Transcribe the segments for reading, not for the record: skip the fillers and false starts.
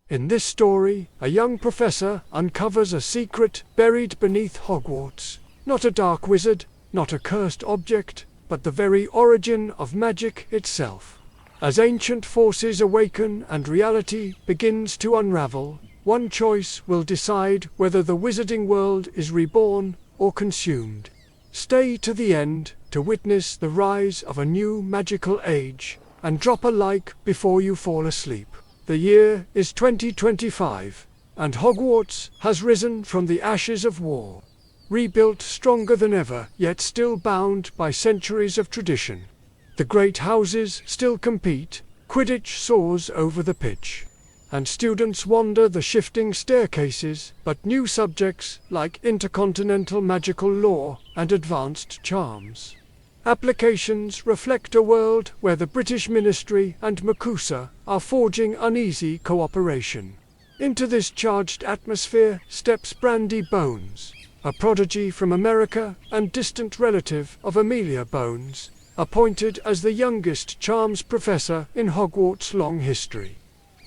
In this story, a young professor uncovers a secret buried beneath Hogwarts. Not a dark wizard, not a cursed object, but the very origin of magic itself. As ancient forces awaken and reality begins to unravel, one choice will decide whether the wizarding world is reborn or consumed. Stay to the end to witness the rise of a new magical age, and drop a like before you fall asleep. The year is 2025, and Hogwarts has risen from the ashes of war. Rebuilt stronger than ever, yet still bound by centuries of tradition. The great houses still compete, Quidditch soars over the pitch, and students wander the shifting staircases, but new subjects like intercontinental magical law and advanced charms. Applications reflect a world where the British Ministry and MACUSA are forging uneasy cooperation. Into this charged atmosphere steps Brandi Bones, a prodigy from America and distant relative of Amelia Bones, appointed as the youngest charms professor in Hogwarts' long history.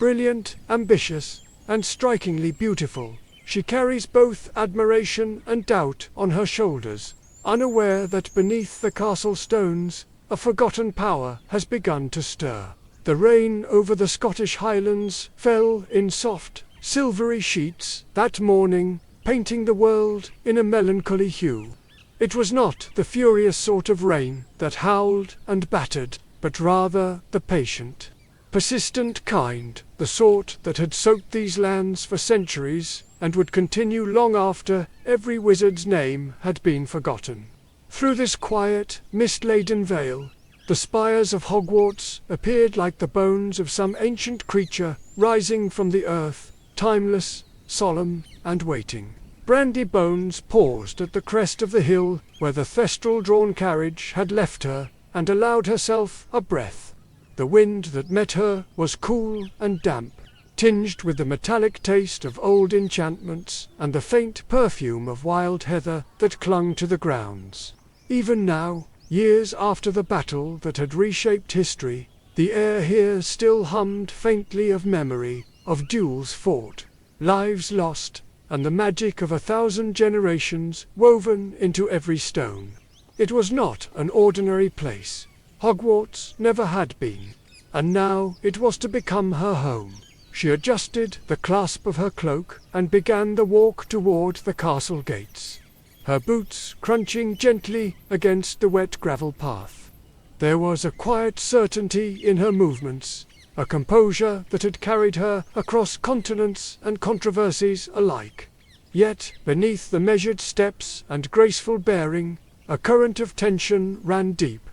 Brilliant, ambitious, and strikingly beautiful, she carries both admiration and doubt on her shoulders, unaware that beneath the castle stones, a forgotten power has begun to stir. The rain over the Scottish Highlands fell in soft, silvery sheets that morning, painting the world in a melancholy hue. It was not the furious sort of rain that howled and battered, but rather the patient, persistent kind, the sort that had soaked these lands for centuries and would continue long after every wizard's name had been forgotten. Through this quiet, mist-laden veil, the spires of Hogwarts appeared like the bones of some ancient creature rising from the earth, timeless, solemn, and waiting. Brandi Bones paused at the crest of the hill where the thestral-drawn carriage had left her and allowed herself a breath. The wind that met her was cool and damp, tinged with the metallic taste of old enchantments and the faint perfume of wild heather that clung to the grounds. Even now, years after the battle that had reshaped history, the air here still hummed faintly of memory, of duels fought, lives lost, and the magic of 1,000 generations woven into every stone. It was not an ordinary place. Hogwarts never had been, and now it was to become her home. She adjusted the clasp of her cloak and began the walk toward the castle gates, her boots crunching gently against the wet gravel path. There was a quiet certainty in her movements, a composure that had carried her across continents and controversies alike. Yet, beneath the measured steps and graceful bearing, a current of tension ran deep.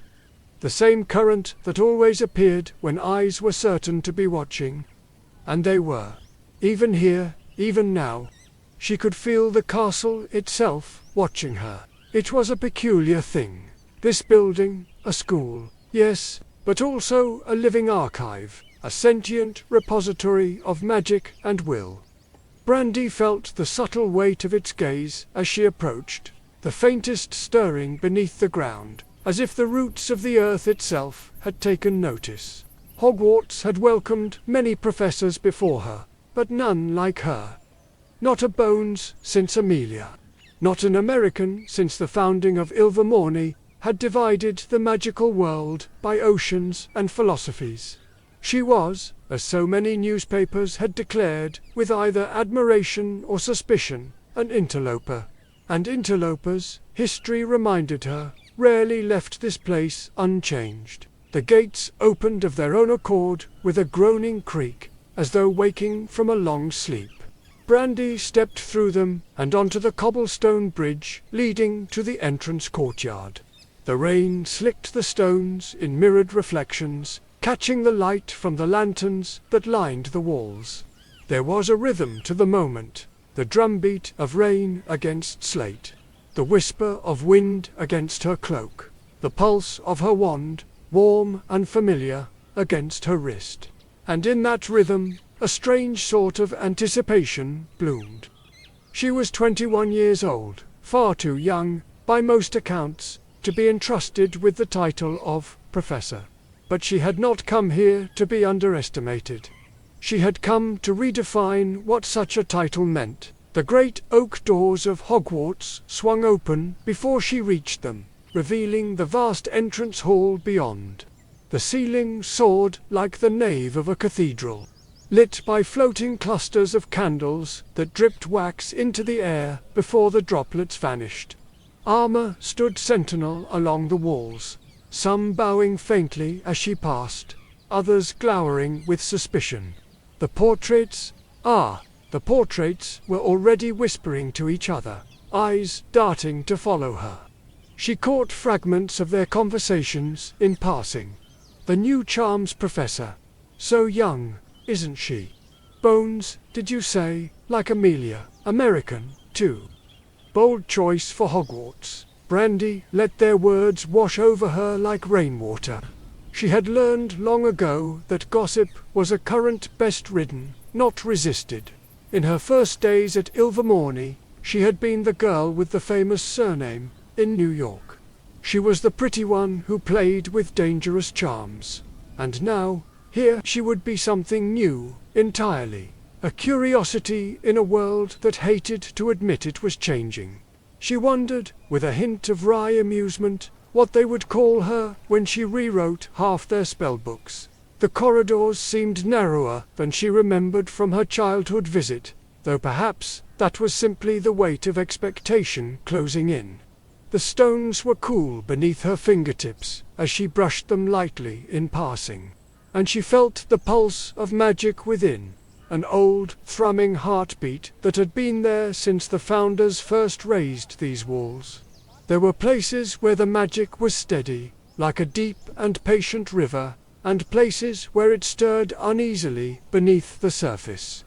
The same current that always appeared when eyes were certain to be watching. And they were. Even here, even now. She could feel the castle itself watching her. It was a peculiar thing. This building, a school, yes, but also a living archive, a sentient repository of magic and will. Brandi felt the subtle weight of its gaze as she approached, the faintest stirring beneath the ground, as if the roots of the earth itself had taken notice. Hogwarts had welcomed many professors before her, but none like her. Not a Bones since Amelia. Not an American since the founding of Ilvermorny had divided the magical world by oceans and philosophies. She was, as so many newspapers had declared, with either admiration or suspicion, an interloper. And interlopers, history reminded her, rarely left this place unchanged. The gates opened of their own accord with a groaning creak, as though waking from a long sleep. Brandi stepped through them and onto the cobblestone bridge leading to the entrance courtyard. The rain slicked the stones in mirrored reflections, catching the light from the lanterns that lined the walls. There was a rhythm to the moment, the drumbeat of rain against slate, the whisper of wind against her cloak, the pulse of her wand, warm and familiar, against her wrist. And in that rhythm, a strange sort of anticipation bloomed. She was 21 years old, far too young, by most accounts, to be entrusted with the title of professor. But she had not come here to be underestimated. she had come to redefine what such a title meant. The great oak doors of Hogwarts swung open before she reached them, revealing the vast entrance hall beyond. The ceiling soared like the nave of a cathedral, lit by floating clusters of candles that dripped wax into the air before the droplets vanished. Armor stood sentinel along the walls, some bowing faintly as she passed, others glowering with suspicion. The portraits were already whispering to each other, eyes darting to follow her. She caught fragments of their conversations in passing. The new charms professor. So young, isn't she? Bones, did you say? Like Amelia. American, too. Bold choice for Hogwarts. Brandi let their words wash over her like rainwater. She had learned long ago that gossip was a current best ridden, not resisted. In her first days at Ilvermorny, she had been the girl with the famous surname in New York. She was the pretty one who played with dangerous charms. And now, here she would be something new, entirely. A curiosity in a world that hated to admit it was changing. She wondered, with a hint of wry amusement, what they would call her when she rewrote half their spellbooks. The corridors seemed narrower than she remembered from her childhood visit, though perhaps that was simply the weight of expectation closing in. The stones were cool beneath her fingertips as she brushed them lightly in passing, and she felt the pulse of magic within, an old, thrumming heartbeat that had been there since the founders first raised these walls. There were places where the magic was steady, like a deep and patient river, and places where it stirred uneasily beneath the surface.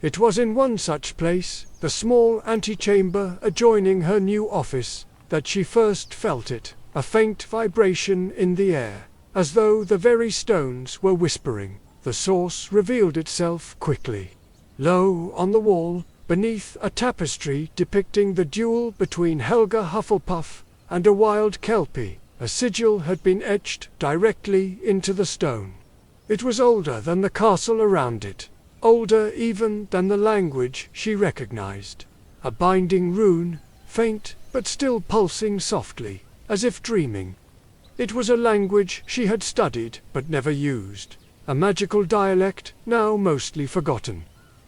It was in one such place, the small antechamber adjoining her new office, that she first felt it, a faint vibration in the air, as though the very stones were whispering. The source revealed itself quickly. Low on the wall, beneath a tapestry depicting the duel between Helga Hufflepuff and a wild kelpie, a sigil had been etched directly into the stone. It was older than the castle around it, older even than the language she recognized. A binding rune, faint but still pulsing softly, as if dreaming. It was a language she had studied but never used, a magical dialect now mostly forgotten.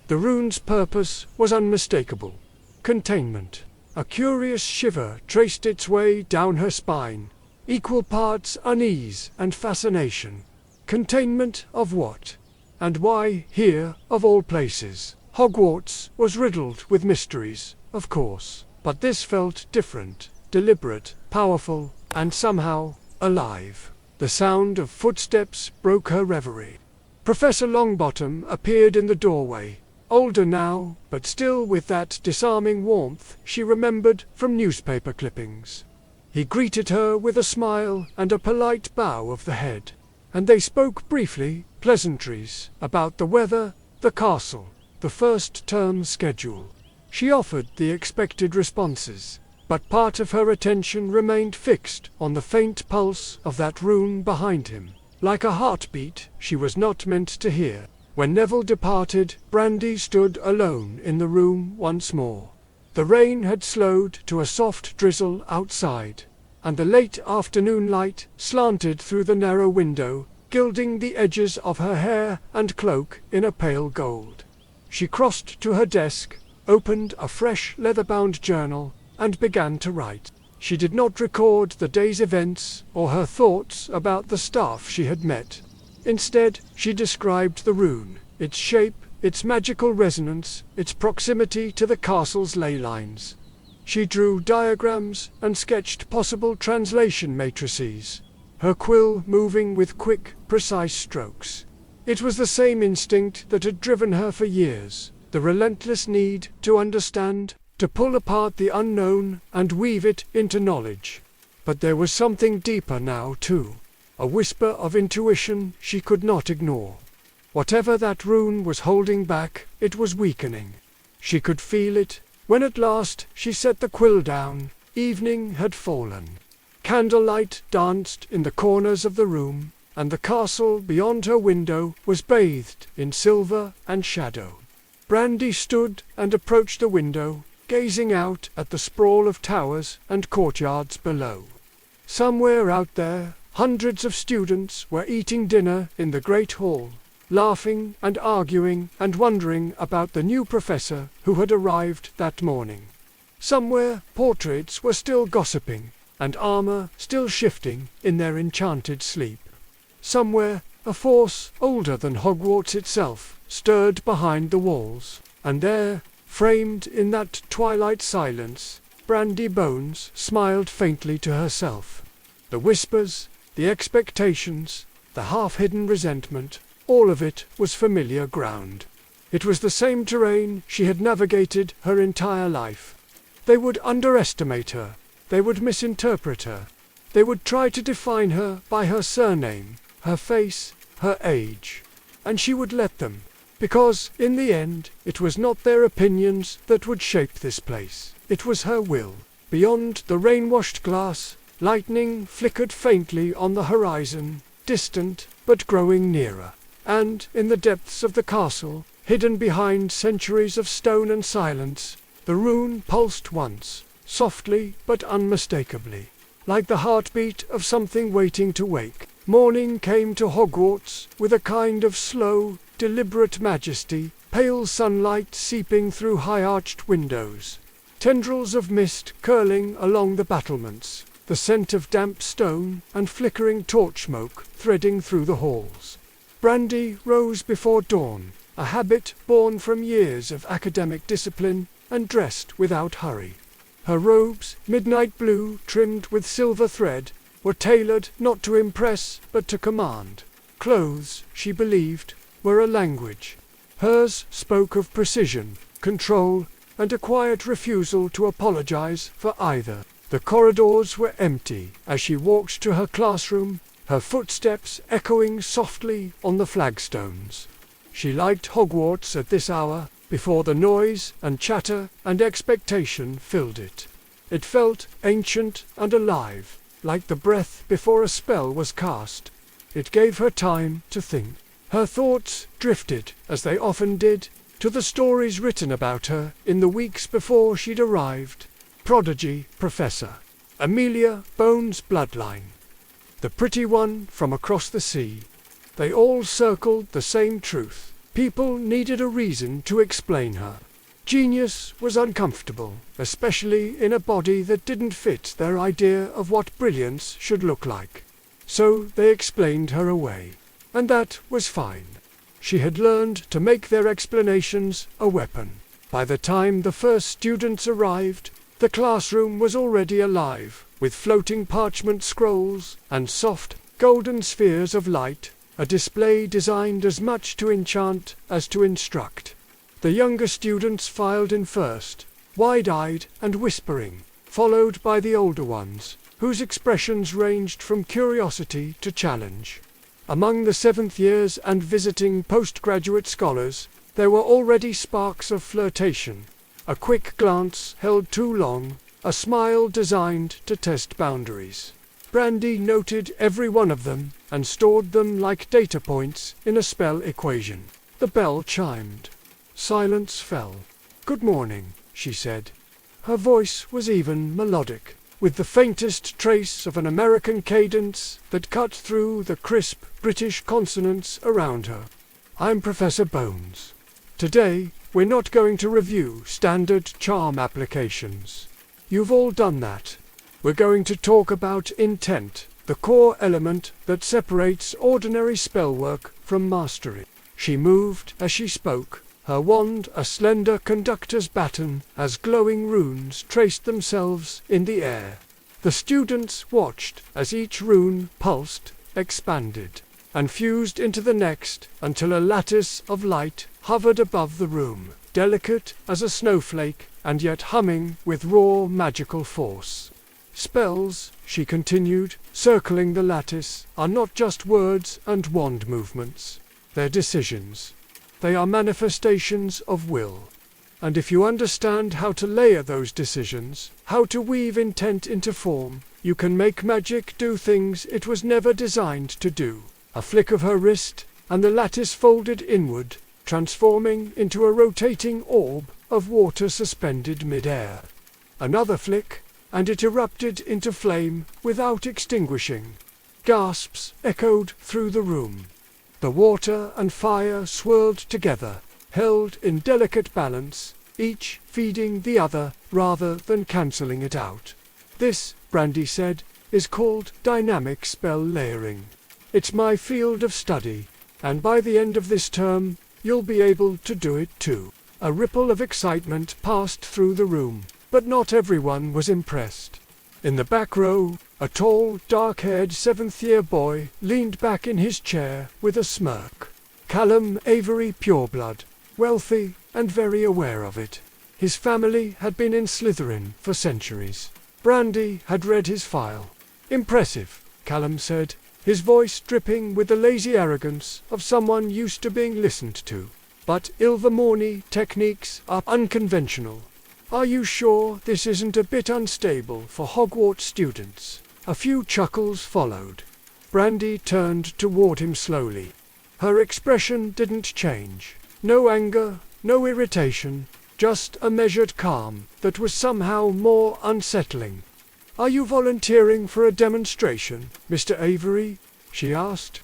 The rune's purpose was unmistakable. Containment. A curious shiver traced its way down her spine, equal parts unease and fascination. Containment of what? And why here, of all places? Hogwarts was riddled with mysteries, of course, but this felt different, deliberate, powerful, and somehow alive. The sound of footsteps broke her reverie. Professor Longbottom appeared in the doorway, older now, but still with that disarming warmth she remembered from newspaper clippings. He greeted her with a smile and a polite bow of the head, and they spoke briefly, pleasantries, about the weather, the castle, the first term schedule. She offered the expected responses, but part of her attention remained fixed on the faint pulse of that rune behind him, like a heartbeat she was not meant to hear. When Neville departed, Brandi stood alone in the room once more. The rain had slowed to a soft drizzle outside, and the late afternoon light slanted through the narrow window, gilding the edges of her hair and cloak in a pale gold. She crossed to her desk, opened a fresh leather-bound journal, and began to write. She did not record the day's events or her thoughts about the staff she had met. Instead, she described the rune, its shape, its magical resonance, its proximity to the castle's ley lines. She drew diagrams and sketched possible translation matrices, her quill moving with quick, precise strokes. It was the same instinct that had driven her for years, the relentless need to understand, to pull apart the unknown and weave it into knowledge. But there was something deeper now, too, a whisper of intuition she could not ignore. Whatever that rune was holding back, it was weakening. She could feel it. When at last she set the quill down, evening had fallen. Candlelight danced in the corners of the room, and the castle beyond her window was bathed in silver and shadow. Brandi stood and approached the window, gazing out at the sprawl of towers and courtyards below. Somewhere out there, hundreds of students were eating dinner in the great hall, laughing and arguing and wondering about the new professor who had arrived that morning. Somewhere, portraits were still gossiping, and armor still shifting in their enchanted sleep. Somewhere, a force older than Hogwarts itself stirred behind the walls, and there, framed in that twilight silence, Brandi Bones smiled faintly to herself. The whispers, the expectations, the half-hidden resentment, all of it was familiar ground. It was the same terrain she had navigated her entire life. They would underestimate her. They would misinterpret her. They would try to define her by her surname, her face, her age. And she would let them, because, in the end, it was not their opinions that would shape this place. It was her will. Beyond the rain-washed glass, lightning flickered faintly on the horizon, distant but growing nearer. And, in the depths of the castle, hidden behind centuries of stone and silence, the rune pulsed once, softly but unmistakably, like the heartbeat of something waiting to wake. Morning came to Hogwarts with a kind of slow, deliberate majesty, pale sunlight seeping through high-arched windows, tendrils of mist curling along the battlements, the scent of damp stone and flickering torch smoke threading through the halls. Brandi rose before dawn, a habit born from years of academic discipline, and dressed without hurry. Her robes, midnight blue trimmed with silver thread, were tailored not to impress but to command. Clothes, she believed, were a language. Hers spoke of precision, control, and a quiet refusal to apologize for either. The corridors were empty as she walked to her classroom, her footsteps echoing softly on the flagstones. She liked Hogwarts at this hour, before the noise and chatter and expectation filled it. It felt ancient and alive, like the breath before a spell was cast. It gave her time to think. Her thoughts drifted, as they often did, to the stories written about her in the weeks before she'd arrived. Prodigy Professor. Amelia Bones' bloodline. The pretty one from across the sea. They all circled the same truth. People needed a reason to explain her. Genius was uncomfortable, especially in a body that didn't fit their idea of what brilliance should look like. So they explained her away. And that was fine. She had learned to make their explanations a weapon. By the time the first students arrived, the classroom was already alive, with floating parchment scrolls and soft, golden spheres of light, a display designed as much to enchant as to instruct. The younger students filed in first, wide-eyed and whispering, followed by the older ones, whose expressions ranged from curiosity to challenge. Among the seventh years and visiting postgraduate scholars, there were already sparks of flirtation. A quick glance held too long, a smile designed to test boundaries. Brandi noted every one of them and stored them like data points in a spell equation. The bell chimed. Silence fell. "Good morning," she said. Her voice was even melodic, with the faintest trace of an American cadence that cut through the crisp British consonants around her. "I'm Professor Bones. Today, we're not going to review standard charm applications. You've all done that. We're going to talk about intent, the core element that separates ordinary spellwork from mastery." She moved as she spoke, her wand a slender conductor's baton as glowing runes traced themselves in the air. The students watched as each rune pulsed, expanded, and fused into the next until a lattice of light hovered above the room, delicate as a snowflake and yet humming with raw magical force. "Spells," she continued, circling the lattice, "are not just words and wand movements. They're decisions. They are manifestations of will. And if you understand how to layer those decisions, how to weave intent into form, you can make magic do things it was never designed to do." A flick of her wrist, and the lattice folded inward, transforming into a rotating orb of water suspended mid-air. Another flick, and it erupted into flame without extinguishing. Gasps echoed through the room. The water and fire swirled together, held in delicate balance, each feeding the other rather than cancelling it out. This, Brandi said, is called dynamic spell layering. It's my field of study, and by the end of this term, you'll be able to do it too. A ripple of excitement passed through the room, but not everyone was impressed. In the back row, a tall, dark-haired seventh-year boy leaned back in his chair with a smirk. Callum Avery Pureblood, wealthy and very aware of it. His family had been in Slytherin for centuries. Brandi had read his file. "Impressive," Callum said, his voice dripping with the lazy arrogance of someone used to being listened to. "But Ilvermorny techniques are unconventional. Are you sure this isn't a bit unstable for Hogwarts students?" A few chuckles followed. Brandi turned toward him slowly. Her expression didn't change. No anger, no irritation, just a measured calm that was somehow more unsettling. "Are you volunteering for a demonstration, Mr. Avery?" she asked.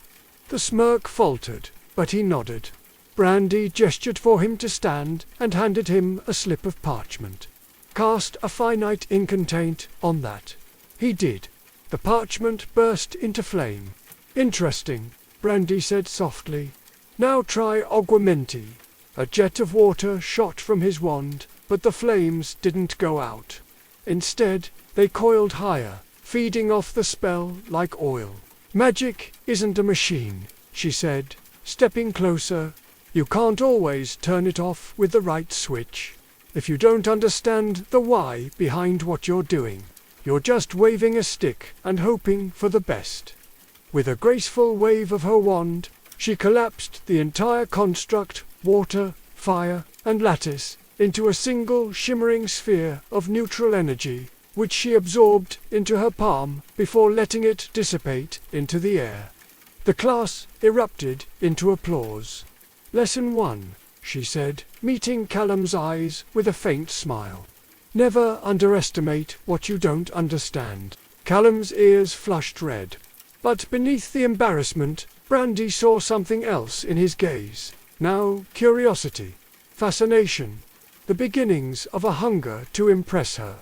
The smirk faltered, but he nodded. Brandi gestured for him to stand and handed him a slip of parchment. "Cast a finite incantate on that." He did. The parchment burst into flame. "Interesting," Brandi said softly. "Now try augmenti." A jet of water shot from his wand, but the flames didn't go out. Instead, they coiled higher, feeding off the spell like oil. "Magic isn't a machine," she said, stepping closer. "You can't always turn it off with the right switch. If you don't understand the why behind what you're doing, you're just waving a stick and hoping for the best." With a graceful wave of her wand, she collapsed the entire construct, water, fire, and lattice, into a single shimmering sphere of neutral energy, which she absorbed into her palm before letting it dissipate into the air. The class erupted into applause. "Lesson 1, she said, meeting Callum's eyes with a faint smile. "Never underestimate what you don't understand." Callum's ears flushed red. But beneath the embarrassment, Brandi saw something else in his gaze. Now curiosity, fascination, the beginnings of a hunger to impress her.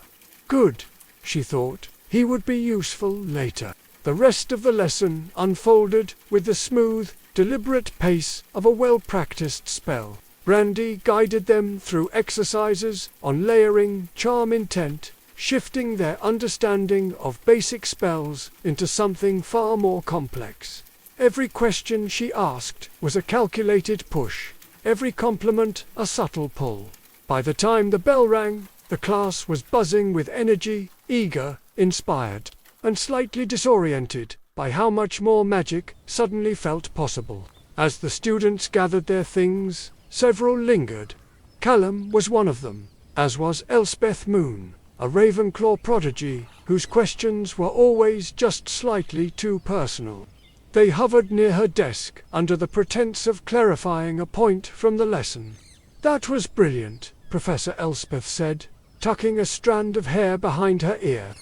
Good, she thought, he would be useful later. The rest of the lesson unfolded with the smooth, deliberate pace of a well-practiced spell. Brandi guided them through exercises on layering, charm intent, shifting their understanding of basic spells into something far more complex. Every question she asked was a calculated push, every compliment a subtle pull. By the time the bell rang, the class was buzzing with energy, eager, inspired, and slightly disoriented by how much more magic suddenly felt possible. As the students gathered their things, several lingered. Callum was one of them, as was Elspeth Moon, a Ravenclaw prodigy whose questions were always just slightly too personal. They hovered near her desk under the pretense of clarifying a point from the lesson. "That was brilliant," Professor Elspeth said, tucking a strand of hair behind her ear.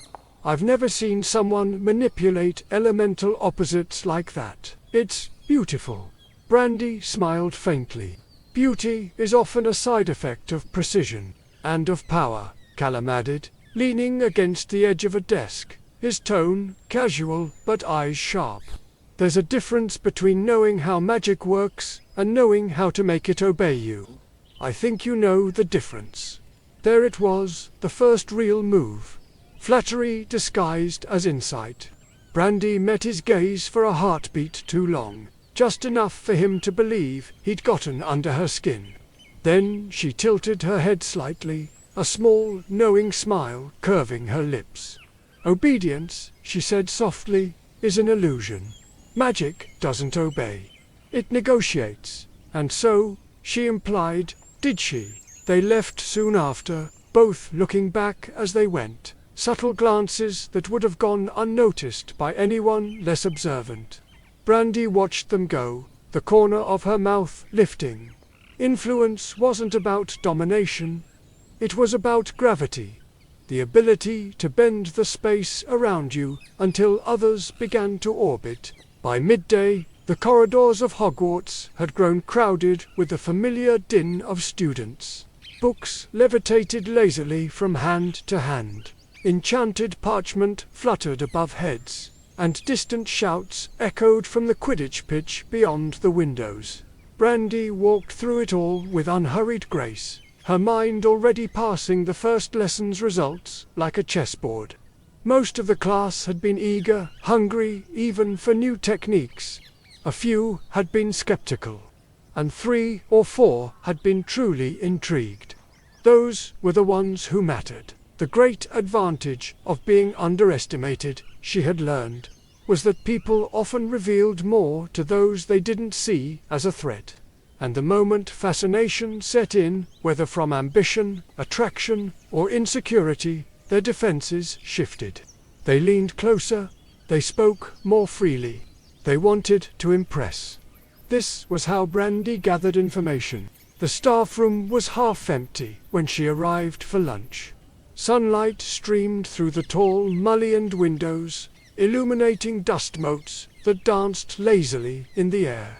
"I've never seen someone manipulate elemental opposites like that. It's beautiful." Brandi smiled faintly. "Beauty is often a side effect of precision, and of power," Callum added, leaning against the edge of a desk, his tone casual but eyes sharp. "There's a difference between knowing how magic works and knowing how to make it obey you. I think you know the difference." There it was, the first real move. Flattery disguised as insight. Brandi met his gaze for a heartbeat too long, just enough for him to believe he'd gotten under her skin. Then she tilted her head slightly, a small, knowing smile curving her lips. "Obedience," she said softly, "is an illusion. Magic doesn't obey. It negotiates." And so, she implied, did she? They left soon after, both looking back as they went, subtle glances that would have gone unnoticed by anyone less observant. Brandi watched them go, the corner of her mouth lifting. Influence wasn't about domination. It was about gravity, the ability to bend the space around you until others began to orbit. By midday, the corridors of Hogwarts had grown crowded with the familiar din of students. Books levitated lazily from hand to hand. Enchanted parchment fluttered above heads, and distant shouts echoed from the Quidditch pitch beyond the windows. Brandi walked through it all with unhurried grace, her mind already passing the first lesson's results like a chessboard. Most of the class had been eager, hungry even for new techniques. A few had been skeptical, and 3 or 4 had been truly intrigued. Those were the ones who mattered. The great advantage of being underestimated, she had learned, was that people often revealed more to those they didn't see as a threat. And the moment fascination set in, whether from ambition, attraction, or insecurity, their defenses shifted. They leaned closer, they spoke more freely. They wanted to impress. This was how Brandi gathered information. The staff room was half empty when she arrived for lunch. Sunlight streamed through the tall, mullioned windows, illuminating dust motes that danced lazily in the air.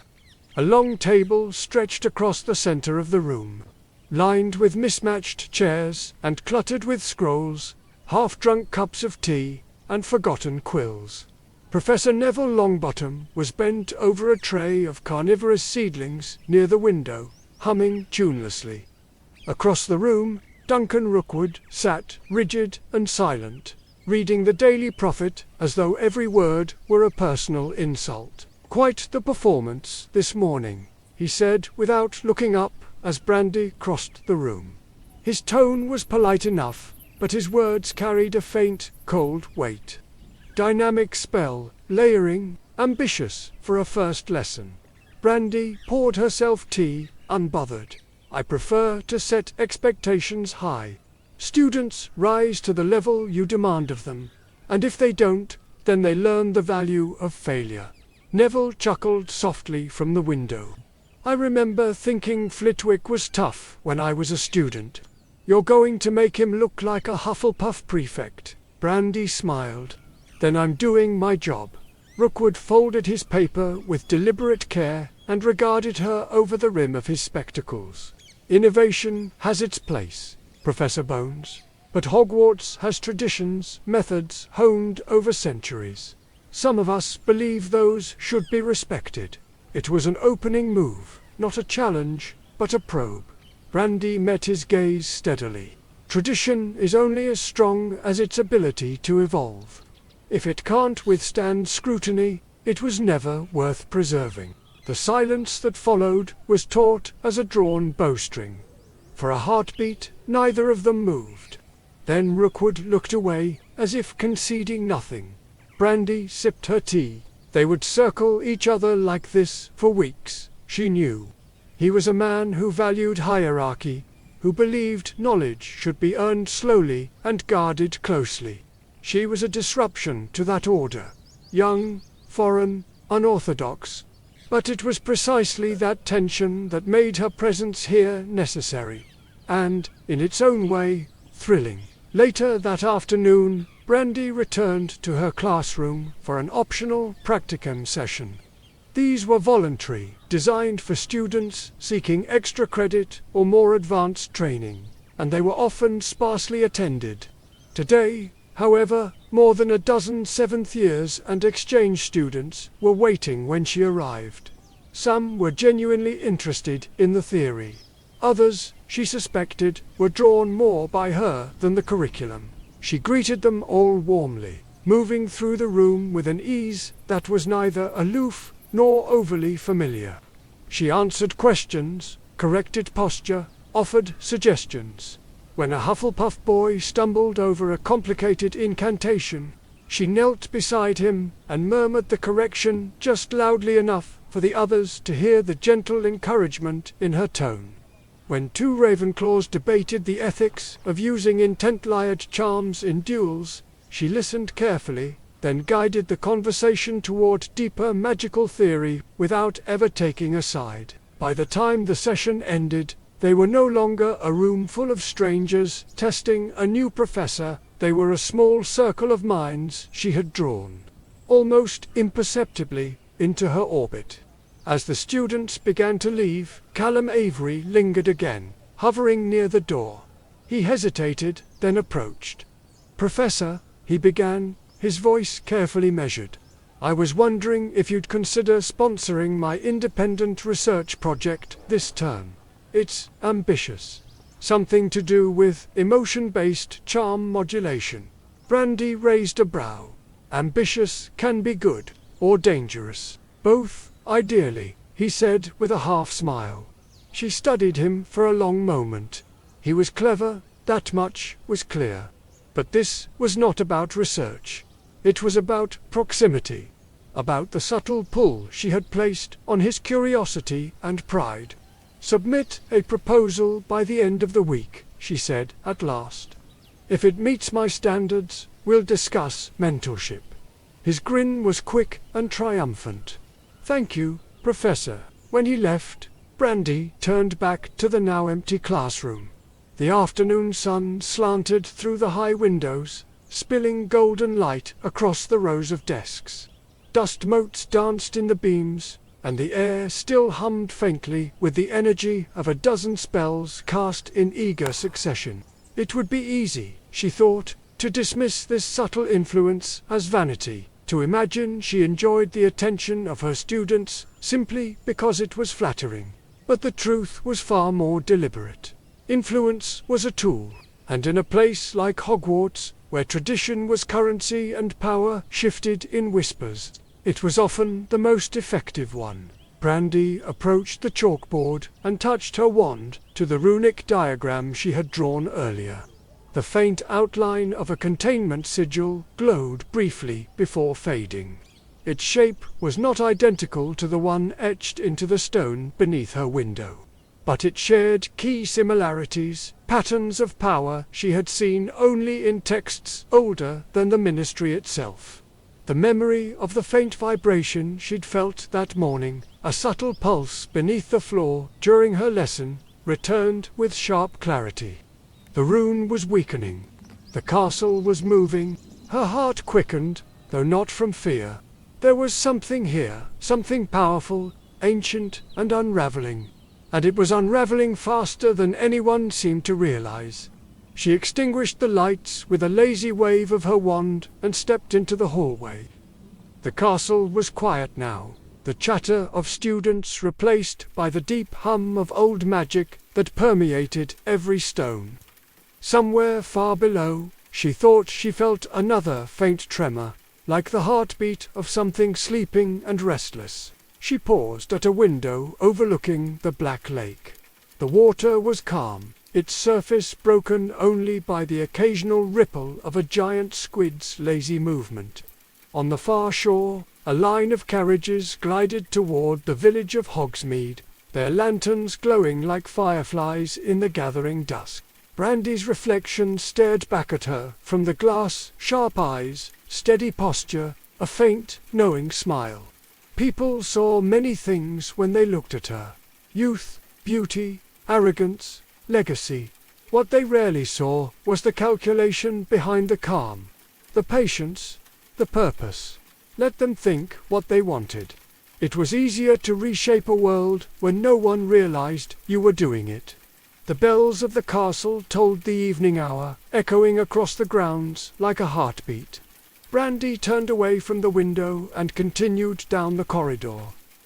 A long table stretched across the center of the room, lined with mismatched chairs and cluttered with scrolls, half-drunk cups of tea, and forgotten quills. Professor Neville Longbottom was bent over a tray of carnivorous seedlings near the window, humming tunelessly. Across the room, Duncan Rookwood sat rigid and silent, reading the Daily Prophet as though every word were a personal insult. "Quite the performance this morning," he said without looking up as Brandi crossed the room. His tone was polite enough, but his words carried a faint, cold weight. Dynamic spell, layering, ambitious for a first lesson. Brandi poured herself tea, unbothered. "I prefer to set expectations high. Students rise to the level you demand of them, and if they don't, then they learn the value of failure." Neville chuckled softly from the window. "I remember thinking Flitwick was tough when I was a student. You're going to make him look like a Hufflepuff prefect." Brandi smiled. "Then I'm doing my job." Rookwood folded his paper with deliberate care and regarded her over the rim of his spectacles. "Innovation has its place, Professor Bones, but Hogwarts has traditions, methods honed over centuries. Some of us believe those should be respected." It was an opening move, not a challenge, but a probe. Brandi met his gaze steadily. Tradition is only as strong as its ability to evolve. If it can't withstand scrutiny, it was never worth preserving. The silence that followed was taut as a drawn bowstring. For a heartbeat, neither of them moved. Then Rookwood looked away, as if conceding nothing. Brandi sipped her tea. They would circle each other like this for weeks, she knew. He was a man who valued hierarchy, who believed knowledge should be earned slowly and guarded closely. She was a disruption to that order. Young, foreign, unorthodox. But it was precisely that tension that made her presence here necessary. And, in its own way, thrilling. Later that afternoon, Brandi returned to her classroom for an optional practicum session. These were voluntary, designed for students seeking extra credit or more advanced training, and they were often sparsely attended. Today, however, more than a dozen 7th years and exchange students were waiting when she arrived. Some were genuinely interested in the theory. Others, she suspected, were drawn more by her than the curriculum. She greeted them all warmly, moving through the room with an ease that was neither aloof nor overly familiar. She answered questions, corrected posture, offered suggestions. When a Hufflepuff boy stumbled over a complicated incantation, she knelt beside him and murmured the correction just loudly enough for the others to hear the gentle encouragement in her tone. When 2 Ravenclaws debated the ethics of using intent-layered charms in duels, she listened carefully, then guided the conversation toward deeper magical theory without ever taking a side. By the time the session ended, they were no longer a room full of strangers testing a new professor. They were a small circle of minds she had drawn, almost imperceptibly, into her orbit. As the students began to leave, Callum Avery lingered again, hovering near the door. He hesitated, then approached. "Professor," he began, his voice carefully measured, "I was wondering if you'd consider sponsoring my independent research project this term. It's ambitious. Something to do with emotion-based charm modulation." Brandi raised a brow. "Ambitious can be good, or dangerous. Both, ideally," he said with a half-smile. She studied him for a long moment. He was clever, that much was clear. But this was not about research. It was about proximity, about the subtle pull she had placed on his curiosity and pride. "Submit a proposal by the end of the week," she said at last. "If it meets my standards, we'll discuss mentorship." His grin was quick and triumphant. "Thank you, Professor." When he left, Brandi turned back to the now empty classroom. The afternoon sun slanted through the high windows, spilling golden light across the rows of desks. Dust motes danced in the beams, and the air still hummed faintly with the energy of a dozen spells cast in eager succession. It would be easy, she thought, to dismiss this subtle influence as vanity, to imagine she enjoyed the attention of her students simply because it was flattering. But the truth was far more deliberate. Influence was a tool, and in a place like Hogwarts, where tradition was currency and power shifted in whispers, it was often the most effective one. Brandi approached the chalkboard and touched her wand to the runic diagram she had drawn earlier. The faint outline of a containment sigil glowed briefly before fading. Its shape was not identical to the one etched into the stone beneath her window, but it shared key similarities, patterns of power she had seen only in texts older than the Ministry itself. The memory of the faint vibration she'd felt that morning, a subtle pulse beneath the floor during her lesson, returned with sharp clarity. The rune was weakening. The castle was moving. Her heart quickened, though not from fear. There was something here, something powerful, ancient, and unraveling. And it was unraveling faster than anyone seemed to realize. She extinguished the lights with a lazy wave of her wand and stepped into the hallway. The castle was quiet now, the chatter of students replaced by the deep hum of old magic that permeated every stone. Somewhere far below, she thought she felt another faint tremor, like the heartbeat of something sleeping and restless. She paused at a window overlooking the black lake. The water was calm, its surface broken only by the occasional ripple of a giant squid's lazy movement. On the far shore, a line of carriages glided toward the village of Hogsmeade, their lanterns glowing like fireflies in the gathering dusk. Brandi's reflection stared back at her from the glass, sharp eyes, steady posture, a faint, knowing smile. People saw many things when they looked at her: youth, beauty, arrogance, legacy. What they rarely saw was the calculation behind the calm, the patience, the purpose. Let them think what they wanted. It was easier to reshape a world when no one realized you were doing it. The bells of the castle told the evening hour, echoing across the grounds like a heartbeat. Brandi turned away from the window and continued down the corridor,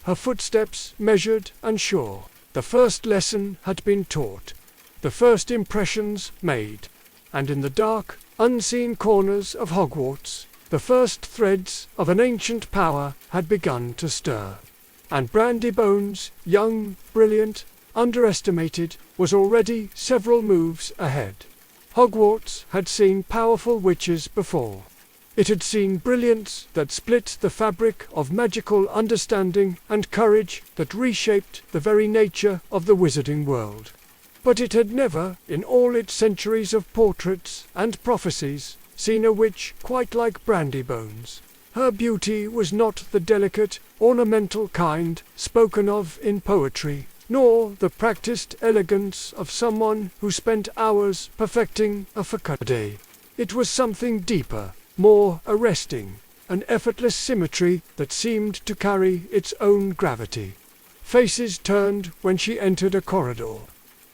her footsteps measured and sure. The first lesson had been taught, the first impressions made, and in the dark, unseen corners of Hogwarts, the first threads of an ancient power had begun to stir. And Brandi Bones, young, brilliant, underestimated, was already several moves ahead. Hogwarts had seen powerful witches before. It had seen brilliance that split the fabric of magical understanding and courage that reshaped the very nature of the wizarding world. But it had never, in all its centuries of portraits and prophecies, seen a witch quite like Brandi Bones. Her beauty was not the delicate, ornamental kind spoken of in poetry, nor the practiced elegance of someone who spent hours perfecting a facade. It was something deeper, more arresting, an effortless symmetry that seemed to carry its own gravity. Faces turned when she entered a corridor.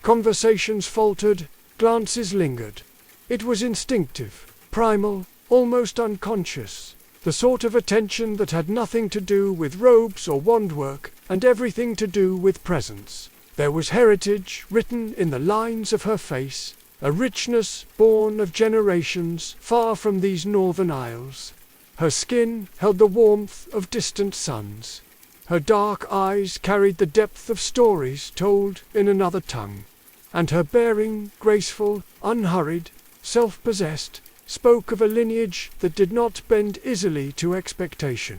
Conversations faltered, glances lingered. It was instinctive, primal, almost unconscious, the sort of attention that had nothing to do with robes or wandwork, and everything to do with presence. There was heritage written in the lines of her face, a richness born of generations far from these northern isles. Her skin held the warmth of distant suns. Her dark eyes carried the depth of stories told in another tongue. And her bearing, graceful, unhurried, self-possessed, spoke of a lineage that did not bend easily to expectation.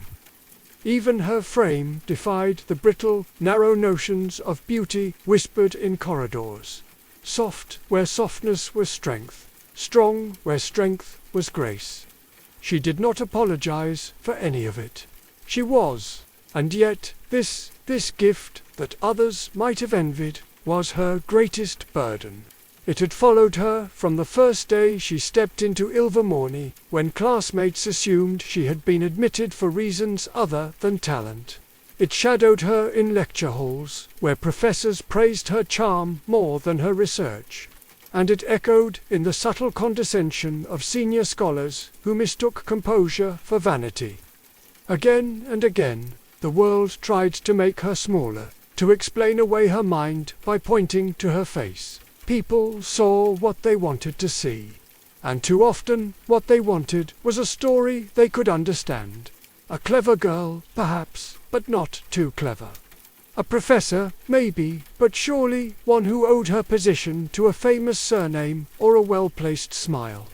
Even her frame defied the brittle, narrow notions of beauty whispered in corridors. Soft where softness was strength, strong where strength was grace. She did not apologize for any of it. She was, and yet this gift that others might have envied was her greatest burden. It had followed her from the first day she stepped into Ilvermorny, when classmates assumed she had been admitted for reasons other than talent. It shadowed her in lecture halls, where professors praised her charm more than her research. And it echoed in the subtle condescension of senior scholars who mistook composure for vanity. Again and again, the world tried to make her smaller, to explain away her mind by pointing to her face. People saw what they wanted to see, and too often what they wanted was a story they could understand. A clever girl, perhaps, but not too clever. A professor, maybe, but surely one who owed her position to a famous surname or a well-placed smile.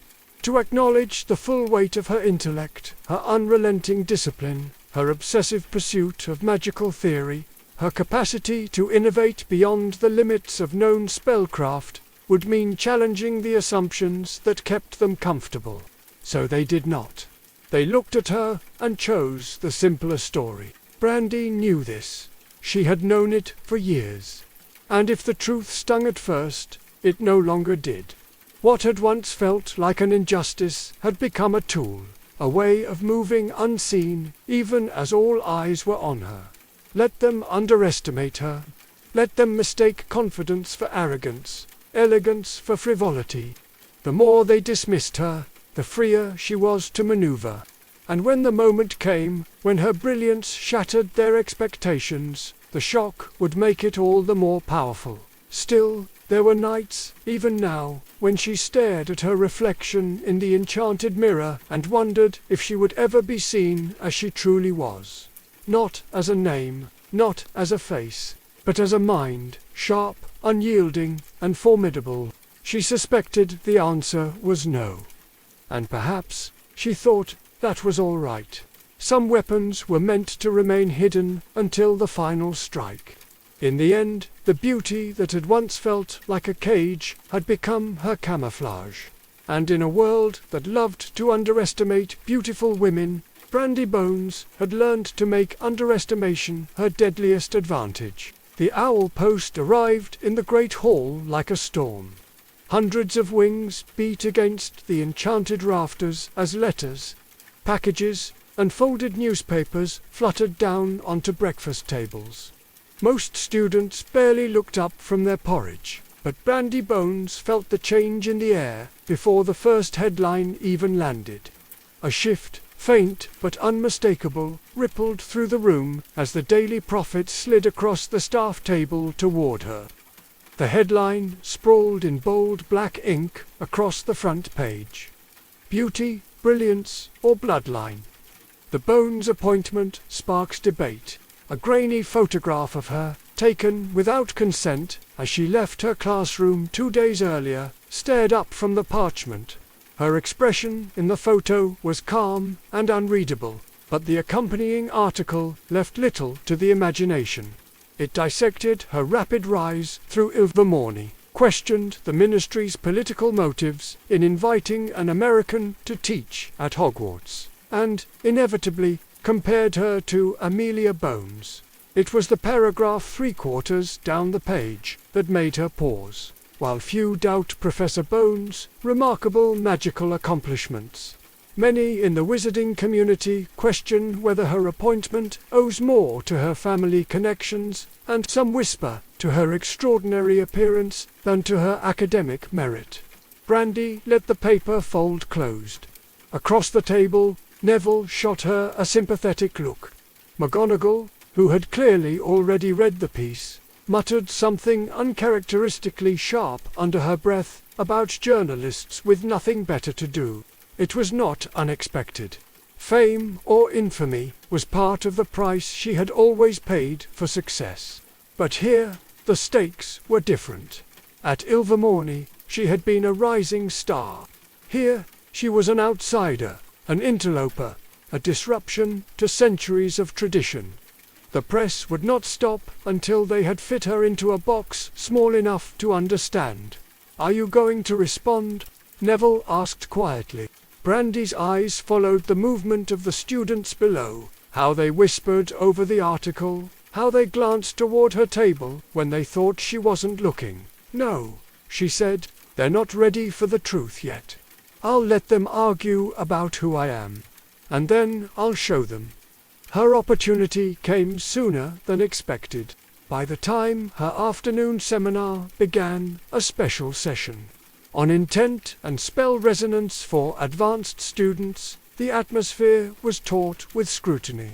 To acknowledge the full weight of her intellect, her unrelenting discipline, her obsessive pursuit of magical theory, her capacity to innovate beyond the limits of known spellcraft, would mean challenging the assumptions that kept them comfortable. So they did not. They looked at her and chose the simpler story. Brandi knew this. She had known it for years. And if the truth stung at first, it no longer did. What had once felt like an injustice had become a tool, a way of moving unseen, even as all eyes were on her. Let them underestimate her. Let them mistake confidence for arrogance, elegance for frivolity. The more they dismissed her, the freer she was to maneuver. And when the moment came, when her brilliance shattered their expectations, the shock would make it all the more powerful. Still, there were nights, even now, when she stared at her reflection in the enchanted mirror and wondered if she would ever be seen as she truly was. Not as a name, not as a face, but as a mind, sharp, unyielding, and formidable. She suspected the answer was no. And perhaps, she thought, that was all right. Some weapons were meant to remain hidden until the final strike. In the end, the beauty that had once felt like a cage had become her camouflage. And in a world that loved to underestimate beautiful women, Brandi Bones had learned to make underestimation her deadliest advantage. The owl post arrived in the great hall like a storm. Hundreds of wings beat against the enchanted rafters as letters, packages, and folded newspapers fluttered down onto breakfast tables. Most students barely looked up from their porridge, but Brandi Bones felt the change in the air before the first headline even landed. A shift, faint but unmistakable, rippled through the room as the Daily Prophet slid across the staff table toward her. The headline sprawled in bold black ink across the front page. Beauty, brilliance, or bloodline? The Bones appointment sparks debate. A grainy photograph of her, taken without consent as she left her classroom 2 days earlier, stared up from the parchment. Her expression in the photo was calm and unreadable, but the accompanying article left little to the imagination. It dissected her rapid rise through Ilvermorny, questioned the ministry's political motives in inviting an American to teach at Hogwarts, and, inevitably, compared her to Amelia Bones. It was the paragraph 3/4 down the page that made her pause. While few doubt Professor Bones' remarkable magical accomplishments, many in the wizarding community question whether her appointment owes more to her family connections, and some whisper to her extraordinary appearance, than to her academic merit. Brandi let the paper fold closed. Across the table, Neville shot her a sympathetic look. McGonagall, who had clearly already read the piece, muttered something uncharacteristically sharp under her breath about journalists with nothing better to do. It was not unexpected. Fame or infamy was part of the price she had always paid for success. But here, the stakes were different. At Ilvermorny, she had been a rising star. Here, she was an outsider, an interloper, a disruption to centuries of tradition. The press would not stop until they had fit her into a box small enough to understand. "Are you going to respond?" Neville asked quietly. Brandi's eyes followed the movement of the students below, how they whispered over the article, how they glanced toward her table when they thought she wasn't looking. "No," she said, "they're not ready for the truth yet. I'll let them argue about who I am, and then I'll show them." Her opportunity came sooner than expected. By the time her afternoon seminar began, a special session on intent and spell resonance for advanced students, the atmosphere was taut with scrutiny.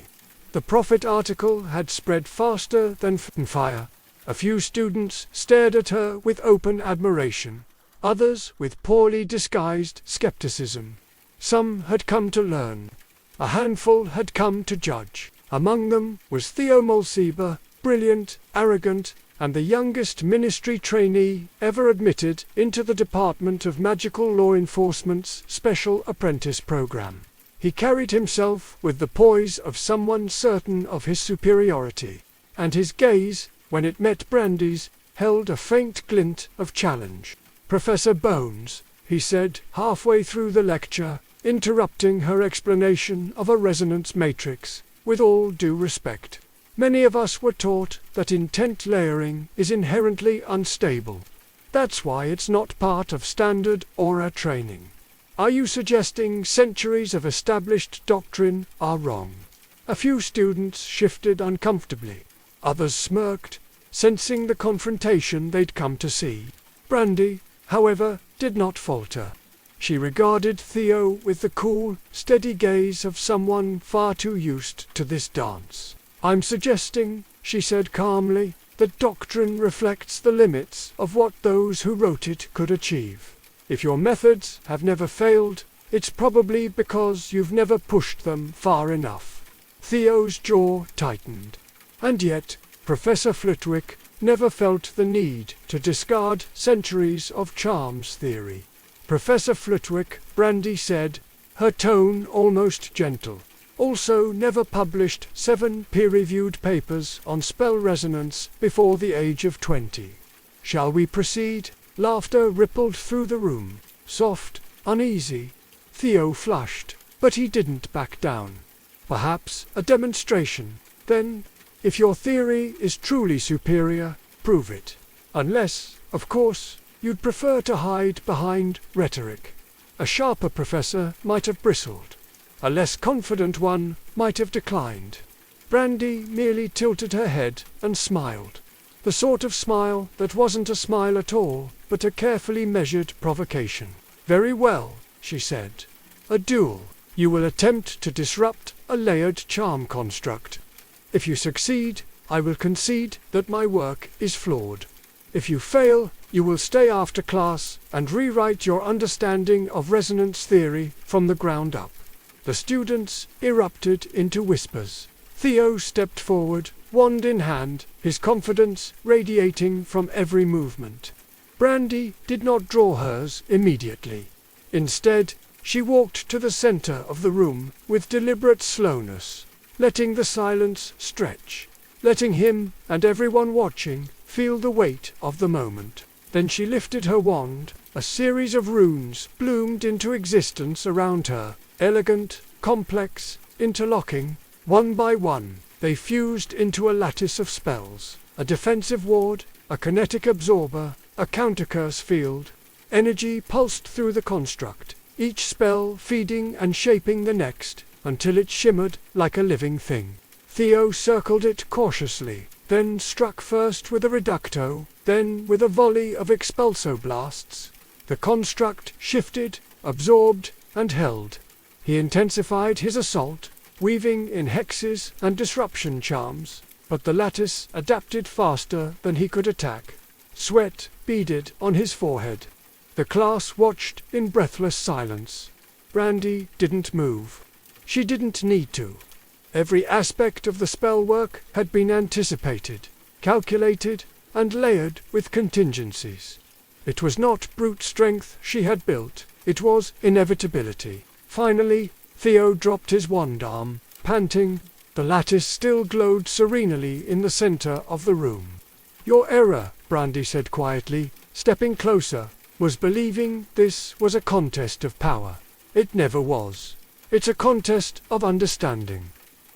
The Prophet article had spread faster than fire. A few students stared at her with open admiration, others with poorly disguised skepticism. Some had come to learn. A handful had come to judge. Among them was Theo Mulciber, brilliant, arrogant, and the youngest ministry trainee ever admitted into the Department of Magical Law Enforcement's Special Apprentice Program. He carried himself with the poise of someone certain of his superiority, and his gaze, when it met Brandi's, held a faint glint of challenge. "Professor Bones," he said halfway through the lecture, interrupting her explanation of a resonance matrix, "with all due respect, many of us were taught that intent layering is inherently unstable. That's why it's not part of standard aura training. Are you suggesting centuries of established doctrine are wrong?" A few students shifted uncomfortably. Others smirked, sensing the confrontation they'd come to see. Brandi, however, did not falter. She regarded Theo with the cool, steady gaze of someone far too used to this dance. "I'm suggesting," she said calmly, "that doctrine reflects the limits of what those who wrote it could achieve. If your methods have never failed, it's probably because you've never pushed them far enough." Theo's jaw tightened. And yet, Professor Flitwick never felt the need to discard centuries of charms theory. Professor Flitwick, Brandi said, her tone almost gentle, also never published 7 peer-reviewed papers on spell resonance before the age of 20. "Shall we proceed?" Laughter rippled through the room, soft, uneasy. Theo flushed, but he didn't back down. "Perhaps a demonstration, then? If your theory is truly superior, prove it. Unless, of course, you'd prefer to hide behind rhetoric." A sharper professor might have bristled. A less confident one might have declined. Brandi merely tilted her head and smiled. The sort of smile that wasn't a smile at all, but a carefully measured provocation. "Very well," she said. "A duel. You will attempt to disrupt a layered charm construct. If you succeed, I will concede that my work is flawed. If you fail, you will stay after class and rewrite your understanding of resonance theory from the ground up." The students erupted into whispers. Theo stepped forward, wand in hand, his confidence radiating from every movement. Brandi did not draw hers immediately. Instead, she walked to the center of the room with deliberate slowness, letting the silence stretch, letting him and everyone watching feel the weight of the moment. Then she lifted her wand. A series of runes bloomed into existence around her, elegant, complex, interlocking. One by one, they fused into a lattice of spells, a defensive ward, a kinetic absorber, a countercurse field. Energy pulsed through the construct, each spell feeding and shaping the next, until it shimmered like a living thing. Theo circled it cautiously, then struck first with a reducto, then with a volley of expulso blasts. The construct shifted, absorbed, and held. He intensified his assault, weaving in hexes and disruption charms, but the lattice adapted faster than he could attack. Sweat beaded on his forehead. The class watched in breathless silence. Brandi didn't move. She didn't need to. Every aspect of the spellwork had been anticipated, calculated, and layered with contingencies. It was not brute strength she had built, it was inevitability. Finally, Theo dropped his wand arm, panting. The lattice still glowed serenely in the center of the room. "Your error," Brandi said quietly, stepping closer, "was believing this was a contest of power. It never was. It's a contest of understanding.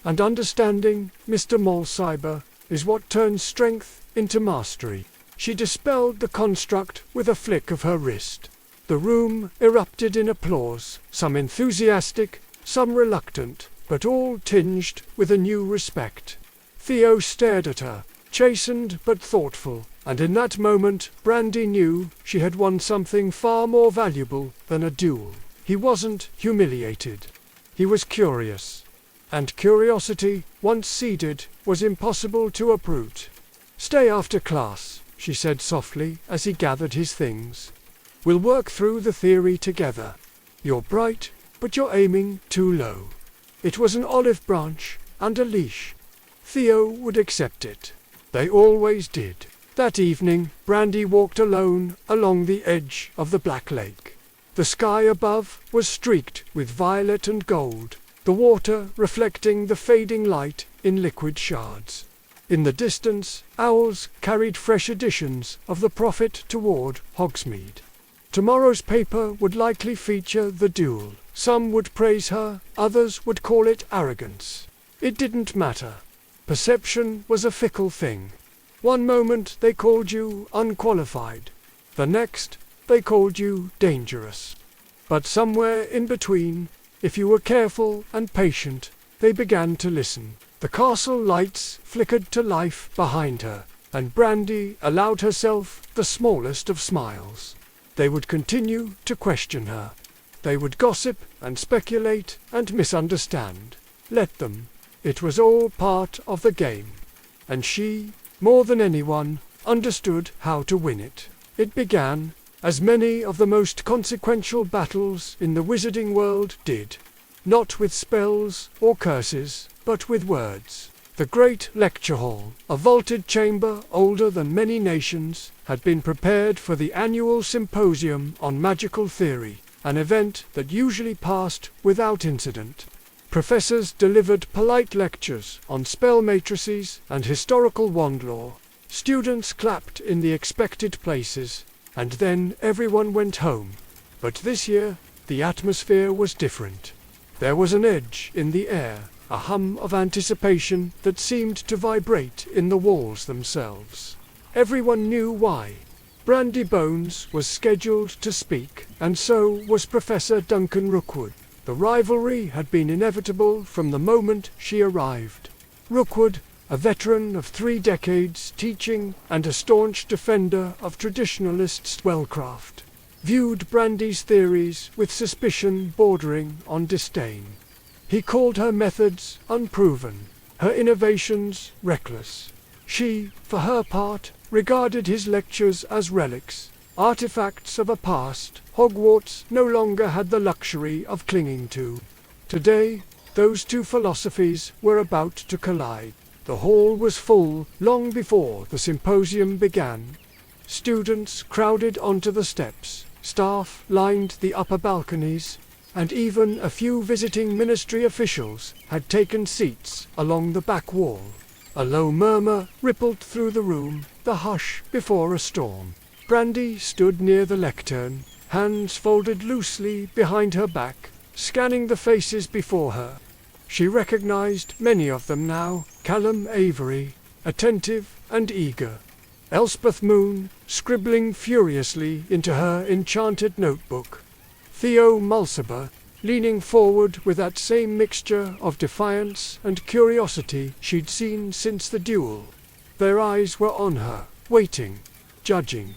And understanding, Mr. Molcyber, is what turns strength into mastery." She dispelled the construct with a flick of her wrist. The room erupted in applause, some enthusiastic, some reluctant, but all tinged with a new respect. Theo stared at her, chastened but thoughtful, and in that moment Brandi knew she had won something far more valuable than a duel. He wasn't humiliated. He was curious. And curiosity, once seeded, was impossible to uproot. "Stay after class," she said softly as he gathered his things. "We'll work through the theory together. You're bright, but you're aiming too low." It was an olive branch and a leash. Theo would accept it. They always did. That evening, Brandi walked alone along the edge of the Black Lake. The sky above was streaked with violet and gold, the water reflecting the fading light in liquid shards. In the distance, owls carried fresh editions of the Prophet toward Hogsmeade. Tomorrow's paper would likely feature the duel. Some would praise her, others would call it arrogance. It didn't matter. Perception was a fickle thing. One moment they called you unqualified. The next, they called you dangerous. But somewhere in between, if you were careful and patient, they began to listen. The castle lights flickered to life behind her, and Brandi allowed herself the smallest of smiles. They would continue to question her. They would gossip and speculate and misunderstand. Let them. It was all part of the game. And she, more than anyone, understood how to win it. It began, as many of the most consequential battles in the wizarding world did, not with spells or curses, but with words. The great lecture hall, a vaulted chamber older than many nations, had been prepared for the annual symposium on magical theory, an event that usually passed without incident. Professors delivered polite lectures on spell matrices and historical wand lore. Students clapped in the expected places, and then everyone went home. But this year, the atmosphere was different. There was an edge in the air, a hum of anticipation that seemed to vibrate in the walls themselves. Everyone knew why. Brandi Bones was scheduled to speak, and so was Professor Duncan Rookwood. The rivalry had been inevitable from the moment she arrived. Rookwood, a veteran of 3 decades teaching and a staunch defender of traditionalist spellcraft, viewed Brandi's theories with suspicion bordering on disdain. He called her methods unproven, her innovations reckless. She, for her part, regarded his lectures as relics, artifacts of a past Hogwarts no longer had the luxury of clinging to. Today, those two philosophies were about to collide. The hall was full long before the symposium began. Students crowded onto the steps, staff lined the upper balconies, and even a few visiting ministry officials had taken seats along the back wall. A low murmur rippled through the room, the hush before a storm. Brandi stood near the lectern, hands folded loosely behind her back, scanning the faces before her. She recognized many of them now: Callum Avery, attentive and eager; Elspeth Moon, scribbling furiously into her enchanted notebook; Theo Mulciber, leaning forward with that same mixture of defiance and curiosity she'd seen since the duel. Their eyes were on her, waiting, judging.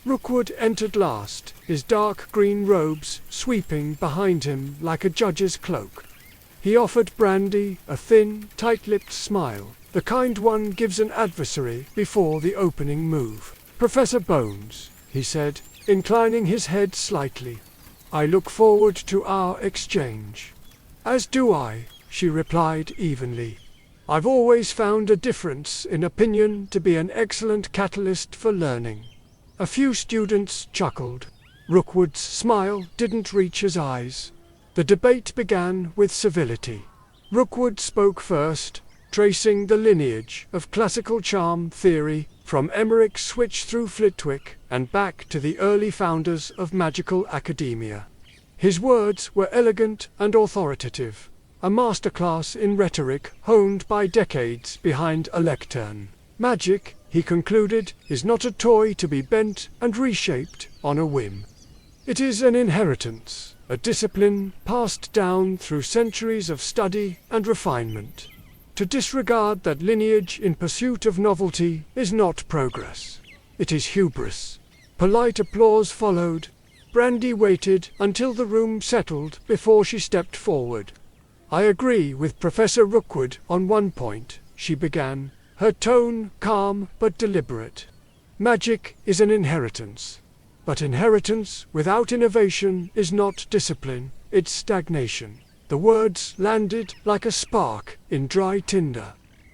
Rookwood entered last, his dark green robes sweeping behind him like a judge's cloak. He offered Brandi a thin, tight-lipped smile, the kind one gives an adversary before the opening move. "Professor Bones," he said, inclining his head slightly, "I look forward to our exchange." "As do I," she replied evenly. "I've always found a difference in opinion to be an excellent catalyst for learning." A few students chuckled. Rookwood's smile didn't reach his eyes. The debate began with civility. Rookwood spoke first, tracing the lineage of classical charm theory from Emmerich's switch through Flitwick and back to the early founders of magical academia. His words were elegant and authoritative, a masterclass in rhetoric honed by decades behind a lectern. Magic, he concluded, is not a toy to be bent and reshaped on a whim. It is an inheritance, a discipline passed down through centuries of study and refinement. To disregard that lineage in pursuit of novelty is not progress. It is hubris. Polite applause followed. Brandi waited until the room settled before she stepped forward. "I agree with Professor Rookwood on one point," she began, her tone calm but deliberate. "Magic is an inheritance. But inheritance without innovation is not discipline, it's stagnation." The words landed like a spark in dry tinder.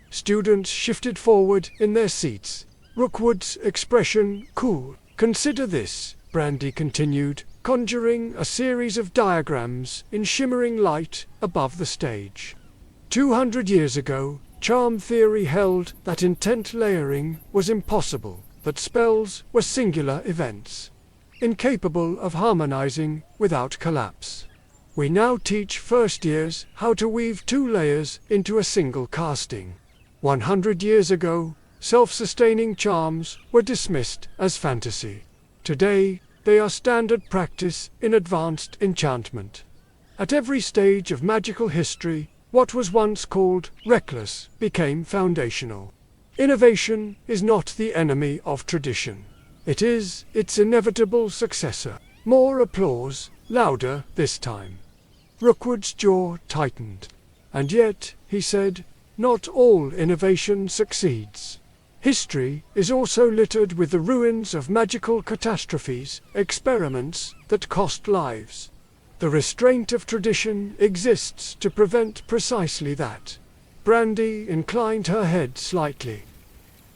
Students shifted forward in their seats. Rookwood's expression cool. "Consider this," Brandi continued, conjuring a series of diagrams in shimmering light above the stage. 200 years ago, charm theory held that intent layering was impossible, that spells were singular events, incapable of harmonizing without collapse. We now teach first years how to weave two layers into a single casting. 100 years ago, self-sustaining charms were dismissed as fantasy. Today, they are standard practice in advanced enchantment. At every stage of magical history, what was once called reckless became foundational. Innovation is not the enemy of tradition. It is its inevitable successor. More applause, louder this time. Rookwood's jaw tightened. "And yet," he said, "not all innovation succeeds. History is also littered with the ruins of magical catastrophes, experiments that cost lives. The restraint of tradition exists to prevent precisely that." Brandi inclined her head slightly.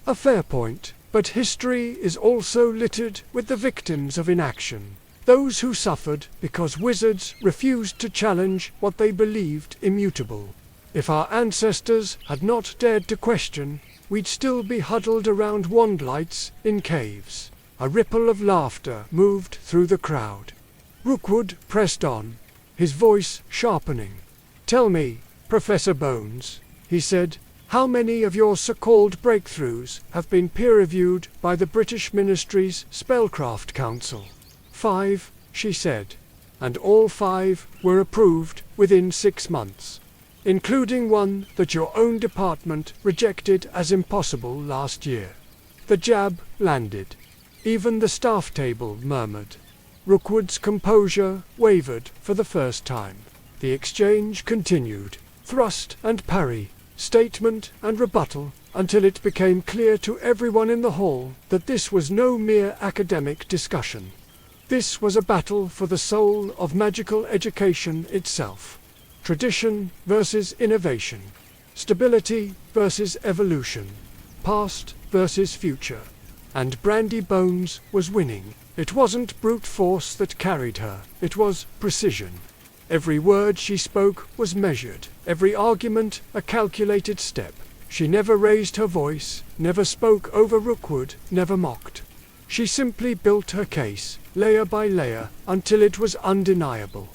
"A fair point, but history is also littered with the victims of inaction. Those who suffered because wizards refused to challenge what they believed immutable. If our ancestors had not dared to question, we'd still be huddled around wand lights in caves." A ripple of laughter moved through the crowd. Rookwood pressed on, his voice sharpening. "Tell me, Professor Bones," he said, "how many of your so-called breakthroughs have been peer-reviewed by the British Ministry's Spellcraft Council?" "5, she said. "And all 5 were approved within 6 months. Including one that your own department rejected as impossible last year." The jab landed. Even the staff table murmured. Rookwood's composure wavered for the first time. The exchange continued, thrust and parry, statement and rebuttal, until it became clear to everyone in the hall that this was no mere academic discussion. This was a battle for the soul of magical education itself. Tradition versus innovation. Stability versus evolution. Past versus future. And Brandi Bones was winning. It wasn't brute force that carried her, it was precision. Every word she spoke was measured, every argument a calculated step. She never raised her voice, never spoke over Rookwood, never mocked. She simply built her case, layer by layer, until it was undeniable.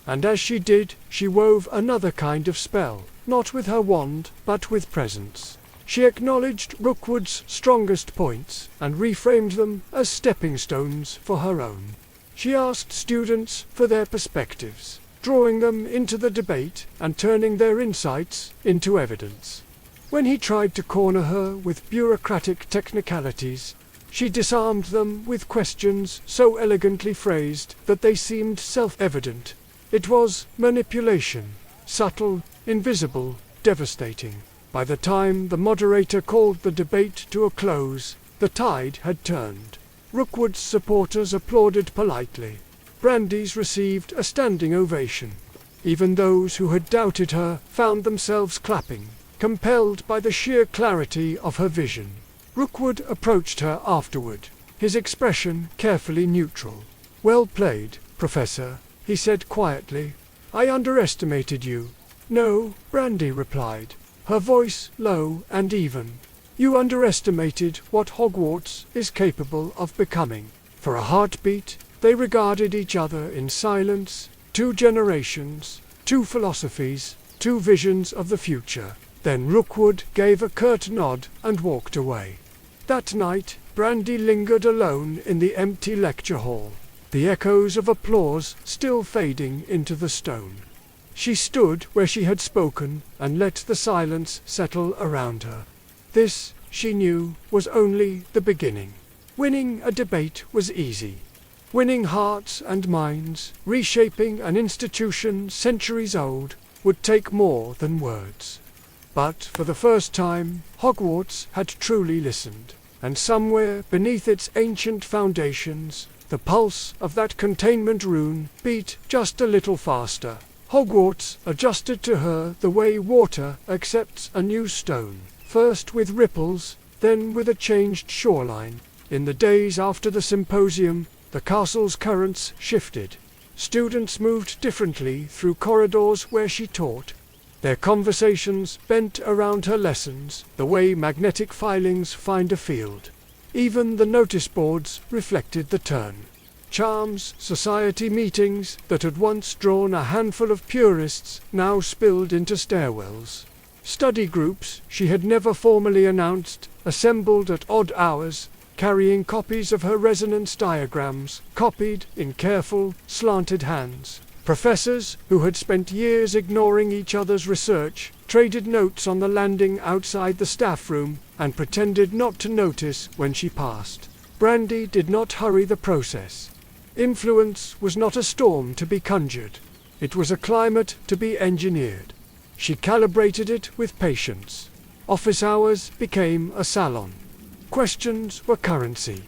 And as she did, she wove another kind of spell, not with her wand, but with presence. She acknowledged Rookwood's strongest points, and reframed them as stepping stones for her own. She asked students for their perspectives, drawing them into the debate and turning their insights into evidence. When he tried to corner her with bureaucratic technicalities, she disarmed them with questions so elegantly phrased that they seemed self-evident. It was manipulation, subtle, invisible, devastating. By the time the moderator called the debate to a close, the tide had turned. Rookwood's supporters applauded politely. Brandi's received a standing ovation. Even those who had doubted her found themselves clapping, compelled by the sheer clarity of her vision. Rookwood approached her afterward, his expression carefully neutral. "Well played, Professor," he said quietly. "I underestimated you." "No," Brandi replied, her voice low and even. "You underestimated what Hogwarts is capable of becoming." For a heartbeat, they regarded each other in silence. 2 generations, 2 philosophies, 2 visions of the future. Then Rookwood gave a curt nod and walked away. That night, Brandi lingered alone in the empty lecture hall, the echoes of applause still fading into the stone. She stood where she had spoken and let the silence settle around her. This, she knew, was only the beginning. Winning a debate was easy. Winning hearts and minds, reshaping an institution centuries old, would take more than words. But for the first time, Hogwarts had truly listened, and somewhere beneath its ancient foundations, the pulse of that containment rune beat just a little faster. Hogwarts adjusted to her the way water accepts a new stone, first with ripples, then with a changed shoreline. In the days after the symposium, the castle's currents shifted. Students moved differently through corridors where she taught. Their conversations bent around her lessons, the way magnetic filings find a field. Even the notice boards reflected the turn. Charms, society meetings that had once drawn a handful of purists now spilled into stairwells. Study groups she had never formally announced assembled at odd hours, carrying copies of her resonance diagrams, copied in careful, slanted hands. Professors who had spent years ignoring each other's research traded notes on the landing outside the staff room and pretended not to notice when she passed. Brandi did not hurry the process. Influence was not a storm to be conjured. It was a climate to be engineered. She calibrated it with patience. Office hours became a salon. Questions were currency.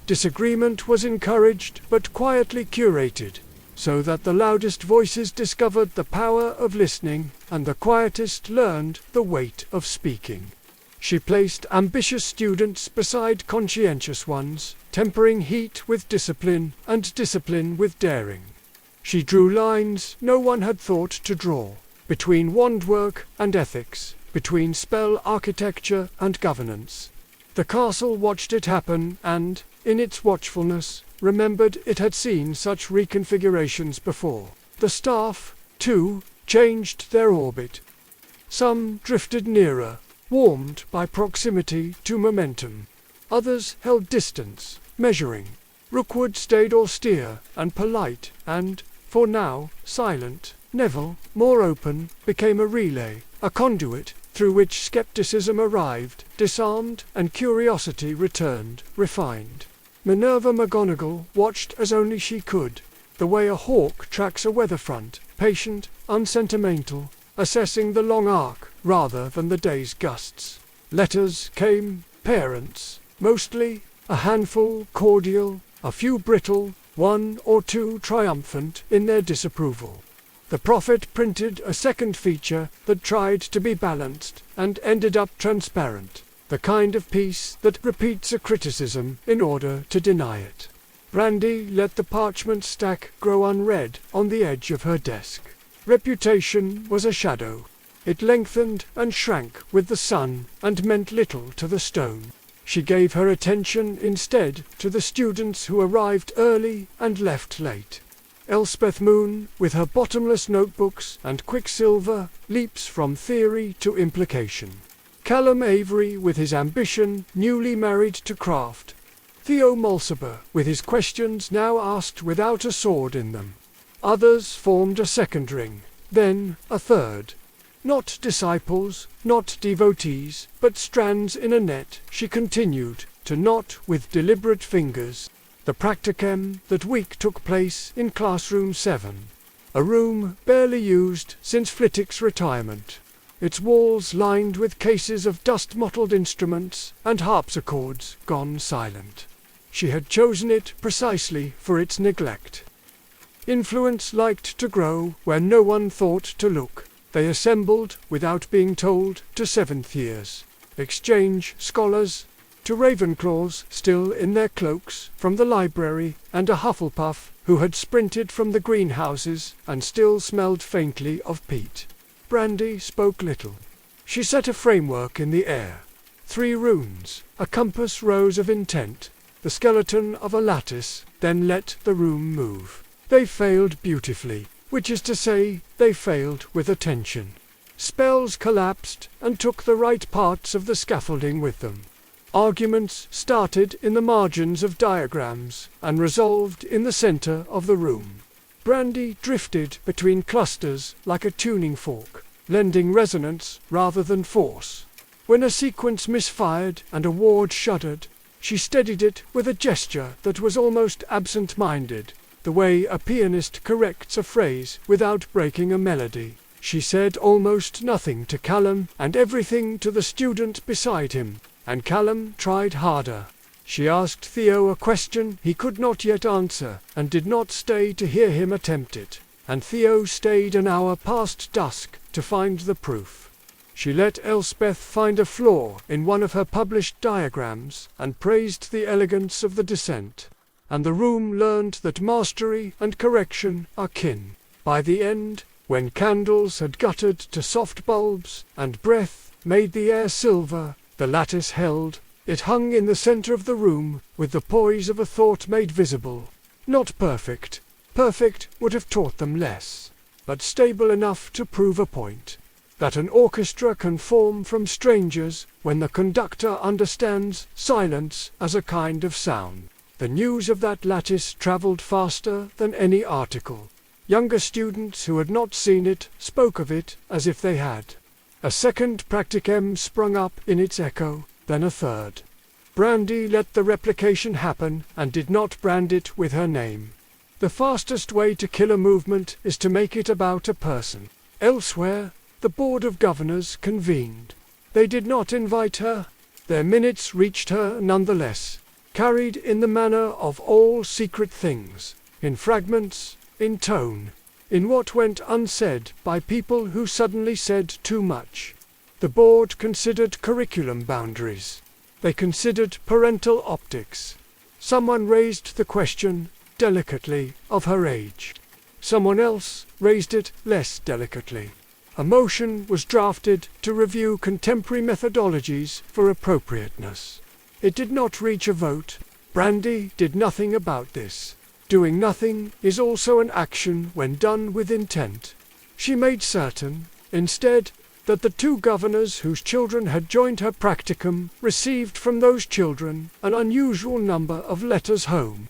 Disagreement was encouraged but quietly curated, so that the loudest voices discovered the power of listening and the quietest learned the weight of speaking. She placed ambitious students beside conscientious ones, tempering heat with discipline and discipline with daring. She drew lines no one had thought to draw, between wand work and ethics, between spell architecture and governance. The castle watched it happen and, in its watchfulness, remembered it had seen such reconfigurations before. The staff, too, changed their orbit. Some drifted nearer, warmed by proximity to momentum. Others held distance, measuring. Rookwood stayed austere and polite and, for now, silent. Neville, more open, became a relay, a conduit through which skepticism arrived, disarmed, and curiosity returned, refined. Minerva McGonagall watched as only she could, the way a hawk tracks a weather front, patient, unsentimental, assessing the long arc rather than the day's gusts. Letters came, parents, mostly, a handful cordial, a few brittle, 1 or 2 triumphant in their disapproval. The prophet printed a second feature that tried to be balanced and ended up transparent, the kind of piece that repeats a criticism in order to deny it. Brandi let the parchment stack grow unread on the edge of her desk. Reputation was a shadow. It lengthened and shrank with the sun and meant little to the stone. She gave her attention instead to the students who arrived early and left late. Elspeth Moon, with her bottomless notebooks and Quicksilver, leaps from theory to implication. Callum Avery, with his ambition, newly married to craft. Theo Mulciber, with his questions now asked without a sword in them. Others formed a second ring, then a third. Not disciples, not devotees, but strands in a net, she continued, to knot with deliberate fingers. The practicum that week took place in Classroom 7. A room barely used since Flitwick's retirement. Its walls lined with cases of dust-mottled instruments and harpsichords gone silent. She had chosen it precisely for its neglect. Influence liked to grow where no one thought to look. They assembled, without being told, to seventh years. Exchange scholars, to Ravenclaws still in their cloaks from the library, and a Hufflepuff who had sprinted from the greenhouses and still smelled faintly of peat. Brandi spoke little. She set a framework in the air. 3 runes, a compass rose of intent, the skeleton of a lattice, then let the room move. They failed beautifully, which is to say, they failed with attention. Spells collapsed and took the right parts of the scaffolding with them. Arguments started in the margins of diagrams and resolved in the center of the room. Brandi drifted between clusters like a tuning fork, lending resonance rather than force. When a sequence misfired and a ward shuddered, she steadied it with a gesture that was almost absent-minded, the way a pianist corrects a phrase without breaking a melody. She said almost nothing to Callum and everything to the student beside him, and Callum tried harder. She asked Theo a question he could not yet answer, and did not stay to hear him attempt it, and Theo stayed an hour past dusk to find the proof. She let Elspeth find a flaw in one of her published diagrams, and praised the elegance of the descent, and the room learned that mastery and correction are kin. By the end, when candles had guttered to soft bulbs, and breath made the air silver, the lattice held. It hung in the center of the room, with the poise of a thought made visible. Not perfect. Perfect would have taught them less. But stable enough to prove a point. That an orchestra can form from strangers when the conductor understands silence as a kind of sound. The news of that lattice traveled faster than any article. Younger students who had not seen it spoke of it as if they had. A second practicum sprung up in its echo, then a third. Brandi let the replication happen and did not brand it with her name. The fastest way to kill a movement is to make it about a person. Elsewhere, the Board of Governors convened. They did not invite her. Their minutes reached her nonetheless, carried in the manner of all secret things, in fragments, in tone, in what went unsaid by people who suddenly said too much. The board considered curriculum boundaries. They considered parental optics. Someone raised the question, delicately, of her age. Someone else raised it less delicately. A motion was drafted to review contemporary methodologies for appropriateness. It did not reach a vote. Brandi did nothing about this. Doing nothing is also an action when done with intent. She made certain, instead, that the 2 governors whose children had joined her practicum received from those children an unusual number of letters home.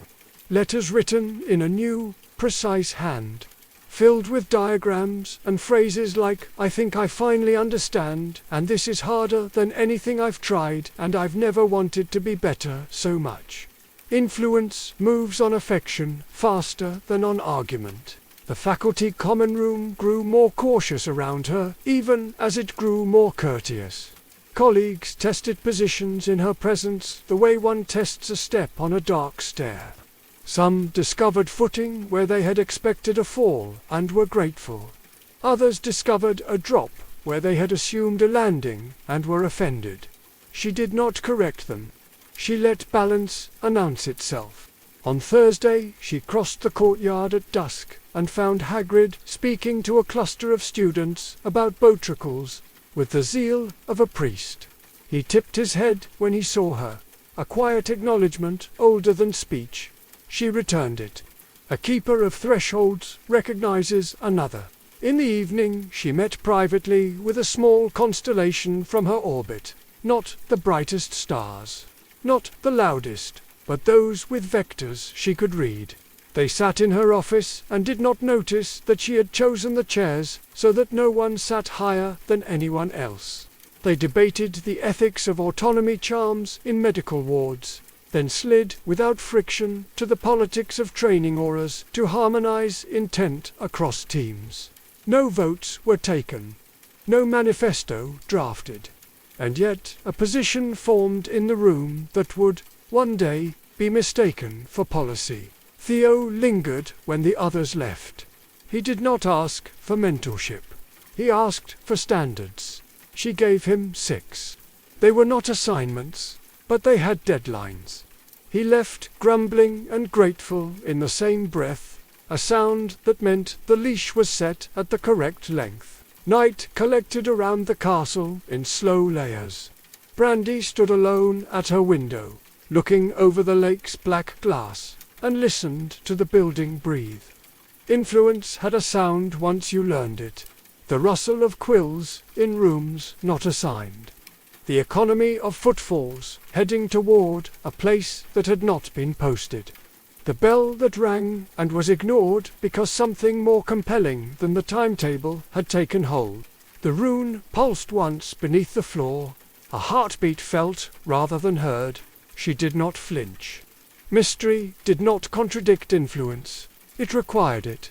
Letters written in a new, precise hand, filled with diagrams and phrases like, "I think I finally understand, and this is harder than anything I've tried, and I've never wanted to be better so much." Influence moves on affection faster than on argument. The faculty common room grew more cautious around her, even as it grew more courteous. Colleagues tested positions in her presence the way one tests a step on a dark stair. Some discovered footing where they had expected a fall and were grateful. Others discovered a drop where they had assumed a landing and were offended. She did not correct them. She let balance announce itself. On Thursday she crossed the courtyard at dusk and found Hagrid speaking to a cluster of students about botricles with the zeal of a priest. He tipped his head when he saw her, a quiet acknowledgement older than speech. She returned it. A keeper of thresholds recognizes another. In the evening she met privately with a small constellation from her orbit. Not the brightest stars, not the loudest, but those with vectors she could read. They sat in her office and did not notice that she had chosen the chairs so that no one sat higher than anyone else. They debated the ethics of autonomy charms in medical wards, then slid without friction to the politics of training auras to harmonize intent across teams. No votes were taken, no manifesto drafted, and yet a position formed in the room that would, one day, be mistaken for policy. Theo lingered when the others left. He did not ask for mentorship. He asked for standards. She gave him 6. They were not assignments, but they had deadlines. He left grumbling and grateful in the same breath, a sound that meant the leash was set at the correct length. Night collected around the castle in slow layers. Brandi stood alone at her window, looking over the lake's black glass, and listened to the building breathe. Influence had a sound once you learned it. The rustle of quills in rooms not assigned. The economy of footfalls heading toward a place that had not been posted. The bell that rang and was ignored because something more compelling than the timetable had taken hold. The rune pulsed once beneath the floor, a heartbeat felt rather than heard. She did not flinch. Mystery did not contradict influence. It required it.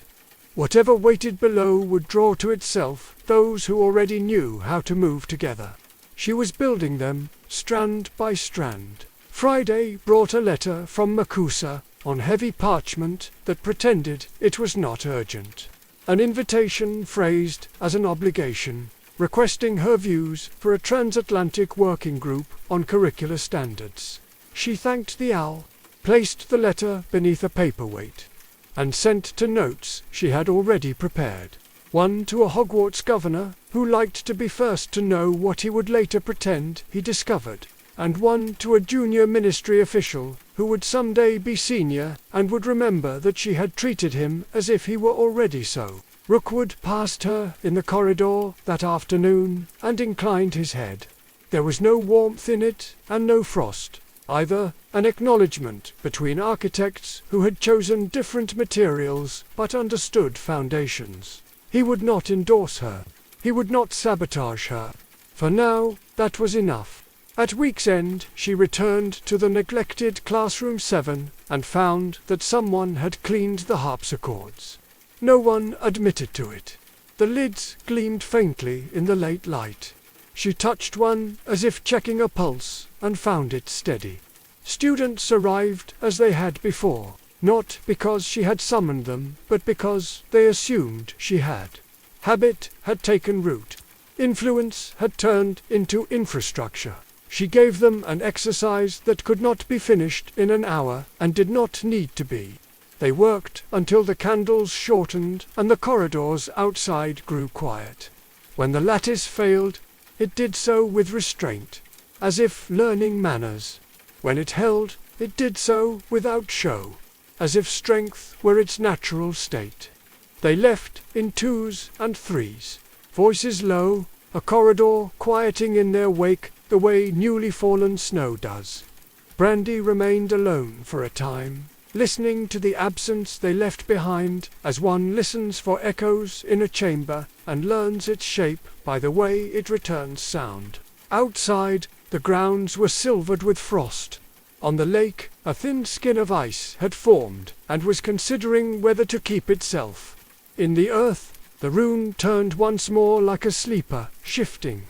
Whatever waited below would draw to itself those who already knew how to move together. She was building them, strand by strand. Friday brought a letter from Makusa, on heavy parchment that pretended it was not urgent. An invitation phrased as an obligation, requesting her views for a transatlantic working group on curricular standards. She thanked the owl, placed the letter beneath a paperweight, and sent to notes she had already prepared. One to a Hogwarts governor who liked to be first to know what he would later pretend he discovered, and one to a junior ministry official who would someday be senior and would remember that she had treated him as if he were already so. Rookwood passed her in the corridor that afternoon and inclined his head. There was no warmth in it and no frost, either an acknowledgement between architects who had chosen different materials but understood foundations. He would not endorse her. He would not sabotage her. For now, that was enough. At week's end, she returned to the neglected classroom 7 and found that someone had cleaned the harpsichords. No one admitted to it. The lids gleamed faintly in the late light. She touched one as if checking a pulse and found it steady. Students arrived as they had before, not because she had summoned them, but because they assumed she had. Habit had taken root. Influence had turned into infrastructure. She gave them an exercise that could not be finished in an hour and did not need to be. They worked until the candles shortened and the corridors outside grew quiet. When the lattice failed, it did so with restraint, as if learning manners. When it held, it did so without show, as if strength were its natural state. They left in 2s and 3s, voices low, a corridor quieting in their wake the way newly fallen snow does. Brandi remained alone for a time, listening to the absence they left behind as one listens for echoes in a chamber and learns its shape by the way it returns sound. Outside, the grounds were silvered with frost. On the lake, a thin skin of ice had formed and was considering whether to keep itself. In the earth, the rune turned once more like a sleeper, shifting.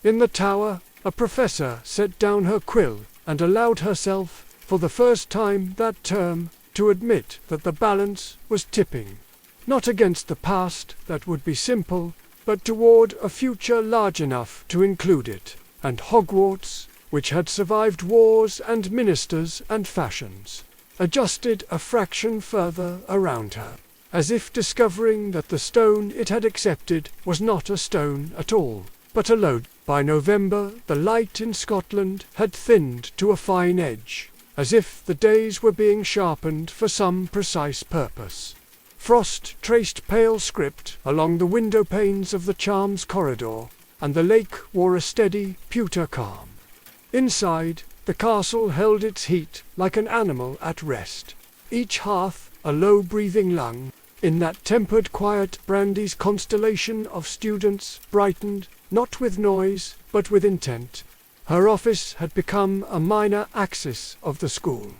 In the tower, a professor set down her quill and allowed herself, for the first time that term, to admit that the balance was tipping. Not against the past that would be simple, but toward a future large enough to include it. And Hogwarts, which had survived wars and ministers and fashions, adjusted a fraction further around her, as if discovering that the stone it had accepted was not a stone at all, but a load. By November, the light in Scotland had thinned to a fine edge. as if the days were being sharpened for some precise purpose. Frost traced pale script along the window panes of the charms corridor, and the lake wore a steady, pewter calm. Inside, the castle held its heat like an animal at rest. Each hearth, a low-breathing lung, in that tempered quiet Brandi's constellation of students brightened, not with noise, but with intent. Her office had become a minor axis of the school.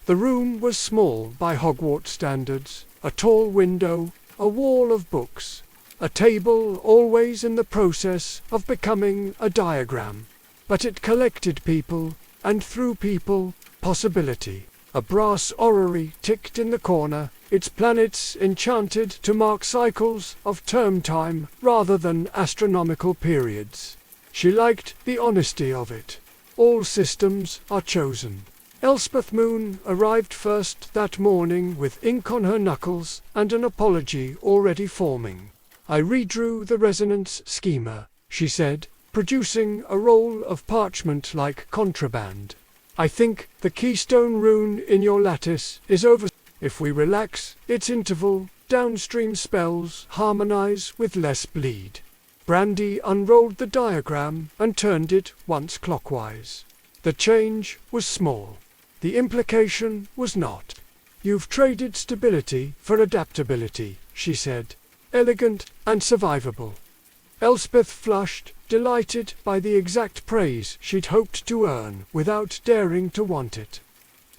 The room was small by Hogwarts standards, a tall window, a wall of books, a table always in the process of becoming a diagram. But it collected people, and through people, possibility. A brass orrery ticked in the corner, its planets enchanted to mark cycles of term time rather than astronomical periods. She liked the honesty of it. All systems are chosen. Elspeth Moon arrived first that morning with ink on her knuckles and an apology already forming. "I redrew the resonance schema," she said, producing a roll of parchment like contraband. "I think the keystone rune in your lattice is over. If we relax its interval, downstream spells harmonize with less bleed." Brandi unrolled the diagram and turned it once clockwise. The change was small. The implication was not. "You've traded stability for adaptability," she said. "Elegant and survivable." Elspeth flushed, delighted by the exact praise she'd hoped to earn without daring to want it.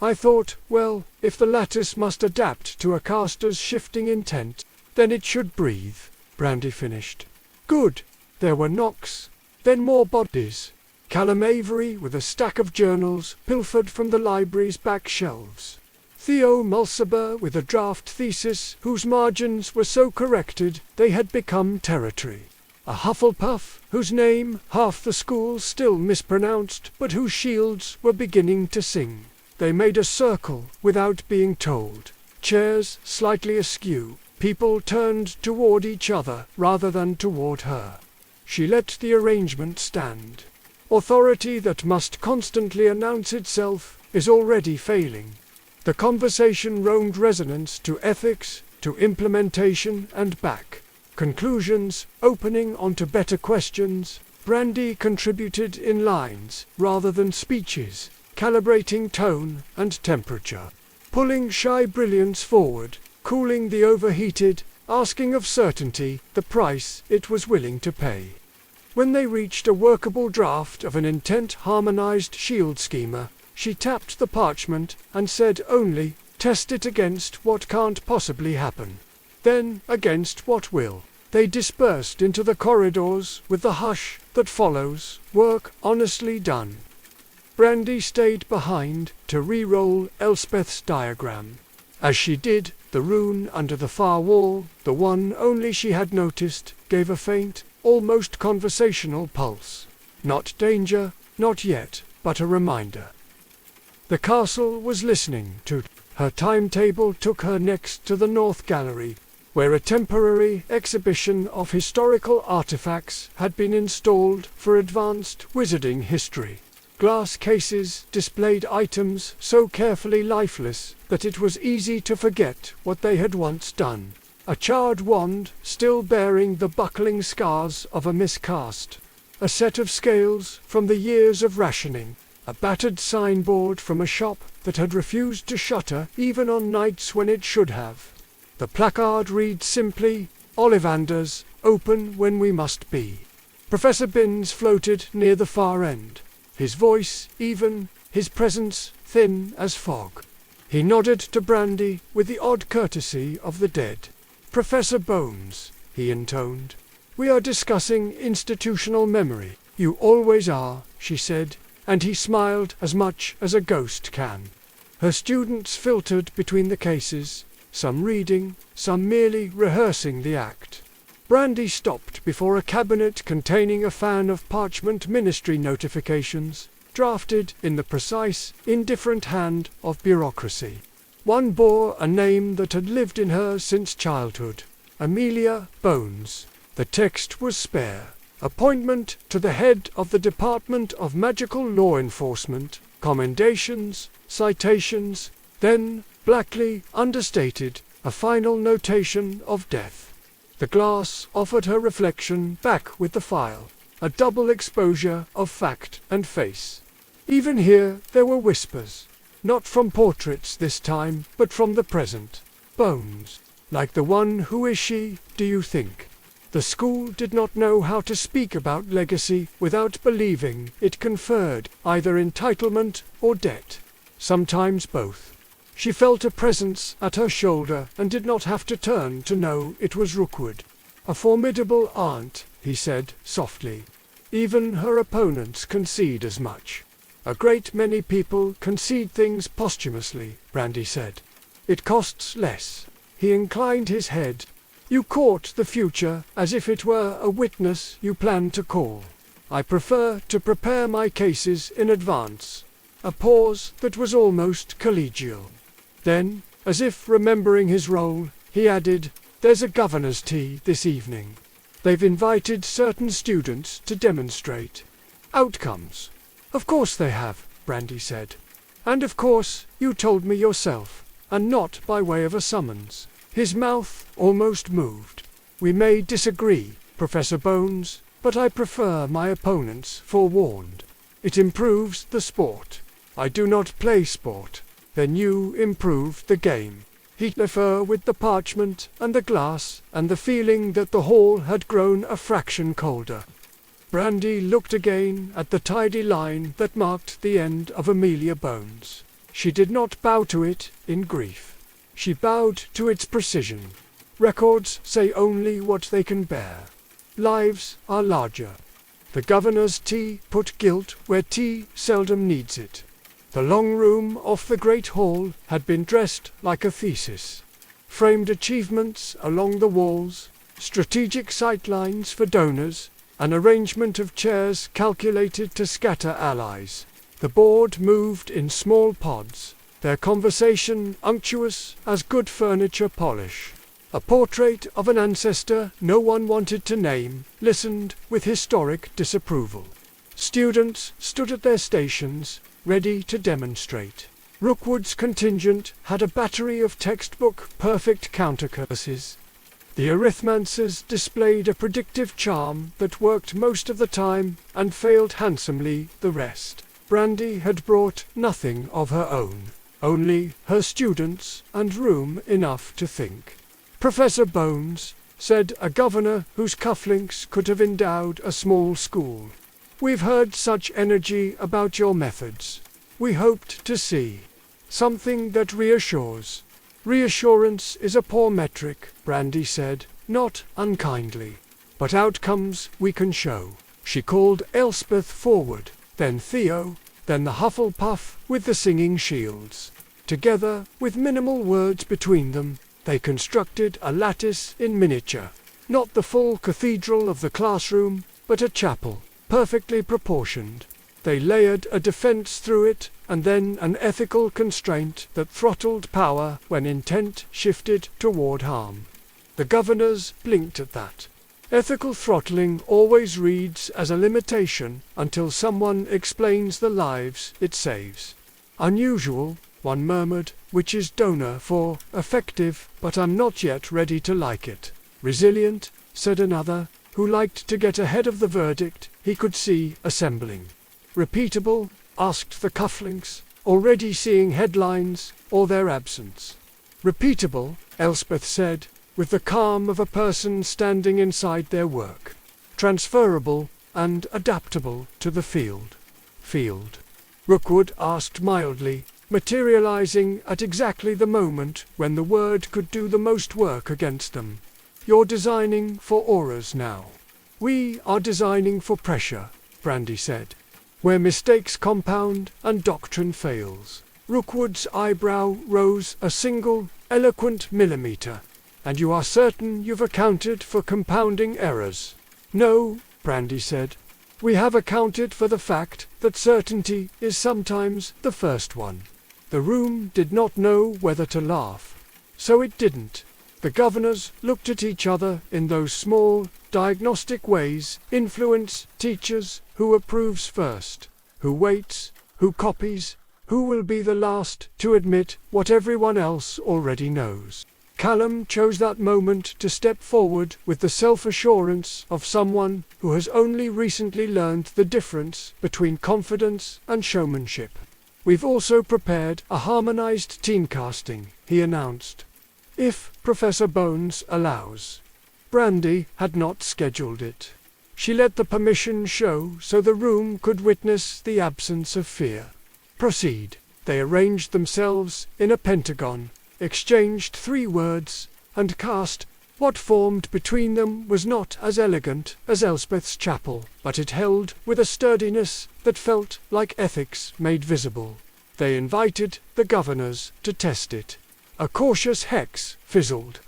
"I thought, well, if the lattice must adapt to a caster's shifting intent, then it should breathe," Brandi finished. "Good." There were knocks, then more bodies. Callum Avery with a stack of journals pilfered from the library's back shelves. Theo Mulciber with a draft thesis whose margins were so corrected they had become territory. A Hufflepuff whose name half the school still mispronounced but whose shields were beginning to sing. They made a circle without being told. Chairs slightly askew. People turned toward each other rather than toward her. She let the arrangement stand. Authority that must constantly announce itself is already failing. The conversation roamed resonance to ethics, to implementation and back. Conclusions opening onto better questions. Brandi contributed in lines rather than speeches, calibrating tone and temperature, pulling shy brilliance forward, cooling the overheated, asking of certainty the price it was willing to pay. When they reached a workable draft of an intent-harmonized shield schema, she tapped the parchment and said only, "Test it against what can't possibly happen. Then against what will." They dispersed into the corridors with the hush that follows work honestly done. Brandi stayed behind to re-roll Elspeth's diagram. As she did, the rune under the far wall, the one only she had noticed, gave a faint, almost conversational pulse. Not danger, not yet, but a reminder. The castle was listening to her. Timetable took her next to the North Gallery, where a temporary exhibition of historical artifacts had been installed for advanced wizarding history. Glass cases displayed items so carefully lifeless that it was easy to forget what they had once done. A charred wand still bearing the buckling scars of a miscast. A set of scales from the years of rationing. A battered signboard from a shop that had refused to shutter even on nights when it should have. The placard reads simply, "Ollivanders, open when we must be." Professor Binns floated near the far end. His voice even, his presence thin as fog. He nodded to Brandi with the odd courtesy of the dead. "Professor Bones," he intoned, "we are discussing institutional memory." "You always are," she said, and he smiled as much as a ghost can. Her students filtered between the cases, some reading, some merely rehearsing the act. Brandi stopped before a cabinet containing a fan of parchment ministry notifications, drafted in the precise, indifferent hand of bureaucracy. One bore a name that had lived in her since childhood, Amelia Bones. The text was spare. Appointment to the head of the Department of Magical Law Enforcement, commendations, citations, then, blackly understated, a final notation of death. The glass offered her reflection back with the file, a double exposure of fact and face. Even here there were whispers, not from portraits this time, but from the present. Bones. Like the one, who is she, do you think? The school did not know how to speak about legacy without believing it conferred either entitlement or debt. Sometimes both. She felt a presence at her shoulder and did not have to turn to know it was Rookwood. A formidable aunt, he said softly. Even her opponents concede as much. A great many people concede things posthumously, Brandi said. It costs less. He inclined his head. You court the future as if it were a witness you plan to call. I prefer to prepare my cases in advance. A pause that was almost collegial. Then, as if remembering his role, he added, "There's a governor's tea this evening. They've invited certain students to demonstrate outcomes." "Of course they have," Brandi said. "And of course, you told me yourself, and not by way of a summons." His mouth almost moved. "We may disagree, Professor Bones, but I prefer my opponents forewarned. It improves the sport. I do not play sport. Then you improve the game." He left her with the parchment and the glass and the feeling that the hall had grown a fraction colder. Brandi looked again at the tidy line that marked the end of Amelia Bones. She did not bow to it in grief. She bowed to its precision. Records say only what they can bear. Lives are larger. The governor's tea put guilt where tea seldom needs it. The long room off the great hall had been dressed like a thesis. Framed achievements along the walls, strategic sightlines for donors, an arrangement of chairs calculated to scatter allies. The board moved in small pods, their conversation unctuous as good furniture polish. A portrait of an ancestor no one wanted to name listened with historic disapproval. Students stood at their stations, ready to demonstrate. Rookwood's contingent had a battery of textbook-perfect countercurses. The arithmancers displayed a predictive charm that worked most of the time and failed handsomely the rest. Brandi had brought nothing of her own, only her students and room enough to think. "Professor Bones," said a governor whose cufflinks could have endowed a small school, "we've heard such energy about your methods. We hoped to see something that reassures." "Reassurance is a poor metric," Brandi said, not unkindly. "But outcomes we can show." She called Elspeth forward, then Theo, then the Hufflepuff with the singing shields. Together, with minimal words between them, they constructed a lattice in miniature. Not the full cathedral of the classroom, but a chapel, perfectly proportioned. They layered a defense through it, and then an ethical constraint that throttled power when intent shifted toward harm. The governors blinked at that. Ethical throttling always reads as a limitation until someone explains the lives it saves. "Unusual," one murmured, which is donor for effective, but I'm not yet ready to like it. "Resilient," said another, who liked to get ahead of the verdict he could see assembling. "Repeatable?" asked the cufflinks, already seeing headlines or their absence. "Repeatable," Elspeth said, with the calm of a person standing inside their work. "Transferable and adaptable to the field." "Field?" Rookwood asked mildly, materializing at exactly the moment when the word could do the most work against them. "You're designing for auras now." "We are designing for pressure," Brandi said. "Where mistakes compound and doctrine fails." Rookwood's eyebrow rose a single, eloquent millimeter. "And you are certain you've accounted for compounding errors?" "No," Brandi said. "We have accounted for the fact that certainty is sometimes the first one." The room did not know whether to laugh. So it didn't. The governors looked at each other in those small, diagnostic ways influence teachers who approves first, who waits, Who copies? Who will be the last to admit what everyone else already knows? Callum chose that moment to step forward with the self-assurance of someone who has only recently learned the difference between confidence and showmanship. We've also prepared a harmonized team casting, he announced. If Professor Bones allows. Brandi had not scheduled it. She let the permission show so the room could witness the absence of fear. Proceed. They arranged themselves in a pentagon, exchanged 3 words, and cast. What formed between them was not as elegant as Elspeth's chapel, but it held with a sturdiness that felt like ethics made visible. They invited the governors to test it. A cautious hex fizzled.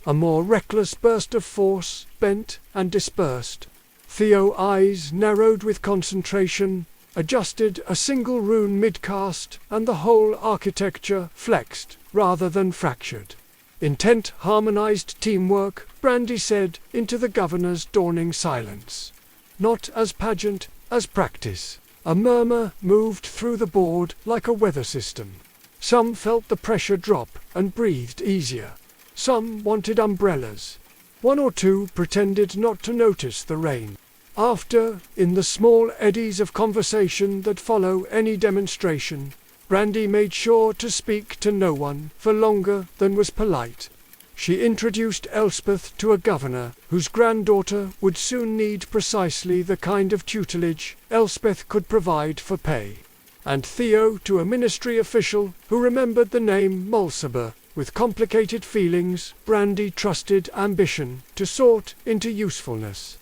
A more reckless burst of force bent and dispersed. Theo's eyes narrowed with concentration, adjusted a single rune mid-cast, and the whole architecture flexed rather than fractured. Intent harmonized teamwork, Brandi said into the governor's dawning silence. Not as pageant, as practice. A murmur moved through the board like a weather system. Some felt the pressure drop and breathed easier. Some wanted umbrellas. 1 or 2 pretended not to notice the rain. After, in the small eddies of conversation that follow any demonstration, Brandi made sure to speak to no one for longer than was polite. She introduced Elspeth to a governor whose granddaughter would soon need precisely the kind of tutelage Elspeth could provide for pay, and Theo to a ministry official who remembered the name Mulciber. With complicated feelings, Brandi trusted ambition to sort into usefulness.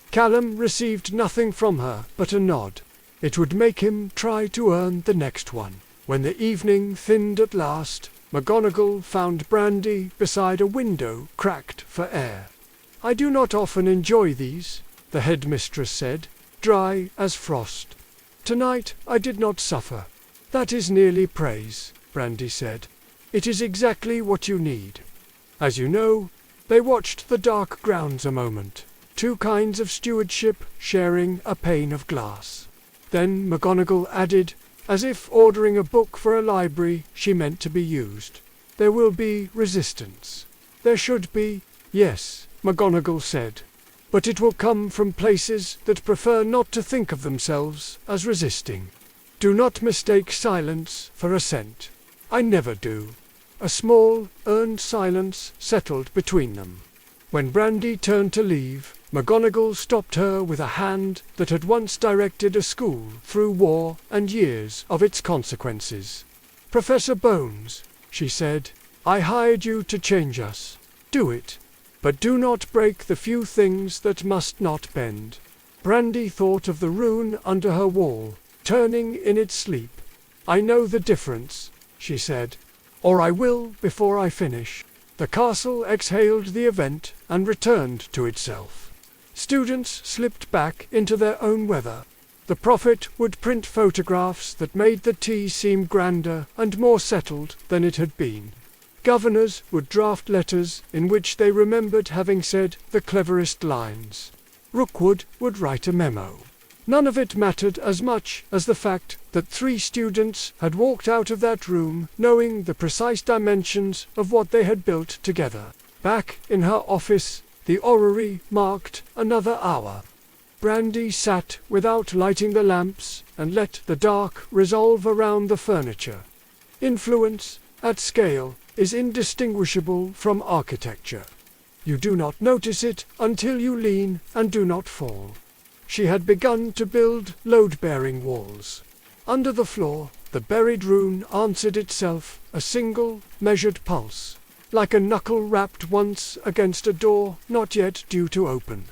Callum received nothing from her but a nod. It would make him try to earn the next one. When the evening thinned at last, McGonagall found Brandi beside a window cracked for air. "I do not often enjoy these," the headmistress said, dry as frost. "Tonight I did not suffer." "That is nearly praise," Brandi said. "It is exactly what you need." As you know, they watched the dark grounds a moment. 2 kinds of stewardship sharing a pane of glass. Then McGonagall added, as if ordering a book for a library she meant to be used. "There will be resistance." "There should be, yes," McGonagall said. "But it will come from places that prefer not to think of themselves as resisting. Do not mistake silence for assent." "I never do." A small, earned silence settled between them. When Brandi turned to leave, McGonagall stopped her with a hand that had once directed a school through war and years of its consequences. "Professor Bones," she said, "I hired you to change us. Do it. But do not break the few things that must not bend." Brandi thought of the rune under her wall, turning in its sleep. "I know the difference," she said. "Or I will before I finish." The castle exhaled the event and returned to itself. Students slipped back into their own weather. The prophet would print photographs that made the tea seem grander and more settled than it had been. Governors would draft letters in which they remembered having said the cleverest lines. Rookwood would write a memo. None of it mattered as much as the fact that 3 students had walked out of that room knowing the precise dimensions of what they had built together. Back in her office, the orrery marked another hour. Brandi sat without lighting the lamps and let the dark resolve around the furniture. Influence, at scale, is indistinguishable from architecture. You do not notice it until you lean and do not fall. She had begun to build load-bearing walls. Under the floor, the buried rune answered itself, a single, measured pulse, like a knuckle rapped once against a door not yet due to open.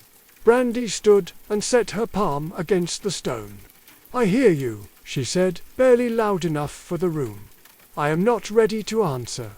Brandi stood and set her palm against the stone. "I hear you," she said, barely loud enough for the room. "I am not ready to answer.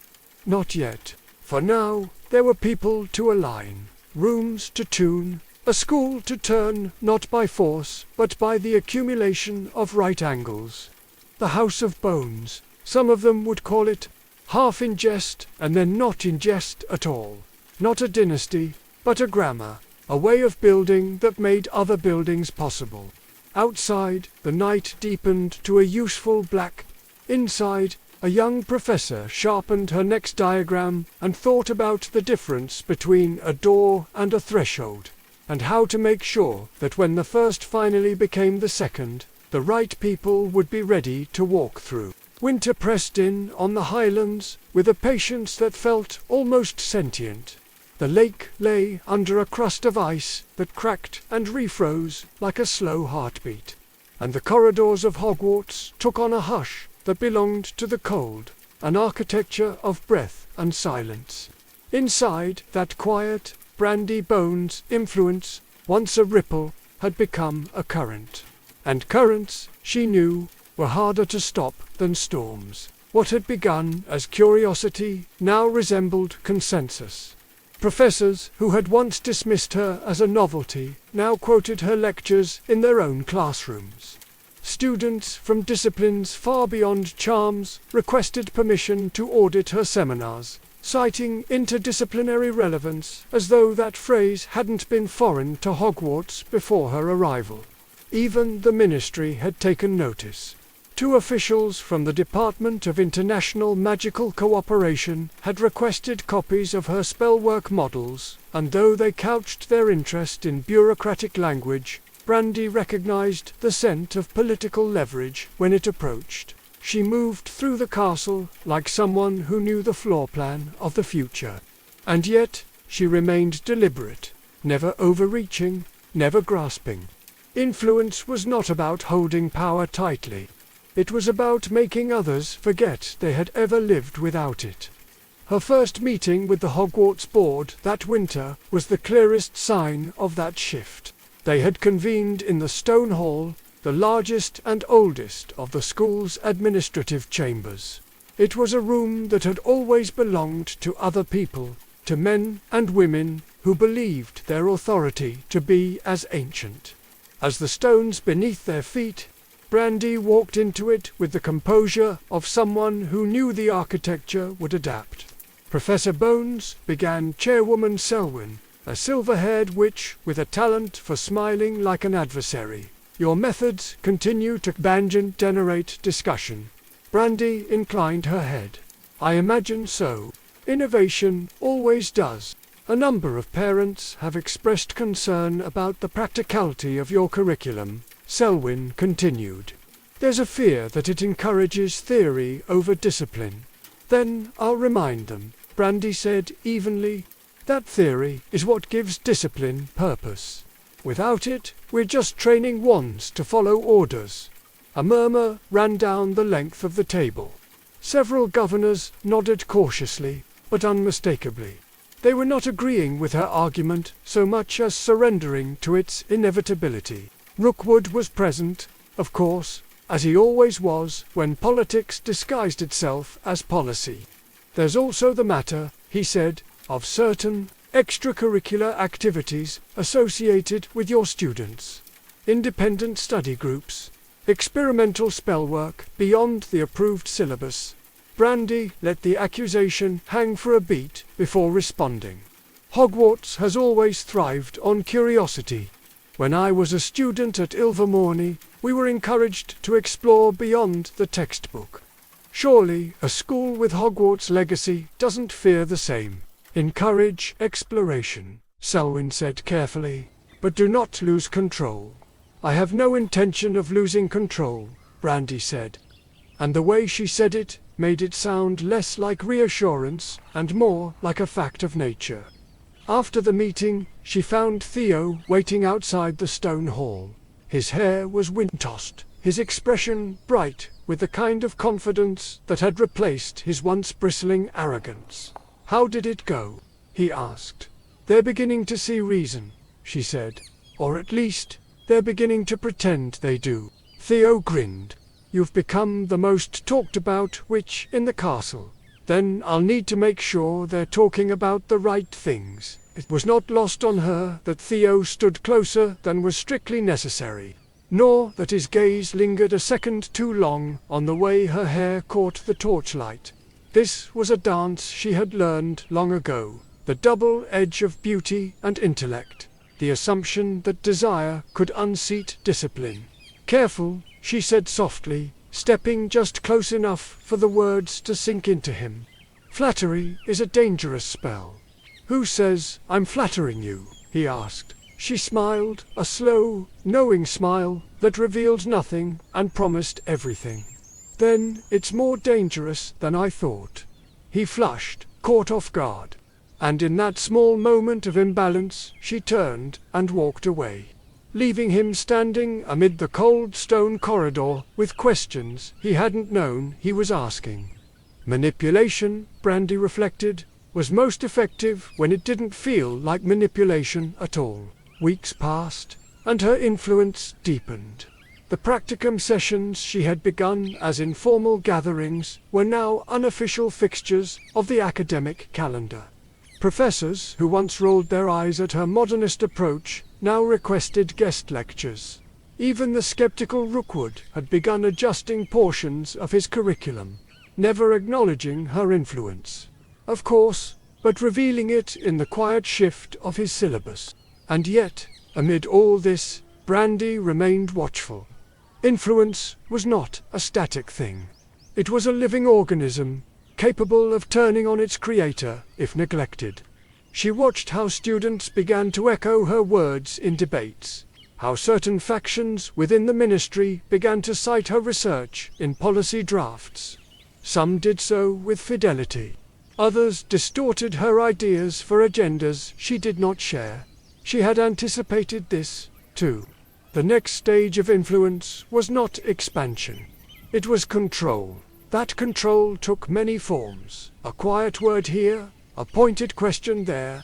Not yet. For now, there were people to align, rooms to tune, a school to turn not by force, but by the accumulation of right angles. The House of Bones, some of them would call it, half in jest and then not in jest at all. Not a dynasty, but a grammar, a way of building that made other buildings possible. Outside, the night deepened to a useful black. Inside, a young professor sharpened her next diagram and thought about the difference between a door and a threshold, and how to make sure that when the first finally became the second, the right people would be ready to walk through. Winter pressed in on the highlands with a patience that felt almost sentient. The lake lay under a crust of ice that cracked and refroze like a slow heartbeat, and the corridors of Hogwarts took on a hush that belonged to the cold, an architecture of breath and silence. Inside that quiet, Brandi Bones influence, once a ripple, had become a current. And currents, she knew, were harder to stop than storms. What had begun as curiosity now resembled consensus. Professors who had once dismissed her as a novelty now quoted her lectures in their own classrooms. Students from disciplines far beyond charms requested permission to audit her seminars, citing interdisciplinary relevance as though that phrase hadn't been foreign to Hogwarts before her arrival. Even the ministry had taken notice. 2 officials from the Department of International Magical Cooperation had requested copies of her spellwork models, and though they couched their interest in bureaucratic language, Brandi recognized the scent of political leverage when it approached. She moved through the castle like someone who knew the floor plan of the future. And yet, she remained deliberate, never overreaching, never grasping. Influence was not about holding power tightly. It was about making others forget they had ever lived without it. Her first meeting with the Hogwarts board that winter was the clearest sign of that shift. They had convened in the Stone Hall, the largest and oldest of the school's administrative chambers. It was a room that had always belonged to other people, to men and women who believed their authority to be as ancient as the stones beneath their feet. Brandi walked into it with the composure of someone who knew the architecture would adapt. Professor Bones began Chairwoman Selwyn, a silver-haired witch with a talent for smiling like an adversary. Your methods continue to generate discussion. Brandi inclined her head. I imagine so. Innovation always does. A number of parents have expressed concern about the practicality of your curriculum, Selwyn continued. There's a fear that it encourages theory over discipline. Then I'll remind them, Brandi said evenly. That theory is what gives discipline purpose. Without it, we're just training wands to follow orders. A murmur ran down the length of the table. Several governors nodded cautiously, but unmistakably. They were not agreeing with her argument so much as surrendering to its inevitability. Rookwood was present, of course, as he always was when politics disguised itself as policy. There's also the matter, he said, of certain extracurricular activities associated with your students. Independent study groups, experimental spellwork beyond the approved syllabus. Brandi let the accusation hang for a beat before responding. Hogwarts has always thrived on curiosity. When I was a student at Ilvermorny, we were encouraged to explore beyond the textbook. Surely, a school with Hogwarts' legacy doesn't fear the same. Encourage exploration, Selwyn said carefully, but do not lose control. I have no intention of losing control, Brandi said. And the way she said it made it sound less like reassurance and more like a fact of nature. After the meeting, she found Theo waiting outside the stone hall. His hair was wind-tossed, his expression bright with the kind of confidence that had replaced his once bristling arrogance. How did it go? He asked. They're beginning to see reason, she said. Or at least, they're beginning to pretend they do. Theo grinned. You've become the most talked about witch in the castle. Then I'll need to make sure they're talking about the right things. It was not lost on her that Theo stood closer than was strictly necessary, nor that his gaze lingered a second too long on the way her hair caught the torchlight. This was a dance she had learned long ago, the double edge of beauty and intellect, the assumption that desire could unseat discipline. "Careful," she said softly, stepping just close enough for the words to sink into him. "Flattery is a dangerous spell." "Who says I'm flattering you?" he asked. She smiled, a slow, knowing smile that revealed nothing and promised everything. "Then it's more dangerous than I thought." He flushed, caught off guard. And in that small moment of imbalance, she turned and walked away, leaving him standing amid the cold stone corridor with questions he hadn't known he was asking. Manipulation, Brandi reflected, was most effective when it didn't feel like manipulation at all. Weeks passed, and her influence deepened. The practicum sessions she had begun as informal gatherings were now unofficial fixtures of the academic calendar. Professors who once rolled their eyes at her modernist approach now requested guest lectures. Even the skeptical Rookwood had begun adjusting portions of his curriculum, never acknowledging her influence, of course, but revealing it in the quiet shift of his syllabus. And yet, amid all this, Brandi remained watchful. Influence was not a static thing. It was a living organism, capable of turning on its creator if neglected. She watched how students began to echo her words in debates, how certain factions within the ministry began to cite her research in policy drafts. Some did so with fidelity. Others distorted her ideas for agendas she did not share. She had anticipated this, too. The next stage of influence was not expansion. It was control. That control took many forms. A quiet word here, a pointed question there,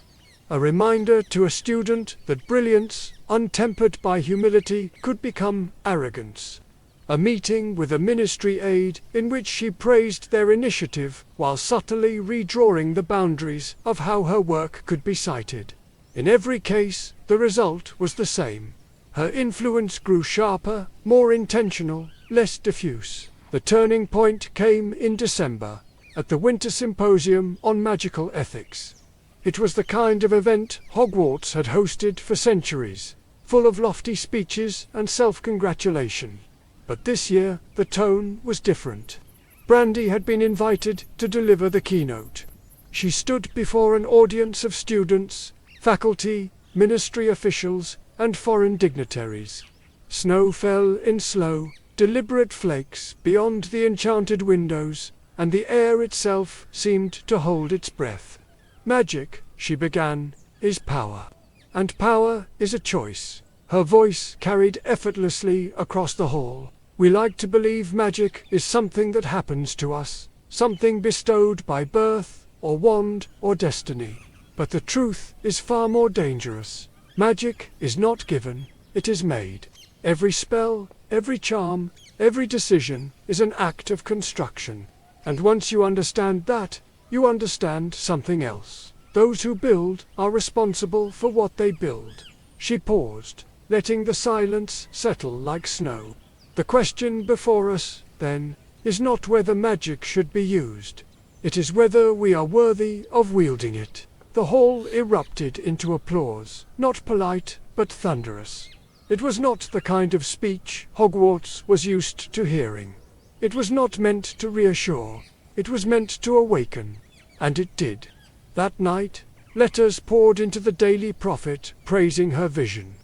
a reminder to a student that brilliance, untempered by humility, could become arrogance. A meeting with a ministry aide in which she praised their initiative while subtly redrawing the boundaries of how her work could be cited. In every case, the result was the same. Her influence grew sharper, more intentional, less diffuse. The turning point came in December, at the Winter Symposium on Magical Ethics. It was the kind of event Hogwarts had hosted for centuries, full of lofty speeches and self-congratulation. But this year, the tone was different. Brandi had been invited to deliver the keynote. She stood before an audience of students, faculty, ministry officials, and foreign dignitaries. Snow fell in slow, deliberate flakes beyond the enchanted windows, and the air itself seemed to hold its breath. "Magic," she began, "is power. And power is a choice." Her voice carried effortlessly across the hall. "We like to believe magic is something that happens to us, something bestowed by birth, or wand, or destiny. But the truth is far more dangerous. Magic is not given, it is made. Every spell, every charm, every decision is an act of construction. And once you understand that, you understand something else. Those who build are responsible for what they build." She paused, letting the silence settle like snow. "The question before us, then, is not whether magic should be used. It is whether we are worthy of wielding it." The hall erupted into applause, not polite, but thunderous. It was not the kind of speech Hogwarts was used to hearing. It was not meant to reassure. It was meant to awaken. And it did. That night, letters poured into the Daily Prophet praising her vision.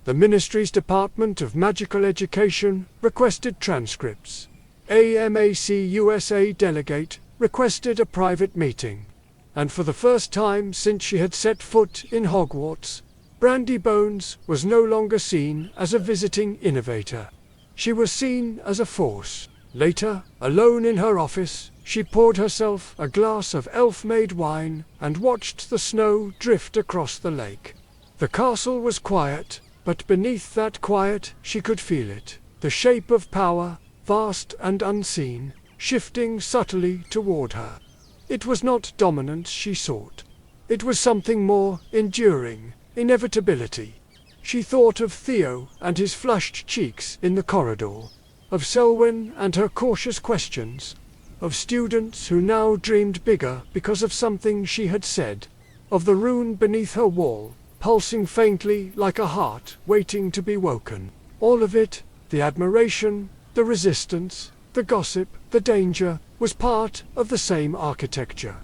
The ministry's Department of Magical Education requested transcripts. A MAC USA delegate requested a private meeting. And for the first time since she had set foot in Hogwarts, Brandi Bones was no longer seen as a visiting innovator. She was seen as a force. Later, alone in her office, she poured herself a glass of elf-made wine and watched the snow drift across the lake. The castle was quiet, but beneath that quiet she could feel it. The shape of power, vast and unseen, shifting subtly toward her. It was not dominance she sought. It was something more enduring, inevitability. She thought of Theo and his flushed cheeks in the corridor, of Selwyn and her cautious questions, of students who now dreamed bigger because of something she had said, of the rune beneath her wall, pulsing faintly like a heart waiting to be woken. All of it, The admiration, the resistance, the gossip, the danger, was part of the same architecture.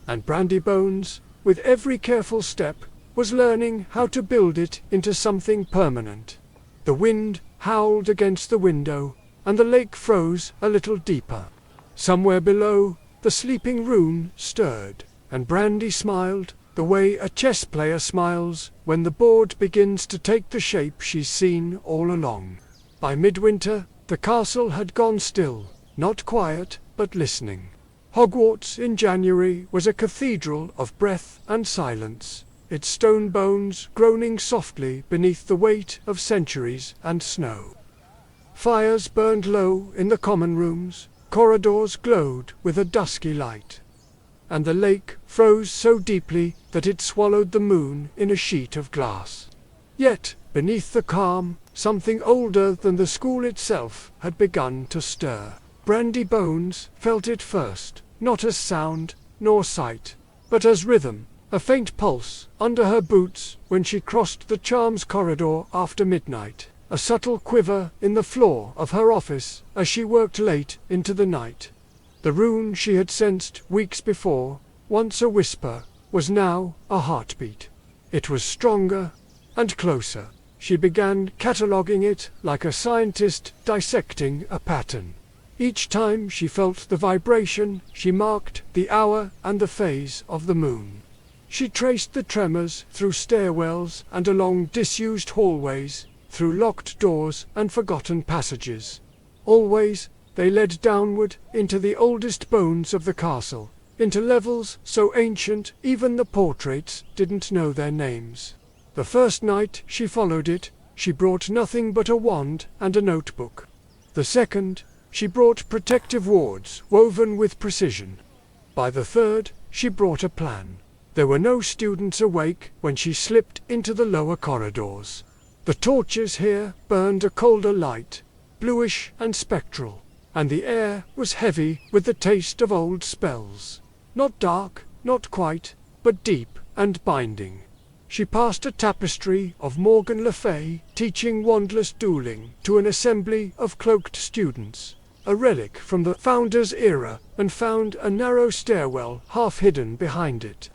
And Brandi Bones, with every careful step, was learning how to build it into something permanent. The wind howled against the window, and the lake froze a little deeper. Somewhere below, the sleeping Rune stirred, and Brandi smiled, the way a chess player smiles when the board begins to take the shape she's seen all along. By midwinter, the castle had gone still, not quiet, but listening. Hogwarts in January was a cathedral of breath and silence, its stone bones groaning softly beneath the weight of centuries and snow. Fires burned low in the common rooms, corridors glowed with a dusky light, and the lake froze so deeply that it swallowed the moon in a sheet of glass. Yet, beneath the calm, something older than the school itself had begun to stir. Brandi Bones felt it first, not as sound, nor sight, but as rhythm, a faint pulse under her boots when she crossed the charms corridor after midnight, a subtle quiver in the floor of her office as she worked late into the night. The Rune she had sensed weeks before, once a whisper, was now a heartbeat. It was stronger and closer. She began cataloguing it like a scientist dissecting a pattern. Each time she felt the vibration, she marked the hour and the phase of the moon. She traced the tremors through stairwells and along disused hallways, through locked doors and forgotten passages. Always, they led downward into the oldest bones of the castle, into levels so ancient even the portraits didn't know their names. The first night she followed it, she brought nothing but a wand and a notebook. The second, she brought protective wards woven with precision. By the third, she brought a plan. There were no students awake when she slipped into the lower corridors. The torches here burned a colder light, bluish and spectral, and the air was heavy with the taste of old spells. Not dark, not quite, but deep and binding. She passed a tapestry of Morgan Le Fay teaching wandless dueling to an assembly of cloaked students, a relic from the Founder's era, and found a narrow stairwell half hidden behind it.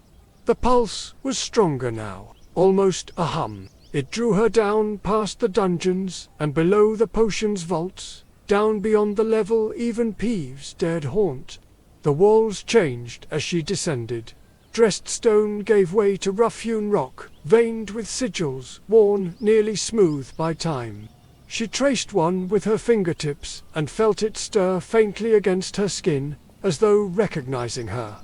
The pulse was stronger now, almost a hum. It drew her down past the dungeons and below the potions vaults, down beyond the level even Peeves dared haunt. The walls changed as she descended. Dressed stone gave way to rough-hewn rock, veined with sigils, worn nearly smooth by time. She traced one with her fingertips and felt it stir faintly against her skin, as though recognizing her.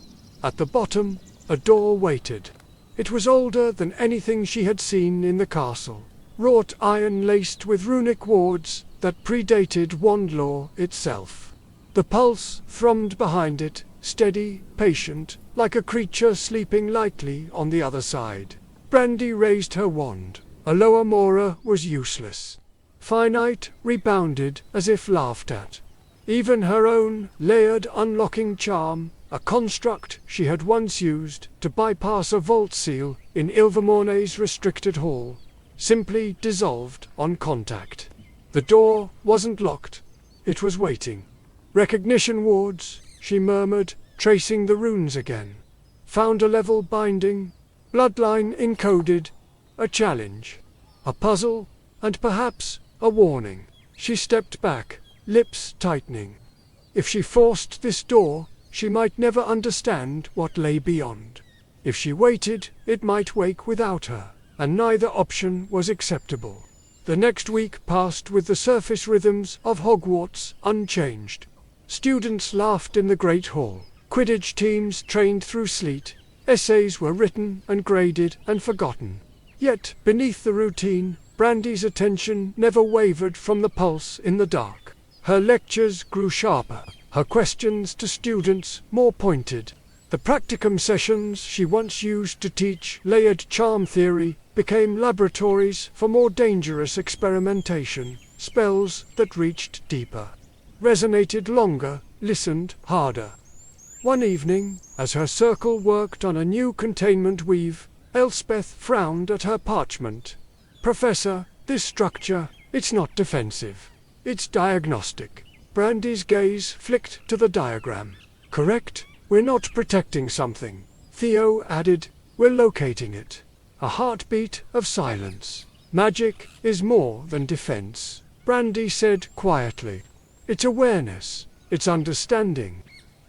At the bottom, a door waited. It was older than anything she had seen in the castle, wrought iron laced with runic wards that predated wand lore itself. The pulse thrummed behind it, steady, patient, like a creature sleeping lightly on the other side. Brandi raised her wand. A lower Mora was useless. Finite rebounded as if laughed at. Even her own layered unlocking charm, a construct she had once used to bypass a vault seal in Ilvermorny's restricted hall, simply dissolved on contact. The door wasn't locked. It was waiting. Recognition wards, she murmured, tracing the runes again. Founder level binding, bloodline encoded, a challenge, a puzzle, and perhaps a warning. She stepped back, lips tightening. If she forced this door, she might never understand what lay beyond. If she waited, it might wake without her, and neither option was acceptable. The next week passed with the surface rhythms of Hogwarts unchanged. Students laughed in the Great Hall. Quidditch teams trained through sleet. Essays were written and graded and forgotten. Yet, beneath the routine, Brandi's attention never wavered from the pulse in the dark. Her lectures grew sharper, her questions to students more pointed. The practicum sessions she once used to teach layered charm theory became laboratories for more dangerous experimentation, spells that reached deeper, resonated longer, listened harder. One evening, as her circle worked on a new containment weave, Elspeth frowned at her parchment. "Professor, this structure, it's not defensive. It's diagnostic. Brandi's gaze flicked to the diagram. Correct? We're not protecting something. Theo added, we're locating it. A heartbeat of silence. Magic is more than defense, Brandi said quietly. It's awareness. It's understanding.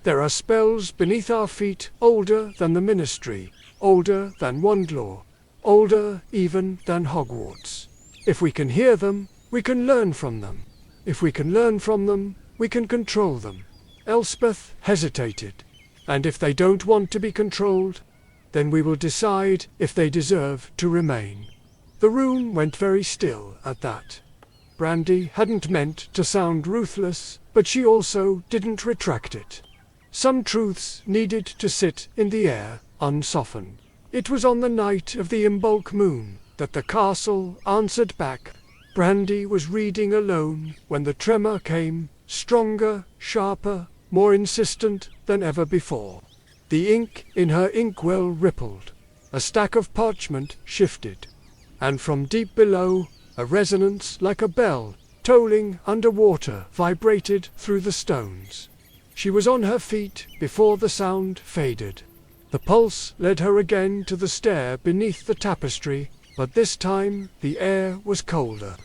There are spells beneath our feet older than the Ministry, older than Wandlaw, older even than Hogwarts. If we can hear them, we can learn from them. If we can learn from them, we can control them. Elspeth hesitated. And if they don't want to be controlled, then we will decide if they deserve to remain. The room went very still at that. Brandi hadn't meant to sound ruthless, but she also didn't retract it. Some truths needed to sit in the air, unsoftened. It was on the night of the Imbolc moon that the castle answered back. Brandi was reading alone when the tremor came, stronger, sharper, more insistent than ever before. The ink in her inkwell rippled. A stack of parchment shifted. And from deep below, a resonance like a bell, tolling underwater, vibrated through the stones. She was on her feet before the sound faded. The pulse led her again to the stair beneath the tapestry, but this time the air was colder.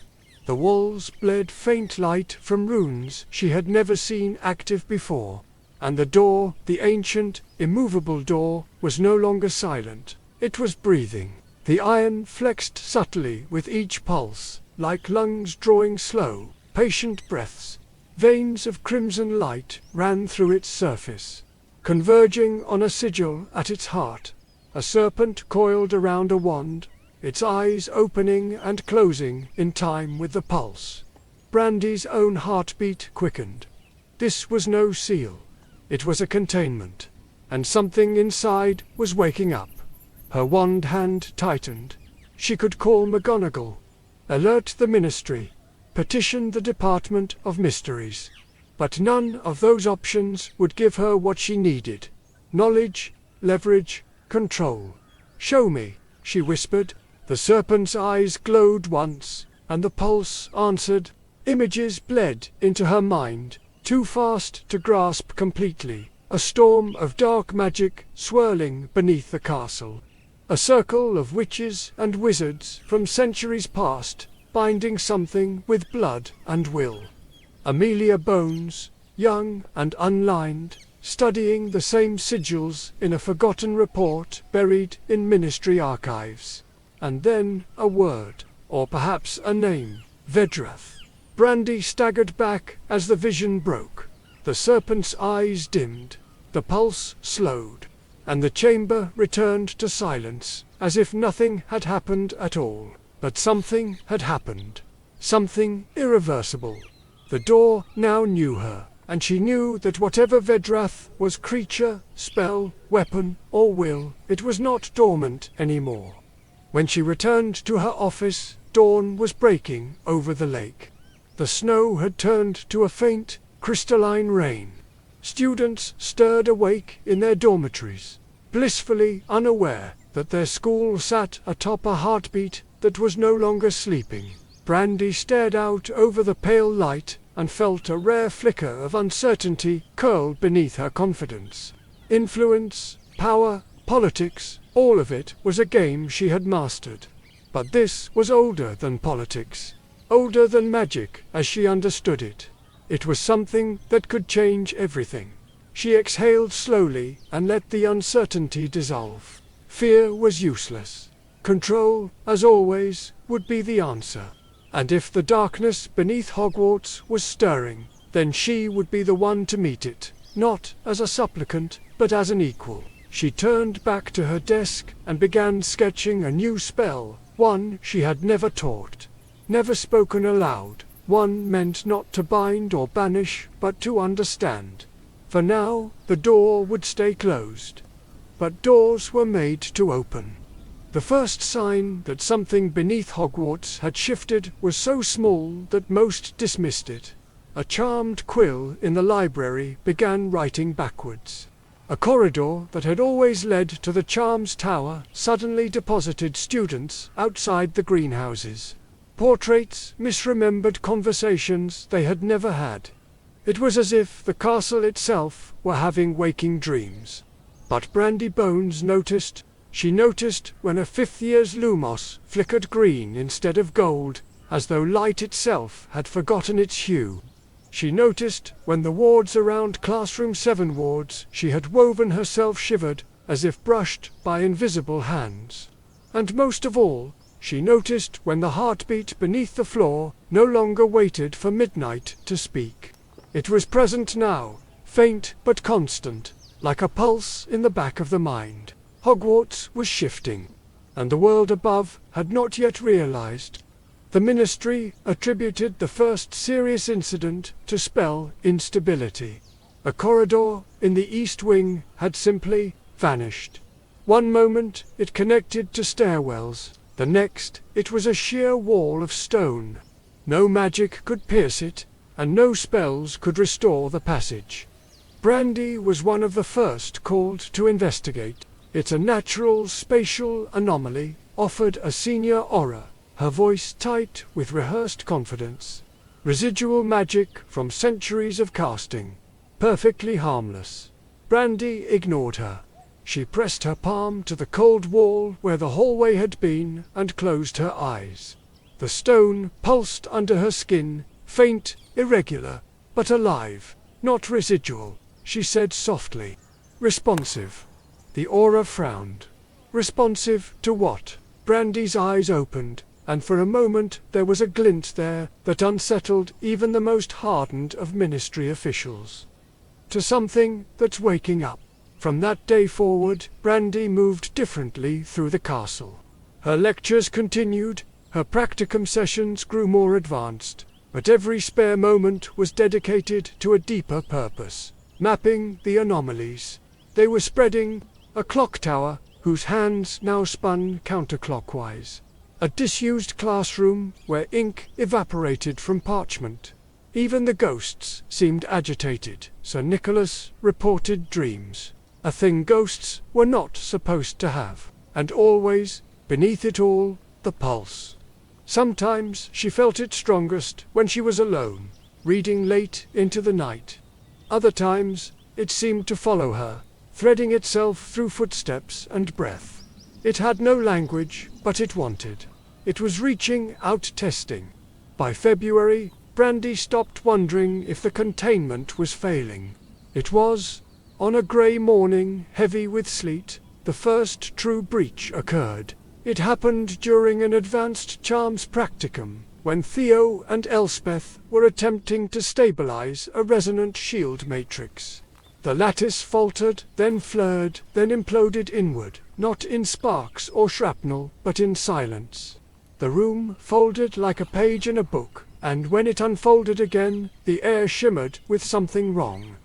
The walls bled faint light from runes she had never seen active before, and the door, the ancient, immovable door, was no longer silent. It was breathing. The iron flexed subtly with each pulse, like lungs drawing slow, patient breaths. Veins of crimson light ran through its surface, converging on a sigil at its heart. A serpent coiled around a wand, its eyes opening and closing in time with the pulse. Brandi's own heartbeat quickened. This was no seal. It was a containment, and something inside was waking up. Her wand hand tightened. She could call McGonagall, alert the Ministry, petition the Department of Mysteries. But none of those options would give her what she needed. Knowledge, leverage, control. Show me, she whispered. The serpent's eyes glowed once, and the pulse answered. Images bled into her mind, too fast to grasp completely. A storm of dark magic swirling beneath the castle. A circle of witches and wizards from centuries past, binding something with blood and will. Amelia Bones, young and unlined, studying the same sigils in a forgotten report buried in Ministry archives. And then a word, or perhaps a name, Vedra. Brandi staggered back as the vision broke. The serpent's eyes dimmed, the pulse slowed, and the chamber returned to silence, as if nothing had happened at all. But something had happened. Something irreversible. The door now knew her, and she knew that whatever Vedrath was, creature, spell, weapon, or will, it was not dormant anymore. When she returned to her office, dawn was breaking over the lake. The snow had turned to a faint, crystalline rain. Students stirred awake in their dormitories, blissfully unaware that their school sat atop a heartbeat that was no longer sleeping. Brandi stared out over the pale light and felt a rare flicker of uncertainty curl beneath her confidence. Influence, power, politics, all of it was a game she had mastered. But this was older than politics, older than magic as she understood it. It was something that could change everything. She exhaled slowly and let the uncertainty dissolve. Fear was useless. Control, as always, would be the answer. And if the darkness beneath Hogwarts was stirring, then she would be the one to meet it, not as a supplicant, but as an equal. She turned back to her desk and began sketching a new spell, one she had never taught, never spoken aloud, one meant not to bind or banish, but to understand. For now, the door would stay closed. But doors were made to open. The first sign that something beneath Hogwarts had shifted was so small that most dismissed it. A charmed quill in the library began writing backwards. A corridor that had always led to the Charms Tower suddenly deposited students outside the greenhouses. portraits, misremembered conversations they had never had. It was as if the castle itself were having waking dreams. But Brandi Bones noticed. She noticed when a 5th year's lumos flickered green instead of gold, as though light itself had forgotten its hue. She noticed when the wards around Classroom 7 wards she had woven herself shivered, as if brushed by invisible hands. And most of all, she noticed when the heartbeat beneath the floor no longer waited for midnight to speak. It was present now, faint but constant, like a pulse in the back of the mind. Hogwarts was shifting, and the world above had not yet realized. The Ministry attributed the first serious incident to spell instability. A corridor in the East Wing had simply vanished. One moment it connected to stairwells, the next it was a sheer wall of stone. No magic could pierce it, and no spells could restore the passage. Brandi was one of the first called to investigate. It's a natural spatial anomaly, offered a senior aura, her voice tight with rehearsed confidence. Residual magic from centuries of casting. Perfectly harmless. Brandi ignored her. She pressed her palm to the cold wall where the hallway had been and closed her eyes. The stone pulsed under her skin, faint, irregular, but alive, not residual, she said softly. Responsive. The aura frowned. Responsive to what? Brandi's eyes opened, and for a moment there was a glint there that unsettled even the most hardened of Ministry officials. To something that's waking up. From that day forward, Brandi moved differently through the castle. Her lectures continued, her practicum sessions grew more advanced, but every spare moment was dedicated to a deeper purpose, mapping the anomalies. They were spreading, a clock tower, whose hands now spun counterclockwise. A disused classroom where ink evaporated from parchment. Even the ghosts seemed agitated. Sir Nicholas reported dreams. A thing ghosts were not supposed to have. And always, beneath it all, the pulse. Sometimes she felt it strongest when she was alone, reading late into the night. Other times, it seemed to follow her, threading itself through footsteps and breath. It had no language, but it wanted. It was reaching out, testing. By February, Brandi stopped wondering if the containment was failing. It was. On a grey morning, heavy with sleet, the first true breach occurred. It happened during an advanced charms practicum, when Theo and Elspeth were attempting to stabilize a resonant shield matrix. The lattice faltered, then flared, then imploded inward, not in sparks or shrapnel, but in silence. The room folded like a page in a book, and when it unfolded again, the air shimmered with something wrong.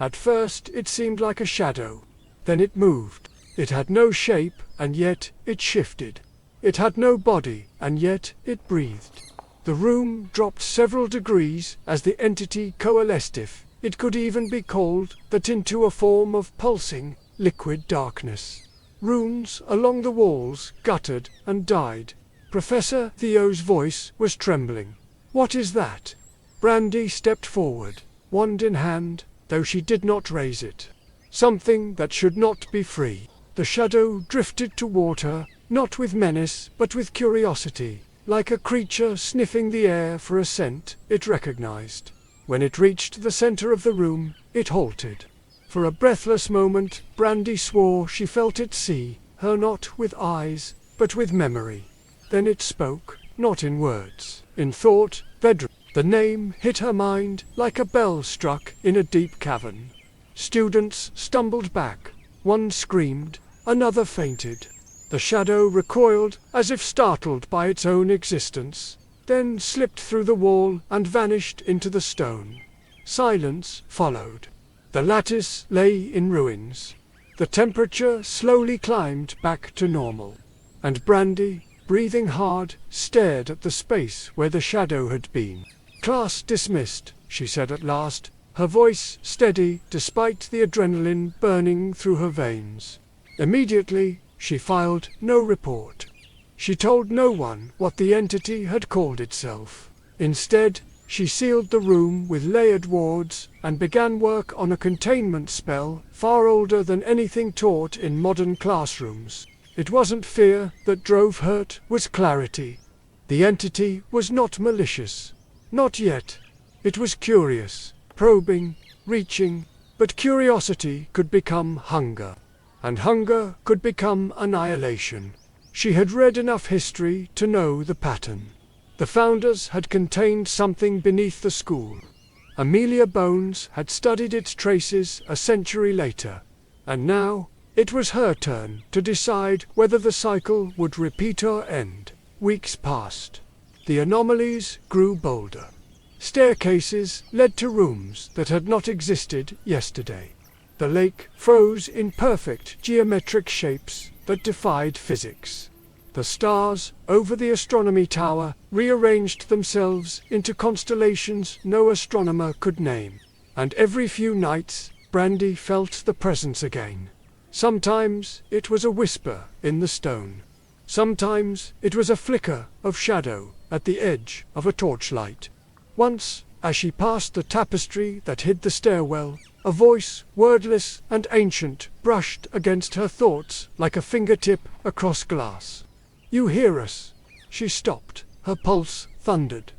At first it seemed like a shadow. Then it moved. It had no shape, and yet it shifted. It had no body, and yet it breathed. The room dropped several degrees as the entity coalesced, if it could even be called that, into a form of pulsing, liquid darkness. Runes along the walls guttered and died. Professor Theo's voice was trembling. "What is that?" Brandi stepped forward, wand in hand, though she did not raise it. Something that should not be free. The shadow drifted toward her, not with menace, but with curiosity, like a creature sniffing the air for a scent it recognized. When it reached the center of the room, it halted. For a breathless moment, Brandi swore she felt it see her, not with eyes, but with memory. Then it spoke, not in words, in thought. Vedra. The name hit her mind like a bell struck in a deep cavern. Students stumbled back. One screamed, another fainted. The shadow recoiled, as if startled by its own existence, then slipped through the wall and vanished into the stone. Silence followed. The lattice lay in ruins. The temperature slowly climbed back to normal. And Brandi, breathing hard, stared at the space where the shadow had been. "Class dismissed," she said at last, her voice steady despite the adrenaline burning through her veins. Immediately, she filed no report. She told no one what the entity had called itself. Instead, she sealed the room with layered wards and began work on a containment spell far older than anything taught in modern classrooms. It wasn't fear that drove her, it was clarity. The entity was not malicious. Not yet. It was curious, probing, reaching, but curiosity could become hunger. And hunger could become annihilation. She had read enough history to know the pattern. The founders had contained something beneath the school. Amelia Bones had studied its traces a century later. And now, it was her turn to decide whether the cycle would repeat or end. Weeks passed. The anomalies grew bolder. Staircases led to rooms that had not existed yesterday. The lake froze in perfect geometric shapes that defied physics. The stars over the astronomy tower rearranged themselves into constellations no astronomer could name. And every few nights, Brandi felt the presence again. Sometimes it was a whisper in the stone. Sometimes it was a flicker of shadow at the edge of a torchlight. Once, as she passed the tapestry that hid the stairwell, a voice, wordless and ancient, brushed against her thoughts like a fingertip across glass. "You hear us?" She stopped. Her pulse thundered.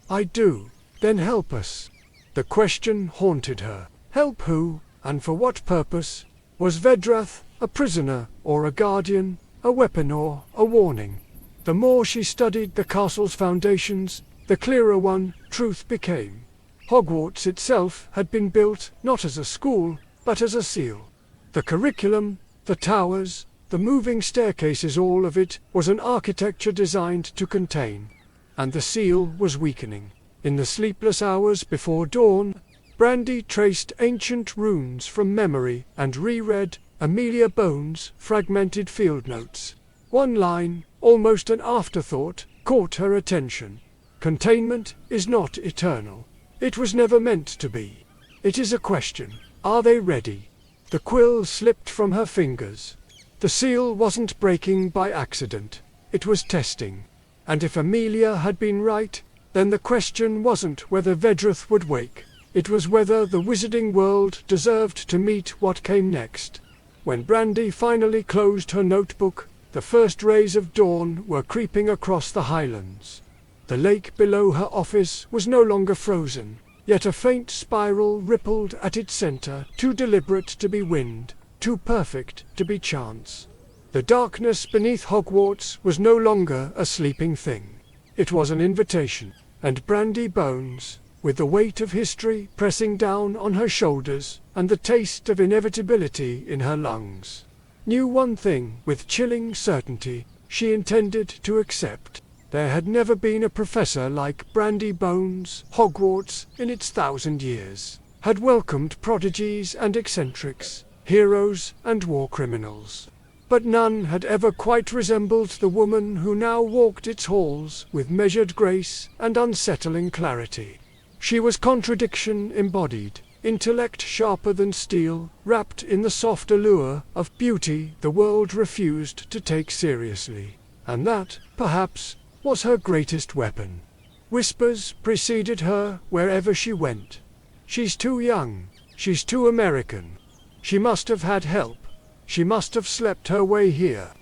"I do." "Then help us." The question haunted her. Help who, and for what purpose? Was Vedra a prisoner or a guardian, a weapon or a warning? The more she studied the castle's foundations, the clearer one truth became. Hogwarts itself had been built not as a school, but as a seal. The curriculum, the towers, the moving staircases, all of it was an architecture designed to contain. And the seal was weakening. In the sleepless hours before dawn, Brandi traced ancient runes from memory and reread Amelia Bones' fragmented field notes. One line, almost an afterthought, caught her attention. Containment is not eternal. It was never meant to be. It is a question. Are they ready? The quill slipped from her fingers. The seal wasn't breaking by accident. It was testing. And if Amelia had been right, then the question wasn't whether Vedra would wake. It was whether the wizarding world deserved to meet what came next. When Brandi finally closed her notebook, the first rays of dawn were creeping across the highlands. The lake below her office was no longer frozen, yet a faint spiral rippled at its center, too deliberate to be wind, too perfect to be chance. The darkness beneath Hogwarts was no longer a sleeping thing. It was an invitation, and Brandi Bones, with the weight of history pressing down on her shoulders and the taste of inevitability in her lungs, knew one thing with chilling certainty: she intended to accept. There had never been a professor like Brandi Bones. Hogwarts, in its 1,000 years, had welcomed prodigies and eccentrics, heroes and war criminals. But none had ever quite resembled the woman who now walked its halls with measured grace and unsettling clarity. She was contradiction embodied, intellect sharper than steel, wrapped in the soft allure of beauty the world refused to take seriously. And that, perhaps, was her greatest weapon. Whispers preceded her wherever she went. "She's too young. She's too American. She must have had help. She must have slept her way here."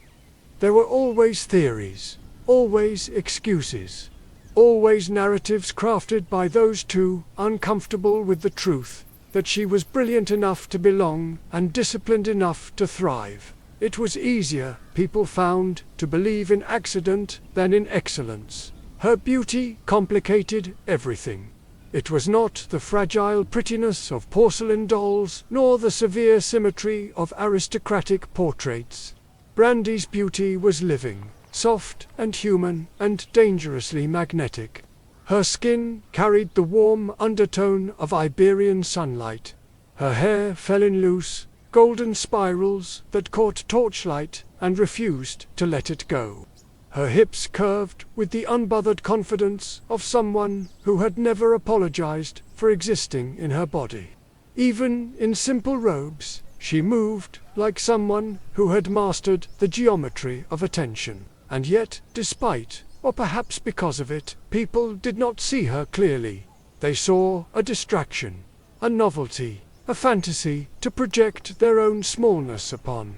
There were always theories, always excuses, always narratives crafted by those too uncomfortable with the truth that she was brilliant enough to belong and disciplined enough to thrive. It was easier, people found, to believe in accident than in excellence. Her beauty complicated everything. It was not the fragile prettiness of porcelain dolls, nor the severe symmetry of aristocratic portraits. Brandi's beauty was living, soft and human and dangerously magnetic. Her skin carried the warm undertone of Iberian sunlight. Her hair fell in loose, golden spirals that caught torchlight and refused to let it go. Her hips curved with the unbothered confidence of someone who had never apologized for existing in her body. Even in simple robes, she moved like someone who had mastered the geometry of attention. And yet, despite, or perhaps because of it, people did not see her clearly. They saw a distraction, a novelty, a fantasy to project their own smallness upon.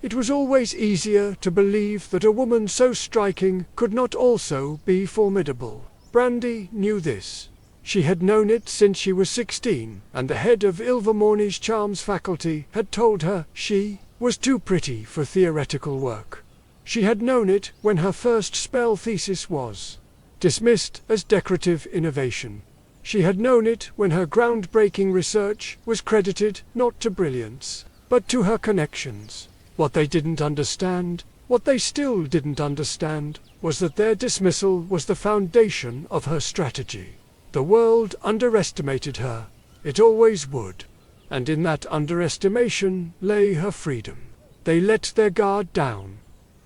It was always easier to believe that a woman so striking could not also be formidable. Brandi knew this. She had known it since she was 16, and the head of Ilvermorny's charms faculty had told her she was too pretty for theoretical work. She had known it when her first spell thesis was dismissed as decorative innovation. She had known it when her groundbreaking research was credited not to brilliance, but to her connections. What they didn't understand, what they still didn't understand, was that their dismissal was the foundation of her strategy. The world underestimated her. It always would. And in that underestimation lay her freedom. They let their guard down.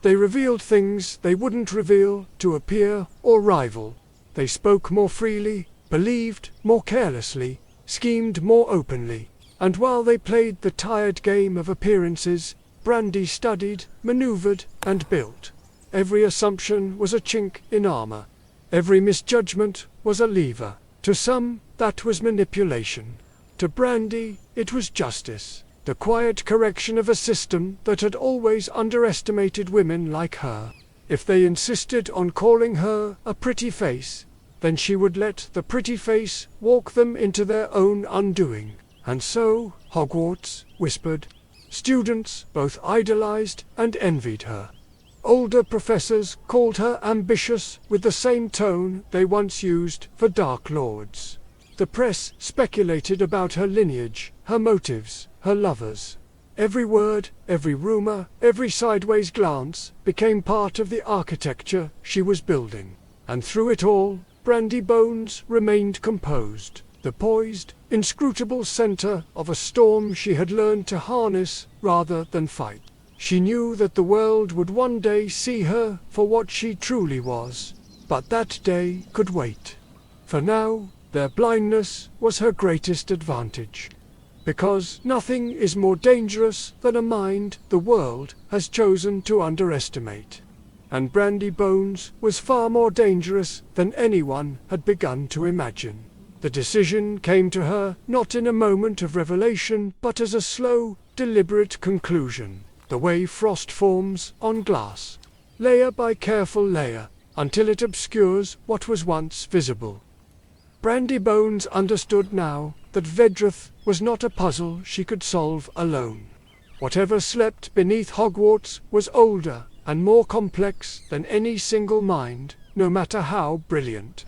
They revealed things they wouldn't reveal to a peer or rival. They spoke more freely, believed more carelessly, schemed more openly. And while they played the tired game of appearances, Brandi studied, maneuvered, and built. Every assumption was a chink in armor. Every misjudgment was a lever. To some, that was manipulation. To Brandi, it was justice. The quiet correction of a system that had always underestimated women like her. If they insisted on calling her a pretty face, then she would let the pretty face walk them into their own undoing. And so, Hogwarts whispered. Students both idolized and envied her. Older professors called her ambitious with the same tone they once used for Dark Lords. The press speculated about her lineage, her motives, her lovers. Every word, every rumor, every sideways glance became part of the architecture she was building. And through it all, Brandi Bones remained composed, the poised, inscrutable center of a storm she had learned to harness rather than fight. She knew that the world would one day see her for what she truly was, but that day could wait. For now, their blindness was her greatest advantage. Because nothing is more dangerous than a mind the world has chosen to underestimate. And Brandi Bones was far more dangerous than anyone had begun to imagine. The decision came to her not in a moment of revelation, but as a slow, deliberate conclusion. The way frost forms on glass, layer by careful layer, until it obscures what was once visible. Brandi Bones understood now that Vedra was not a puzzle she could solve alone. Whatever slept beneath Hogwarts was older and more complex than any single mind, no matter how brilliant.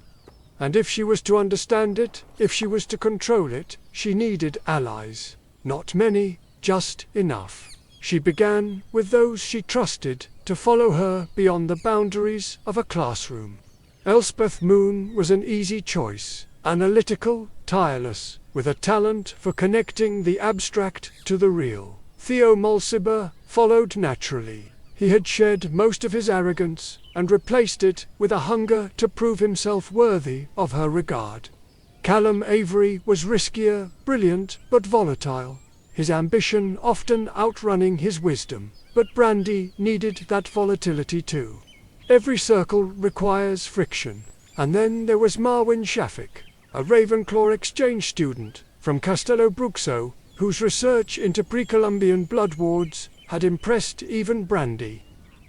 And if she was to understand it, if she was to control it, she needed allies. Not many, just enough. She began with those she trusted to follow her beyond the boundaries of a classroom. Elspeth Moon was an easy choice, analytical, tireless, with a talent for connecting the abstract to the real. Theo Mulciber followed naturally. He had shed most of his arrogance and replaced it with a hunger to prove himself worthy of her regard. Callum Avery was riskier, brilliant, but volatile. His ambition often outrunning his wisdom, but Brandi needed that volatility too. Every circle requires friction. And then there was Marwyn Shafik, a Ravenclaw exchange student from Castello Bruxo, whose research into pre-Columbian blood wards had impressed even Brandi.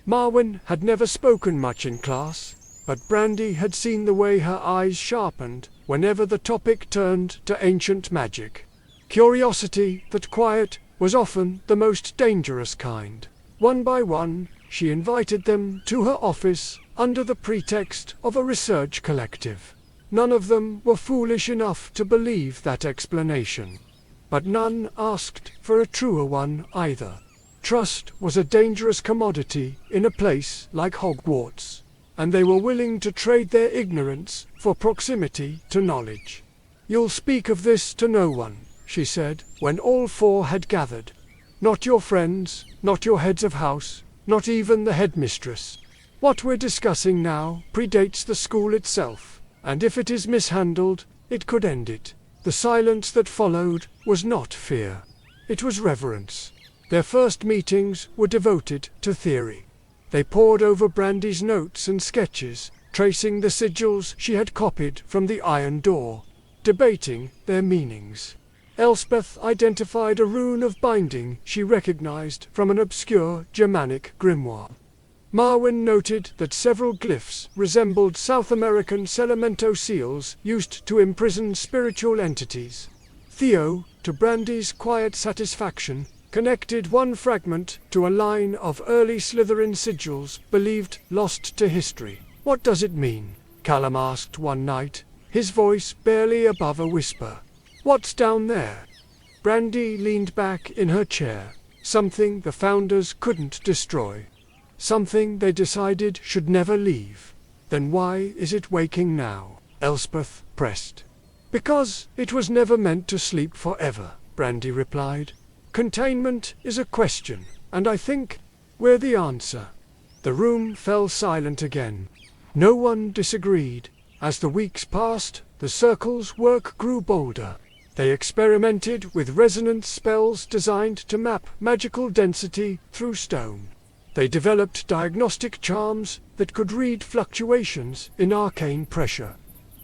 Marwyn had never spoken much in class, but Brandi had seen the way her eyes sharpened whenever the topic turned to ancient magic. Curiosity that quiet was often the most dangerous kind. One by one, she invited them to her office under the pretext of a research collective. None of them were foolish enough to believe that explanation. But none asked for a truer one either. Trust was a dangerous commodity in a place like Hogwarts, and they were willing to trade their ignorance for proximity to knowledge. "You'll speak of this to no one," she said, when all four had gathered. "Not your friends, not your heads of house, not even the headmistress. What we're discussing now predates the school itself, and if it is mishandled, it could end it." The silence that followed was not fear. It was reverence. Their first meetings were devoted to theory. They pored over Brandi's notes and sketches, tracing the sigils she had copied from the iron door, debating their meanings. Elspeth identified a rune of binding she recognized from an obscure Germanic grimoire. Marwyn noted that several glyphs resembled South American Selamento seals used to imprison spiritual entities. Theo, to Brandi's quiet satisfaction, connected one fragment to a line of early Slytherin sigils believed lost to history. "What does it mean?" Callum asked one night, his voice barely above a whisper. "What's down there?" Brandi leaned back in her chair. "Something the Founders couldn't destroy. Something they decided should never leave." "Then why is it waking now?" Elspeth pressed. "Because it was never meant to sleep forever," Brandi replied. "Containment is a question, and I think we're the answer." The room fell silent again. No one disagreed. As the weeks passed, the Circle's work grew bolder. They experimented with resonance spells designed to map magical density through stone. They developed diagnostic charms that could read fluctuations in arcane pressure.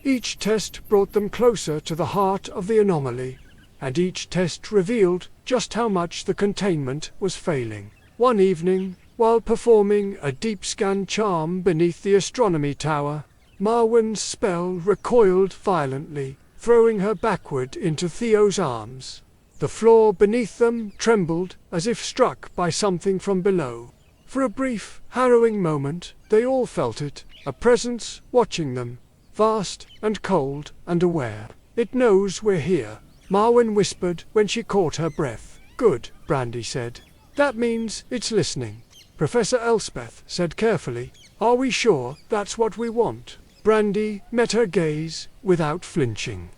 Each test brought them closer to the heart of the anomaly, and each test revealed just how much the containment was failing. One evening, while performing a deep scan charm beneath the astronomy tower, Marwyn's spell recoiled violently, throwing her backward into Theo's arms. The floor beneath them trembled as if struck by something from below. For a brief, harrowing moment, they all felt it, a presence watching them, vast and cold and aware. "It knows we're here," Marwyn whispered when she caught her breath. "Good," Brandi said. "That means it's listening." Professor Elspeth said carefully, "Are we sure that's what we want?" Brandi met her gaze without flinching.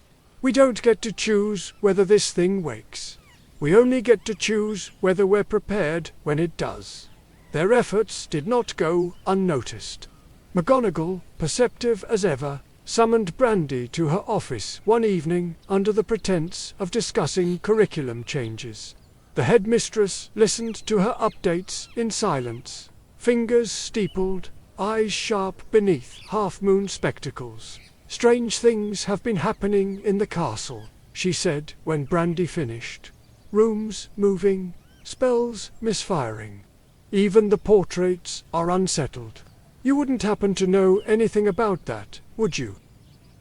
"We don't get to choose whether this thing wakes. We only get to choose whether we're prepared when it does." Their efforts did not go unnoticed. McGonagall, perceptive as ever, summoned Brandi to her office one evening under the pretense of discussing curriculum changes. The headmistress listened to her updates in silence, fingers steepled, eyes sharp beneath half-moon spectacles. "Strange things have been happening in the castle," she said when Brandi finished. "Rooms moving, spells misfiring. Even the portraits are unsettled. You wouldn't happen to know anything about that, would you?"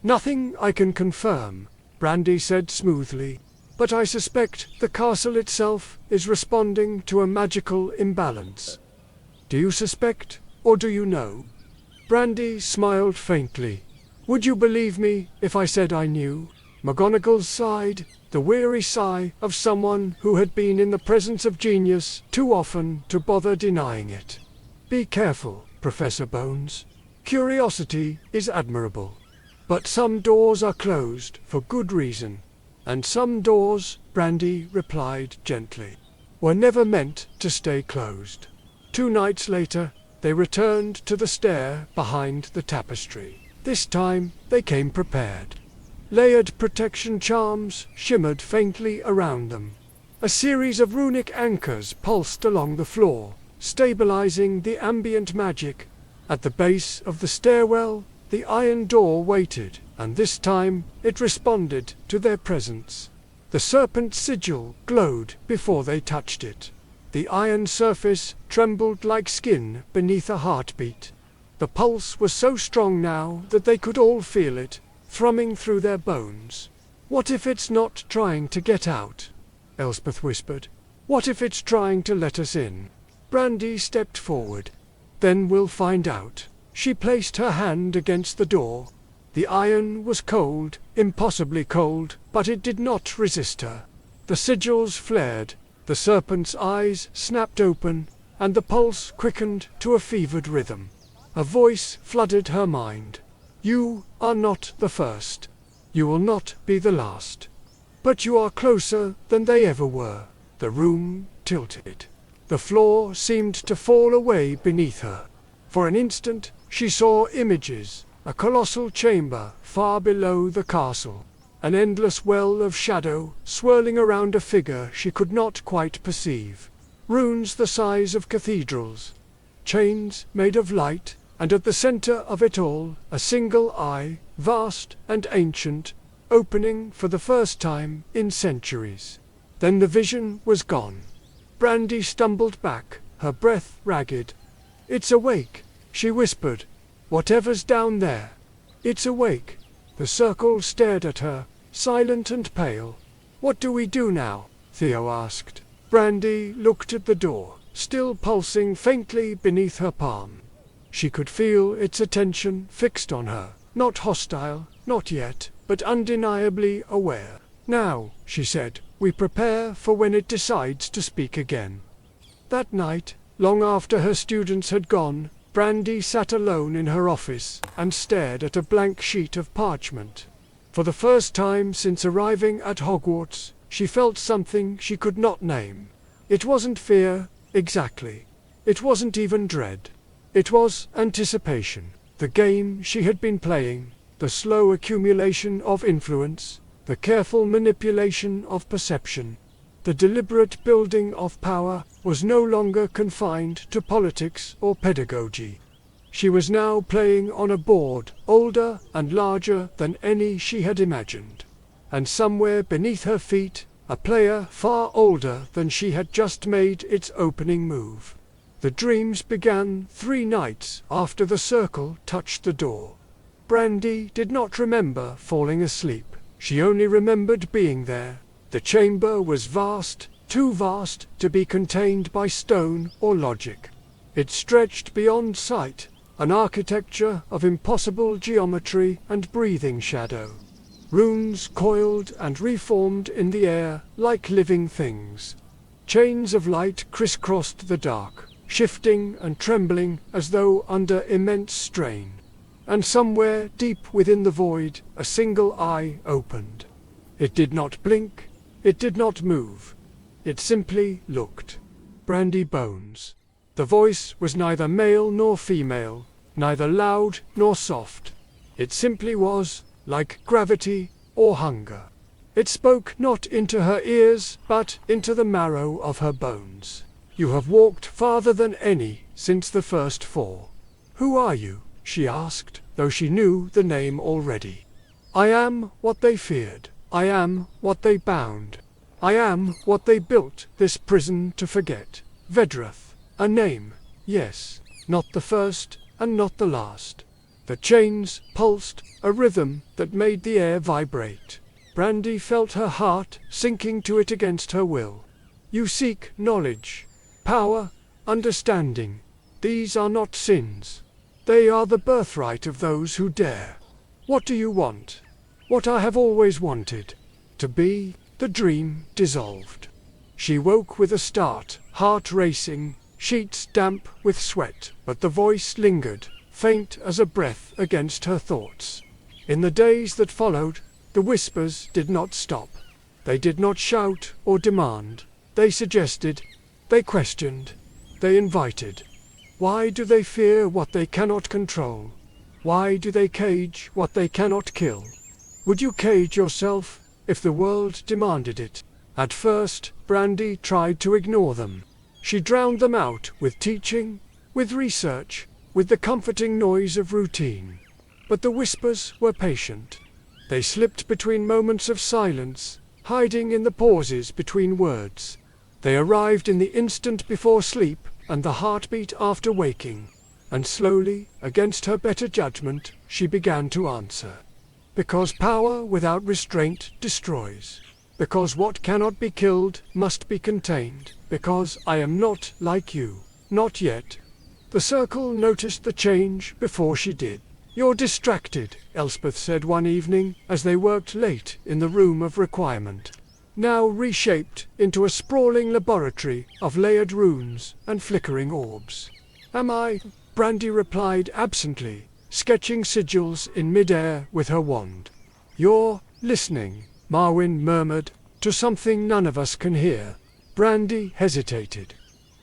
"Nothing I can confirm," Brandi said smoothly. "But I suspect the castle itself is responding to a magical imbalance." "Do you suspect, or do you know?" Brandi smiled faintly. "Would you believe me if I said I knew?" McGonagall sighed, the weary sigh of someone who had been in the presence of genius too often to bother denying it. "Be careful, Professor Bones. Curiosity is admirable. But some doors are closed for good reason. And some doors," Brandi replied gently, "were never meant to stay closed." 2 nights later, they returned to the stair behind the tapestry. This time, they came prepared. Layered protection charms shimmered faintly around them. A series of runic anchors pulsed along the floor, stabilizing the ambient magic. At the base of the stairwell, the iron door waited, and this time it responded to their presence. The serpent sigil glowed before they touched it. The iron surface trembled like skin beneath a heartbeat. The pulse was so strong now that they could all feel it, thrumming through their bones. "What if it's not trying to get out?" Elspeth whispered. "What if it's trying to let us in?" Brandi stepped forward. "Then we'll find out." She placed her hand against the door. The iron was cold, impossibly cold, but it did not resist her. The sigils flared, the serpent's eyes snapped open, and the pulse quickened to a fevered rhythm. A voice flooded her mind. "You are not the first. You will not be the last. But you are closer than they ever were." The room tilted. The floor seemed to fall away beneath her. For an instant, she saw images, a colossal chamber far below the castle, an endless well of shadow swirling around a figure she could not quite perceive, runes the size of cathedrals, chains made of light, and at the center of it all, a single eye, vast and ancient, opening for the first time in centuries. Then the vision was gone. Brandi stumbled back, her breath ragged. "It's awake," she whispered. "Whatever's down there. It's awake." The circle stared at her, silent and pale. "What do we do now?" Theo asked. Brandi looked at the door, still pulsing faintly beneath her palm. She could feel its attention fixed on her, not hostile, not yet, but undeniably aware. "Now," she said, "we prepare for when it decides to speak again." That night, long after her students had gone, Brandi sat alone in her office and stared at a blank sheet of parchment. For the first time since arriving at Hogwarts, she felt something she could not name. It wasn't fear, exactly. It wasn't even dread. It was anticipation, the game she had been playing, the slow accumulation of influence, the careful manipulation of perception. The deliberate building of power was no longer confined to politics or pedagogy. She was now playing on a board older and larger than any she had imagined. And somewhere beneath her feet, a player far older than she had just made its opening move. The dreams began 3 nights after the circle touched the door. Brandi did not remember falling asleep. She only remembered being there. The chamber was vast, too vast to be contained by stone or logic. It stretched beyond sight, an architecture of impossible geometry and breathing shadow. Runes coiled and reformed in the air like living things. Chains of light crisscrossed the dark, shifting and trembling as though under immense strain. And somewhere deep within the void, a single eye opened. It did not blink, it did not move. It simply looked. Brandi Bones. The voice was neither male nor female, neither loud nor soft. It simply was, like gravity or hunger. It spoke not into her ears, but into the marrow of her bones. "You have walked farther than any since the first 4. Who are you?" she asked, though she knew the name already. "I am what they feared. I am what they bound. I am what they built this prison to forget. Vedra. A name, yes, not the first and not the last." The chains pulsed, a rhythm that made the air vibrate. Brandi felt her heart sinking to it against her will. "You seek knowledge, power, understanding. These are not sins. They are the birthright of those who dare. What do you want?" "What I have always wanted. To be." The dream dissolved. She woke with a start, heart racing, sheets damp with sweat, but the voice lingered, faint as a breath against her thoughts. In the days that followed, the whispers did not stop. They did not shout or demand. They suggested, they questioned, they invited. Why do they fear what they cannot control? Why do they cage what they cannot kill? Would you cage yourself if the world demanded it? At first, Brandi tried to ignore them. She drowned them out with teaching, with research, with the comforting noise of routine. But the whispers were patient. They slipped between moments of silence, hiding in the pauses between words. They arrived in the instant before sleep and the heartbeat after waking. And slowly, against her better judgment, she began to answer. Because power without restraint destroys. Because what cannot be killed must be contained. Because I am not like you. Not yet. The circle noticed the change before she did. "You're distracted," Elspeth said one evening as they worked late in the room of requirement. Now reshaped into a sprawling laboratory of layered runes and flickering orbs. "Am I?" Brandi replied absently, sketching sigils in mid-air with her wand. "You're listening," Marwyn murmured, "to something none of us can hear." Brandi hesitated.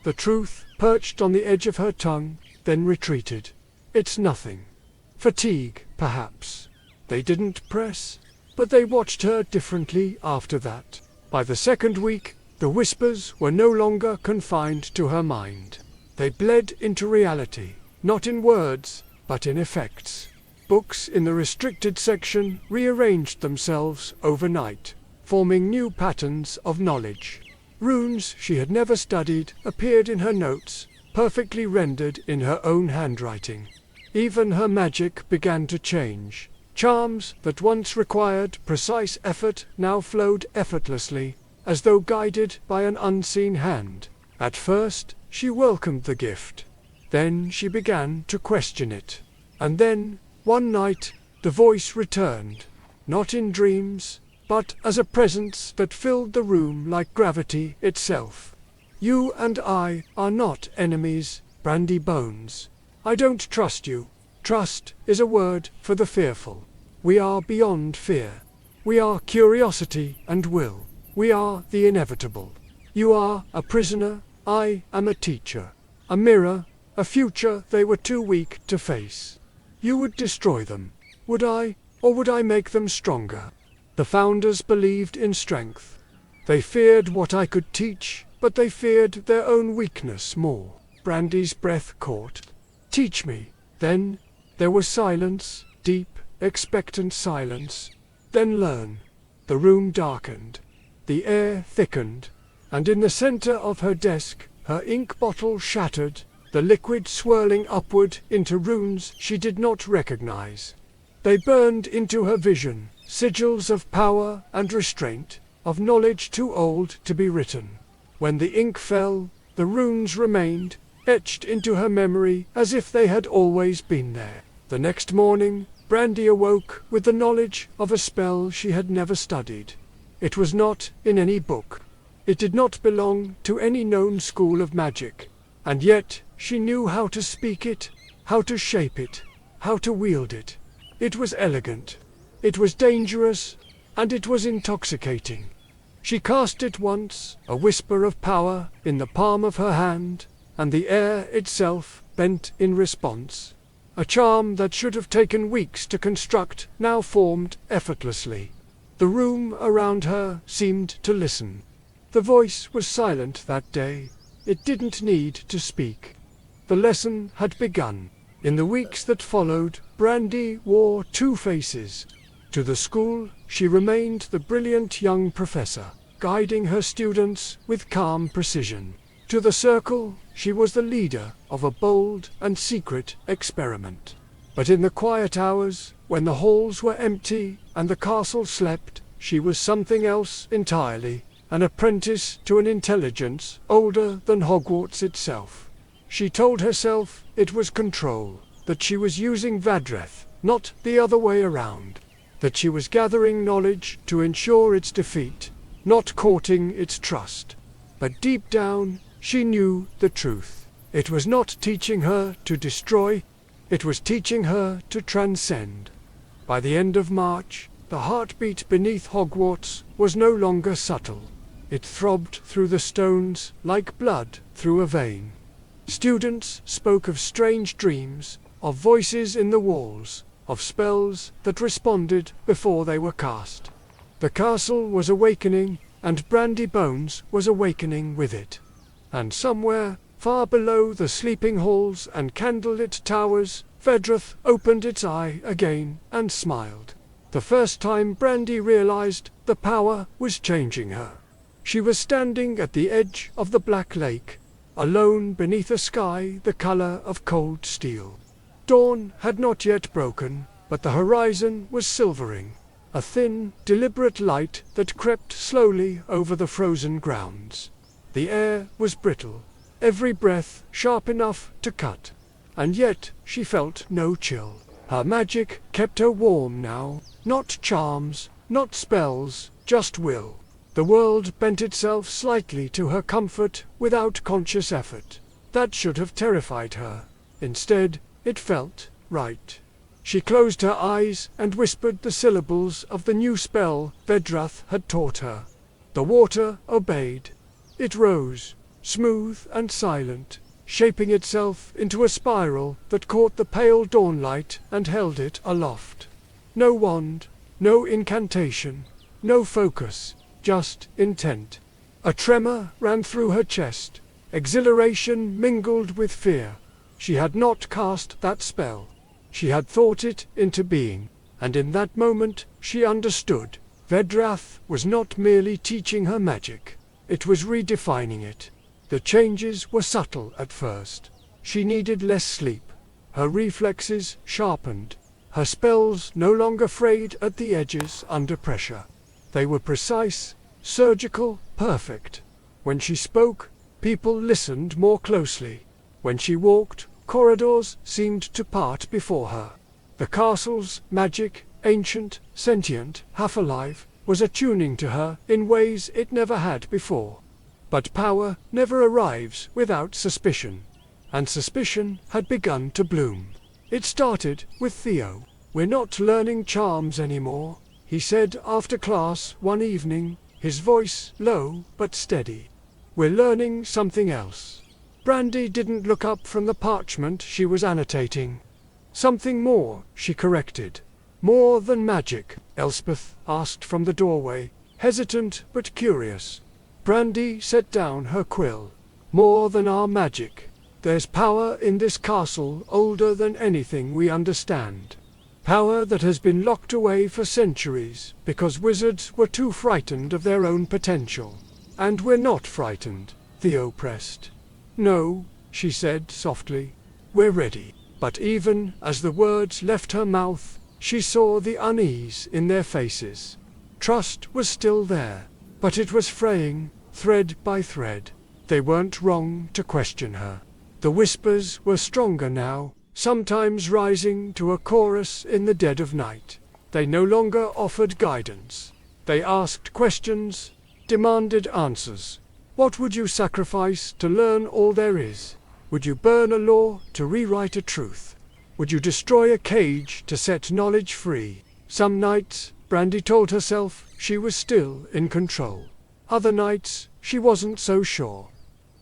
The truth perched on the edge of her tongue, then retreated. "It's nothing. Fatigue, perhaps." They didn't press, but they watched her differently after that. By the second week, the whispers were no longer confined to her mind. They bled into reality, not in words, but in effects. Books in the restricted section rearranged themselves overnight, forming new patterns of knowledge. Runes she had never studied appeared in her notes, perfectly rendered in her own handwriting. Even her magic began to change. Charms that once required precise effort now flowed effortlessly, as though guided by an unseen hand. At first, she welcomed the gift. Then she began to question it. And then, one night, the voice returned, not in dreams, but as a presence that filled the room like gravity itself. You and I are not enemies, Brandi Bones. I don't trust you. Trust is a word for the fearful. We are beyond fear. We are curiosity and will. We are the inevitable. You are a prisoner, I am a teacher. A mirror, a future they were too weak to face. You would destroy them, would I, or would I make them stronger? The founders believed in strength. They feared what I could teach, but they feared their own weakness more. Brandi's breath caught. Teach me. Then there was silence, deep, expectant silence. Then learn. The room darkened. The air thickened. And in the center of her desk, her ink bottle shattered, the liquid swirling upward into runes she did not recognize. They burned into her vision, sigils of power and restraint, of knowledge too old to be written. When the ink fell, the runes remained, etched into her memory as if they had always been there. The next morning, Brandi awoke with the knowledge of a spell she had never studied. It was not in any book. It did not belong to any known school of magic. And yet, she knew how to speak it, how to shape it, how to wield it. It was elegant. It was dangerous, and it was intoxicating. She cast it once, a whisper of power, in the palm of her hand, and the air itself bent in response. A charm that should have taken weeks to construct now formed effortlessly. The room around her seemed to listen. The voice was silent that day. It didn't need to speak. The lesson had begun. In the weeks that followed, Brandi wore two faces. To the school, she remained the brilliant young professor, guiding her students with calm precision. To the circle, she was the leader of a bold and secret experiment. But in the quiet hours, when the halls were empty and the castle slept, she was something else entirely, an apprentice to an intelligence older than Hogwarts itself. She told herself it was control, that she was using Vedra, not the other way around, that she was gathering knowledge to ensure its defeat, not courting its trust. But deep down, she knew the truth. It was not teaching her to destroy, it was teaching her to transcend. By the end of March, the heartbeat beneath Hogwarts was no longer subtle. It throbbed through the stones like blood through a vein. Students spoke of strange dreams, of voices in the walls, of spells that responded before they were cast. The castle was awakening, and Brandi Bones was awakening with it. And somewhere, far below the sleeping halls and candlelit towers, Vedra opened its eye again and smiled. The first time Brandi realized the power was changing her. She was standing at the edge of the Black Lake, alone beneath a sky the color of cold steel. Dawn had not yet broken, but the horizon was silvering, a thin, deliberate light that crept slowly over the frozen grounds. The air was brittle, every breath sharp enough to cut, and yet she felt no chill. Her magic kept her warm now, not charms, not spells, just will. The world bent itself slightly to her comfort without conscious effort. That should have terrified her. Instead, it felt right. She closed her eyes and whispered the syllables of the new spell Vedra had taught her. The water obeyed. It rose, smooth and silent, shaping itself into a spiral that caught the pale dawnlight and held it aloft. No wand, no incantation, no focus, just intent. A tremor ran through her chest. Exhilaration mingled with fear. She had not cast that spell. She had thought it into being, and in that moment she understood. Vedra was not merely teaching her magic, it was redefining it. The changes were subtle at first. She needed less sleep. Her reflexes sharpened. Her spells no longer frayed at the edges under pressure. They were precise, surgical, perfect. When she spoke, people listened more closely. When she walked, corridors seemed to part before her. The castle's magic, ancient, sentient, half alive, was attuning to her in ways it never had before. But power never arrives without suspicion. And suspicion had begun to bloom. It started with Theo. "We're not learning charms anymore," he said after class one evening, his voice low but steady. "We're learning something else." Brandi didn't look up from the parchment she was annotating. "Something more," she corrected. "More than magic?" Elspeth asked from the doorway, hesitant but curious. Brandi set down her quill. "More than our magic. There's power in this castle older than anything we understand. Power that has been locked away for centuries because wizards were too frightened of their own potential. And we're not frightened," Theo pressed. "No," she said softly. "We're ready." But even as the words left her mouth, she saw the unease in their faces. Trust was still there, but it was fraying, thread by thread. They weren't wrong to question her. The whispers were stronger now, sometimes rising to a chorus in the dead of night. They no longer offered guidance. They asked questions, demanded answers. What would you sacrifice to learn all there is? Would you burn a law to rewrite a truth? Would you destroy a cage to set knowledge free? Some nights, Brandi told herself, she was still in control. Other nights, she wasn't so sure.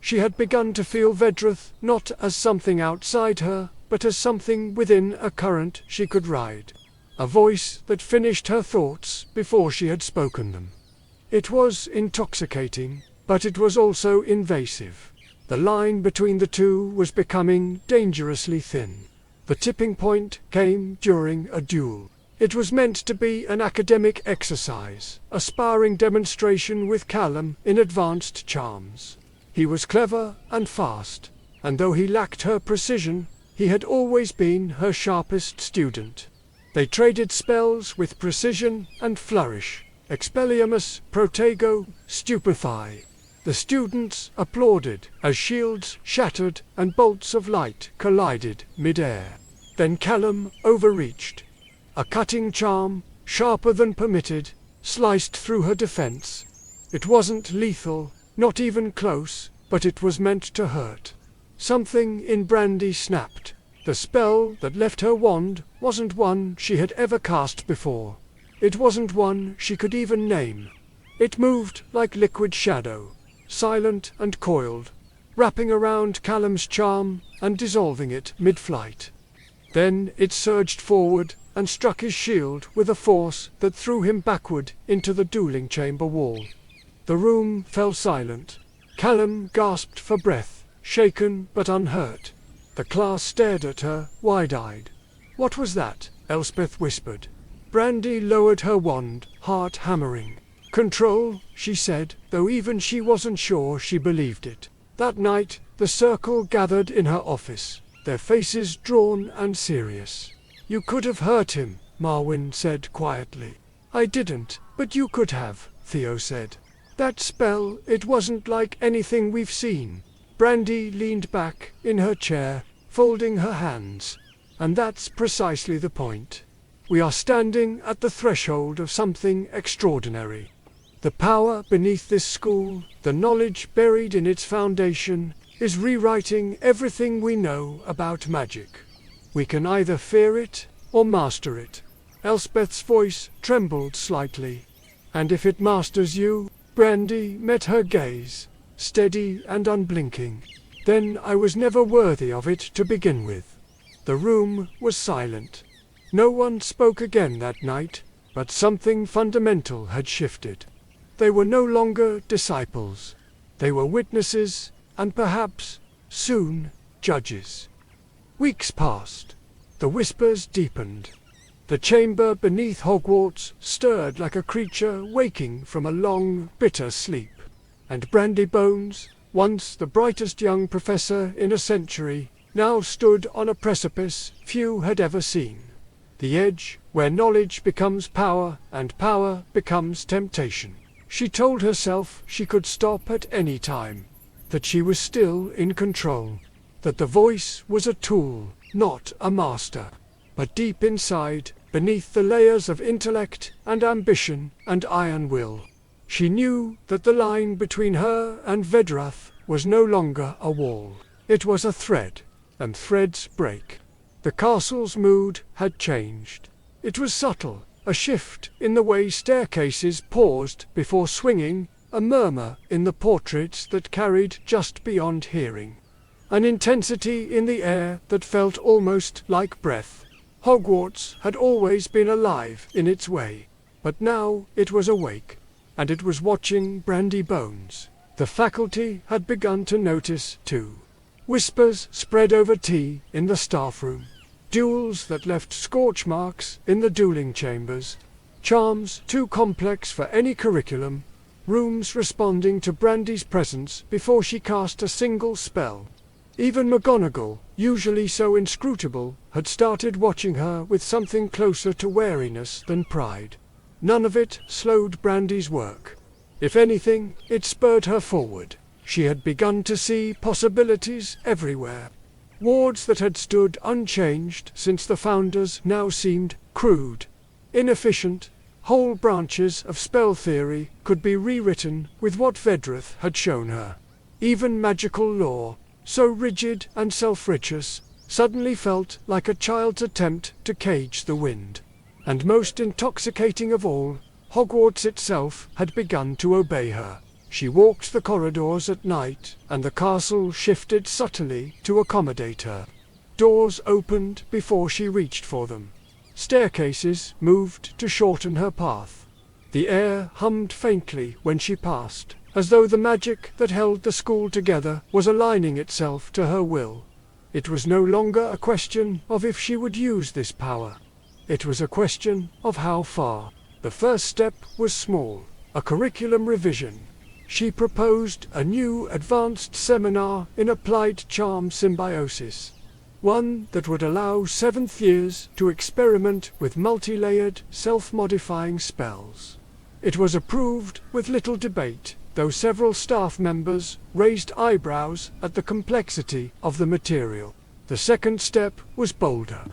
She had begun to feel Vedra not as something outside her, but as something within a current she could ride. A voice that finished her thoughts before she had spoken them. It was intoxicating, but it was also invasive. The line between the two was becoming dangerously thin. The tipping point came during a duel. It was meant to be an academic exercise, a sparring demonstration with Callum in advanced charms. He was clever and fast, and though he lacked her precision, he had always been her sharpest student. They traded spells with precision and flourish. Expelliarmus, Protego, Stupefy. The students applauded as shields shattered and bolts of light collided mid-air. Then Callum overreached. A cutting charm, sharper than permitted, sliced through her defense. It wasn't lethal, not even close, but it was meant to hurt. Something in Brandi snapped. The spell that left her wand wasn't one she had ever cast before. It wasn't one she could even name. It moved like liquid shadow, silent and coiled, wrapping around Callum's charm and dissolving it mid-flight. Then it surged forward and struck his shield with a force that threw him backward into the dueling chamber wall. The room fell silent. Callum gasped for breath, shaken but unhurt. The class stared at her, wide-eyed. "What was that?" Elspeth whispered. Brandi lowered her wand, heart hammering. "Control," she said, though even she wasn't sure she believed it. That night, the circle gathered in her office, their faces drawn and serious. "You could have hurt him," Marwyn said quietly. "I didn't, but you could have," Theo said. "That spell, it wasn't like anything we've seen." Brandi leaned back in her chair, folding her hands. "And that's precisely the point. We are standing at the threshold of something extraordinary. The power beneath this school, the knowledge buried in its foundation, is rewriting everything we know about magic. We can either fear it or master it." Elspeth's voice trembled slightly. "And if it masters you," Brandi met her gaze, steady and unblinking, "then I was never worthy of it to begin with." The room was silent. No one spoke again that night, but something fundamental had shifted. They were no longer disciples. They were witnesses, and perhaps, soon, judges. Weeks passed. The whispers deepened. The chamber beneath Hogwarts stirred like a creature waking from a long, bitter sleep. And Brandi Bones, once the brightest young professor in a century, now stood on a precipice few had ever seen. The edge where knowledge becomes power and power becomes temptation. She told herself she could stop at any time, that she was still in control, that the voice was a tool, not a master. But deep inside, beneath the layers of intellect and ambition and iron will, she knew that the line between her and Vedra was no longer a wall. It was a thread, and threads break. The castle's mood had changed. It was subtle, a shift in the way staircases paused before swinging, a murmur in the portraits that carried just beyond hearing, an intensity in the air that felt almost like breath. Hogwarts had always been alive in its way, but now it was awake, and it was watching Brandi Bones. The faculty had begun to notice too. Whispers spread over tea in the staff room, duels that left scorch marks in the dueling chambers, charms too complex for any curriculum, rooms responding to Brandi's presence before she cast a single spell. Even McGonagall, usually so inscrutable, had started watching her with something closer to wariness than pride. None of it slowed Brandi's work. If anything, it spurred her forward. She had begun to see possibilities everywhere. Wards that had stood unchanged since the founders now seemed crude, inefficient. Whole branches of spell theory could be rewritten with what Vedra had shown her. Even magical law, so rigid and self-righteous, suddenly felt like a child's attempt to cage the wind. And most intoxicating of all, Hogwarts itself had begun to obey her. She walked the corridors at night, and the castle shifted subtly to accommodate her. Doors opened before she reached for them. Staircases moved to shorten her path. The air hummed faintly when she passed, as though the magic that held the school together was aligning itself to her will. It was no longer a question of if she would use this power. It was a question of how far. The first step was small, a curriculum revision. She proposed a new advanced seminar in applied charm symbiosis, one that would allow 7th years to experiment with multi-layered, self-modifying spells. It was approved with little debate, though several staff members raised eyebrows at the complexity of the material. The second step was bolder.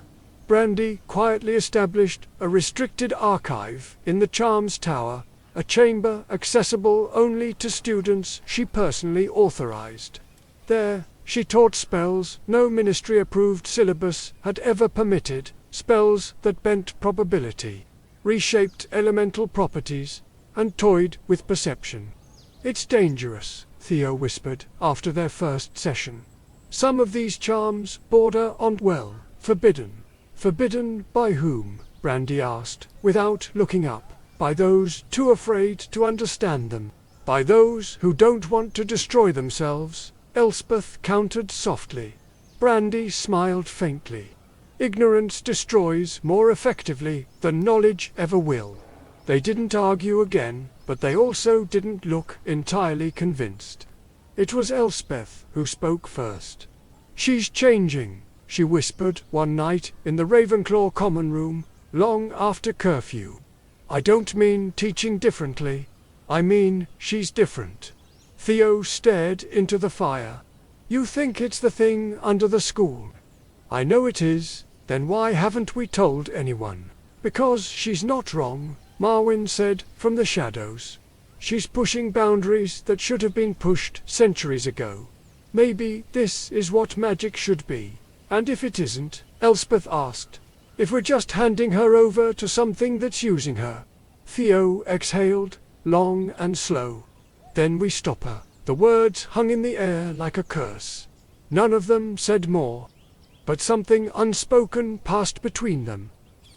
Brandi quietly established a restricted archive in the Charms Tower, a chamber accessible only to students she personally authorized. There, she taught spells no ministry-approved syllabus had ever permitted, spells that bent probability, reshaped elemental properties, and toyed with perception. "It's dangerous," Theo whispered after their first session. "Some of these charms border on, well, forbidden." "Forbidden by whom?" Brandi asked, without looking up. "By those too afraid to understand them. By those who don't want to destroy themselves," Elspeth countered softly. Brandi smiled faintly. "Ignorance destroys more effectively than knowledge ever will." They didn't argue again, but they also didn't look entirely convinced. It was Elspeth who spoke first. "She's changing," she whispered one night in the Ravenclaw common room, long after curfew. "I don't mean teaching differently. I mean she's different." Theo stared into the fire. "You think it's the thing under the school?" "I know it is. Then why haven't we told anyone?" "Because she's not wrong," Marwyn said from the shadows. "She's pushing boundaries that should have been pushed centuries ago. Maybe this is what magic should be. And if it isn't," Elspeth asked, "if we're just handing her over to something that's using her?" Theo exhaled, long and slow. "Then we stop her." The words hung in the air like a curse. None of them said more. But something unspoken passed between them.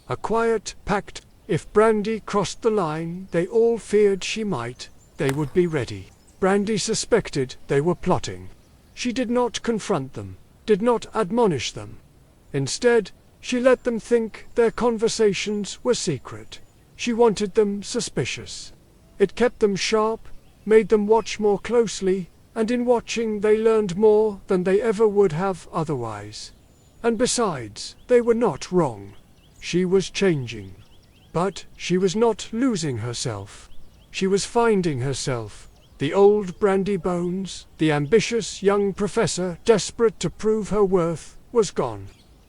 A quiet pact. If Brandi crossed the line they all feared she might, they would be ready. Brandi suspected they were plotting. She did not confront them, did not admonish them. Instead, she let them think their conversations were secret. She wanted them suspicious. It kept them sharp, made them watch more closely, and in watching they learned more than they ever would have otherwise. And besides, they were not wrong. She was changing. But she was not losing herself. She was finding herself. The old Brandi Bones, the ambitious young professor desperate to prove her worth, was gone.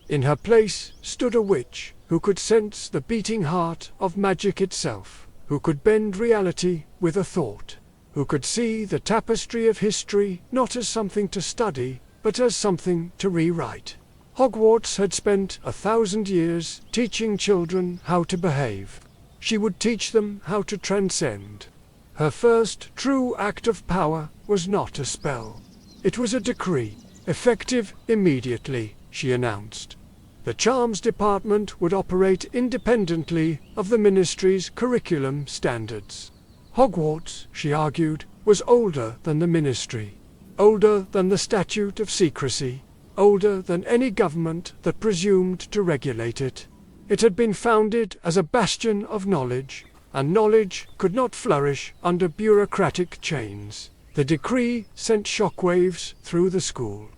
In her place stood a witch who could sense the beating heart of magic itself, who could bend reality with a thought, who could see the tapestry of history not as something to study, but as something to rewrite. Hogwarts had spent 1,000 years teaching children how to behave. She would teach them how to transcend. Her first true act of power was not a spell. It was a decree, effective immediately, she announced. The charms department would operate independently of the ministry's curriculum standards. Hogwarts, she argued, was older than the ministry, older than the statute of secrecy, older than any government that presumed to regulate it. It had been founded as a bastion of knowledge, and knowledge could not flourish under bureaucratic chains. The decree sent shockwaves through the school.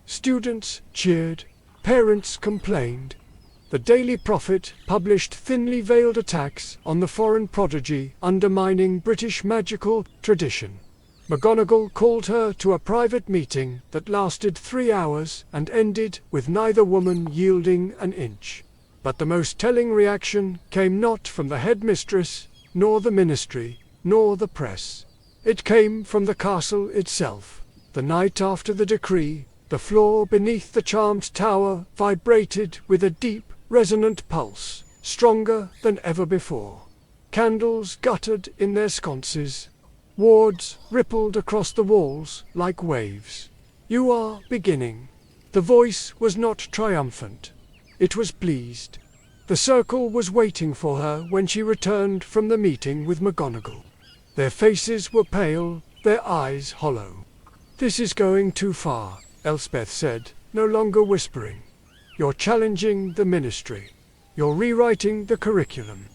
Students cheered, parents complained. The Daily Prophet published thinly veiled attacks on the foreign prodigy, undermining British magical tradition. McGonagall called her to a private meeting that lasted 3 hours and ended with neither woman yielding an inch. But the most telling reaction came not from the headmistress, nor the ministry, nor the press. It came from the castle itself. The night after the decree, the floor beneath the charmed tower vibrated with a deep, resonant pulse, stronger than ever before. Candles guttered in their sconces. Wards rippled across the walls like waves. "You are beginning." The voice was not triumphant. It was pleased. The circle was waiting for her when she returned from the meeting with McGonagall. Their faces were pale, their eyes hollow. "This is going too far," Elspeth said, no longer whispering. "You're challenging the ministry. You're rewriting the curriculum."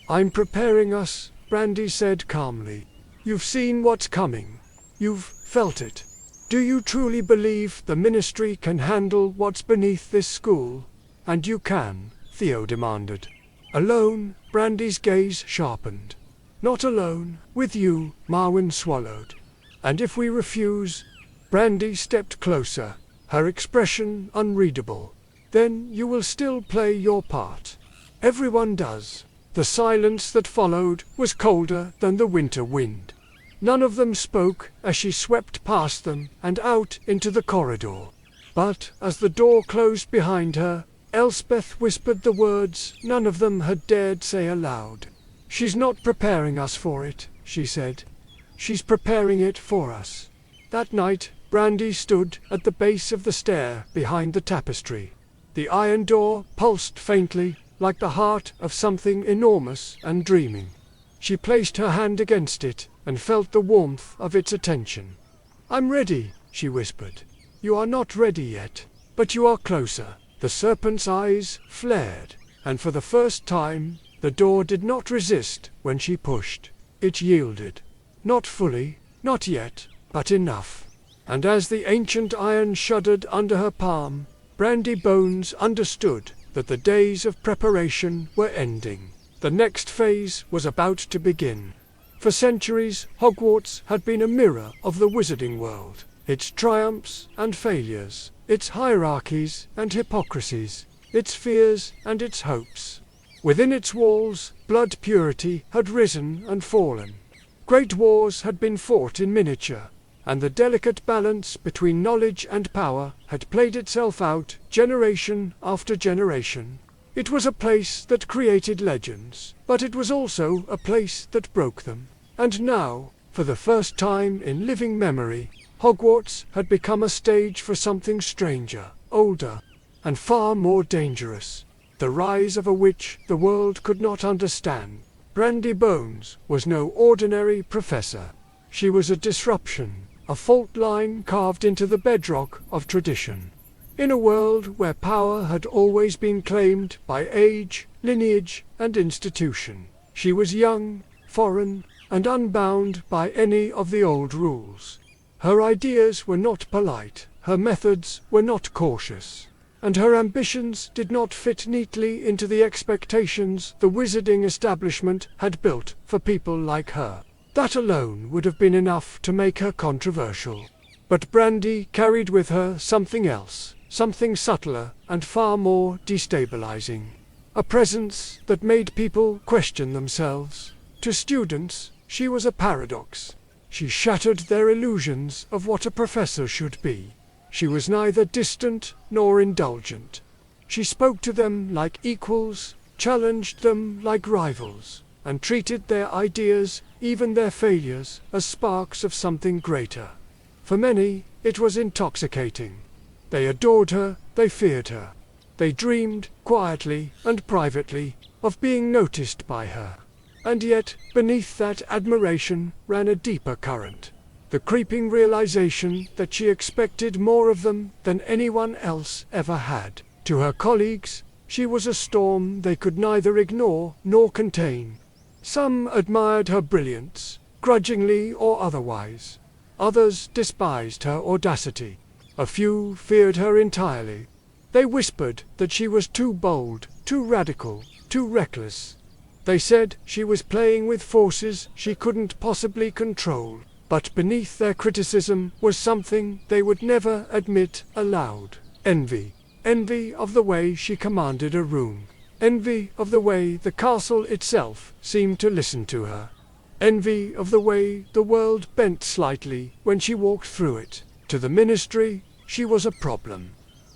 "I'm preparing us," Brandi said calmly. "You've seen what's coming. You've felt it. Do you truly believe the ministry can handle what's beneath this school?" "And you can," Theo demanded. "Alone?" Brandi's gaze sharpened. "Not alone. With you," Marwyn swallowed. "And if we refuse?" Brandi stepped closer, her expression unreadable. "Then you will still play your part. Everyone does." The silence that followed was colder than the winter wind. None of them spoke as she swept past them and out into the corridor. But as the door closed behind her, Elspeth whispered the words none of them had dared say aloud. "She's not preparing us for it," she said. "She's preparing it for us." That night, Brandi stood at the base of the stair behind the tapestry. The iron door pulsed faintly, like the heart of something enormous and dreaming. She placed her hand against it and felt the warmth of its attention. "I'm ready," she whispered. "You are not ready yet, but you are closer." The serpent's eyes flared, and for the first time, the door did not resist when she pushed. It yielded. Not fully, not yet, but enough. And as the ancient iron shuddered under her palm, Brandi Bones understood that the days of preparation were ending. The next phase was about to begin. For centuries, Hogwarts had been a mirror of the wizarding world, its triumphs and failures, its hierarchies and hypocrisies, its fears and its hopes. Within its walls, blood purity had risen and fallen. Great wars had been fought in miniature, and the delicate balance between knowledge and power had played itself out generation after generation. It was a place that created legends, but it was also a place that broke them. And now, for the first time in living memory, Hogwarts had become a stage for something stranger, older, and far more dangerous. The rise of a witch the world could not understand. Brandi Bones was no ordinary professor. She was a disruption, a fault line carved into the bedrock of tradition. In a world where power had always been claimed by age, lineage, and institution, she was young, foreign, and unbound by any of the old rules. Her ideas were not polite, her methods were not cautious, and her ambitions did not fit neatly into the expectations the wizarding establishment had built for people like her. That alone would have been enough to make her controversial. But Brandi carried with her something else, something subtler and far more destabilizing. A presence that made people question themselves. To students, she was a paradox. She shattered their illusions of what a professor should be. She was neither distant nor indulgent. She spoke to them like equals, challenged them like rivals, and treated their ideas, even their failures, as sparks of something greater. For many, it was intoxicating. They adored her, they feared her. They dreamed, quietly and privately, of being noticed by her. And yet, beneath that admiration ran a deeper current. The creeping realization that she expected more of them than anyone else ever had. To her colleagues, she was a storm they could neither ignore nor contain. Some admired her brilliance, grudgingly or otherwise. Others despised her audacity. A few feared her entirely. They whispered that she was too bold, too radical, too reckless. They said she was playing with forces she couldn't possibly control. But beneath their criticism was something they would never admit aloud. Envy. Envy of the way she commanded a room. Envy of the way the castle itself seemed to listen to her. Envy of the way the world bent slightly when she walked through it. To the ministry, she was a problem.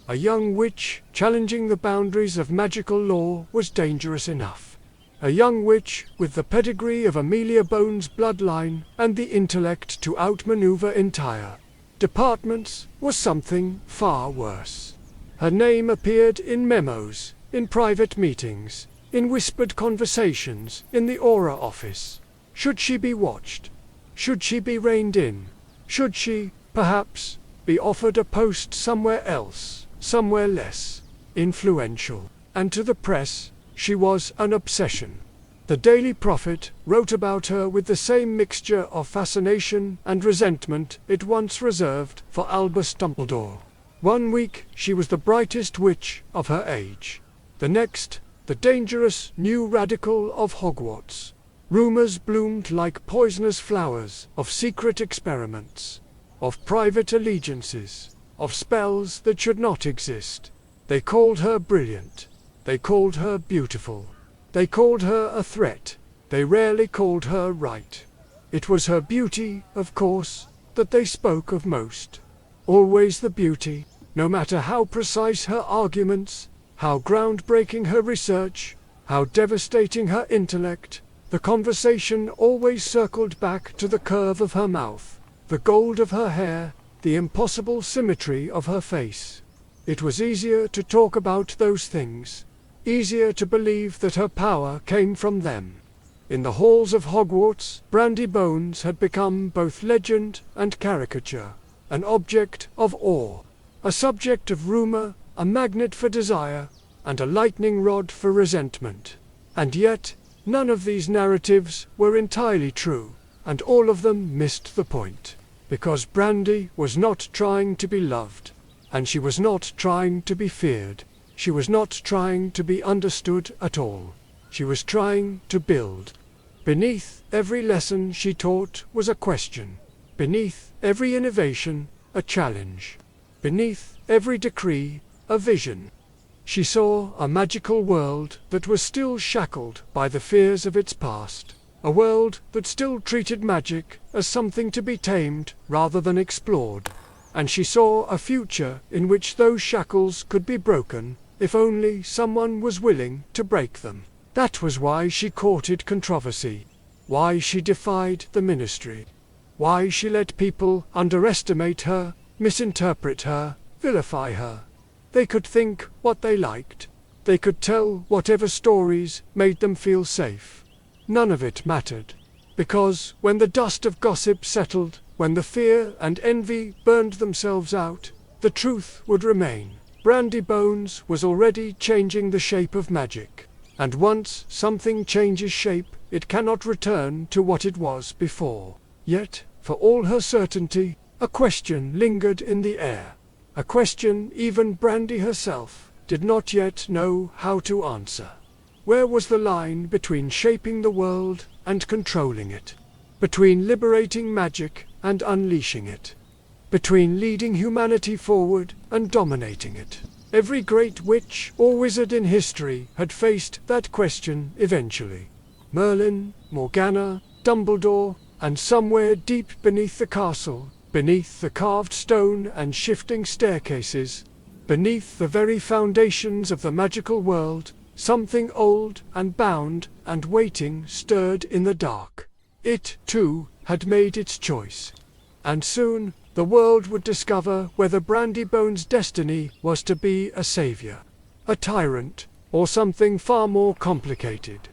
A young witch challenging the boundaries of magical law was dangerous enough. A young witch with the pedigree of Amelia Bones' bloodline and the intellect to outmaneuver entire departments was something far worse. Her name appeared in memos, in private meetings, in whispered conversations in the Aura office. Should she be watched? Should she be reined in? Should she, perhaps, be offered a post somewhere else, somewhere less influential? And to the press, she was an obsession. The Daily Prophet wrote about her with the same mixture of fascination and resentment it once reserved for Albus Dumbledore. One week she was the brightest witch of her age. The next, the dangerous new radical of Hogwarts. Rumors bloomed like poisonous flowers of secret experiments, of private allegiances, of spells that should not exist. They called her brilliant. They called her beautiful. They called her a threat. They rarely called her right. It was her beauty, of course, that they spoke of most. Always the beauty, no matter how precise her arguments, how groundbreaking her research, how devastating her intellect, the conversation always circled back to the curve of her mouth, the gold of her hair, the impossible symmetry of her face. It was easier to talk about those things, easier to believe that her power came from them. In the halls of Hogwarts, Brandi Bones had become both legend and caricature, an object of awe, a subject of rumor, a magnet for desire, and a lightning rod for resentment. And yet, none of these narratives were entirely true, and all of them missed the point. Because Brandi was not trying to be loved, and she was not trying to be feared. She was not trying to be understood at all. She was trying to build. Beneath every lesson she taught was a question. Beneath every innovation, a challenge. Beneath every decree, a vision. She saw a magical world that was still shackled by the fears of its past. A world that still treated magic as something to be tamed rather than explored. And she saw a future in which those shackles could be broken, if only someone was willing to break them. That was why she courted controversy, why she defied the ministry, why she let people underestimate her, misinterpret her, vilify her. They could think what they liked. They could tell whatever stories made them feel safe. None of it mattered, because when the dust of gossip settled, when the fear and envy burned themselves out, the truth would remain. Brandi Bones was already changing the shape of magic. And once something changes shape, it cannot return to what it was before. Yet, for all her certainty, a question lingered in the air. A question even Brandi herself did not yet know how to answer. Where was the line between shaping the world and controlling it? Between liberating magic and unleashing it? Between leading humanity forward and dominating it? Every great witch or wizard in history had faced that question eventually. Merlin, Morgana, Dumbledore, and somewhere deep beneath the castle, beneath the carved stone and shifting staircases, beneath the very foundations of the magical world, something old and bound and waiting stirred in the dark. It, too, had made its choice. And soon, the world would discover whether Brandi Bones' destiny was to be a savior, a tyrant, or something far more complicated.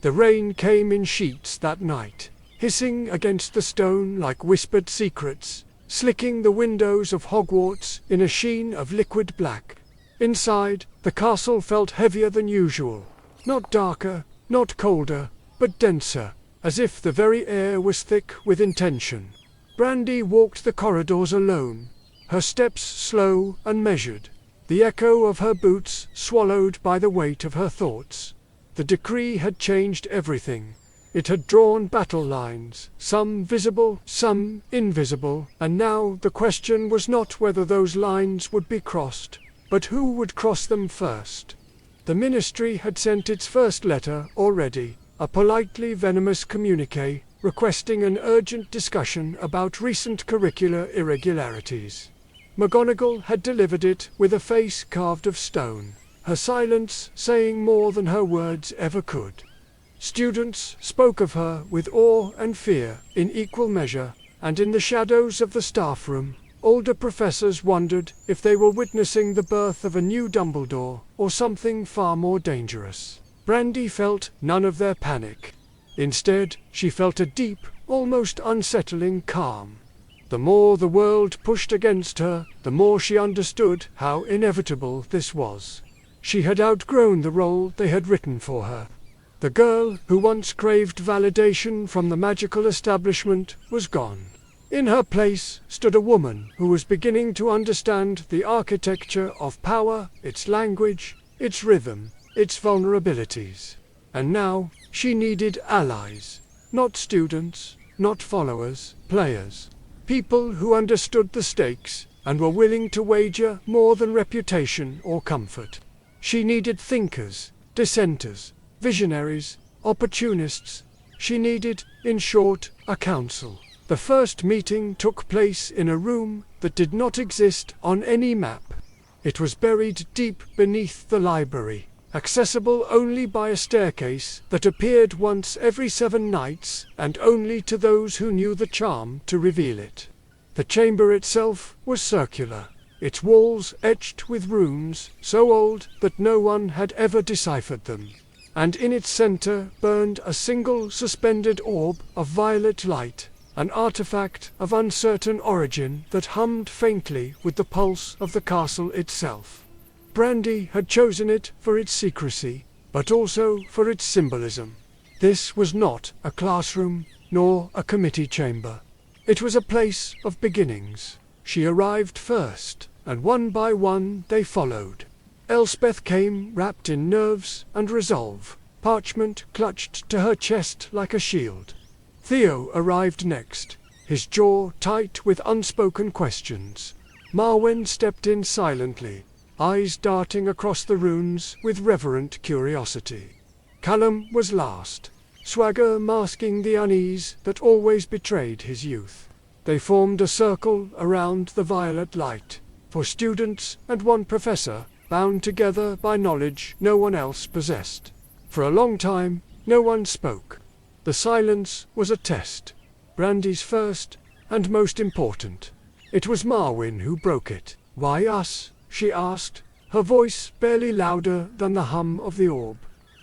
The rain came in sheets that night, hissing against the stone like whispered secrets, slicking the windows of Hogwarts in a sheen of liquid black. Inside, the castle felt heavier than usual, not darker, not colder, but denser, as if the very air was thick with intention. Brandi walked the corridors alone, her steps slow and measured, the echo of her boots swallowed by the weight of her thoughts. The decree had changed everything. It had drawn battle lines, some visible, some invisible, and now the question was not whether those lines would be crossed, but who would cross them first. The ministry had sent its first letter already, a politely venomous communiqué, requesting an urgent discussion about recent curricular irregularities. McGonagall had delivered it with a face carved of stone, her silence saying more than her words ever could. Students spoke of her with awe and fear in equal measure, and in the shadows of the staff room, older professors wondered if they were witnessing the birth of a new Dumbledore or something far more dangerous. Brandi felt none of their panic. Instead, she felt a deep, almost unsettling calm. The more the world pushed against her, the more she understood how inevitable this was. She had outgrown the role they had written for her. The girl who once craved validation from the magical establishment was gone. In her place stood a woman who was beginning to understand the architecture of power, its language, its rhythm, its vulnerabilities. And now, she needed allies, not students, not followers, players. People who understood the stakes and were willing to wager more than reputation or comfort. She needed thinkers, dissenters, visionaries, opportunists. She needed, in short, a council. The first meeting took place in a room that did not exist on any map. It was buried deep beneath the library, accessible only by a staircase that appeared once every 7 nights and only to those who knew the charm to reveal it. The chamber itself was circular, its walls etched with runes so old that no one had ever deciphered them. And in its center burned a single suspended orb of violet light, an artifact of uncertain origin that hummed faintly with the pulse of the castle itself. Brandi had chosen it for its secrecy, but also for its symbolism. This was not a classroom, nor a committee chamber. It was a place of beginnings. She arrived first, and one by one they followed. Elspeth came wrapped in nerves and resolve, parchment clutched to her chest like a shield. Theo arrived next, his jaw tight with unspoken questions. Marwen stepped in silently, eyes darting across the runes with reverent curiosity. Callum was last, swagger masking the unease that always betrayed his youth. They formed a circle around the violet light, 4 students and 1 professor, bound together by knowledge no one else possessed. For a long time, no one spoke. The silence was a test, Brandi's first and most important. It was Marwen who broke it. "Why us?" she asked, her voice barely louder than the hum of the orb.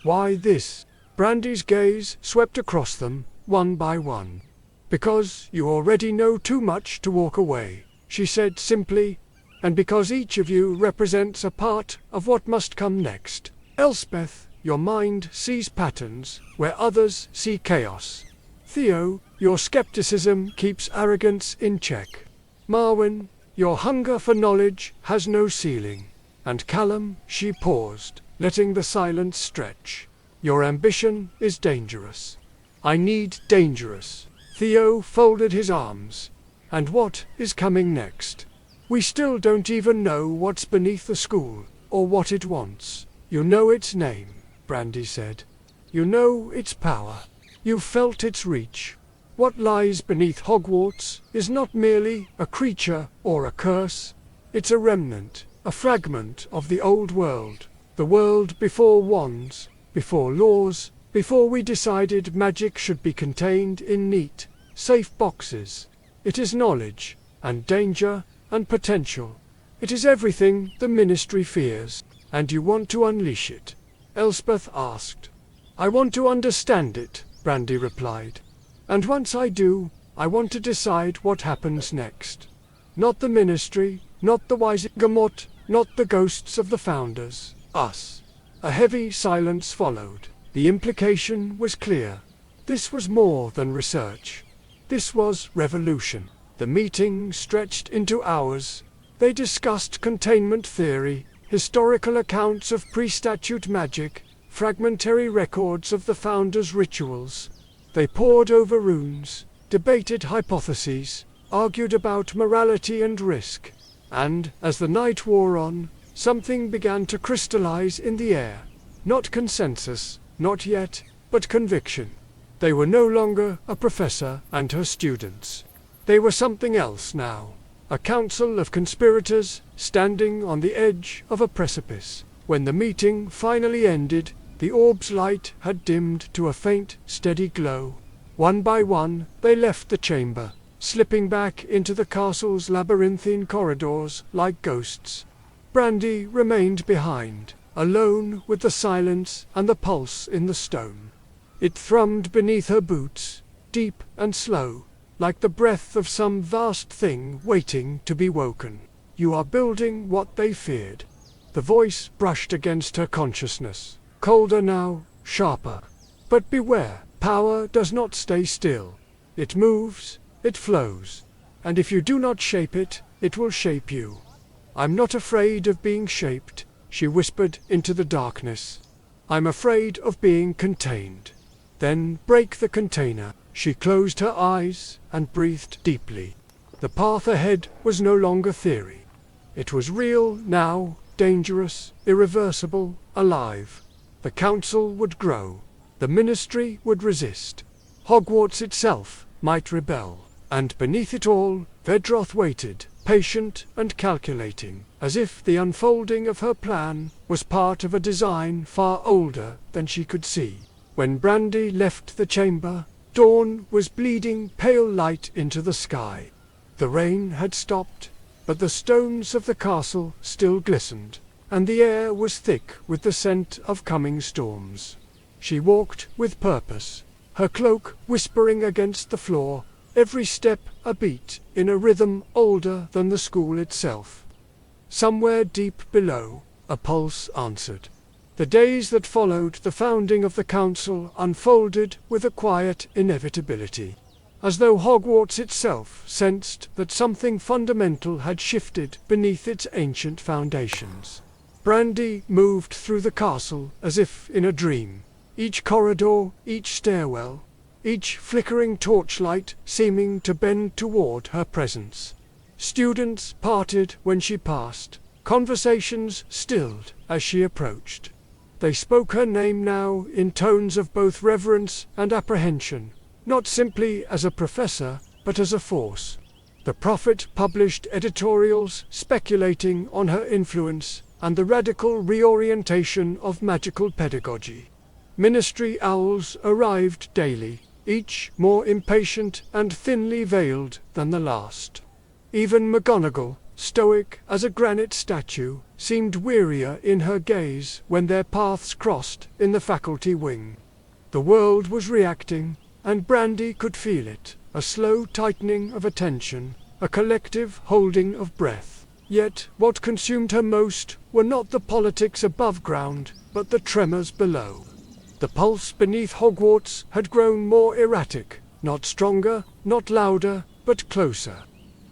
"Why this?" Brandi's gaze swept across them, one by one. Because you already know too much to walk away, she said simply, and because each of you represents a part of what must come next. Elspeth, your mind sees patterns where others see chaos. Theo, your skepticism keeps arrogance in check. Marwyn, your hunger for knowledge has no ceiling. And Callum, she paused, letting the silence stretch. Your ambition is dangerous. I need dangerous. Theo folded his arms. And what is coming next? We still don't even know what's beneath the school, or what it wants. You know its name, Brandi said. You know its power. You've felt its reach. What lies beneath Hogwarts is not merely a creature or a curse. It's a remnant, a fragment of the old world. The world before wands, before laws, before we decided magic should be contained in neat, safe boxes. It is knowledge, and danger, and potential. It is everything the Ministry fears. And you want to unleash it? Elspeth asked. I want to understand it, Brandi replied. And once I do, I want to decide what happens next. Not the Ministry, not the wise Gamot, not the ghosts of the founders. Us. A heavy silence followed. The implication was clear. This was more than research. This was revolution. The meeting stretched into hours. They discussed containment theory, historical accounts of pre-statute magic, fragmentary records of the founders' rituals. They pored over runes, debated hypotheses, argued about morality and risk. And, as the night wore on, something began to crystallize in the air. Not consensus, not yet, but conviction. They were no longer a professor and her students. They were something else now. A council of conspirators standing on the edge of a precipice. When the meeting finally ended, the orb's light had dimmed to a faint, steady glow. One by one, they left the chamber, slipping back into the castle's labyrinthine corridors like ghosts. Brandi remained behind, alone with the silence and the pulse in the stone. It thrummed beneath her boots, deep and slow, like the breath of some vast thing waiting to be woken. You are building what they feared. The voice brushed against her consciousness, colder now, sharper. But beware, power does not stay still. It moves, it flows, and if you do not shape it, it will shape you. I'm not afraid of being shaped, she whispered into the darkness. I'm afraid of being contained. Then break the container. She closed her eyes and breathed deeply. The path ahead was no longer theory. It was real now, dangerous, irreversible, alive. The council would grow. The Ministry would resist. Hogwarts itself might rebel. And beneath it all, Vedra waited, patient and calculating, as if the unfolding of her plan was part of a design far older than she could see. When Brandi left the chamber, dawn was bleeding pale light into the sky. The rain had stopped, but the stones of the castle still glistened, and the air was thick with the scent of coming storms. She walked with purpose, her cloak whispering against the floor, every step a beat in a rhythm older than the school itself. Somewhere deep below, a pulse answered. The days that followed the founding of the council unfolded with a quiet inevitability, as though Hogwarts itself sensed that something fundamental had shifted beneath its ancient foundations. Brandi moved through the castle as if in a dream, each corridor, each stairwell, each flickering torchlight seeming to bend toward her presence. Students parted when she passed, conversations stilled as she approached. They spoke her name now in tones of both reverence and apprehension, not simply as a professor, but as a force. The Prophet published editorials speculating on her influence and the radical reorientation of magical pedagogy. Ministry owls arrived daily, each more impatient and thinly veiled than the last. Even McGonagall, stoic as a granite statue, seemed wearier in her gaze when their paths crossed in the faculty wing. The world was reacting, and Brandi could feel it. a slow tightening of attention, a collective holding of breath. Yet what consumed her most were not the politics above ground, but the tremors below. The pulse beneath Hogwarts had grown more erratic, not stronger, not louder, but closer.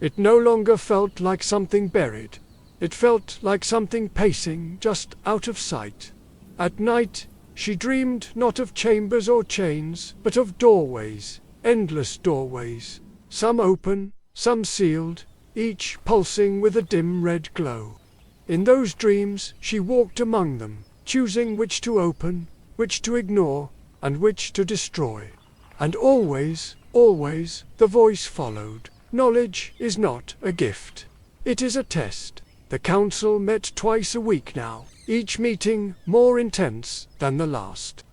It no longer felt like something buried. It felt like something pacing just out of sight. At night, she dreamed not of chambers or chains, but of doorways, endless doorways, some open, some sealed, each pulsing with a dim red glow. In those dreams she walked among them, choosing which to open, which to ignore, and which to destroy. And always, always, the voice followed. Knowledge is not a gift. It is a test. The council met twice a week now, each meeting more intense than the last.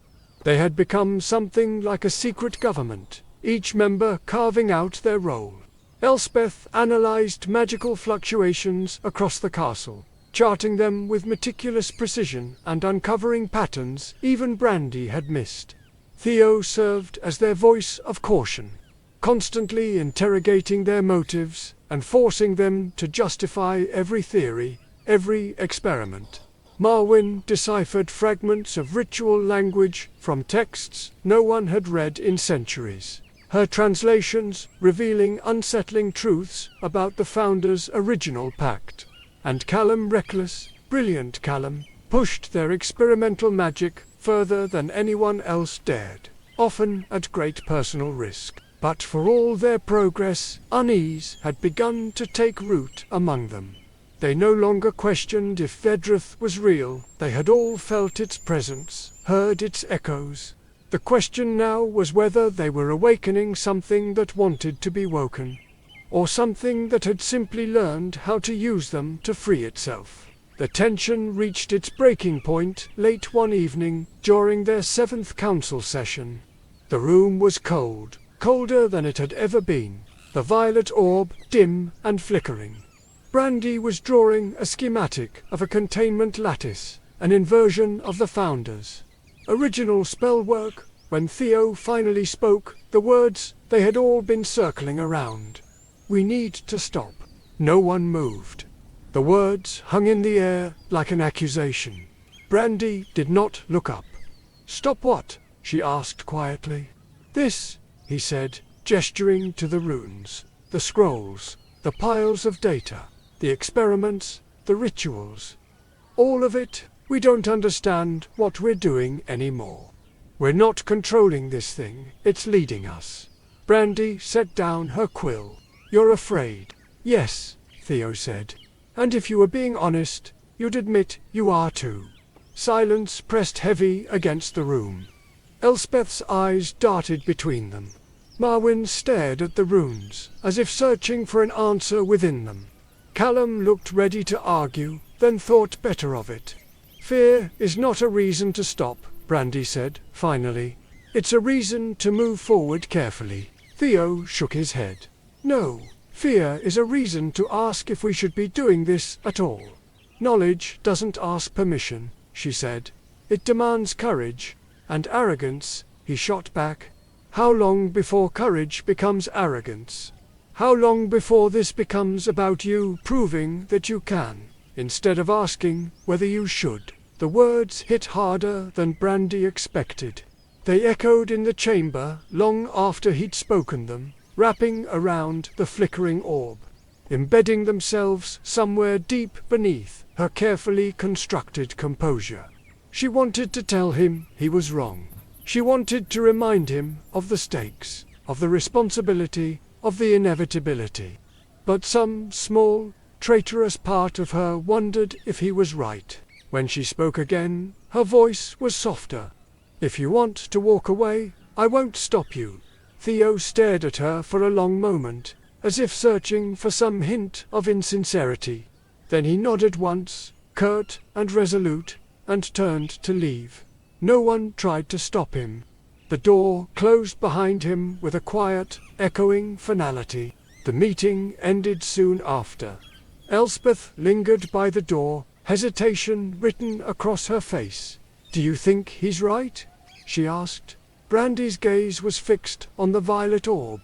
They had become something like a secret government, each member carving out their role. Elspeth analyzed magical fluctuations across the castle, charting them with meticulous precision and uncovering patterns even Brandi had missed. Theo served as their voice of caution, constantly interrogating their motives and forcing them to justify every theory, every experiment. Marwyn deciphered fragments of ritual language from texts no one had read in centuries, her translations revealing unsettling truths about the Founder's original pact. And Callum, reckless, brilliant Callum, pushed their experimental magic further than anyone else dared, often at great personal risk. But for all their progress, unease had begun to take root among them. They no longer questioned if Vedra was real. They had all felt its presence, heard its echoes. The question now was whether they were awakening something that wanted to be woken, or something that had simply learned how to use them to free itself. The tension reached its breaking point late one evening during their 7th council session. The room was cold, colder than it had ever been, the violet orb dim and flickering. Brandi was drawing a schematic of a containment lattice, an inversion of the Founder's original spell work. When Theo finally spoke, the words they had all been circling around. "We need to stop." No one moved. The words hung in the air like an accusation. Brandi did not look up. "Stop what?" she asked quietly. "This," he said, gesturing to the runes, the scrolls, the piles of data, the experiments, the rituals. "All of it. We don't understand what we're doing anymore. We're not controlling this thing, it's leading us." Brandi set down her quill. "You're afraid." "Yes," Theo said. "And if you were being honest, you'd admit you are too." Silence pressed heavy against the room. Elspeth's eyes darted between them. Marwyn stared at the runes, as if searching for an answer within them. Callum looked ready to argue, then thought better of it. "Fear is not a reason to stop," Brandi said, finally. "It's a reason to move forward carefully." Theo shook his head. "No, fear is a reason to ask if we should be doing this at all." "Knowledge doesn't ask permission," she said. "It demands courage, and arrogance," he shot back. "How long before courage becomes arrogance? How long before this becomes about you proving that you can, instead of asking whether you should?" The words hit harder than Brandi expected. They echoed in the chamber long after he'd spoken them, wrapping around the flickering orb, embedding themselves somewhere deep beneath her carefully constructed composure. She wanted to tell him he was wrong. She wanted to remind him of the stakes, of the responsibility, of the inevitability. But some small, traitorous part of her wondered if he was right. When she spoke again, her voice was softer. "If you want to walk away, I won't stop you." Theo stared at her for a long moment, as if searching for some hint of insincerity. Then he nodded once, curt and resolute, and turned to leave. No one tried to stop him. The door closed behind him with a quiet, echoing finality. The meeting ended soon after. Elspeth lingered by the door, hesitation written across her face. "Do you think he's right?" she asked. Brandi's gaze was fixed on the violet orb.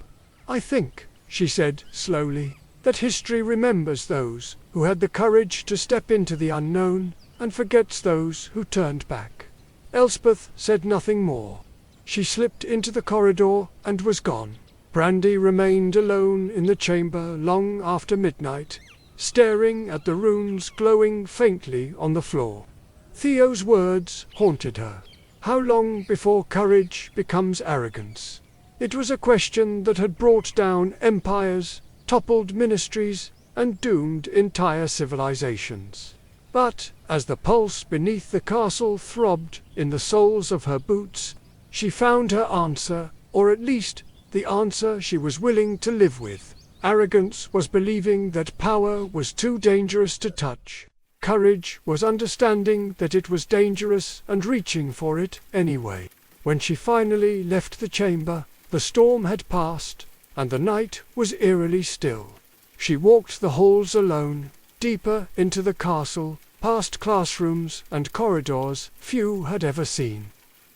"I think," she said slowly, "that history remembers those who had the courage to step into the unknown, and forgets those who turned back." Elspeth said nothing more. She slipped into the corridor and was gone. Brandi remained alone in the chamber long after midnight, staring at the runes glowing faintly on the floor. Theo's words haunted her. How long before courage becomes arrogance? It was a question that had brought down empires, toppled ministries, and doomed entire civilizations. But, as the pulse beneath the castle throbbed in the soles of her boots, she found her answer, or at least the answer she was willing to live with. Arrogance was believing that power was too dangerous to touch. Courage was understanding that it was dangerous and reaching for it anyway. When she finally left the chamber, the storm had passed, and the night was eerily still. She walked the halls alone, deeper into the castle, past classrooms and corridors few had ever seen.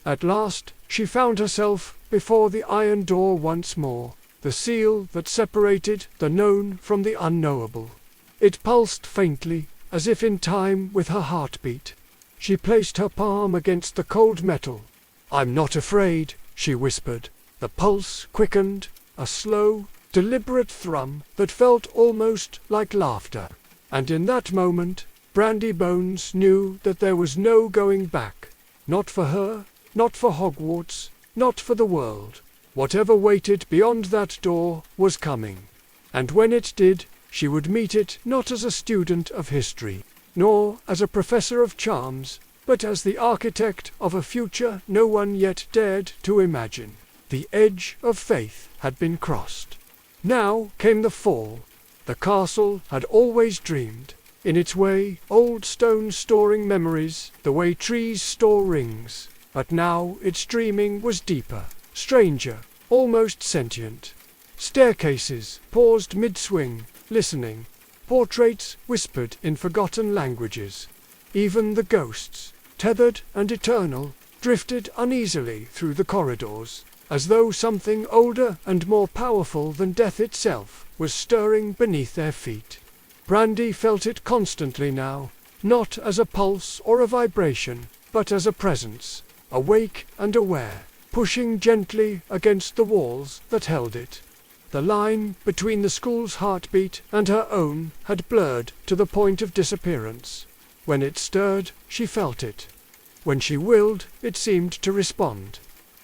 At last, she found herself before the iron door once more, the seal that separated the known from the unknowable. It pulsed faintly, as if in time with her heartbeat. She placed her palm against the cold metal. "I'm not afraid," she whispered. The pulse quickened, a slow, deliberate thrum that felt almost like laughter. And in that moment, Brandi Bones knew that there was no going back. Not for her, not for Hogwarts, not for the world. Whatever waited beyond that door was coming. And when it did, she would meet it not as a student of history, nor as a professor of charms, but as the architect of a future no one yet dared to imagine. The edge of faith had been crossed. Now came the fall. The castle had always dreamed. In its way, old stone storing memories, the way trees store rings. But now its dreaming was deeper, stranger, almost sentient. Staircases paused mid-swing, listening. Portraits whispered in forgotten languages. Even the ghosts, tethered and eternal, drifted uneasily through the corridors, as though something older and more powerful than death itself was stirring beneath their feet. Brandi felt it constantly now, not as a pulse or a vibration, but as a presence, awake and aware, pushing gently against the walls that held it. The line between the school's heartbeat and her own had blurred to the point of disappearance. When it stirred, she felt it. When she willed, it seemed to respond.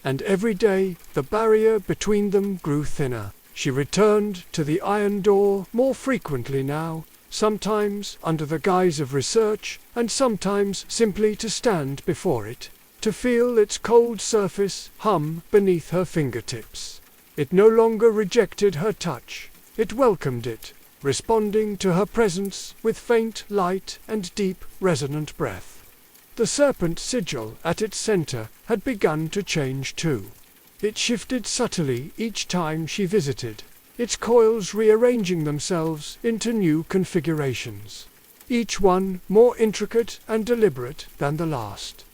And every day the barrier between them grew thinner. She returned to the iron door more frequently now, sometimes under the guise of research, and sometimes simply to stand before it, to feel its cold surface hum beneath her fingertips. It no longer rejected her touch, it welcomed it, responding to her presence with faint light and deep resonant breath. The serpent sigil at its center had begun to change too. It shifted subtly each time she visited, its coils rearranging themselves into new configurations, each one more intricate and deliberate than the last.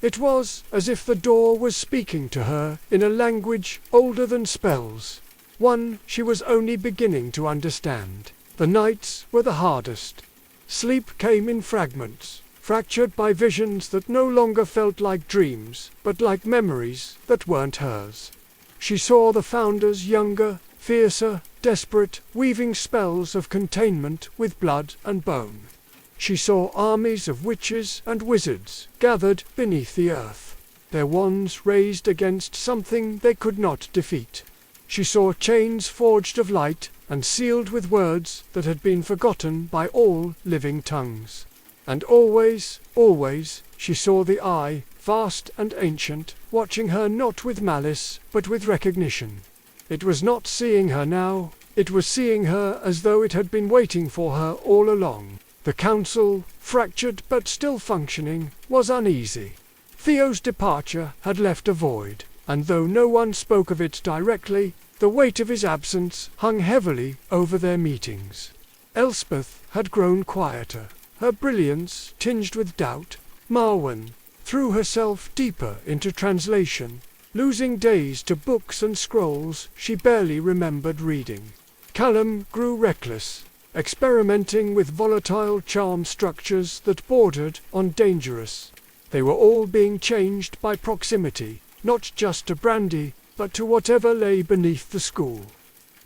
It was as if the door was speaking to her in a language older than spells, one she was only beginning to understand. The nights were the hardest. Sleep came in fragments, fractured by visions that no longer felt like dreams, but like memories that weren't hers. She saw the founders younger, fiercer, desperate, weaving spells of containment with blood and bone. She saw armies of witches and wizards gathered beneath the earth, their wands raised against something they could not defeat. She saw chains forged of light and sealed with words that had been forgotten by all living tongues. And always, always, she saw the Eye, vast and ancient, watching her not with malice, but with recognition. It was not seeing her now, it was seeing her as though it had been waiting for her all along. The council, fractured but still functioning, was uneasy. Theo's departure had left a void, and though no one spoke of it directly, the weight of his absence hung heavily over their meetings. Elspeth had grown quieter, her brilliance tinged with doubt. Marwen threw herself deeper into translation, Losing days to books and scrolls she barely remembered reading. Callum grew reckless, experimenting with volatile charm structures that bordered on dangerous. They were all being changed by proximity, not just to Brandi, but to whatever lay beneath the school.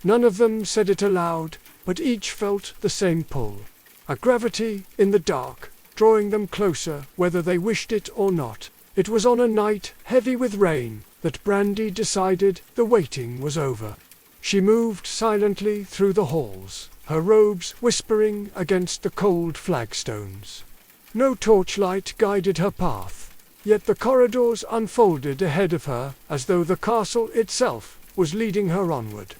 None of them said it aloud, but each felt the same pull. A gravity in the dark, drawing them closer whether they wished it or not. It was on a night heavy with rain that Brandi decided the waiting was over. She moved silently through the halls, her robes whispering against the cold flagstones. No torchlight guided her path, yet the corridors unfolded ahead of her as though the castle itself was leading her onward.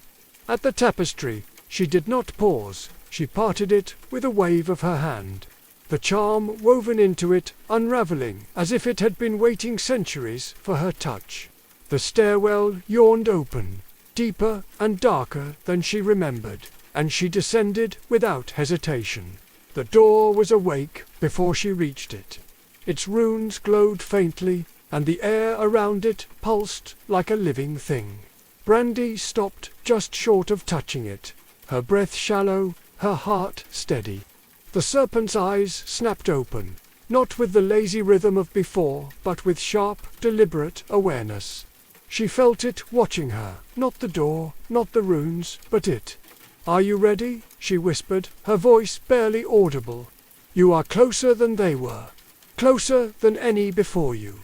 At the tapestry, she did not pause, she parted it with a wave of her hand. The charm woven into it, unraveling, as if it had been waiting centuries for her touch. The stairwell yawned open, deeper and darker than she remembered, and she descended without hesitation. The door was awake before she reached it. Its runes glowed faintly, and the air around it pulsed like a living thing. Brandi stopped just short of touching it, her breath shallow, her heart steady. The serpent's eyes snapped open, not with the lazy rhythm of before, but with sharp, deliberate awareness. She felt it watching her, not the door, not the runes, but it. "Are you ready?" she whispered, her voice barely audible. "You are closer than they were, closer than any before you."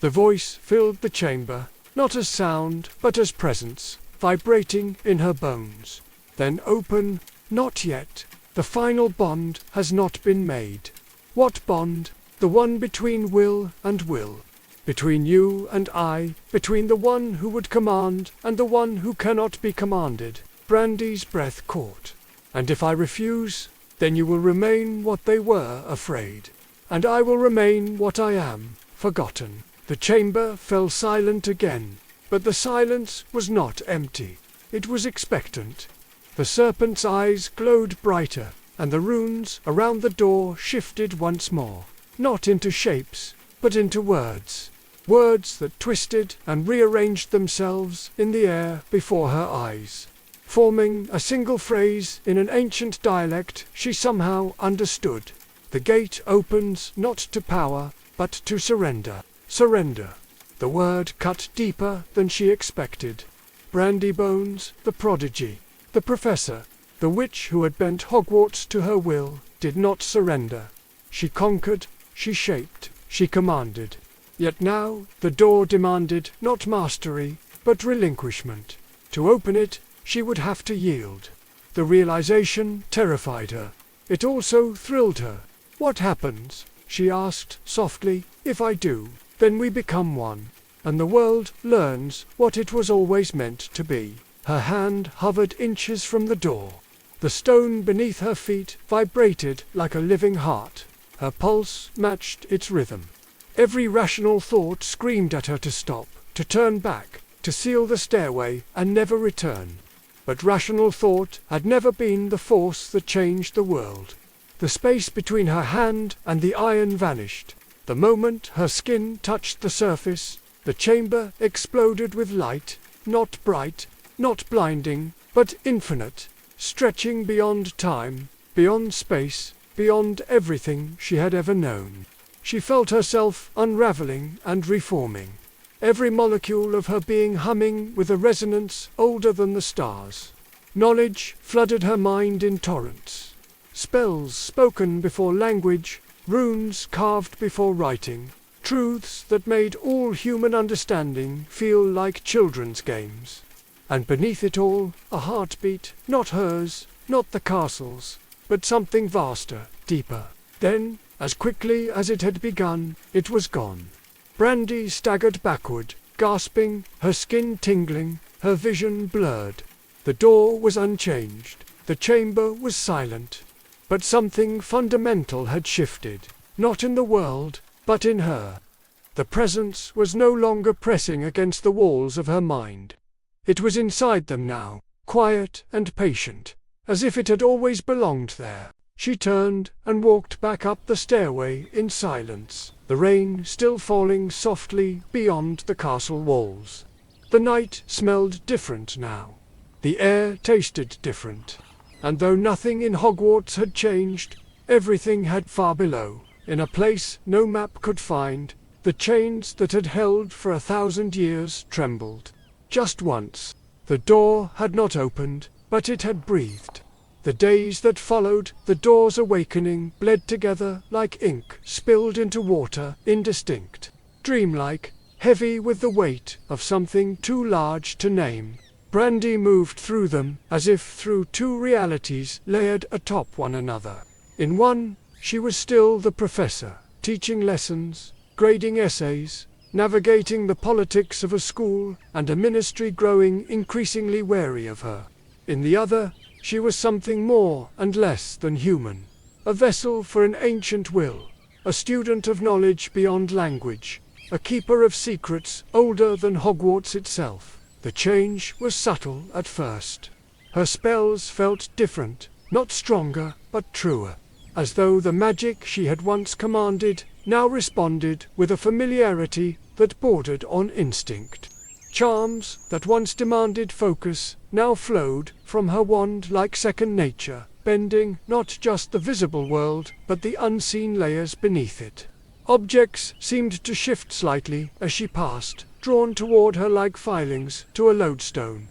The voice filled the chamber, not as sound, but as presence, vibrating in her bones. Then open, "Not yet. The final bond has not been made." "What bond?" "The one between will and will. Between you and I, between the one who would command and the one who cannot be commanded." Brandi's breath caught. "And if I refuse, then you will remain what they were, afraid. And I will remain what I am, forgotten." The chamber fell silent again, but the silence was not empty. It was expectant. The serpent's eyes glowed brighter, and the runes around the door shifted once more, not into shapes, but into words. Words that twisted and rearranged themselves in the air before her eyes, forming a single phrase in an ancient dialect she somehow understood. "The gate opens not to power, but to surrender." Surrender. The word cut deeper than she expected. Brandi Bones, the prodigy, the professor, the witch who had bent Hogwarts to her will, did not surrender. She conquered, she shaped, she commanded. Yet now the door demanded not mastery, but relinquishment. To open it, she would have to yield. The realization terrified her. It also thrilled her. "What happens?" she asked softly. "If I do, then we become one, and the world learns what it was always meant to be." Her hand hovered inches from the door. The stone beneath her feet vibrated like a living heart. Her pulse matched its rhythm. Every rational thought screamed at her to stop, to turn back, to seal the stairway and never return. But rational thought had never been the force that changed the world. The space between her hand and the iron vanished. The moment her skin touched the surface, the chamber exploded with light, not bright, not blinding, but infinite, stretching beyond time, beyond space, beyond everything she had ever known. She felt herself unraveling and reforming, every molecule of her being humming with a resonance older than the stars. Knowledge flooded her mind in torrents. Spells spoken before language, runes carved before writing, truths that made all human understanding feel like children's games. And beneath it all, a heartbeat, not hers, not the castle's, but something vaster, deeper. Then, as quickly as it had begun, it was gone. Brandi staggered backward, gasping, her skin tingling, her vision blurred. The door was unchanged, the chamber was silent. But something fundamental had shifted, not in the world, but in her. The presence was no longer pressing against the walls of her mind. It was inside them now, quiet and patient, as if it had always belonged there. She turned and walked back up the stairway in silence, the rain still falling softly beyond the castle walls. The night smelled different now. The air tasted different. And though nothing in Hogwarts had changed, everything had far below, in a place no map could find, the chains that had held for 1,000 years trembled. Just once. The door had not opened, but it had breathed. The days that followed, the door's awakening, bled together like ink spilled into water, indistinct, dreamlike, heavy with the weight of something too large to name. Brandi moved through them, as if through two realities layered atop one another. In one, she was still the professor, teaching lessons, grading essays, navigating the politics of a school and a ministry growing increasingly wary of her. In the other, she was something more and less than human, a vessel for an ancient will, a student of knowledge beyond language, a keeper of secrets older than Hogwarts itself. The change was subtle at first. Her spells felt different, not stronger, but truer, as though the magic she had once commanded now responded with a familiarity that bordered on instinct. Charms that once demanded focus now flowed from her wand like second nature, bending not just the visible world, but the unseen layers beneath it. Objects seemed to shift slightly as she passed, drawn toward her like filings to a lodestone.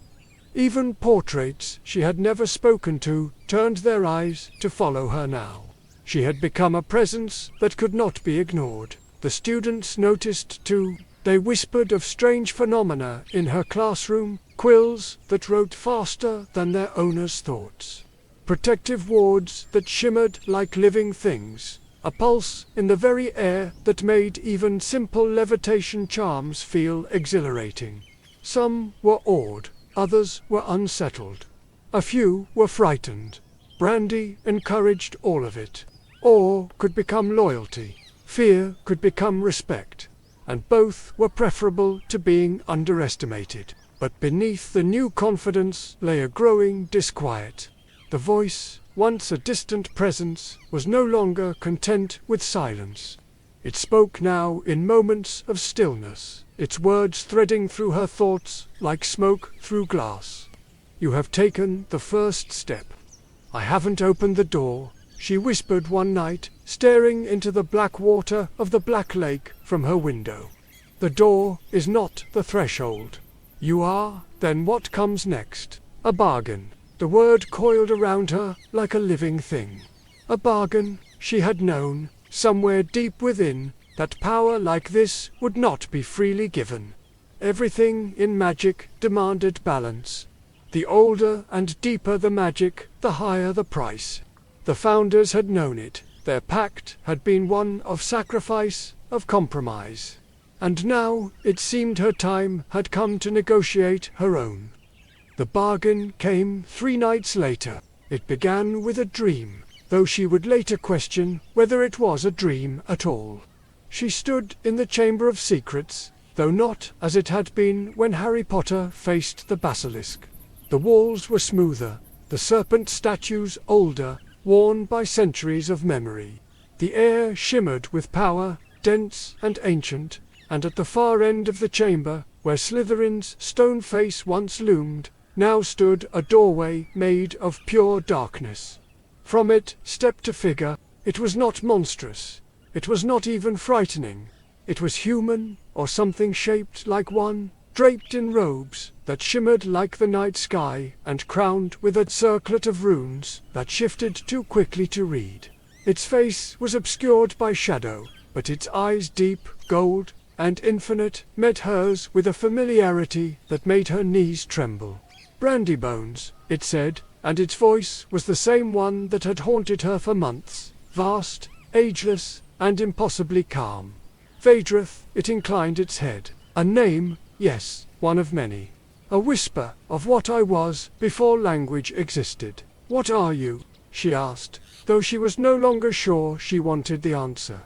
Even portraits she had never spoken to turned their eyes to follow her now. She had become a presence that could not be ignored. The students noticed too. They whispered of strange phenomena in her classroom, quills that wrote faster than their owners' thoughts, protective wards that shimmered like living things, a pulse in the very air that made even simple levitation charms feel exhilarating. Some were awed, others were unsettled. A few were frightened. Brandi encouraged all of it. Awe could become loyalty, fear could become respect, and both were preferable to being underestimated. But beneath the new confidence lay a growing disquiet. The voice, once a distant presence, was no longer content with silence. It spoke now in moments of stillness, its words threading through her thoughts like smoke through glass. "You have taken the first step. I haven't opened the door," she whispered one night, staring into the black water of the Black Lake from her window. "The door is not the threshold. You are, then what comes next? A bargain." The word coiled around her like a living thing. A bargain. She had known, somewhere deep within, that power like this would not be freely given. Everything in magic demanded balance. The older and deeper the magic, the higher the price. The founders had known it. Their pact had been one of sacrifice, of compromise. And now it seemed her time had come to negotiate her own. The bargain came 3 nights later. It began with a dream, though she would later question whether it was a dream at all. She stood in the Chamber of Secrets, though not as it had been when Harry Potter faced the basilisk. The walls were smoother, the serpent statues older, worn by centuries of memory. The air shimmered with power, dense and ancient, and at the far end of the chamber, where Slytherin's stone face once loomed, now stood a doorway made of pure darkness. From it stepped a figure. It was not monstrous. It was not even frightening. It was human, or something shaped like one, draped in robes that shimmered like the night sky and crowned with a circlet of runes that shifted too quickly to read. Its face was obscured by shadow, but its eyes, deep, gold, and infinite, met hers with a familiarity that made her knees tremble. "Brandi Bones," it said, and its voice was the same one that had haunted her for months, vast, ageless, and impossibly calm. "Vedra," it inclined its head. A name, yes, one of many. A whisper of what I was before language existed. "What are you?" she asked, though she was no longer sure she wanted the answer.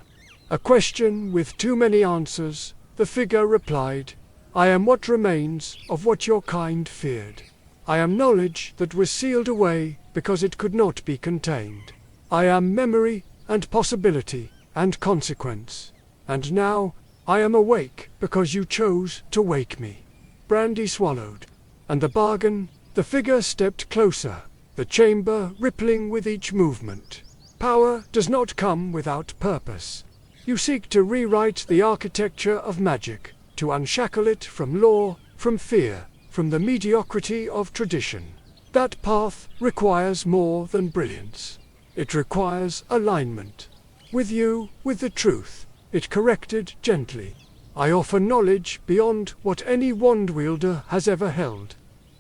A question with too many answers, the figure replied. "I am what remains of what your kind feared. I am knowledge that was sealed away because it could not be contained. I am memory and possibility and consequence. And now I am awake because you chose to wake me." Brandi swallowed. And the bargain? The figure stepped closer, the chamber rippling with each movement. Power does not come without purpose. You seek to rewrite the architecture of magic, to unshackle it from law, from fear, from the mediocrity of tradition. That path requires more than brilliance. It requires alignment. With you, with the truth, it corrected gently. I offer knowledge beyond what any wand wielder has ever held.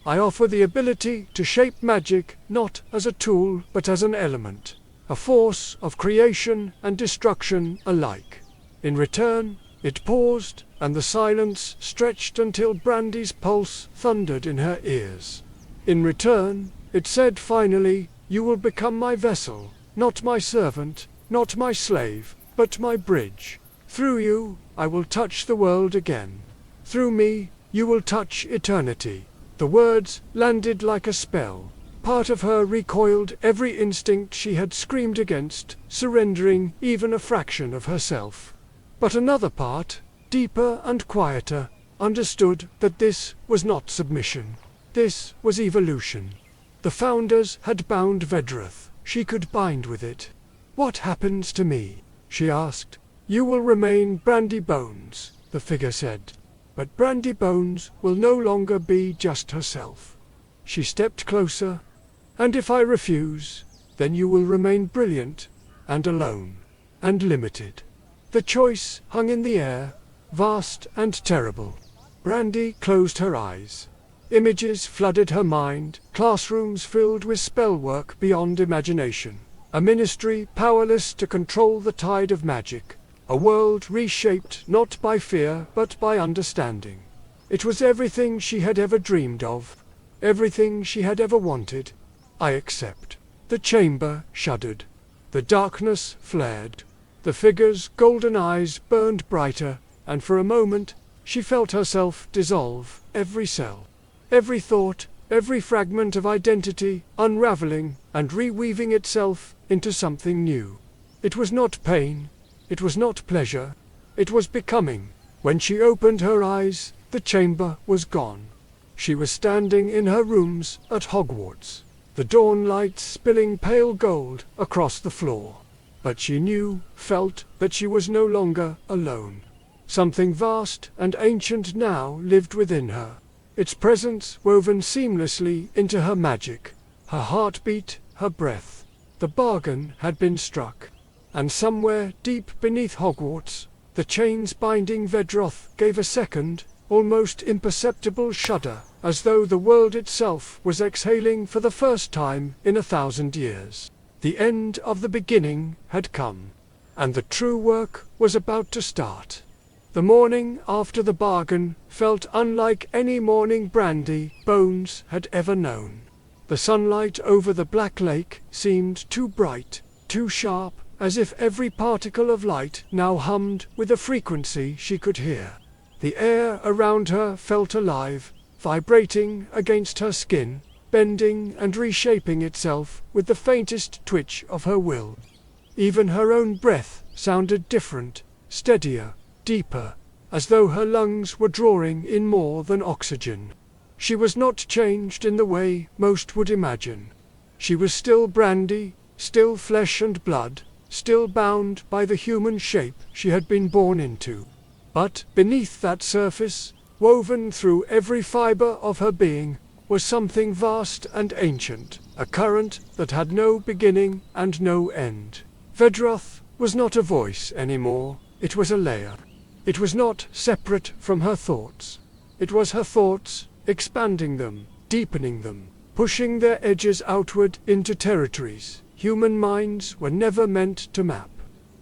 I offer the ability to shape magic not as a tool but as an element, a force of creation and destruction alike. In return, it paused, and the silence stretched until Brandi's pulse thundered in her ears. In return, it said finally, you will become my vessel, not my servant, not my slave, but my bridge. Through you, I will touch the world again. Through me, you will touch eternity. The words landed like a spell. Part of her recoiled every instinct she had screamed against, surrendering even a fraction of herself. But another part, deeper and quieter, understood that this was not submission. This was evolution. The Founders had bound Vedra. She could bind with it. What happens to me? She asked. You will remain Brandi Bones, the figure said. But Brandi Bones will no longer be just herself. She stepped closer. And if I refuse, then you will remain brilliant, and alone, and limited. The choice hung in the air, vast and terrible. Brandi closed her eyes. Images flooded her mind, classrooms filled with spellwork beyond imagination. A ministry powerless to control the tide of magic. A world reshaped not by fear but by understanding. It was everything she had ever dreamed of, everything she had ever wanted. I accept. The chamber shuddered. The darkness flared. The figure's golden eyes burned brighter, and for a moment she felt herself dissolve, every cell, every thought, every fragment of identity unraveling and reweaving itself into something new. It was not pain. It was not pleasure. It was becoming. When she opened her eyes, the chamber was gone. She was standing in her rooms at Hogwarts, the dawn light spilling pale gold across the floor. But she knew, felt, that she was no longer alone. Something vast and ancient now lived within her, its presence woven seamlessly into her magic, her heartbeat, her breath. The bargain had been struck. And somewhere deep beneath Hogwarts, the chains binding Vedra gave a second, almost imperceptible shudder, as though the world itself was exhaling for the first time in 1,000 years. The end of the beginning had come, and the true work was about to start. The morning after the bargain felt unlike any morning Brandi Bones had ever known. The sunlight over the Black Lake seemed too bright, too sharp, as if every particle of light now hummed with a frequency she could hear. The air around her felt alive, vibrating against her skin, bending and reshaping itself with the faintest twitch of her will. Even her own breath sounded different, steadier, deeper, as though her lungs were drawing in more than oxygen. She was not changed in the way most would imagine. She was still Brandi, still flesh and blood, still bound by the human shape she had been born into. But beneath that surface, woven through every fiber of her being, was something vast and ancient, a current that had no beginning and no end. Vedra was not a voice anymore, it was a layer. It was not separate from her thoughts. It was her thoughts, expanding them, deepening them, pushing their edges outward into territories human minds were never meant to map.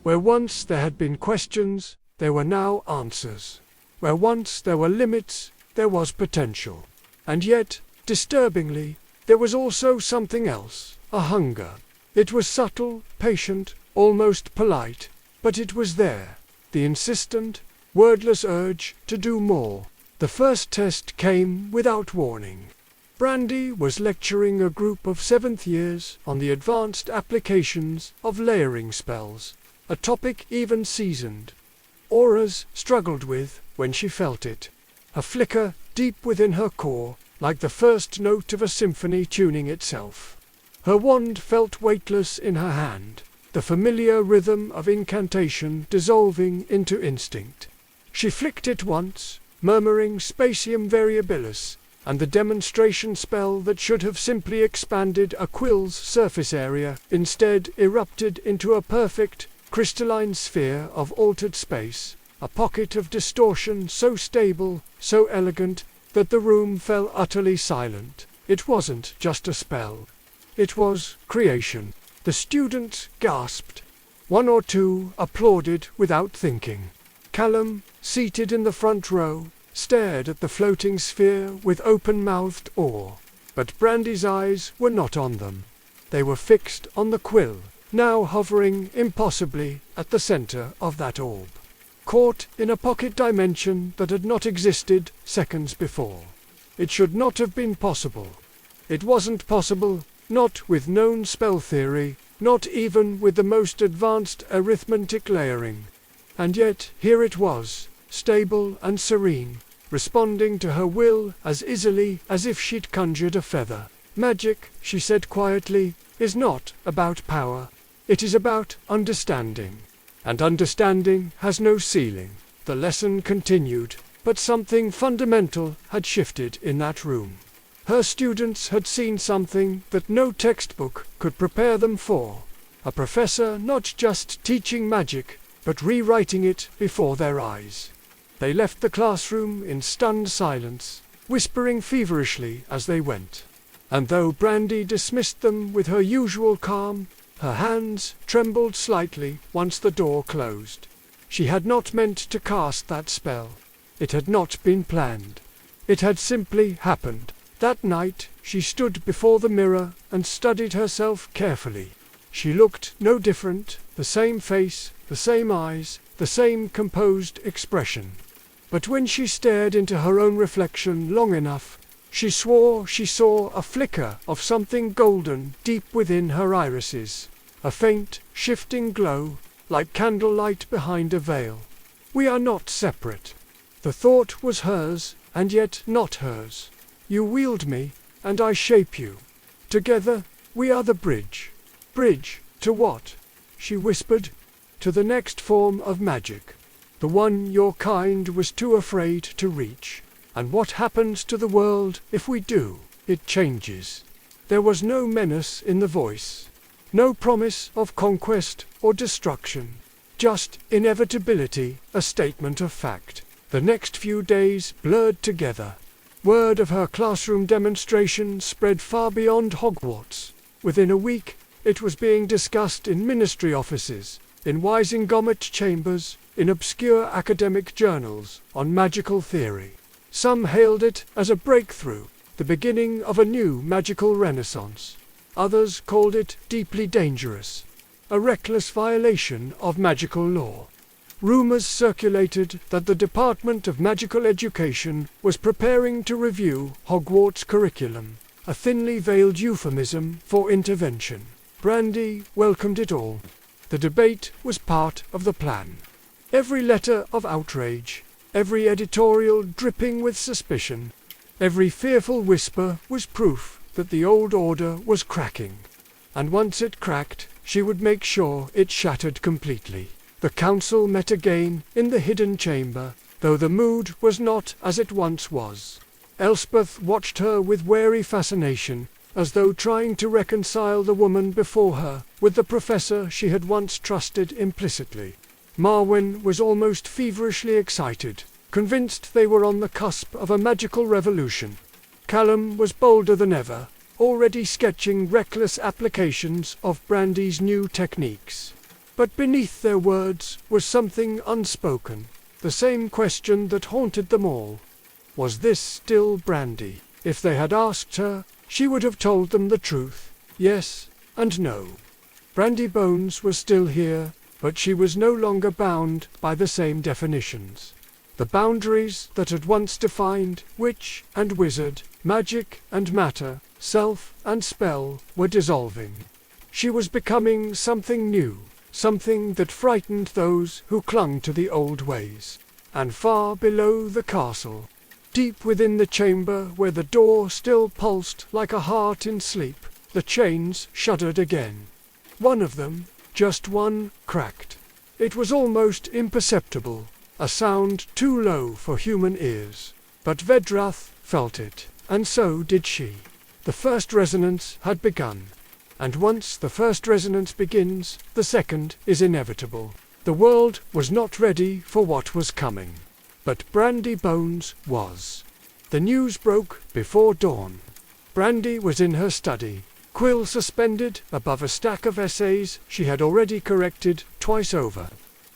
Where once there had been questions, there were now answers. Where once there were limits, there was potential. And yet, disturbingly, there was also something else, a hunger. It was subtle, patient, almost polite, but it was there, the insistent, wordless urge to do more. The first test came without warning. Brandi was lecturing a group of 7th years on the advanced applications of layering spells, a topic even seasoned auras struggled with when she felt it. A flicker deep within her core, like the first note of a symphony tuning itself. Her wand felt weightless in her hand, the familiar rhythm of incantation dissolving into instinct. She flicked it once, murmuring Spacium Variabilis, and the demonstration spell that should have simply expanded a quill's surface area instead erupted into a perfect, crystalline sphere of altered space, a pocket of distortion so stable, so elegant, that the room fell utterly silent. It wasn't just a spell. It was creation. The students gasped. One or two applauded without thinking. Callum, seated in the front row, stared at the floating sphere with open-mouthed awe. But Brandi's eyes were not on them. They were fixed on the quill, now hovering impossibly at the center of that orb, caught in a pocket dimension that had not existed seconds before. It should not have been possible. It wasn't possible, not with known spell theory, not even with the most advanced arithmetic layering. And yet, here it was, stable and serene, responding to her will as easily as if she'd conjured a feather. Magic, she said quietly, is not about power. It is about understanding. And understanding has no ceiling. The lesson continued, but something fundamental had shifted in that room. Her students had seen something that no textbook could prepare them for. A professor not just teaching magic, but rewriting it before their eyes. They left the classroom in stunned silence, whispering feverishly as they went. And though Brandi dismissed them with her usual calm, her hands trembled slightly once the door closed. She had not meant to cast that spell. It had not been planned. It had simply happened. That night she stood before the mirror and studied herself carefully. She looked no different, the same face, the same eyes, the same composed expression. But when she stared into her own reflection long enough, she swore she saw a flicker of something golden deep within her irises, a faint, shifting glow, like candlelight behind a veil. We are not separate. The thought was hers, and yet not hers. You wield me, and I shape you. Together, we are the bridge. Bridge, to what? She whispered. To the next form of magic. The one your kind was too afraid to reach. And what happens to the world if we do? It changes. There was no menace in the voice. No promise of conquest or destruction. Just inevitability, a statement of fact. The next few days blurred together. Word of her classroom demonstration spread far beyond Hogwarts. Within a week, it was being discussed in ministry offices, in Wisengomet chambers, in obscure academic journals on magical theory. Some hailed it as a breakthrough, the beginning of a new magical renaissance. Others called it deeply dangerous, a reckless violation of magical law. Rumors circulated that the Department of Magical Education was preparing to review Hogwarts curriculum, a thinly veiled euphemism for intervention. Brandi welcomed it all. The debate was part of the plan. Every letter of outrage, every editorial dripping with suspicion, every fearful whisper was proof that the old order was cracking. And once it cracked, she would make sure it shattered completely. The council met again in the hidden chamber, though the mood was not as it once was. Elspeth watched her with wary fascination, as though trying to reconcile the woman before her with the professor she had once trusted implicitly. Marwen was almost feverishly excited, convinced they were on the cusp of a magical revolution. Callum was bolder than ever, already sketching reckless applications of Brandi's new techniques. But beneath their words was something unspoken, the same question that haunted them all. Was this still Brandi? If they had asked her, she would have told them the truth, yes and no. Brandi Bones was still here, but she was no longer bound by the same definitions. The boundaries that had once defined witch and wizard, magic and matter, self and spell were dissolving. She was becoming something new. Something that frightened those who clung to the old ways. And far below the castle, Deep within the chamber where the door still pulsed like a heart in sleep, the chains shuddered again. One of them, just one, cracked. It was almost imperceptible, a sound too low for human ears. But Vedra felt it, and so did she. The first resonance had begun. And once the first resonance begins, the second is inevitable. The world was not ready for what was coming. But Brandi Bones was. The news broke before dawn. Brandi was in her study, quill suspended above a stack of essays she had already corrected twice over,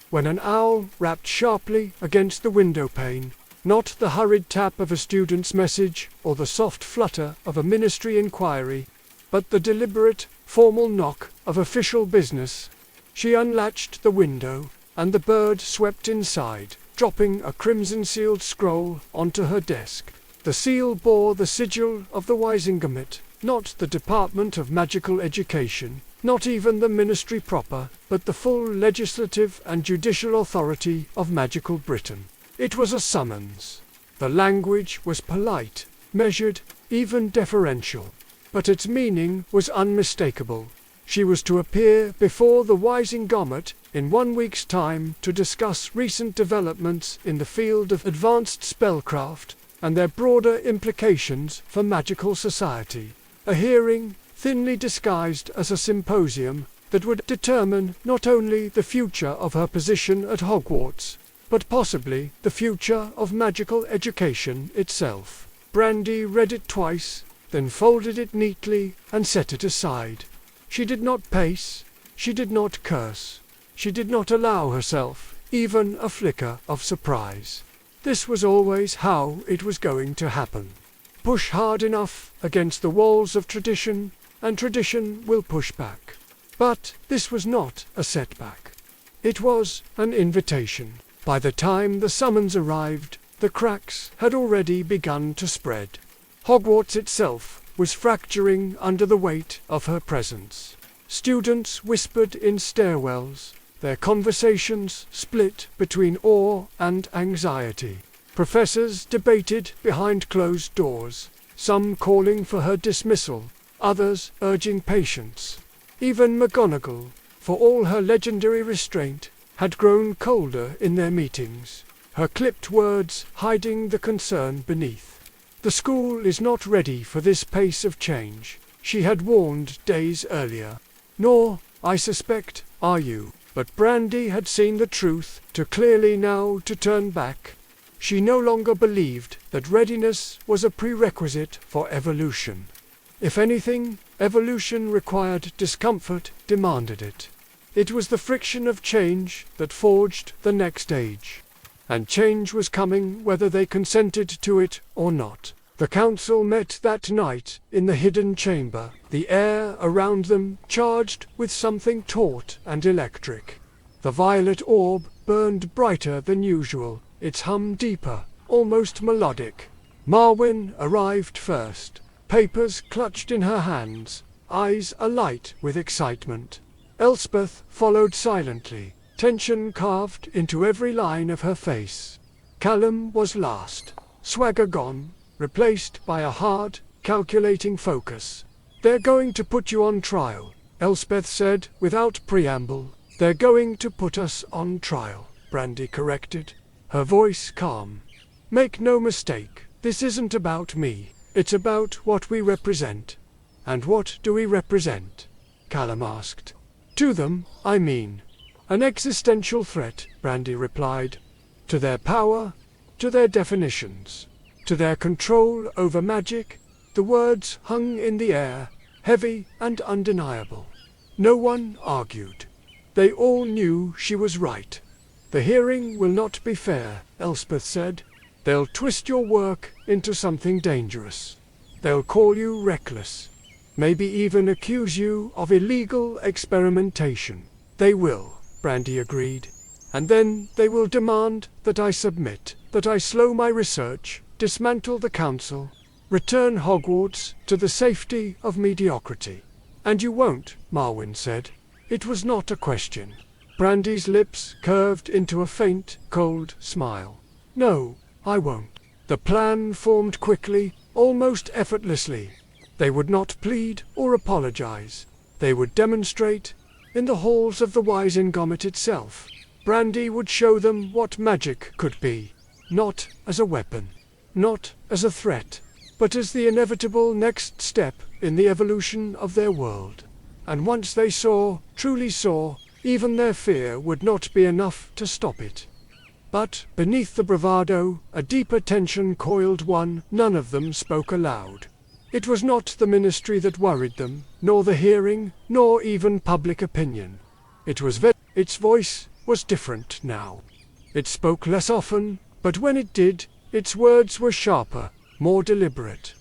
when an owl rapped sharply against the window pane, not the hurried tap of a student's message or the soft flutter of a ministry inquiry, but the deliberate, formal knock of official business. She unlatched the window, and the bird swept inside, dropping a crimson-sealed scroll onto her desk. The seal bore the sigil of the Wisingamot, not the Department of Magical Education, not even the ministry proper, but the full legislative and judicial authority of magical Britain. It was a summons. The language was polite, measured, even deferential. But its meaning was unmistakable. She was to appear before the Wisingamot in 1 week's time to discuss recent developments in the field of advanced spellcraft and their broader implications for magical society. A hearing, thinly disguised as a symposium, that would determine not only the future of her position at Hogwarts, but possibly the future of magical education itself. Brandi read it twice, then folded it neatly and set it aside. She did not pace, she did not curse, she did not allow herself even a flicker of surprise. This was always how it was going to happen. Push hard enough against the walls of tradition, and tradition will push back. But this was not a setback. It was an invitation. By the time the summons arrived, the cracks had already begun to spread. Hogwarts itself was fracturing under the weight of her presence. Students whispered in stairwells, their conversations split between awe and anxiety. Professors debated behind closed doors, some calling for her dismissal, others urging patience. Even McGonagall, for all her legendary restraint, had grown colder in their meetings, her clipped words hiding the concern beneath. The school is not ready for this pace of change, she had warned days earlier. Nor, I suspect, are you. But Brandi had seen the truth too clearly now to turn back. She no longer believed that readiness was a prerequisite for evolution. If anything, evolution required discomfort, demanded it. It was the friction of change that forged the next age. And change was coming whether they consented to it or not. The council met that night in the hidden chamber, the air around them charged with something taut and electric. The violet orb burned brighter than usual, its hum deeper, almost melodic. Marwyn arrived first, papers clutched in her hands, eyes alight with excitement. Elspeth followed silently, tension carved into every line of her face. Callum was last, swagger gone, replaced by a hard, calculating focus. "They're going to put you on trial," Elspeth said without preamble. "They're going to put us on trial," Brandi corrected, her voice calm. "Make no mistake, this isn't about me, it's about what we represent." "And what do we represent?" Callum asked. "To them, I mean. An existential threat," Brandi replied. "To their power, to their definitions, to their control over magic." The words hung in the air, heavy and undeniable. No one argued. They all knew she was right. "The hearing will not be fair," Elspeth said. "They'll twist your work into something dangerous. They'll call you reckless. Maybe even accuse you of illegal experimentation." "They will," Brandi agreed. "And then they will demand that I submit, that I slow my research, dismantle the council, return Hogwarts to the safety of mediocrity." "And you won't," Marwyn said. It was not a question. Brandi's lips curved into a faint, cold smile. "No, I won't." The plan formed quickly, almost effortlessly. They would not plead or apologize. They would demonstrate. In the halls of the Wizengomet itself, Brandi would show them what magic could be. Not as a weapon, not as a threat, but as the inevitable next step in the evolution of their world. And once they saw, truly saw, even their fear would not be enough to stop it. But, beneath the bravado, a deeper tension coiled one. None of them spoke aloud. It was not the ministry that worried them, nor the hearing, nor even public opinion. It was Vedra. Its voice was different now. It spoke less often, but when it did, its words were sharper, more deliberate.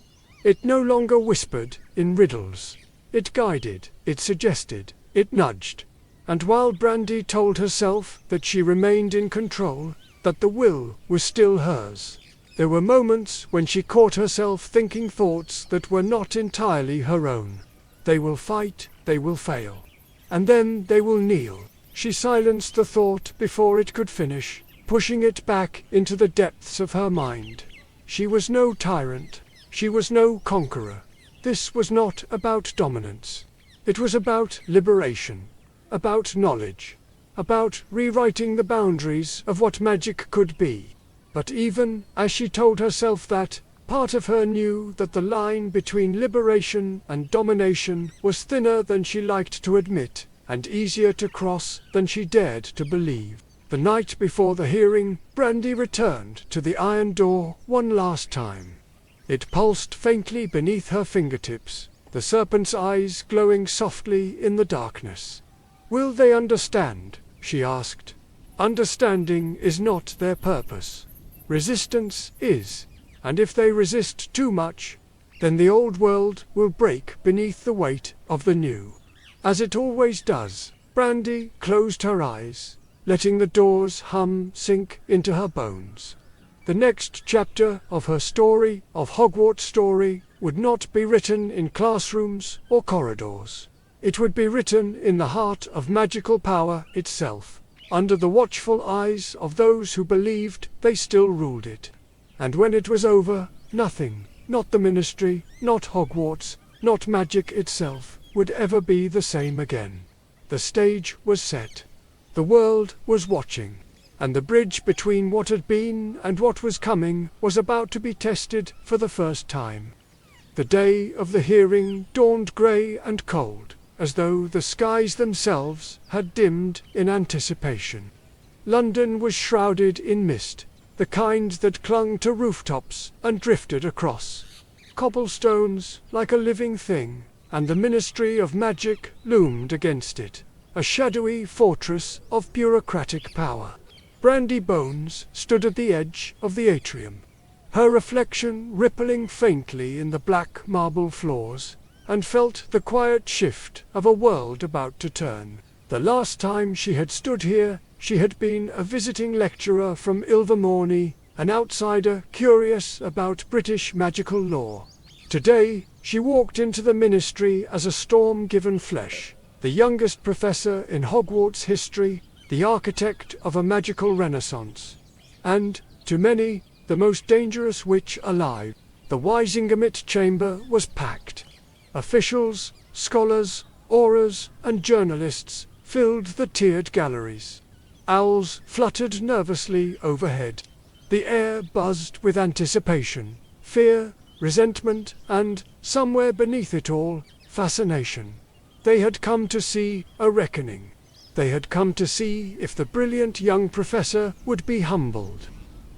It no longer whispered in riddles. It guided, it suggested, it nudged. And while Brandi told herself that she remained in control, that the will was still hers, there were moments when she caught herself thinking thoughts that were not entirely her own. They will fight, they will fail. And then they will kneel. She silenced the thought before it could finish, pushing it back into the depths of her mind. She was no tyrant. She was no conqueror. This was not about dominance. It was about liberation. About knowledge, about rewriting the boundaries of what magic could be. But even as she told herself that, part of her knew that the line between liberation and domination was thinner than she liked to admit, and easier to cross than she dared to believe. The night before the hearing, Brandi returned to the iron door one last time. It pulsed faintly beneath her fingertips, the serpent's eyes glowing softly in the darkness. "Will they understand?" she asked. "Understanding is not their purpose. Resistance is. And if they resist too much, then the old world will break beneath the weight of the new." As it always does, Brandi closed her eyes, letting the door's hum sink into her bones. The next chapter of her story, of Hogwarts' story, would not be written in classrooms or corridors. It would be written in the heart of magical power itself, under the watchful eyes of those who believed they still ruled it. And when it was over, nothing, not the ministry, not Hogwarts, not magic itself, would ever be the same again. The stage was set. The world was watching, and the bridge between what had been and what was coming was about to be tested for the first time. The day of the hearing dawned grey and cold, as though the skies themselves had dimmed in anticipation. London was shrouded in mist, the kind that clung to rooftops and drifted across cobblestones like a living thing, and the Ministry of Magic loomed against it, a shadowy fortress of bureaucratic power. Brandi Bones stood at the edge of the atrium, her reflection rippling faintly in the black marble floors, and felt the quiet shift of a world about to turn. The last time she had stood here, she had been a visiting lecturer from Ilvermorny, an outsider curious about British magical lore. Today, she walked into the ministry as a storm-given flesh, the youngest professor in Hogwarts history, the architect of a magical renaissance. And, to many, the most dangerous witch alive. The Wizengomet chamber was packed. Officials, scholars, aurors, and journalists filled the tiered galleries. Owls fluttered nervously overhead. The air buzzed with anticipation, fear, resentment, and, somewhere beneath it all, fascination. They had come to see a reckoning. They had come to see if the brilliant young professor would be humbled.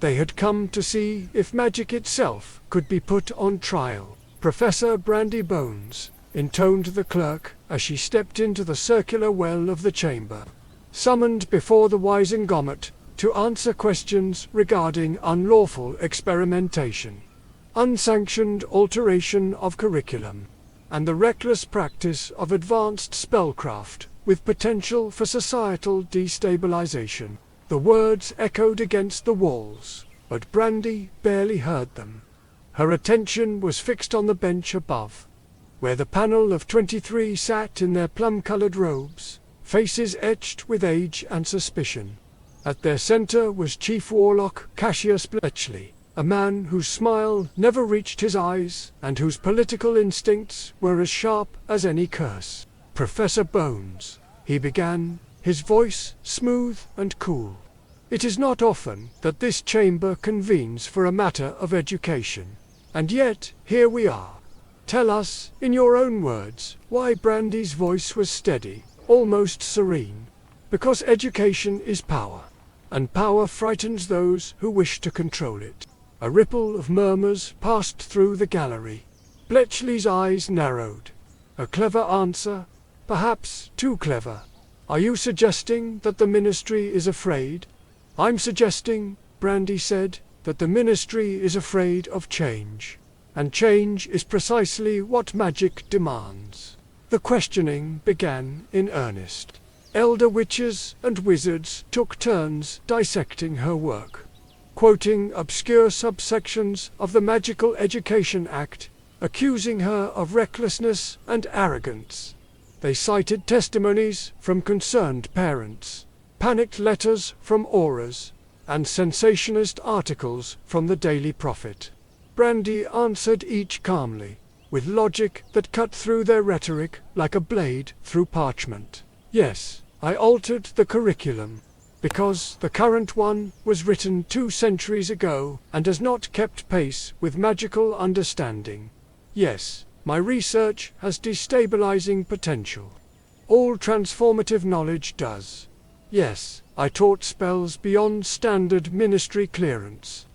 They had come to see if magic itself could be put on trial. "Professor Brandi Bones," intoned the clerk as she stepped into the circular well of the chamber, summoned before the Wizengomet to answer questions regarding unlawful experimentation, unsanctioned alteration of curriculum, and the reckless practice of advanced spellcraft with potential for societal destabilization. The words echoed against the walls, but Brandi barely heard them. Her attention was fixed on the bench above, where the panel of 23 sat in their plum-colored robes, faces etched with age and suspicion. At their center was Chief Warlock Cassius Bletchley, A man whose smile never reached his eyes, and whose political instincts were as sharp as any curse. "Professor Bones," he began, his voice smooth and cool. "It is not often that this chamber convenes for a matter of education. And yet, here we are. Tell us, in your own words, why." Brandi's voice was steady, almost serene. "Because education is power, and power frightens those who wish to control it." A ripple of murmurs passed through the gallery. Bletchley's eyes narrowed. "A clever answer, perhaps too clever. Are you suggesting that the Ministry is afraid?" "I'm suggesting," Brandi said, "that the Ministry is afraid of change. And change is precisely what magic demands." The questioning began in earnest. Elder witches and wizards took turns dissecting her work, quoting obscure subsections of the Magical Education Act, accusing her of recklessness and arrogance. They cited testimonies from concerned parents, panicked letters from auras, and sensationalist articles from the Daily Prophet. Brandi answered each calmly, with logic that cut through their rhetoric like a blade through parchment. "Yes, I altered the curriculum, because the current one was written 2 centuries ago and has not kept pace with magical understanding. Yes, my research has destabilizing potential. All transformative knowledge does. Yes, I taught spells beyond standard Ministry clearance.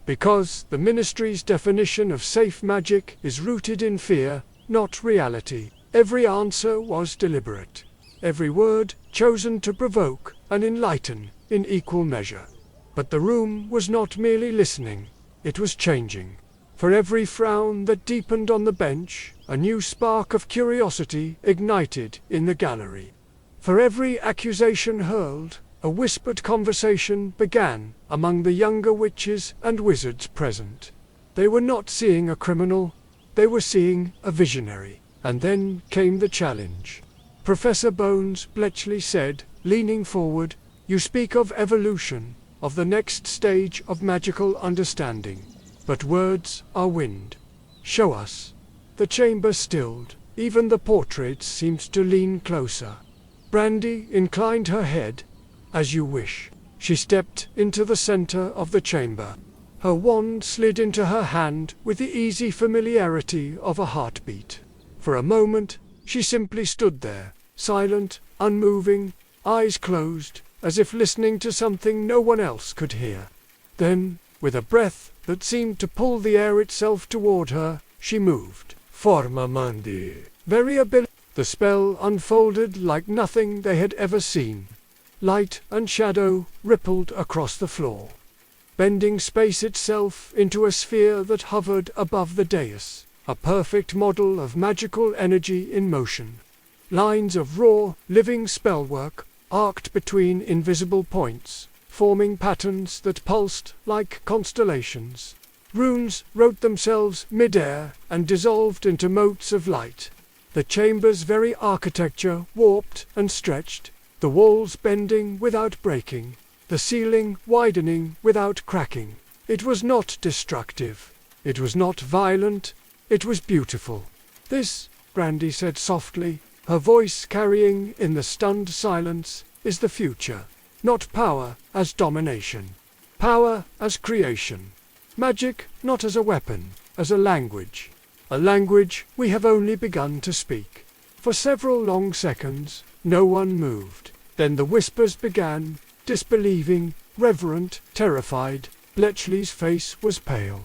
Because the Ministry's definition of safe magic is rooted in fear, not reality. Every answer was deliberate. Every word chosen to provoke and enlighten in equal measure. But the room was not merely listening, it was changing. For every frown that deepened on the bench, a new spark of curiosity ignited in the gallery. For every accusation hurled, a whispered conversation began among the younger witches and wizards present. They were not seeing a criminal, they were seeing a visionary. And then came the challenge. "Professor Bones," Bletchley said, leaning forward, "you speak of evolution, of the next stage of magical understanding. But words are wind. Show us." The chamber stilled. Even the portraits seemed to lean closer. Brandi inclined her head. "As you wish." She stepped into the center of the chamber. Her wand slid into her hand with the easy familiarity of a heartbeat. For a moment, she simply stood there, silent, unmoving, eyes closed, as if listening to something no one else could hear. Then, with a breath that seemed to pull the air itself toward her, she moved. "Forma mundi." Variability. The spell unfolded like nothing they had ever seen. Light and shadow rippled across the floor, bending space itself into a sphere that hovered above the dais, a perfect model of magical energy in motion. Lines of raw, living spellwork arced between invisible points, forming patterns that pulsed like constellations. Runes wrote themselves mid-air and dissolved into motes of light. The chamber's very architecture warped and stretched, the walls bending without breaking, the ceiling widening without cracking. It was not destructive. It was not violent. It was beautiful. "This," Brandi said softly, her voice carrying in the stunned silence, "is the future. Not power as domination. Power as creation. Magic not as a weapon, as a language. A language we have only begun to speak." For several long seconds, no one moved. Then the whispers began, disbelieving, reverent, terrified. Bletchley's face was pale.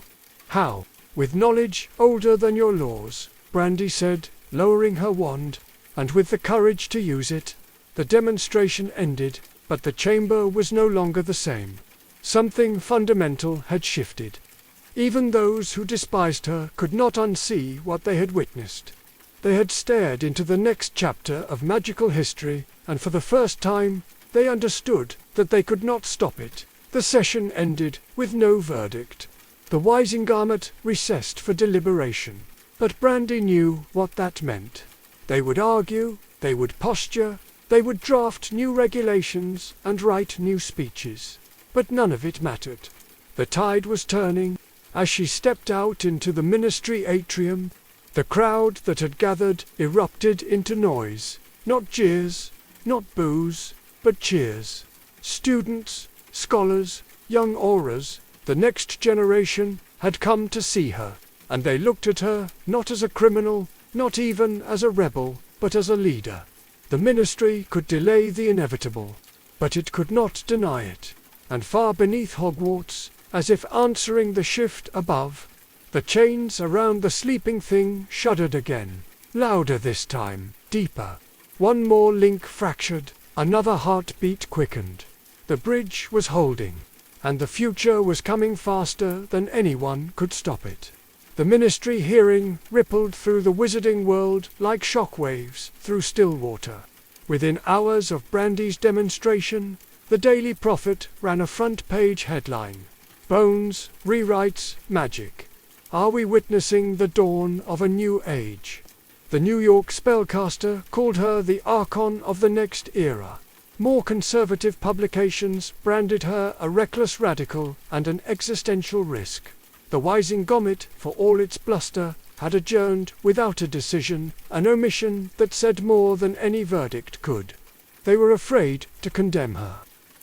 "How? With knowledge older than your laws," Brandi said, lowering her wand, "and with the courage to use it." The demonstration ended, but the chamber was no longer the same. Something fundamental had shifted. Even those who despised her could not unsee what they had witnessed. They had stared into the next chapter of magical history, and for the first time, they understood that they could not stop it. The session ended with no verdict. The Wisingamot recessed for deliberation. But Brandi knew what that meant. They would argue, they would posture, they would draft new regulations and write new speeches. But none of it mattered. The tide was turning. As she stepped out into the ministry atrium, the crowd that had gathered erupted into noise. Not jeers, not boos, but cheers. Students, scholars, young auras, the next generation, had come to see her, and they looked at her not as a criminal, not even as a rebel, but as a leader. The ministry could delay the inevitable, but it could not deny it. And far beneath Hogwarts, as if answering the shift above, the chains around the sleeping thing shuddered again, louder this time, deeper. One more link fractured, another heartbeat quickened. The bridge was holding, and the future was coming faster than anyone could stop it. The ministry hearing rippled through the wizarding world like shockwaves through still water. Within hours of Brandi's demonstration, the Daily Prophet ran a front-page headline: Bones rewrites magic. Are we witnessing the dawn of a new age? The New York spellcaster called her the Archon of the next era. More conservative publications branded her a reckless radical and an existential risk. The Wizengamot, for all its bluster, had adjourned without a decision, an omission that said more than any verdict could. They were afraid to condemn her.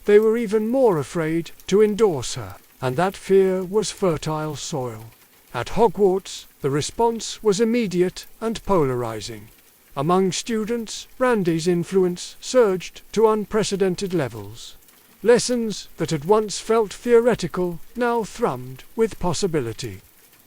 They were even more afraid to endorse her, and that fear was fertile soil. At Hogwarts, the response was immediate and polarizing. Among students, Brandi's influence surged to unprecedented levels. Lessons that had once felt theoretical now thrummed with possibility.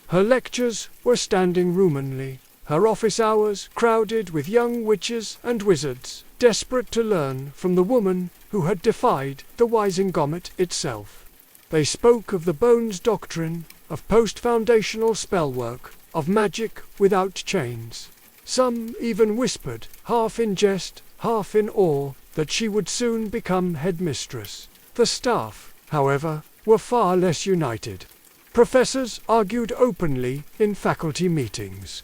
Her lectures were standing room only, her office hours crowded with young witches and wizards, desperate to learn from the woman who had defied the Wizengamot itself. They spoke of the Bones doctrine, of post-foundational spellwork, of magic without chains. Some even whispered, half in jest, half in awe, that she would soon become headmistress. The staff, however, were far less united. Professors argued openly in faculty meetings.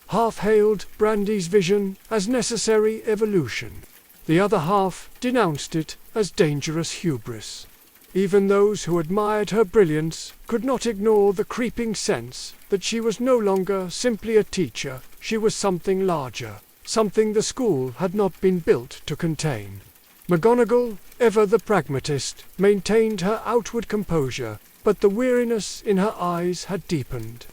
Half hailed Brandi's vision as necessary evolution. The other half denounced it as dangerous hubris. Even those who admired her brilliance could not ignore the creeping sense that she was no longer simply a teacher, she was something larger, something the school had not been built to contain. McGonagall, ever the pragmatist, maintained her outward composure, but the weariness in her eyes had deepened.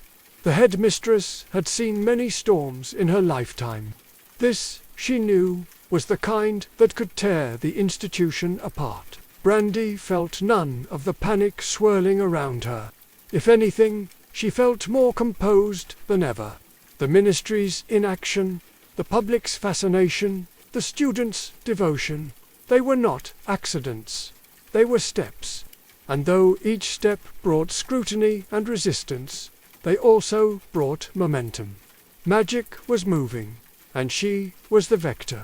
The headmistress had seen many storms in her lifetime. This, she knew, was the kind that could tear the institution apart. Brandi felt none of the panic swirling around her. If anything, she felt more composed than ever. The ministry's inaction, the public's fascination, the students' devotion, they were not accidents. They were steps. And though each step brought scrutiny and resistance, they also brought momentum. Magic was moving, and she was the vector.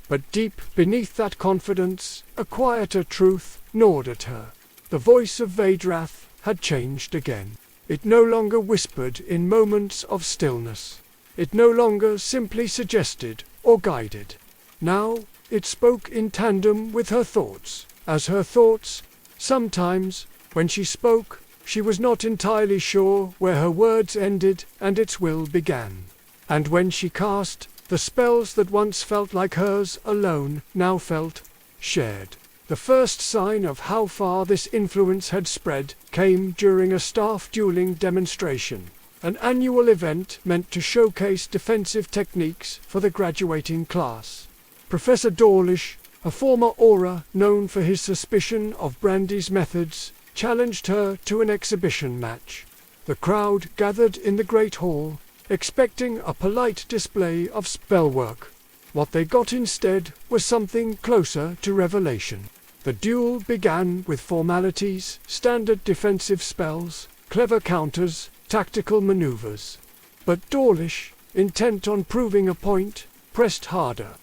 But deep beneath that confidence, a quieter truth gnawed at her. The voice of Vedra had changed again. It no longer whispered in moments of stillness. It no longer simply suggested or guided. Now it spoke in tandem with her thoughts. As her thoughts, sometimes, when she spoke, she was not entirely sure where her words ended and its will began. And when she cast, the spells that once felt like hers alone now felt shared. The first sign of how far this influence had spread came during a staff dueling demonstration, an annual event meant to showcase defensive techniques for the graduating class. Professor Dawlish, a former Aura known for his suspicion of Brandi's methods, challenged her to an exhibition match. The crowd gathered in the Great Hall, expecting a polite display of spellwork. What they got instead was something closer to revelation. The duel began with formalities, standard defensive spells, clever counters, tactical maneuvers. But Dawlish, intent on proving a point, pressed harder.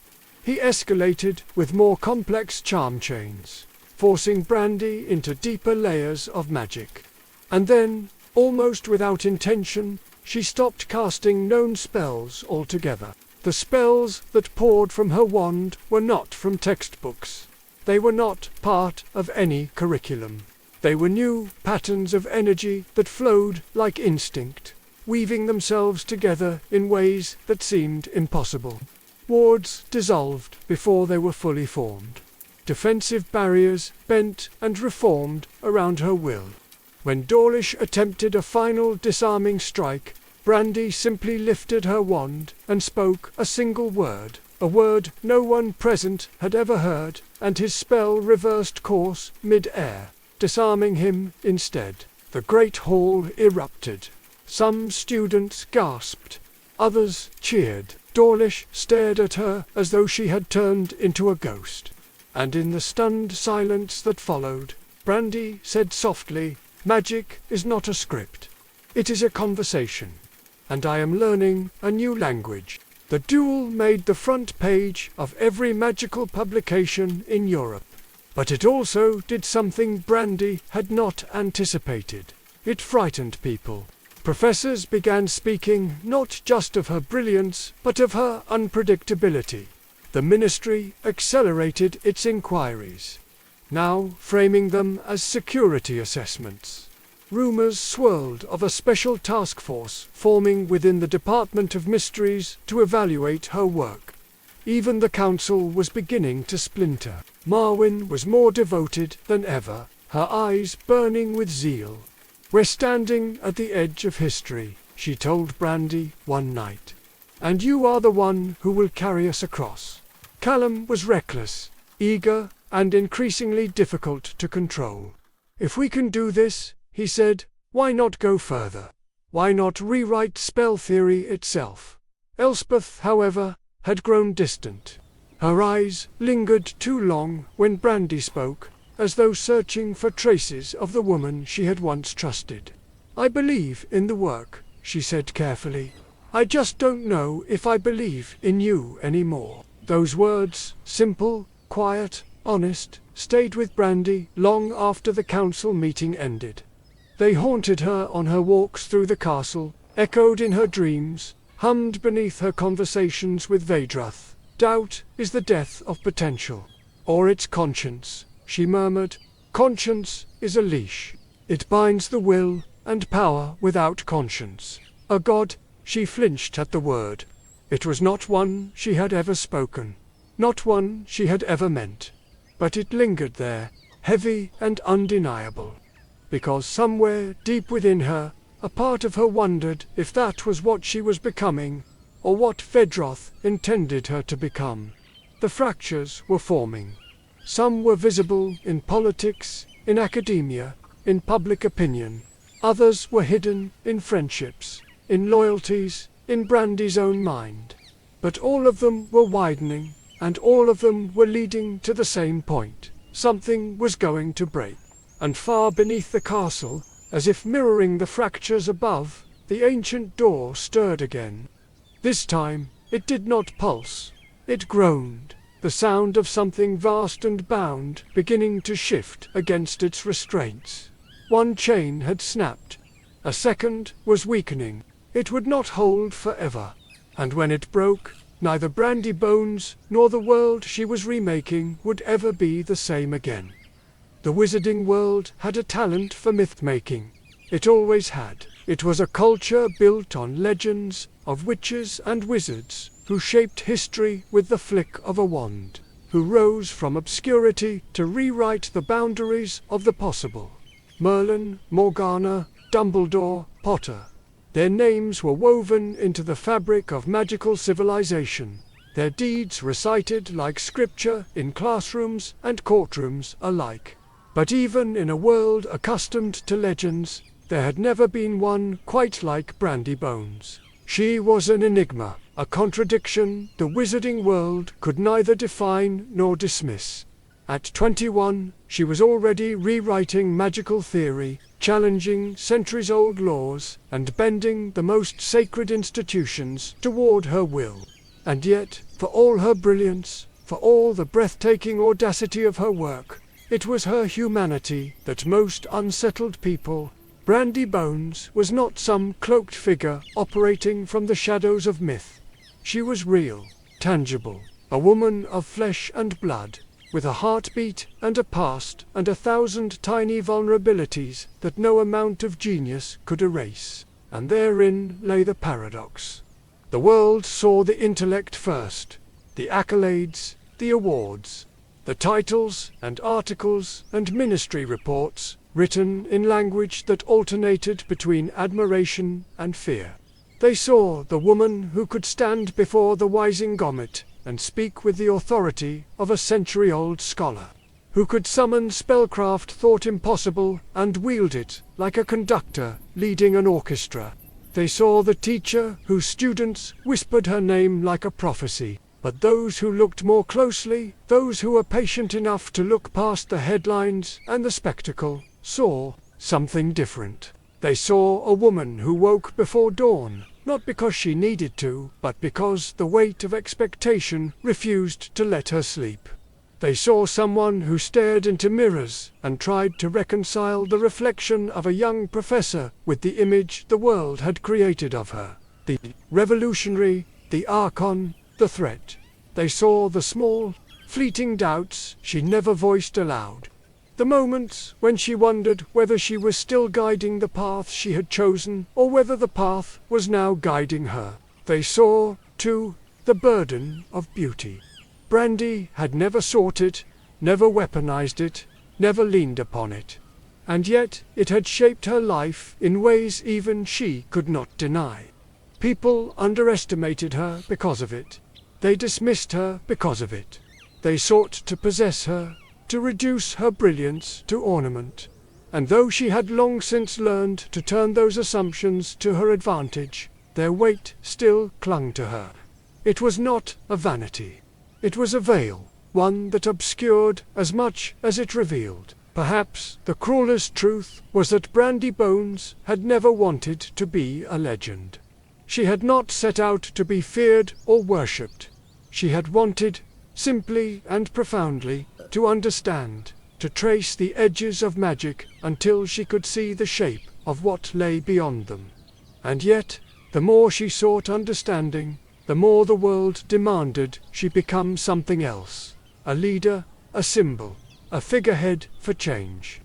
He escalated with more complex charm chains, forcing Brandi into deeper layers of magic. And then, almost without intention, she stopped casting known spells altogether. The spells that poured from her wand were not from textbooks. They were not part of any curriculum. They were new patterns of energy that flowed like instinct, weaving themselves together in ways that seemed impossible. Wards dissolved before they were fully formed. Defensive barriers bent and reformed around her will. When Dawlish attempted a final disarming strike, Brandi simply lifted her wand and spoke a single word, a word no one present had ever heard, and his spell reversed course mid-air, disarming him instead. The great hall erupted. Some students gasped. Others cheered. Dawlish stared at her as though she had turned into a ghost. And in the stunned silence that followed, Brandi said softly, "Magic is not a script. It is a conversation. And I am learning a new language." The duel made the front page of every magical publication in Europe. But it also did something Brandi had not anticipated. It frightened people. Professors began speaking not just of her brilliance, but of her unpredictability. The ministry accelerated its inquiries, now framing them as security assessments. Rumors swirled of a special task force forming within the Department of Mysteries to evaluate her work. Even the council was beginning to splinter. Marwyn was more devoted than ever, her eyes burning with zeal. "We're standing at the edge of history," she told Brandi one night. "And you are the one who will carry us across." Callum was reckless, eager, and increasingly difficult to control. "If we can do this," he said, "why not go further? Why not rewrite spell theory itself?" Elspeth, however, had grown distant. Her eyes lingered too long when Brandi spoke, as though searching for traces of the woman she had once trusted. "I believe in the work," she said carefully. "I just don't know if I believe in you anymore." Those words, simple, quiet, honest, stayed with Brandi long after the council meeting ended. They haunted her on her walks through the castle, echoed in her dreams, hummed beneath her conversations with Vedra. "Doubt is the death of potential. Or its conscience," she murmured. "Conscience is a leash. It binds the will and power without conscience." A god, she flinched at the word. It was not one she had ever spoken, not one she had ever meant. But it lingered there, heavy and undeniable. Because somewhere deep within her, a part of her wondered if that was what she was becoming, or what Vedra intended her to become. The fractures were forming. Some were visible in politics, in academia, in public opinion. Others were hidden in friendships, in loyalties, in Brandi's own mind. But all of them were widening, and all of them were leading to the same point. Something was going to break. And far beneath the castle, as if mirroring the fractures above, the ancient door stirred again. This time, it did not pulse. It groaned, the sound of something vast and bound beginning to shift against its restraints. One chain had snapped. A second was weakening. It would not hold forever. And when it broke, neither Brandi Bones nor the world she was remaking would ever be the same again. The wizarding world had a talent for myth-making. It always had. It was a culture built on legends of witches and wizards who shaped history with the flick of a wand, who rose from obscurity to rewrite the boundaries of the possible. Merlin, Morgana, Dumbledore, Potter. Their names were woven into the fabric of magical civilization, their deeds recited like scripture in classrooms and courtrooms alike. But even in a world accustomed to legends, there had never been one quite like Brandi Bones. She was an enigma, a contradiction the wizarding world could neither define nor dismiss. At 21, she was already rewriting magical theory, challenging centuries-old laws, and bending the most sacred institutions toward her will. And yet, for all her brilliance, for all the breathtaking audacity of her work, it was her humanity that most unsettled people. Brandi Bones was not some cloaked figure operating from the shadows of myth. She was real, tangible, a woman of flesh and blood, with a heartbeat and a past and 1,000 tiny vulnerabilities that no amount of genius could erase. And therein lay the paradox. The world saw the intellect first, the accolades, the awards, the titles and articles and ministry reports, written in language that alternated between admiration and fear. They saw the woman who could stand before the Wisingomet and speak with the authority of a century-old scholar, who could summon spellcraft thought impossible and wield it like a conductor leading an orchestra. They saw the teacher whose students whispered her name like a prophecy. But those who looked more closely, those who were patient enough to look past the headlines and the spectacle, saw something different. They saw a woman who woke before dawn, not because she needed to, but because the weight of expectation refused to let her sleep. They saw someone who stared into mirrors and tried to reconcile the reflection of a young professor with the image the world had created of her. The revolutionary, the archon, the threat. They saw the small, fleeting doubts she never voiced aloud. The moments when she wondered whether she was still guiding the path she had chosen, or whether the path was now guiding her. They saw, too, the burden of beauty. Brandi had never sought it, never weaponized it, never leaned upon it. And yet it had shaped her life in ways even she could not deny. People underestimated her because of it. They dismissed her because of it. They sought to possess her, to reduce her brilliance to ornament. And though she had long since learned to turn those assumptions to her advantage, their weight still clung to her. It was not a vanity. It was a veil, one that obscured as much as it revealed. Perhaps the cruelest truth was that Brandi Bones had never wanted to be a legend. She had not set out to be feared or worshipped. She had wanted, simply and profoundly, to understand, to trace the edges of magic until she could see the shape of what lay beyond them. And yet, the more she sought understanding, the more the world demanded she become something else. A leader, a symbol, a figurehead for change.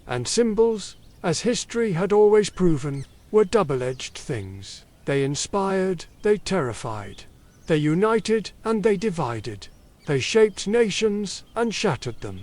And symbols, as history had always proven, were double-edged things. They inspired, they terrified. They united and they divided. They shaped nations and shattered them.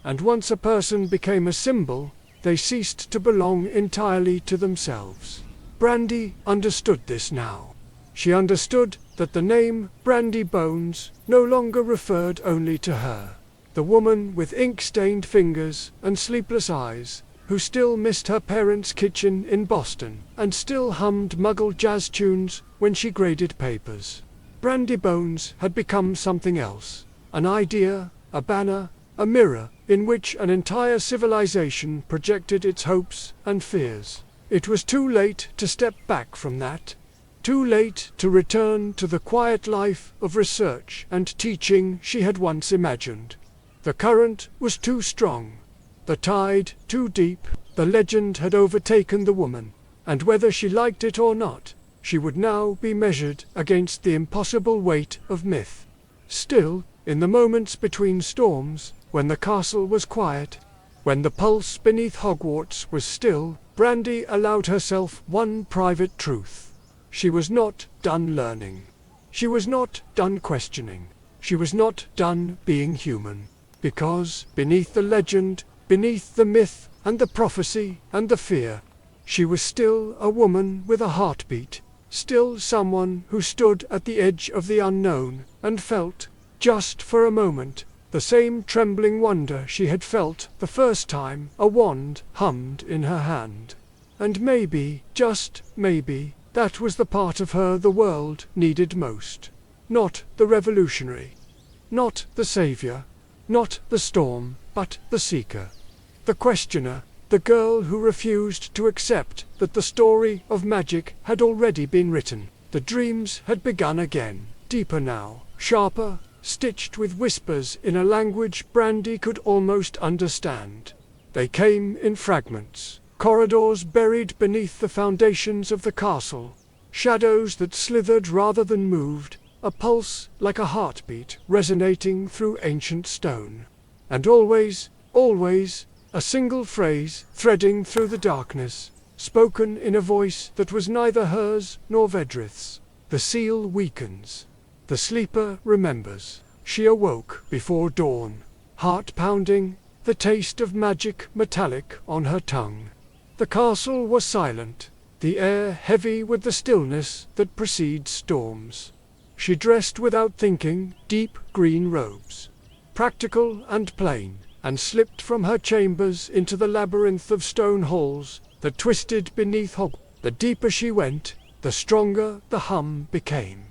And once a person became a symbol, they ceased to belong entirely to themselves. Brandi understood this now. She understood that the name Brandi Bones no longer referred only to her. The woman with ink-stained fingers and sleepless eyes, who still missed her parents' kitchen in Boston, and still hummed Muggle jazz tunes when she graded papers. Brandi Bones had become something else. An idea, a banner, a mirror, in which an entire civilization projected its hopes and fears. It was too late to step back from that. Too late to return to the quiet life of research and teaching she had once imagined. The current was too strong. The tide too deep. The legend had overtaken the woman, and whether she liked it or not, she would now be measured against the impossible weight of myth. Still, in the moments between storms, when the castle was quiet, when the pulse beneath Hogwarts was still, Brandi allowed herself one private truth. She was not done learning. She was not done questioning. She was not done being human. Because, beneath the legend, beneath the myth, and the prophecy, and the fear, she was still a woman with a heartbeat, still someone who stood at the edge of the unknown, and felt, just for a moment, the same trembling wonder she had felt the first time a wand hummed in her hand. And maybe, just maybe, that was the part of her the world needed most. Not the revolutionary. Not the savior. Not the storm, but the seeker. The questioner. The girl who refused to accept that the story of magic had already been written. The dreams had begun again. Deeper now. Sharper. Stitched with whispers in a language Brandi could almost understand. They came in fragments. Corridors buried beneath the foundations of the castle. Shadows that slithered rather than moved. A pulse like a heartbeat resonating through ancient stone. And always, always, a single phrase threading through the darkness, spoken in a voice that was neither hers nor Vedra's. The seal weakens. The sleeper remembers. She awoke before dawn, heart pounding, the taste of magic metallic on her tongue. The castle was silent, the air heavy with the stillness that precedes storms. She dressed without thinking, deep green robes, practical and plain, and slipped from her chambers into the labyrinth of stone halls that twisted beneath Hogwarts. The deeper she went, the stronger the hum became.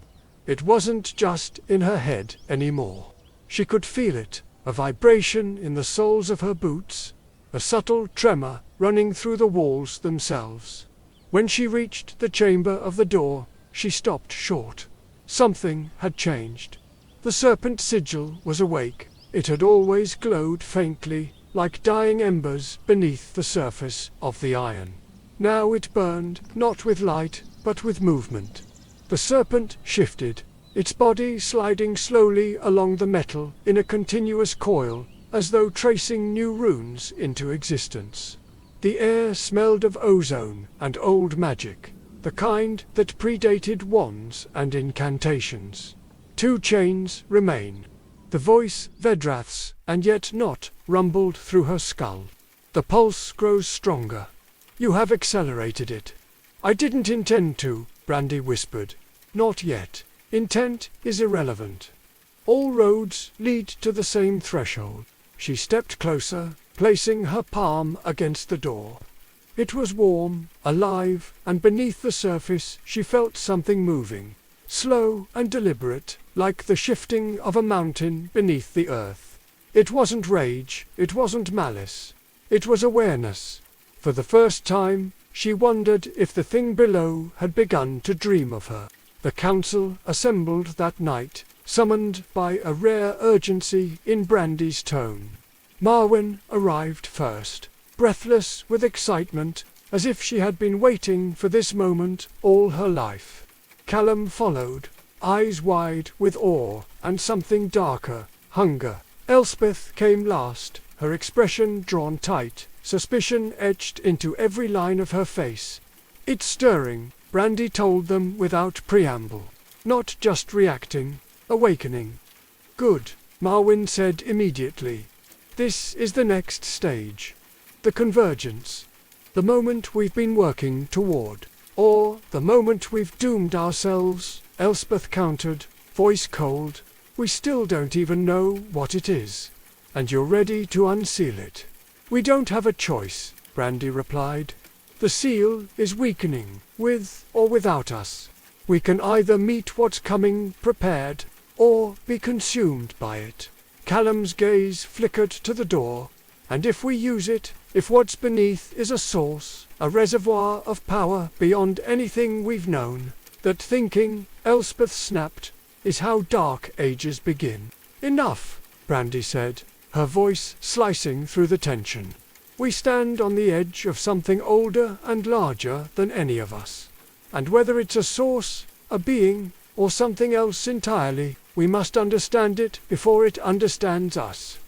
It wasn't just in her head anymore. She could feel it, a vibration in the soles of her boots, a subtle tremor running through the walls themselves. When she reached the chamber of the door, she stopped short. Something had changed. The serpent sigil was awake. It had always glowed faintly, like dying embers beneath the surface of the iron. Now it burned, not with light, but with movement. The serpent shifted, its body sliding slowly along the metal in a continuous coil, as though tracing new runes into existence. The air smelled of ozone and old magic, the kind that predated wands and incantations. 2 chains remain. The voice, Vedra's, and yet not, rumbled through her skull. The pulse grows stronger. You have accelerated it. I didn't intend to, Brandi whispered. Not yet. Intent is irrelevant. All roads lead to the same threshold. She stepped closer, placing her palm against the door. It was warm, alive, and beneath the surface she felt something moving, slow and deliberate, like the shifting of a mountain beneath the earth. It wasn't rage, it wasn't malice. It was awareness. For the first time, she wondered if the thing below had begun to dream of her. The council assembled that night, summoned by a rare urgency in Brandi's tone. Marwen arrived first, breathless with excitement, as if she had been waiting for this moment all her life. Callum followed, eyes wide with awe and something darker, hunger. Elspeth came last, her expression drawn tight, suspicion etched into every line of her face. It's stirring, Brandi told them without preamble. Not just reacting, awakening. Good, Marwen said immediately. This is the next stage. The convergence. The moment we've been working toward. Or the moment we've doomed ourselves, Elspeth countered, voice cold. We still don't even know what it is. And you're ready to unseal it. We don't have a choice, Brandi replied. The seal is weakening, with or without us. We can either meet what's coming prepared, or be consumed by it. Callum's gaze flickered to the door. And if we use it, if what's beneath is a source, a reservoir of power beyond anything we've known, that thinking, Elspeth snapped, is how dark ages begin. Enough, Brandi said, her voice slicing through the tension. We stand on the edge of something older and larger than any of us. And whether it's a source, a being, or something else entirely, we must understand it before it understands us.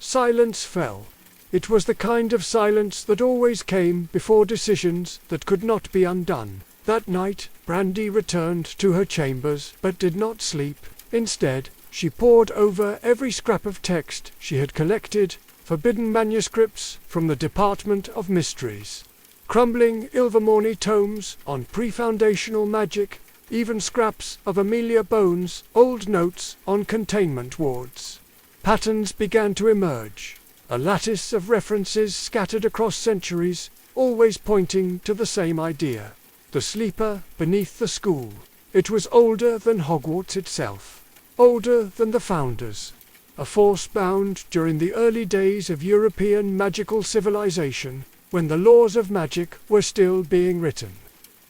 Silence fell. It was the kind of silence that always came before decisions that could not be undone. That night, Brandi returned to her chambers but did not sleep. Instead, she pored over every scrap of text she had collected, forbidden manuscripts from the Department of Mysteries, crumbling Ilvermorny tomes on pre-foundational magic, even scraps of Amelia Bones' old notes on containment wards. Patterns began to emerge, a lattice of references scattered across centuries, always pointing to the same idea. The sleeper beneath the school. It was older than Hogwarts itself, older than the founders. A force bound during the early days of European magical civilization, when the laws of magic were still being written.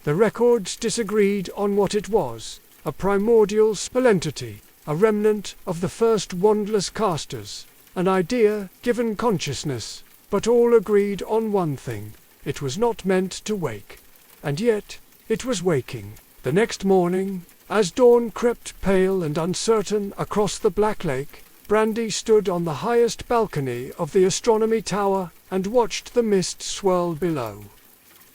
The records disagreed on what it was, a primordial spelentity, a remnant of the first wandless casters, an idea given consciousness, but all agreed on one thing: it was not meant to wake. And yet, it was waking. The next morning, as dawn crept pale and uncertain across the Black Lake, Brandi stood on the highest balcony of the astronomy tower and watched the mist swirl below.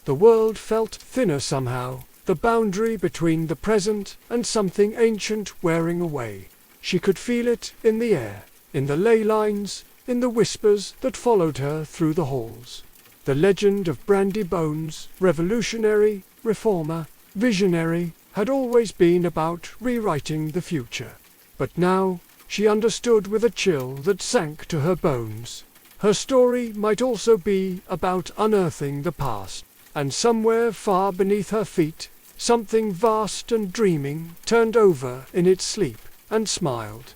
The world felt thinner somehow, the boundary between the present and something ancient wearing away. She could feel it in the air, in the ley lines, in the whispers that followed her through the halls. The legend of Brandi Bones, revolutionary, reformer, visionary, had always been about rewriting the future. But now, she understood with a chill that sank to her bones. Her story might also be about unearthing the past, and somewhere far beneath her feet, something vast and dreaming turned over in its sleep and smiled.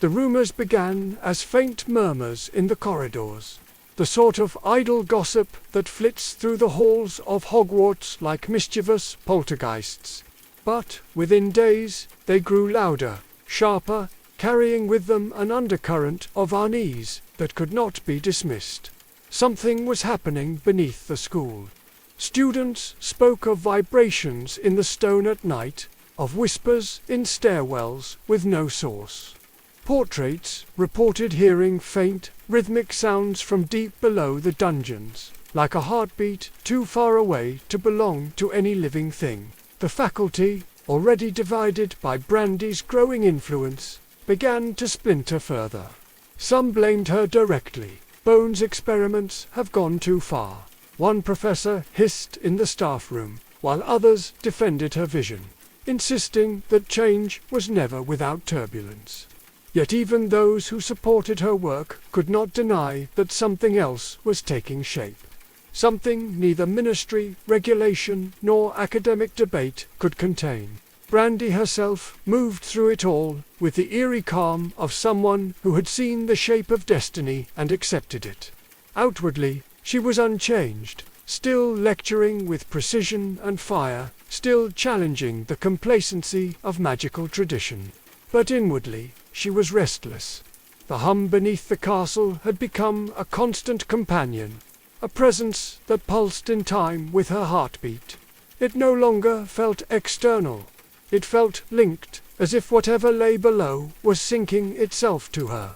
The rumors began as faint murmurs in the corridors, the sort of idle gossip that flits through the halls of Hogwarts like mischievous poltergeists. But within days, they grew louder, sharper, carrying with them an undercurrent of unease that could not be dismissed. Something was happening beneath the school. Students spoke of vibrations in the stone at night, of whispers in stairwells with no source. Portraits reported hearing faint, rhythmic sounds from deep below the dungeons, like a heartbeat too far away to belong to any living thing. The faculty, already divided by Brandi's growing influence, began to splinter further. Some blamed her directly. Bones' experiments have gone too far, one professor hissed in the staff room, while others defended her vision, insisting that change was never without turbulence. Yet even those who supported her work could not deny that something else was taking shape. Something neither ministry, regulation, nor academic debate could contain. Brandi herself moved through it all with the eerie calm of someone who had seen the shape of destiny and accepted it. Outwardly, she was unchanged, still lecturing with precision and fire, still challenging the complacency of magical tradition. But inwardly, she was restless. The hum beneath the castle had become a constant companion, a presence that pulsed in time with her heartbeat. It no longer felt external. It felt linked, as if whatever lay below was sinking itself to her.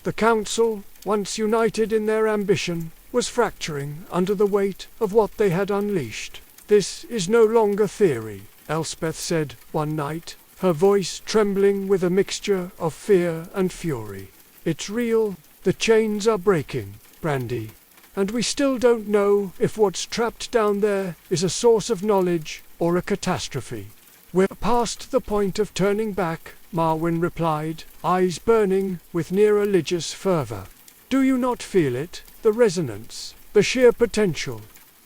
The council, once united in their ambition, was fracturing under the weight of what they had unleashed. "This is no longer theory," Elspeth said one night, her voice trembling with a mixture of fear and fury. "It's real. The chains are breaking, Brandi. And we still don't know if what's trapped down there is a source of knowledge or a catastrophe." "We're past the point of turning back," Marwyn replied, eyes burning with near-religious fervor. "Do you not feel it, the resonance, the sheer potential?"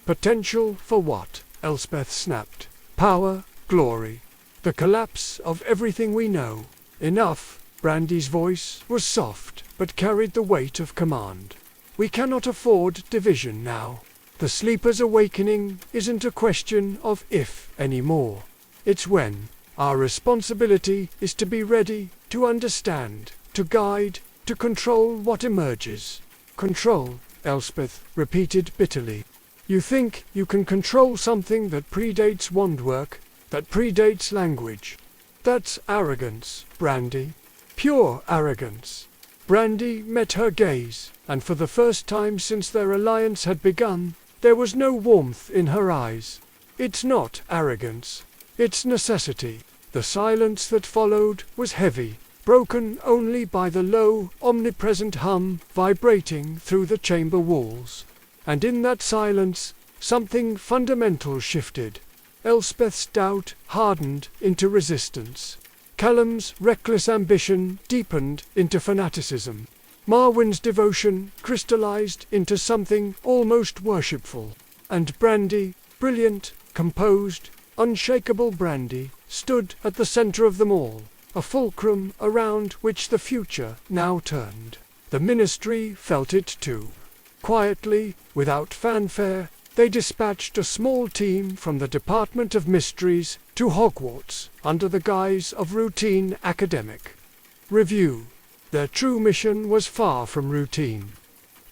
"Potential for what?" Elspeth snapped. "Power, glory, the collapse of everything we know." "Enough." Brandi's voice was soft, but carried the weight of command. "We cannot afford division now. The sleeper's awakening isn't a question of if anymore. It's when. Our responsibility is to be ready, to understand, to guide, to control what emerges." "Control," Elspeth repeated bitterly. "You think you can control something that predates wandwork, that predates language? That's arrogance, Brandi. Pure arrogance." Brandi met her gaze, and for the first time since their alliance had begun, there was no warmth in her eyes. "It's not arrogance. It's necessity." The silence that followed was heavy, broken only by the low, omnipresent hum vibrating through the chamber walls. And in that silence, something fundamental shifted. Elspeth's doubt hardened into resistance. Callum's reckless ambition deepened into fanaticism. Marwyn's devotion crystallized into something almost worshipful. And Brandi, brilliant, composed, unshakable Brandi, stood at the center of them all, a fulcrum around which the future now turned. The ministry felt it too. Quietly, without fanfare, they dispatched a small team from the Department of Mysteries to Hogwarts under the guise of routine academic review. Their true mission was far from routine.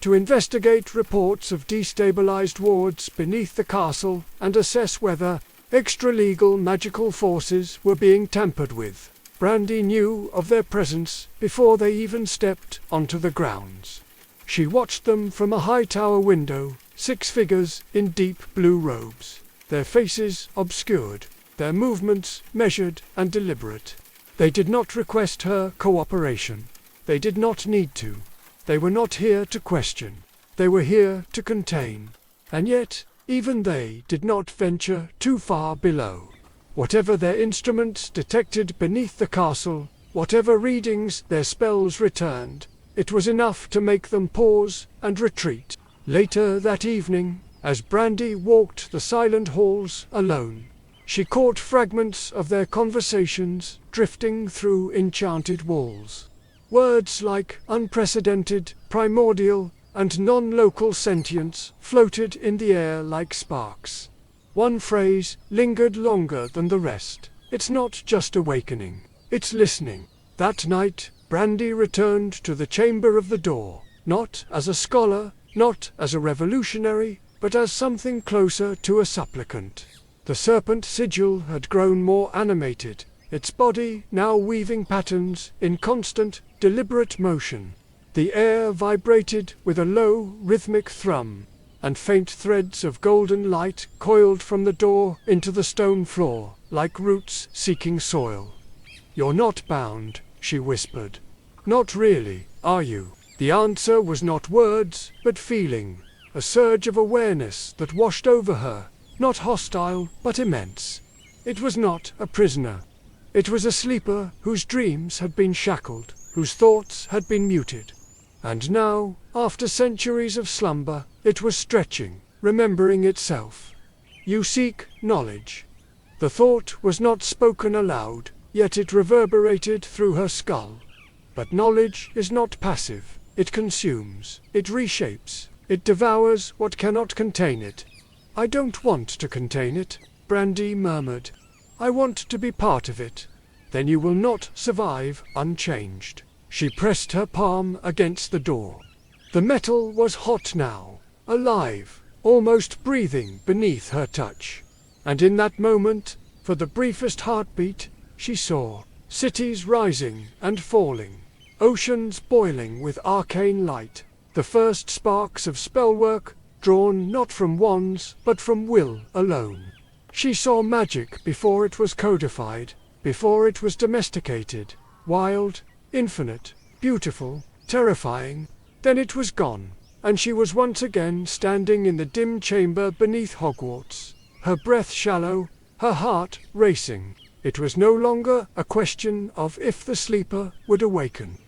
To investigate reports of destabilized wards beneath the castle and assess whether extra-legal magical forces were being tampered with. Brandi knew of their presence before they even stepped onto the grounds. She watched them from a high tower window, 6 figures in deep blue robes, their faces obscured, their movements measured and deliberate. They did not request her cooperation. They did not need to. They were not here to question. They were here to contain. And yet, even they did not venture too far below. Whatever their instruments detected beneath the castle, whatever readings their spells returned, it was enough to make them pause and retreat. Later that evening, as Brandi walked the silent halls alone, she caught fragments of their conversations drifting through enchanted walls. Words like unprecedented, primordial, and non-local sentience floated in the air like sparks. One phrase lingered longer than the rest. It's not just awakening, it's listening. That night, Brandi returned to the chamber of the door, not as a scholar, not as a revolutionary, but as something closer to a supplicant. The serpent sigil had grown more animated, its body now weaving patterns in constant, deliberate motion. The air vibrated with a low, rhythmic thrum, and faint threads of golden light coiled from the door into the stone floor, like roots seeking soil. "You're not bound," she whispered. "Not really, are you?" The answer was not words, but feeling, a surge of awareness that washed over her, not hostile, but immense. It was not a prisoner. It was a sleeper whose dreams had been shackled, whose thoughts had been muted. And now, after centuries of slumber, it was stretching, remembering itself. "You seek knowledge." The thought was not spoken aloud, yet it reverberated through her skull. But knowledge is not passive. It consumes, it reshapes, it devours what cannot contain it. "I don't want to contain it," Brandi murmured. "I want to be part of it." "Then you will not survive unchanged." She pressed her palm against the door. The metal was hot now, alive, almost breathing beneath her touch. And in that moment, for the briefest heartbeat, she saw cities rising and falling, oceans boiling with arcane light, the first sparks of spellwork drawn not from wands but from will alone. She saw magic before it was codified, before it was domesticated, wild, infinite, beautiful, terrifying. Then it was gone, and she was once again standing in the dim chamber beneath Hogwarts, her breath shallow, her heart racing. It was no longer a question of if the sleeper would awaken.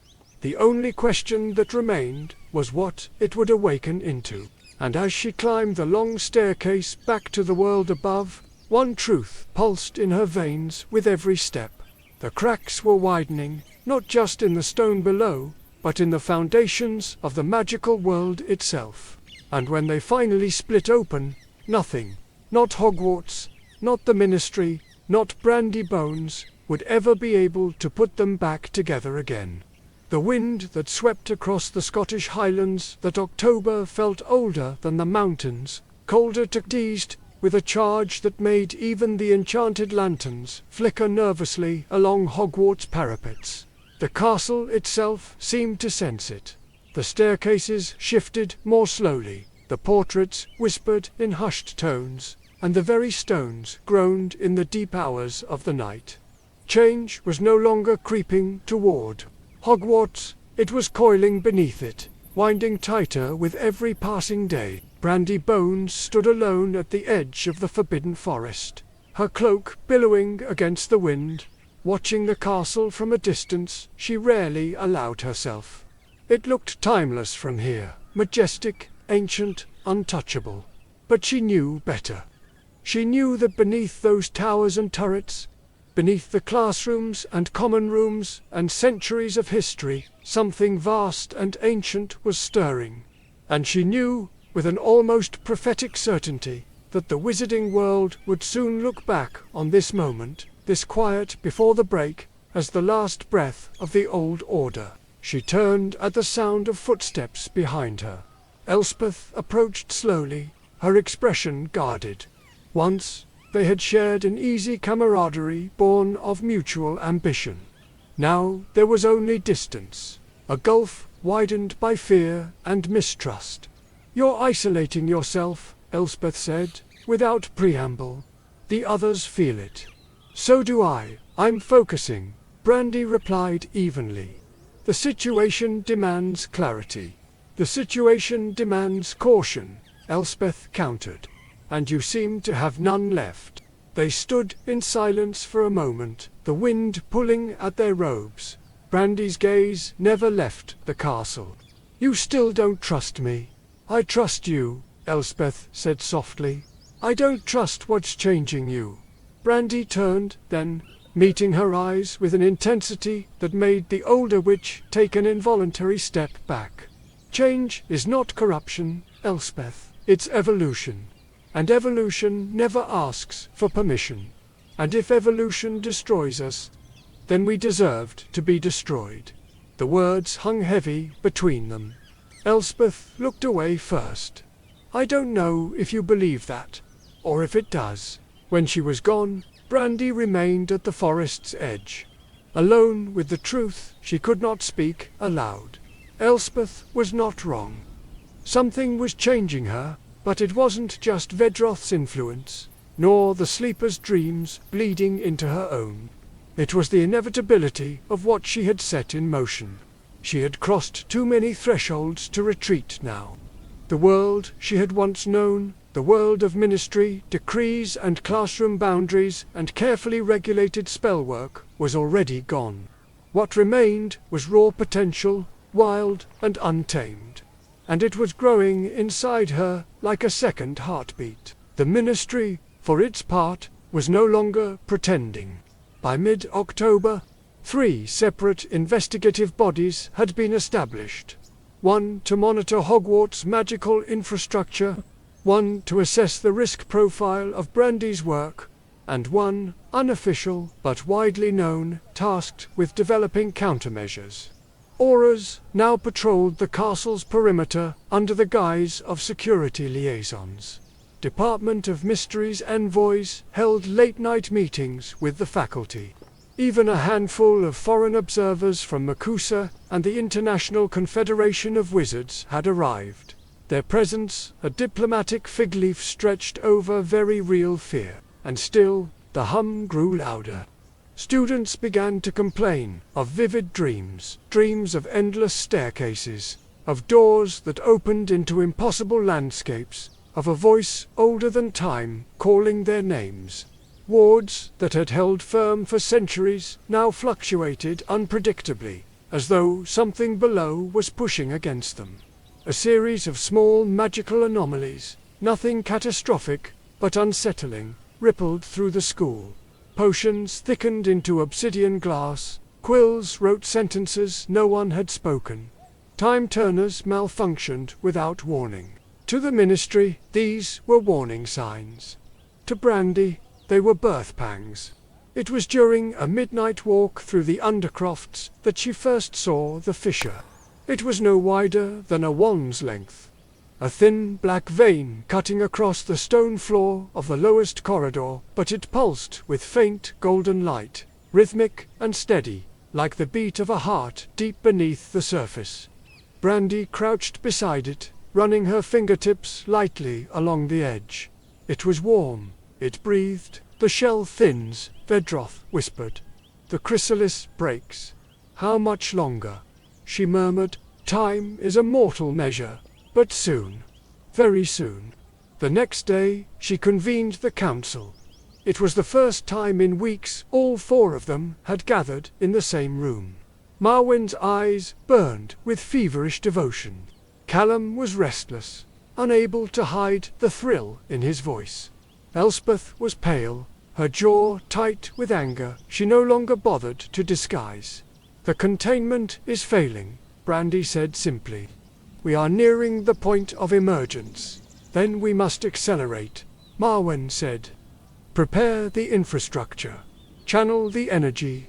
The only question that remained was what it would awaken into. And as she climbed the long staircase back to the world above, one truth pulsed in her veins with every step. The cracks were widening, not just in the stone below, but in the foundations of the magical world itself. And when they finally split open, nothing, not Hogwarts, not the Ministry, not Brandi Bones, would ever be able to put them back together again. The wind that swept across the Scottish Highlands that October felt older than the mountains, colder to teased, with a charge that made even the enchanted lanterns flicker nervously along Hogwarts parapets. The castle itself seemed to sense it. The staircases shifted more slowly, the portraits whispered in hushed tones, and the very stones groaned in the deep hours of the night. Change was no longer creeping toward Hogwarts, it was coiling beneath it, winding tighter with every passing day. Brandi Bones stood alone at the edge of the forbidden forest, her cloak billowing against the wind, watching the castle from a distance she rarely allowed herself. It looked timeless from here, majestic, ancient, untouchable. But she knew better. She knew that beneath those towers and turrets, beneath the classrooms and common rooms and centuries of history, something vast and ancient was stirring. And she knew, with an almost prophetic certainty, that the wizarding world would soon look back on this moment, this quiet before the break, as the last breath of the old order. She turned at the sound of footsteps behind her. Elspeth approached slowly, her expression guarded. Once, they had shared an easy camaraderie born of mutual ambition. Now there was only distance, a gulf widened by fear and mistrust. "You're isolating yourself," Elspeth said, without preamble. "The others feel it." "So do I. I'm focusing," Brandi replied evenly. "The situation demands clarity. The situation demands caution," Elspeth countered. "And you seem to have none left." They stood in silence for a moment, the wind pulling at their robes. Brandi's gaze never left the castle. "You still don't trust me." "I trust you," Elspeth said softly. "I don't trust what's changing you." Brandi turned, then, meeting her eyes with an intensity that made the older witch take an involuntary step back. "Change is not corruption, Elspeth. It's evolution. And evolution never asks for permission. And if evolution destroys us, then we deserved to be destroyed." The words hung heavy between them. Elspeth looked away first. "I don't know if you believe that, or if it does." When she was gone, Brandi remained at the forest's edge. Alone with the truth, she could not speak aloud. Elspeth was not wrong. Something was changing her, but it wasn't just Vedroth's influence, nor the sleeper's dreams bleeding into her own. It was the inevitability of what she had set in motion. She had crossed too many thresholds to retreat now. The world she had once known, the world of ministry, decrees and classroom boundaries and carefully regulated spellwork, was already gone. What remained was raw potential, wild and untamed. And it was growing inside her like a second heartbeat. The ministry, for its part, was no longer pretending. By mid-October, 3 separate investigative bodies had been established. One to monitor Hogwarts' magical infrastructure, one to assess the risk profile of Brandi's work, and one, unofficial but widely known, tasked with developing countermeasures. Auras now patrolled the castle's perimeter under the guise of security liaisons. Department of Mysteries envoys held late-night meetings with the faculty. Even a handful of foreign observers from Makusa and the International Confederation of Wizards had arrived. Their presence, a diplomatic fig leaf stretched over very real fear. And still, the hum grew louder. Students began to complain of vivid dreams, dreams of endless staircases, of doors that opened into impossible landscapes, of a voice older than time calling their names. Wards that had held firm for centuries now fluctuated unpredictably, as though something below was pushing against them. A series of small magical anomalies, nothing catastrophic, but unsettling, rippled through the school. Potions thickened into obsidian glass, quills wrote sentences no one had spoken. Time-turners malfunctioned without warning. To the ministry, these were warning signs. To Brandi, they were birth pangs. It was during a midnight walk through the Undercrofts that she first saw the fissure. It was no wider than a wand's length. A thin black vein cutting across the stone floor of the lowest corridor, but it pulsed with faint golden light, rhythmic and steady, like the beat of a heart deep beneath the surface. Brandi crouched beside it, running her fingertips lightly along the edge. It was warm, it breathed. "The shell thins," Vedroth whispered. "The chrysalis breaks." "How much longer?" she murmured. "Time is a mortal measure. But soon, very soon." The next day, she convened the council. It was the first time in weeks all 4 of them had gathered in the same room. Marwen's eyes burned with feverish devotion. Callum was restless, unable to hide the thrill in his voice. Elspeth was pale, her jaw tight with anger she no longer bothered to disguise. "The containment is failing," Brandi said simply. "We are nearing the point of emergence. Then we must accelerate," Marwen said. "Prepare the infrastructure. Channel the energy.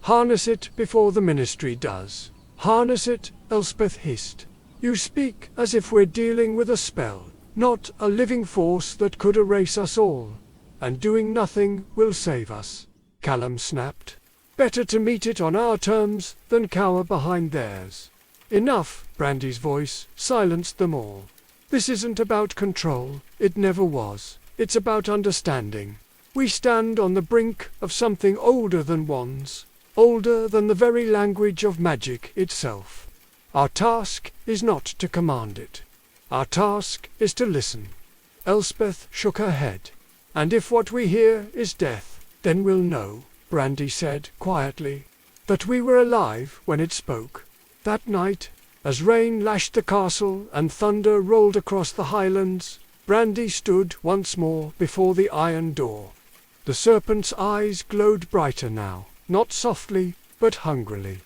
Harness it before the ministry does." "Harness it," Elspeth hissed. "You speak as if we're dealing with a spell, not a living force that could erase us all. And doing nothing will save us," Callum snapped. Better to meet it on our terms than cower behind theirs. Enough, Brandi's voice silenced them all. This isn't about control, it never was. It's about understanding. We stand on the brink of something older than wands, older than the very language of magic itself. Our task is not to command it. Our task is to listen. Elspeth shook her head. And if what we hear is death, then we'll know, Brandi said quietly, that we were alive when it spoke. That night, as rain lashed the castle and thunder rolled across the highlands, Brandi stood once more before the iron door. The serpent's eyes glowed brighter now, not softly, but hungrily.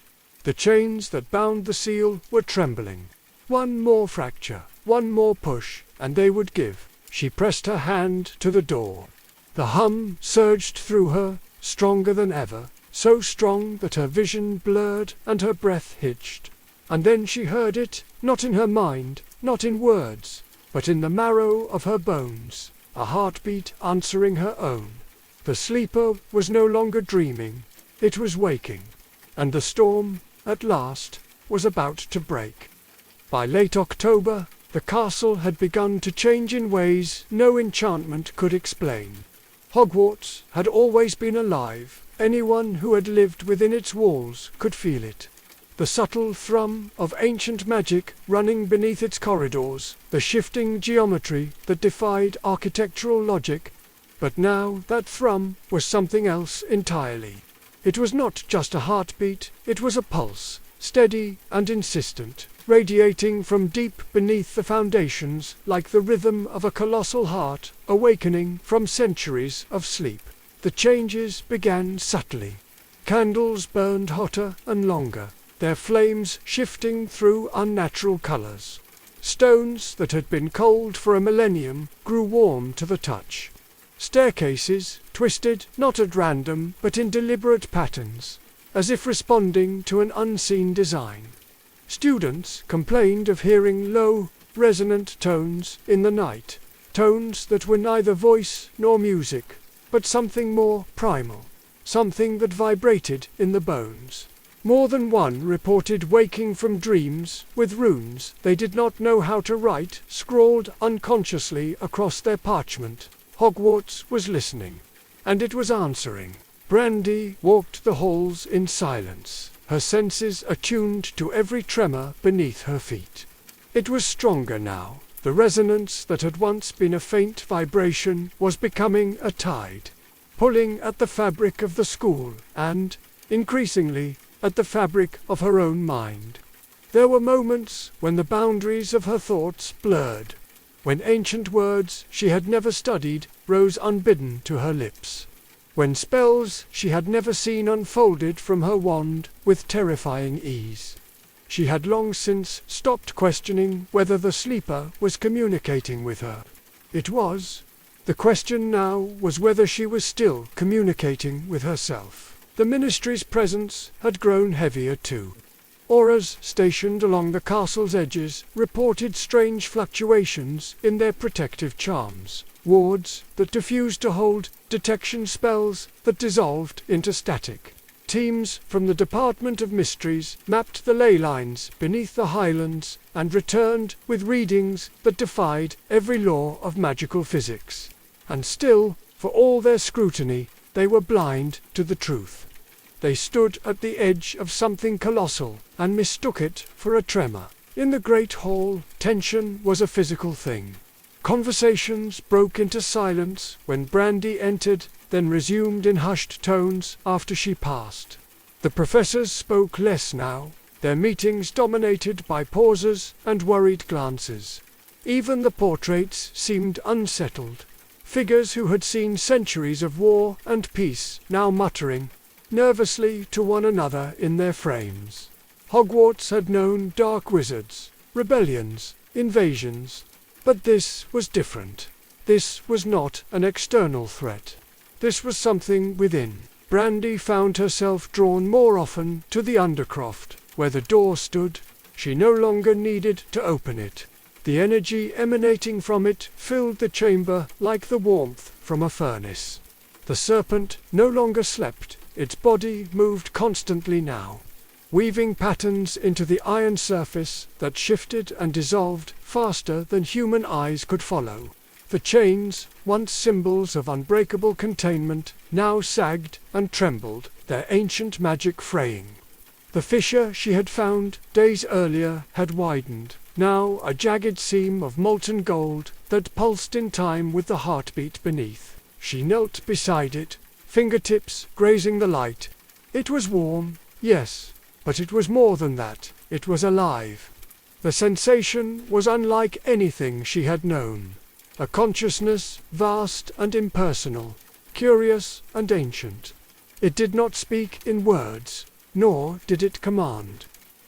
The chains that bound the seal were trembling. One more fracture, one more push, and they would give. She pressed her hand to the door. The hum surged through her, stronger than ever, so strong that her vision blurred and her breath hitched. And then she heard it, not in her mind, not in words, but in the marrow of her bones, a heartbeat answering her own. The sleeper was no longer dreaming, it was waking, and the storm, at last, was about to break. By late October, the castle had begun to change in ways no enchantment could explain. Hogwarts had always been alive. Anyone who had lived within its walls could feel it. The subtle thrum of ancient magic running beneath its corridors, the shifting geometry that defied architectural logic. But now that thrum was something else entirely. It was not just a heartbeat, it was a pulse, steady and insistent, radiating from deep beneath the foundations like the rhythm of a colossal heart awakening from centuries of sleep. The changes began subtly. Candles burned hotter and longer, their flames shifting through unnatural colors. Stones that had been cold for a millennium grew warm to the touch. Staircases twisted not at random but in deliberate patterns, as if responding to an unseen design. Students complained of hearing low, resonant tones in the night, tones that were neither voice nor music, but something more primal, something that vibrated in the bones. More than one reported waking from dreams with runes they did not know how to write, scrawled unconsciously across their parchment. Hogwarts was listening, and it was answering. Brandi walked the halls in silence, her senses attuned to every tremor beneath her feet. It was stronger now. The resonance that had once been a faint vibration was becoming a tide, pulling at the fabric of the school and, increasingly, at the fabric of her own mind. There were moments when the boundaries of her thoughts blurred, when ancient words she had never studied rose unbidden to her lips, when spells she had never seen unfolded from her wand with terrifying ease. She had long since stopped questioning whether the sleeper was communicating with her. It was. The question now was whether she was still communicating with herself. The Ministry's presence had grown heavier too. Auras stationed along the castle's edges reported strange fluctuations in their protective charms, wards that diffused to hold, detection spells that dissolved into static. Teams from the Department of Mysteries mapped the ley lines beneath the highlands and returned with readings that defied every law of magical physics. And still, for all their scrutiny, they were blind to the truth. They stood at the edge of something colossal and mistook it for a tremor. In the great hall, tension was a physical thing. Conversations broke into silence when Brandi entered, then resumed in hushed tones after she passed. The professors spoke less now, their meetings dominated by pauses and worried glances. Even the portraits seemed unsettled, figures who had seen centuries of war and peace now muttering nervously to one another in their frames. Hogwarts had known dark wizards, rebellions, invasions, but this was different. This was not an external threat. This was something within. Brandi found herself drawn more often to the Undercroft, where the door stood. She no longer needed to open it. The energy emanating from it filled the chamber like the warmth from a furnace. The serpent no longer slept. its body moved constantly now, weaving patterns into the iron surface that shifted and dissolved faster than human eyes could follow. The chains, once symbols of unbreakable containment, now sagged and trembled, their ancient magic fraying. The fissure she had found days earlier had widened, now a jagged seam of molten gold that pulsed in time with the heartbeat beneath. She knelt beside it, fingertips grazing the light. It was warm, yes, but it was more than that. It was alive. The sensation was unlike anything she had known. A consciousness vast and impersonal, curious and ancient. It did not speak in words, nor did it command.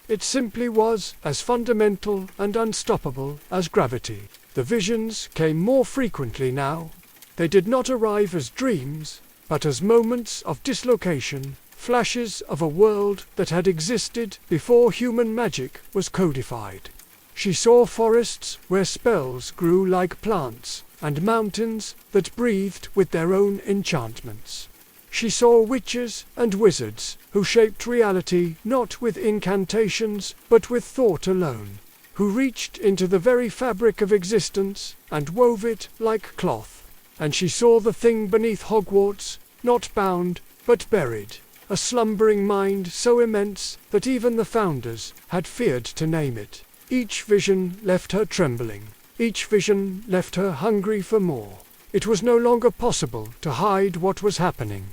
It simply was as fundamental and unstoppable as gravity. The visions came more frequently now. They did not arrive as dreams, but as moments of dislocation, flashes of a world that had existed before human magic was codified. She saw forests where spells grew like plants, and mountains that breathed with their own enchantments. She saw witches and wizards who shaped reality not with incantations but with thought alone, who reached into the very fabric of existence and wove it like cloth. And she saw the thing beneath Hogwarts, not bound, but buried, a slumbering mind so immense that even the founders had feared to name it. Each vision left her trembling. Each vision left her hungry for more. It was no longer possible to hide what was happening.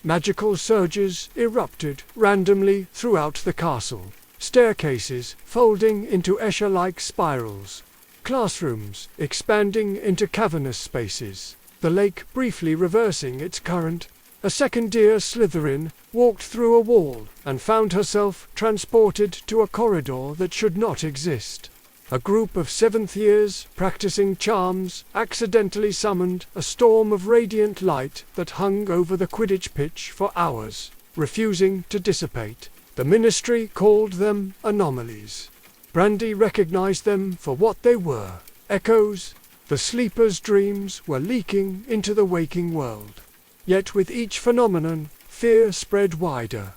Magical surges erupted randomly throughout the castle, staircases folding into Escher-like spirals, classrooms expanding into cavernous spaces, the lake briefly reversing its current. A second-year Slytherin walked through a wall and found herself transported to a corridor that should not exist. A group of seventh years practicing charms accidentally summoned a storm of radiant light that hung over the Quidditch pitch for hours, refusing to dissipate. The Ministry called them anomalies. Brandi recognized them for what they were, echoes. The sleeper's dreams were leaking into the waking world. Yet with each phenomenon, fear spread wider.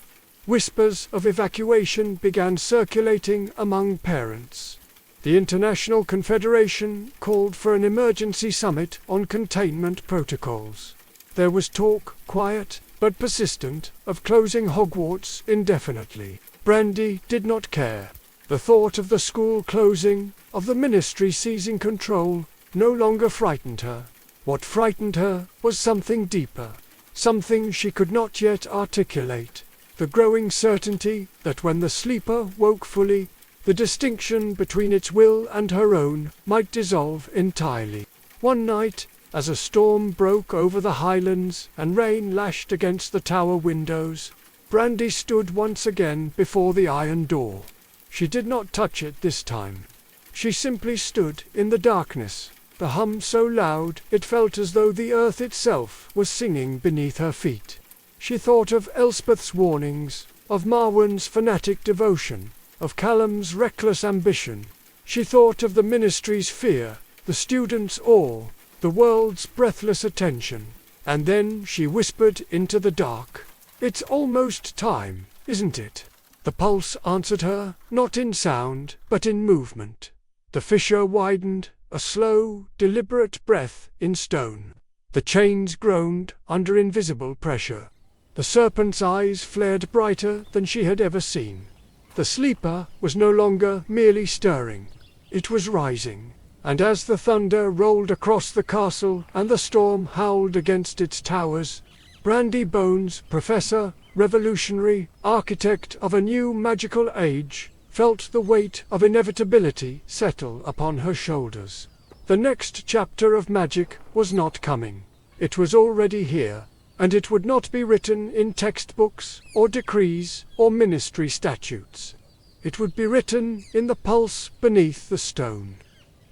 Whispers of evacuation began circulating among parents. The International Confederation called for an emergency summit on containment protocols. There was talk, quiet but persistent, of closing Hogwarts indefinitely. Brandi did not care. The thought of the school closing, of the Ministry seizing control, no longer frightened her. What frightened her was something deeper, something she could not yet articulate. The growing certainty that when the sleeper woke fully, the distinction between its will and her own might dissolve entirely. One night, as a storm broke over the highlands and rain lashed against the tower windows, Brandi stood once again before the iron door. She did not touch it this time. She simply stood in the darkness, the hum so loud it felt as though the earth itself was singing beneath her feet. She thought of Elspeth's warnings, of Marwan's fanatic devotion, of Callum's reckless ambition. She thought of the Ministry's fear, the students' awe, the world's breathless attention. And then she whispered into the dark, "It's almost time, isn't it?" The pulse answered her, not in sound, but in movement. The fissure widened, a slow, deliberate breath in stone. The chains groaned under invisible pressure. The serpent's eyes flared brighter than she had ever seen. The sleeper was no longer merely stirring. It was rising. And as the thunder rolled across the castle and the storm howled against its towers, Brandi Bones, professor, revolutionary, architect of a new magical age, felt the weight of inevitability settle upon her shoulders. The next chapter of magic was not coming. It was already here, and it would not be written in textbooks or decrees or ministry statutes. It would be written in the pulse beneath the stone.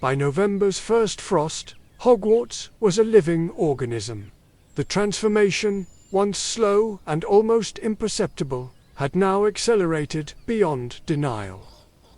By November's first frost, Hogwarts was a living organism. The transformation, once slow and almost imperceptible, had now accelerated beyond denial.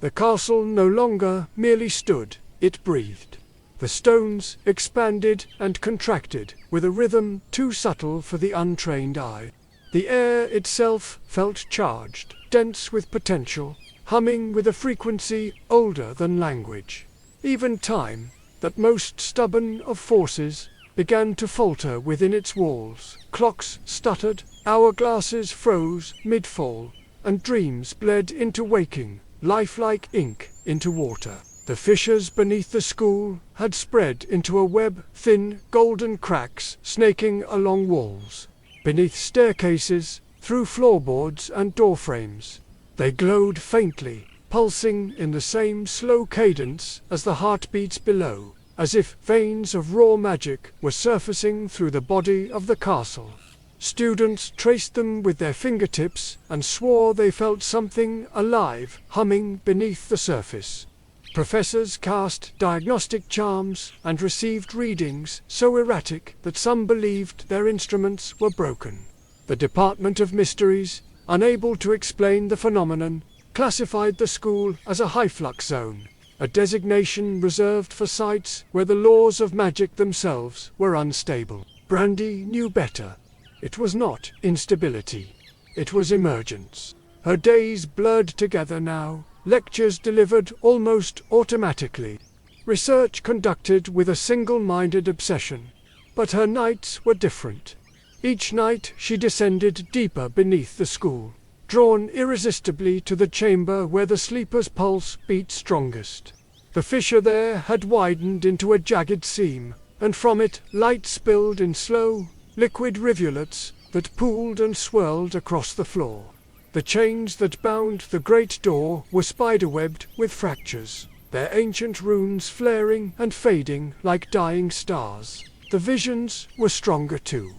The castle no longer merely stood, it breathed. The stones expanded and contracted with a rhythm too subtle for the untrained eye. The air itself felt charged, dense with potential, humming with a frequency older than language. Even time, that most stubborn of forces, began to falter within its walls. Clocks stuttered, hourglasses froze mid-fall, and dreams bled into waking, lifelike ink into water. The fissures beneath the school had spread into a web, thin, golden cracks snaking along walls. Beneath staircases, through floorboards and doorframes, they glowed faintly, pulsing in the same slow cadence as the heartbeats below, as if veins of raw magic were surfacing through the body of the castle. Students traced them with their fingertips and swore they felt something alive humming beneath the surface. Professors cast diagnostic charms and received readings so erratic that some believed their instruments were broken. The Department of Mysteries, unable to explain the phenomenon, classified the school as a high-flux zone, a designation reserved for sites where the laws of magic themselves were unstable. Brandi knew better. It was not instability. It was emergence. Her days blurred together now, lectures delivered almost automatically, research conducted with a single-minded obsession. But her nights were different. Each night she descended deeper beneath the school, drawn irresistibly to the chamber where the sleeper's pulse beat strongest. The fissure there had widened into a jagged seam, and from it light spilled in slow, liquid rivulets that pooled and swirled across the floor. The chains that bound the great door were spiderwebbed with fractures, their ancient runes flaring and fading like dying stars. The visions were stronger too.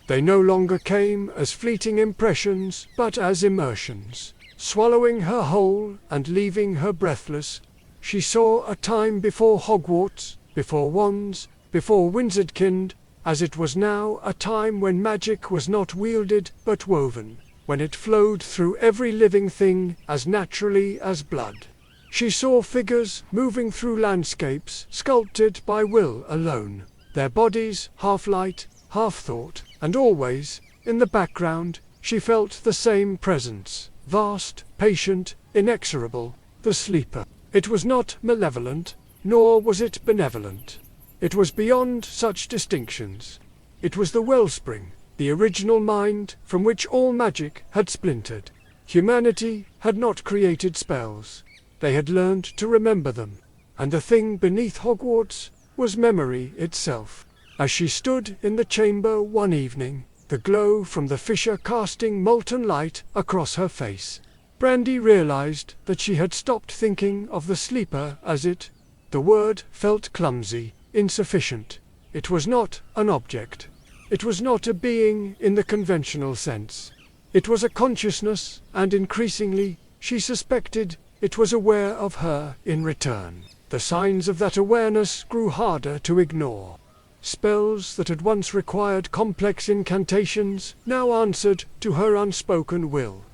They no longer came as fleeting impressions, but as immersions. Swallowing her whole and leaving her breathless, she saw a time before Hogwarts, before wands, before Wizardkind, as it was now, a time when magic was not wielded but woven, when it flowed through every living thing as naturally as blood. She saw figures moving through landscapes sculpted by will alone, their bodies half light, half thought, and always, in the background, she felt the same presence, vast, patient, inexorable, the sleeper. It was not malevolent, nor was it benevolent. It was beyond such distinctions. It was the wellspring, the original mind from which all magic had splintered. Humanity had not created spells. They had learned to remember them. And the thing beneath Hogwarts was memory itself. As she stood in the chamber one evening, the glow from the fissure casting molten light across her face, Brandi realized that she had stopped thinking of the sleeper as it. The word felt clumsy, insufficient. It was not an object. It was not a being in the conventional sense. It was a consciousness, and increasingly, she suspected, it was aware of her in return. The signs of that awareness grew harder to ignore. Spells that had once required complex incantations now answered to her unspoken will.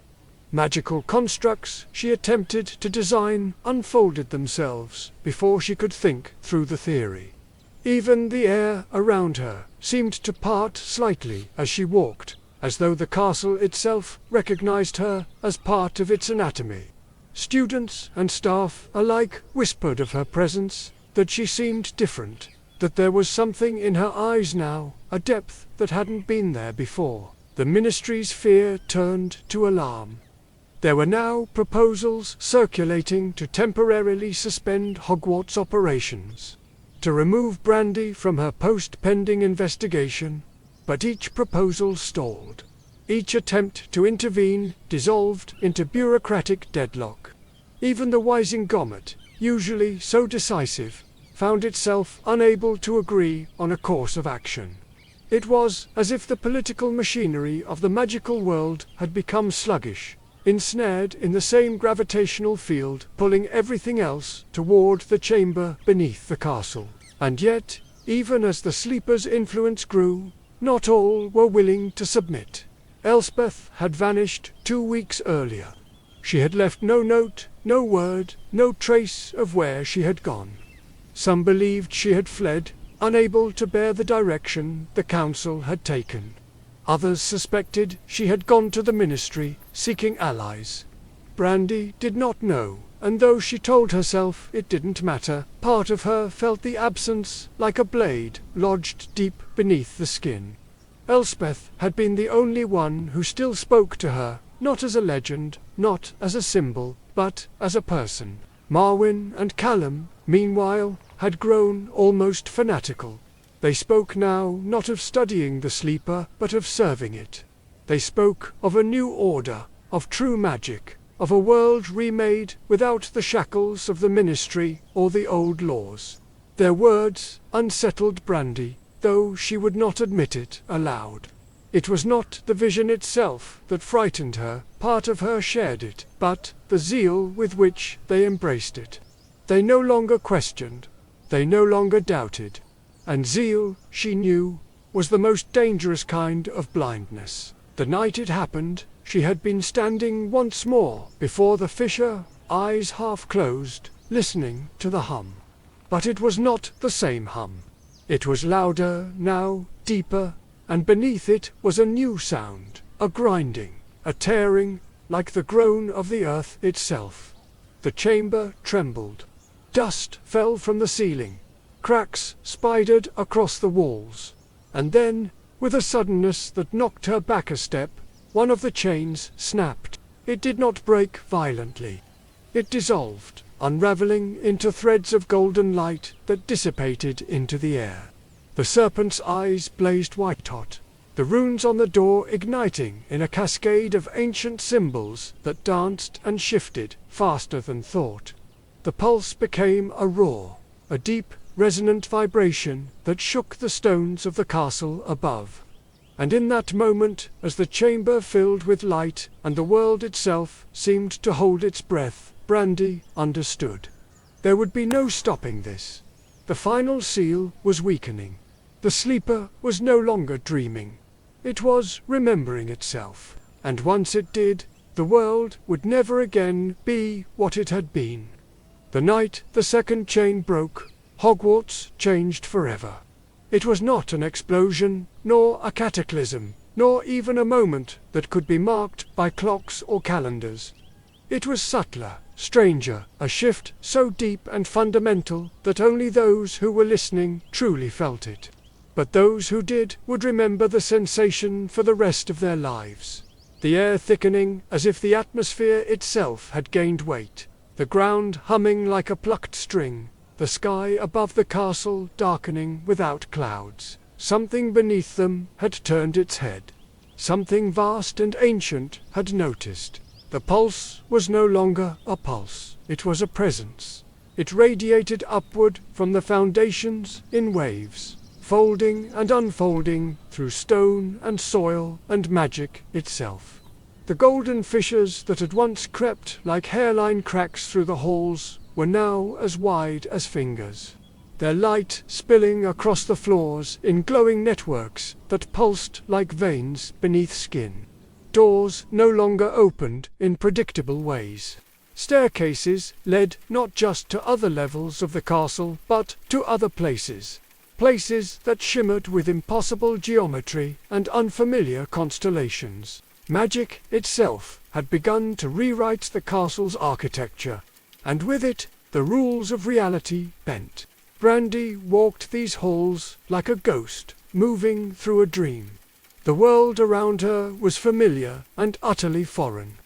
Magical constructs she attempted to design unfolded themselves before she could think through the theory. Even the air around her seemed to part slightly as she walked, as though the castle itself recognized her as part of its anatomy. Students and staff alike whispered of her presence, that she seemed different, that there was something in her eyes now, a depth that hadn't been there before. The ministry's fear turned to alarm. There were now proposals circulating to temporarily suspend Hogwarts operations, to remove Brandi from her post pending investigation, but each proposal stalled. Each attempt to intervene dissolved into bureaucratic deadlock. Even the Wisingomet, usually so decisive, found itself unable to agree on a course of action. It was as if the political machinery of the magical world had become sluggish, ensnared in the same gravitational field, pulling everything else toward the chamber beneath the castle. And yet, even as the sleeper's influence grew, not all were willing to submit. Elspeth had vanished 2 weeks earlier. She had left no note, no word, no trace of where she had gone. Some believed she had fled, unable to bear the direction the council had taken. Others suspected she had gone to the ministry, seeking allies. Brandi did not know, and though she told herself it didn't matter, part of her felt the absence like a blade lodged deep beneath the skin. Elspeth had been the only one who still spoke to her, not as a legend, not as a symbol, but as a person. Marwyn and Callum, meanwhile, had grown almost fanatical. They spoke now not of studying the sleeper, but of serving it. They spoke of a new order, of true magic, of a world remade without the shackles of the ministry or the old laws. Their words unsettled Brandi, though she would not admit it aloud. It was not the vision itself that frightened her, part of her shared it, but the zeal with which they embraced it. They no longer questioned, they no longer doubted. And zeal, she knew, was the most dangerous kind of blindness. The night it happened, she had been standing once more before the fissure, eyes half closed, listening to the hum. But it was not the same hum. It was louder now, deeper, and beneath it was a new sound, a grinding, a tearing, like the groan of the earth itself. The chamber trembled. Dust fell from the ceiling. Cracks spidered across the walls. And then, with a suddenness that knocked her back a step, one of the chains snapped. It did not break violently. It dissolved, unraveling into threads of golden light that dissipated into the air. The serpent's eyes blazed white-hot, the runes on the door igniting in a cascade of ancient symbols that danced and shifted faster than thought. The pulse became a roar, a deep, resonant vibration that shook the stones of the castle above. And in that moment, as the chamber filled with light and the world itself seemed to hold its breath, Brandi understood. There would be no stopping this. The final seal was weakening. The sleeper was no longer dreaming. It was remembering itself. And once it did, the world would never again be what it had been. The night the second chain broke, Hogwarts changed forever. It was not an explosion, nor a cataclysm, nor even a moment that could be marked by clocks or calendars. It was subtler, stranger, a shift so deep and fundamental that only those who were listening truly felt it. But those who did would remember the sensation for the rest of their lives. The air thickening as if the atmosphere itself had gained weight, the ground humming like a plucked string, the sky above the castle darkening without clouds. Something beneath them had turned its head. Something vast and ancient had noticed. The pulse was no longer a pulse, it was a presence. It radiated upward from the foundations in waves, folding and unfolding through stone and soil and magic itself. The golden fissures that had once crept like hairline cracks through the halls were now as wide as fingers, their light spilling across the floors in glowing networks that pulsed like veins beneath skin. Doors no longer opened in predictable ways. Staircases led not just to other levels of the castle, but to other places. Places that shimmered with impossible geometry and unfamiliar constellations. Magic itself had begun to rewrite the castle's architecture, and with it, the rules of reality bent. Brandi walked these halls like a ghost, moving through a dream. The world around her was familiar and utterly foreign.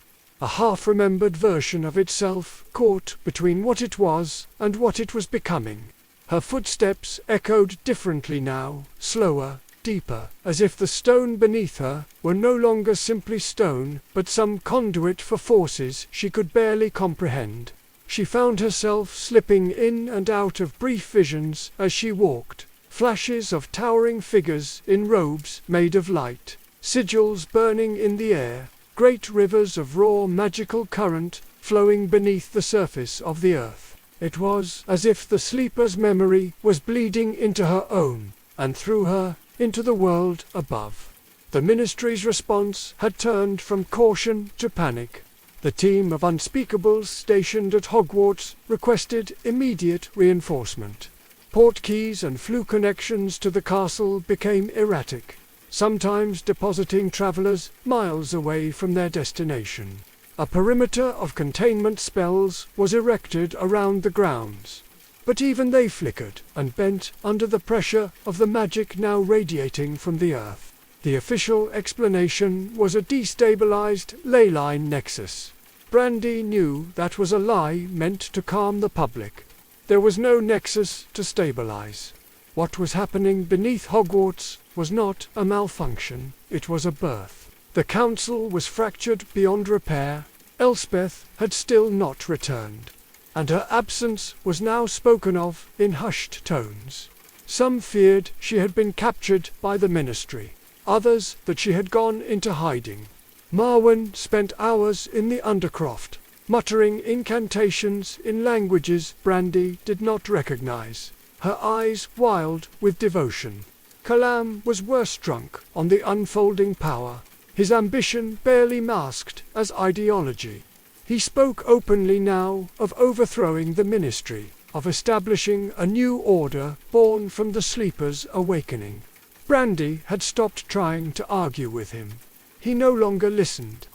A half-remembered version of itself caught between what it was and what it was becoming. Her footsteps echoed differently now, slower, deeper, as if the stone beneath her were no longer simply stone, but some conduit for forces she could barely comprehend. She found herself slipping in and out of brief visions as she walked, flashes of towering figures in robes made of light, sigils burning in the air, great rivers of raw magical current flowing beneath the surface of the earth. It was as if the sleeper's memory was bleeding into her own, and through her, into the world above. The ministry's response had turned from caution to panic. The team of unspeakables stationed at Hogwarts requested immediate reinforcement. Portkeys and flue connections to the castle became erratic. sometimes depositing travelers miles away from their destination. A perimeter of containment spells was erected around the grounds, but even they flickered and bent under the pressure of the magic now radiating from the earth. The official explanation was a destabilized ley line nexus. Brandi knew that was a lie meant to calm the public. There was no nexus to stabilize. What was happening beneath Hogwarts was not a malfunction, it was a birth. The council was fractured beyond repair. Elspeth had still not returned, and her absence was now spoken of in hushed tones. Some feared she had been captured by the ministry, others that she had gone into hiding. Marwen spent hours in the Undercroft, muttering incantations in languages Brandi did not recognize, her eyes wild with devotion. Kalam was worse drunk on the unfolding power, his ambition barely masked as ideology. He spoke openly now of overthrowing the ministry, of establishing a new order born from the sleeper's awakening. Brandi had stopped trying to argue with him. He no longer listened.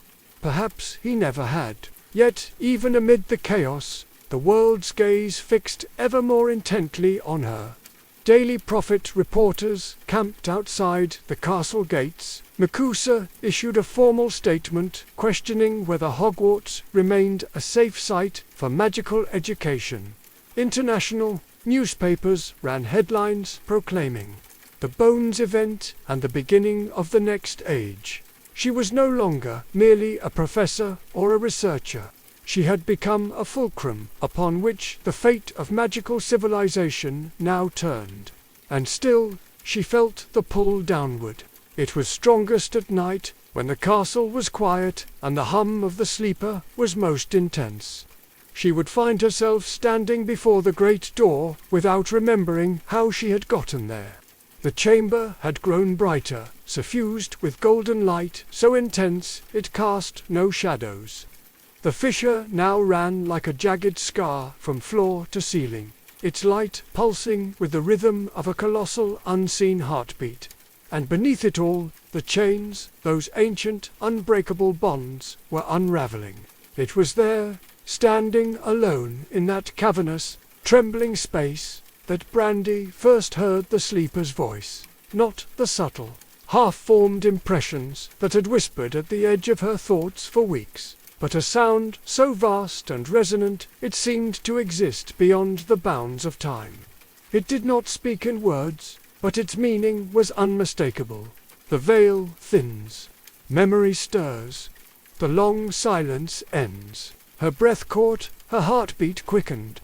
Perhaps he never had. Yet, even amid the chaos, the world's gaze fixed ever more intently on her. Daily Prophet reporters camped outside the castle gates. Makusa issued a formal statement questioning whether Hogwarts remained a safe site for magical education. International newspapers ran headlines proclaiming the Bones event and the beginning of the next age. She was no longer merely a professor or a researcher. She had become a fulcrum upon which the fate of magical civilization now turned. And still, she felt the pull downward. It was strongest at night, when the castle was quiet and the hum of the sleeper was most intense. She would find herself standing before the great door without remembering how she had gotten there. The chamber had grown brighter, suffused with golden light so intense it cast no shadows. The fissure now ran like a jagged scar from floor to ceiling, its light pulsing with the rhythm of a colossal unseen heartbeat. And beneath it all, the chains, those ancient, unbreakable bonds, were unraveling. It was there, standing alone in that cavernous, trembling space, that Brandi first heard the sleeper's voice, not the subtle, half-formed impressions that had whispered at the edge of her thoughts for weeks, but a sound so vast and resonant it seemed to exist beyond the bounds of time. It did not speak in words, but its meaning was unmistakable. The veil thins. Memory stirs. The long silence ends. Her breath caught, her heartbeat quickened.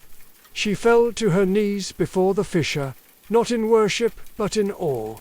She fell to her knees before the fissure, not in worship but in awe.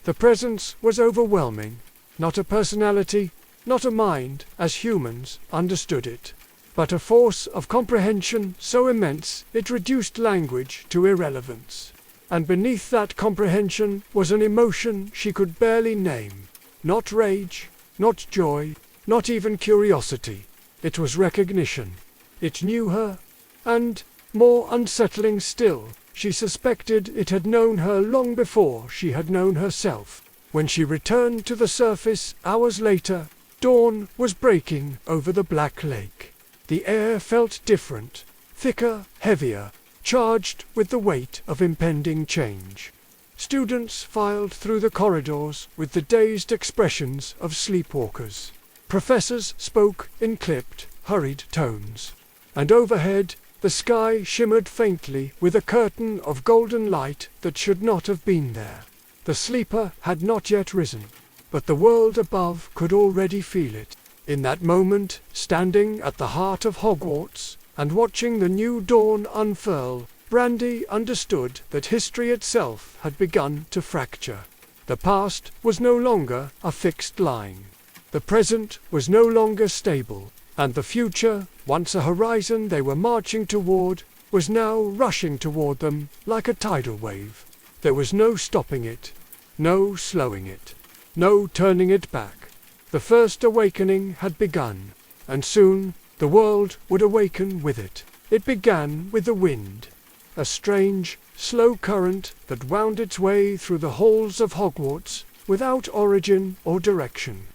The presence was overwhelming. Not a personality, not a mind, as humans understood it, but a force of comprehension so immense it reduced language to irrelevance. And beneath that comprehension was an emotion she could barely name. Not rage, not joy, not even curiosity. It was recognition. It knew her, and, more unsettling still, she suspected it had known her long before she had known herself. When she returned to the surface hours later, dawn was breaking over the Black Lake. The air felt different, thicker, heavier, charged with the weight of impending change. Students filed through the corridors with the dazed expressions of sleepwalkers. Professors spoke in clipped, hurried tones. And overhead, the sky shimmered faintly with a curtain of golden light that should not have been there. The sleeper had not yet risen, but the world above could already feel it. In that moment, standing at the heart of Hogwarts, and watching the new dawn unfurl, Brandi understood that history itself had begun to fracture. The past was no longer a fixed line. The present was no longer stable, and the future, once a horizon they were marching toward, was now rushing toward them like a tidal wave. There was no stopping it, no slowing it, no turning it back. The first awakening had begun, and soon the world would awaken with it. It began with the wind, a strange, slow current that wound its way through the halls of Hogwarts, without origin or direction,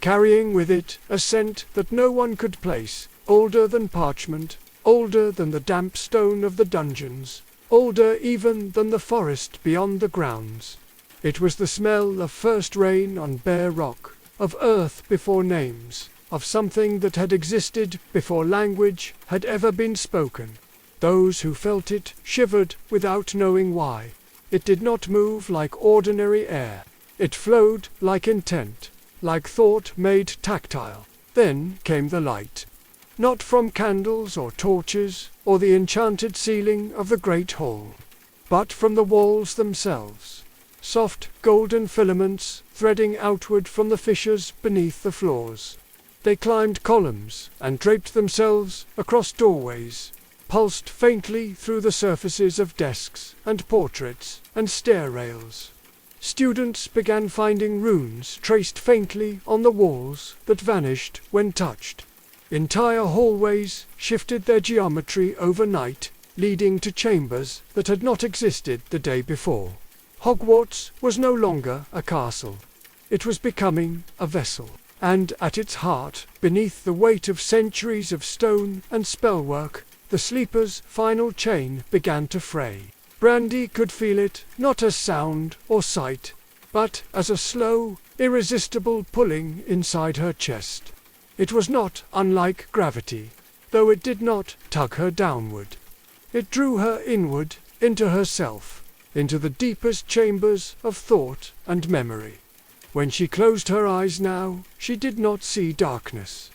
carrying with it a scent that no one could place, older than parchment, older than the damp stone of the dungeons, older even than the forest beyond the grounds. It was the smell of first rain on bare rock, of earth before names, of something that had existed before language had ever been spoken. Those who felt it shivered without knowing why. It did not move like ordinary air. It flowed like intent, like thought made tactile. Then came the light. Not from candles or torches or the enchanted ceiling of the great hall, but from the walls themselves. Soft golden filaments threading outward from the fissures beneath the floors. They climbed columns and draped themselves across doorways, pulsed faintly through the surfaces of desks and portraits and stair rails. Students began finding runes traced faintly on the walls that vanished when touched. Entire hallways shifted their geometry overnight, leading to chambers that had not existed the day before. Hogwarts was no longer a castle. It was becoming a vessel, and at its heart, beneath the weight of centuries of stone and spellwork, the sleeper's final chain began to fray. Brandi could feel it, not as sound or sight, but as a slow, irresistible pulling inside her chest. It was not unlike gravity, though it did not tug her downward. It drew her inward, into herself, into the deepest chambers of thought and memory. When she closed her eyes now, she did not see darkness.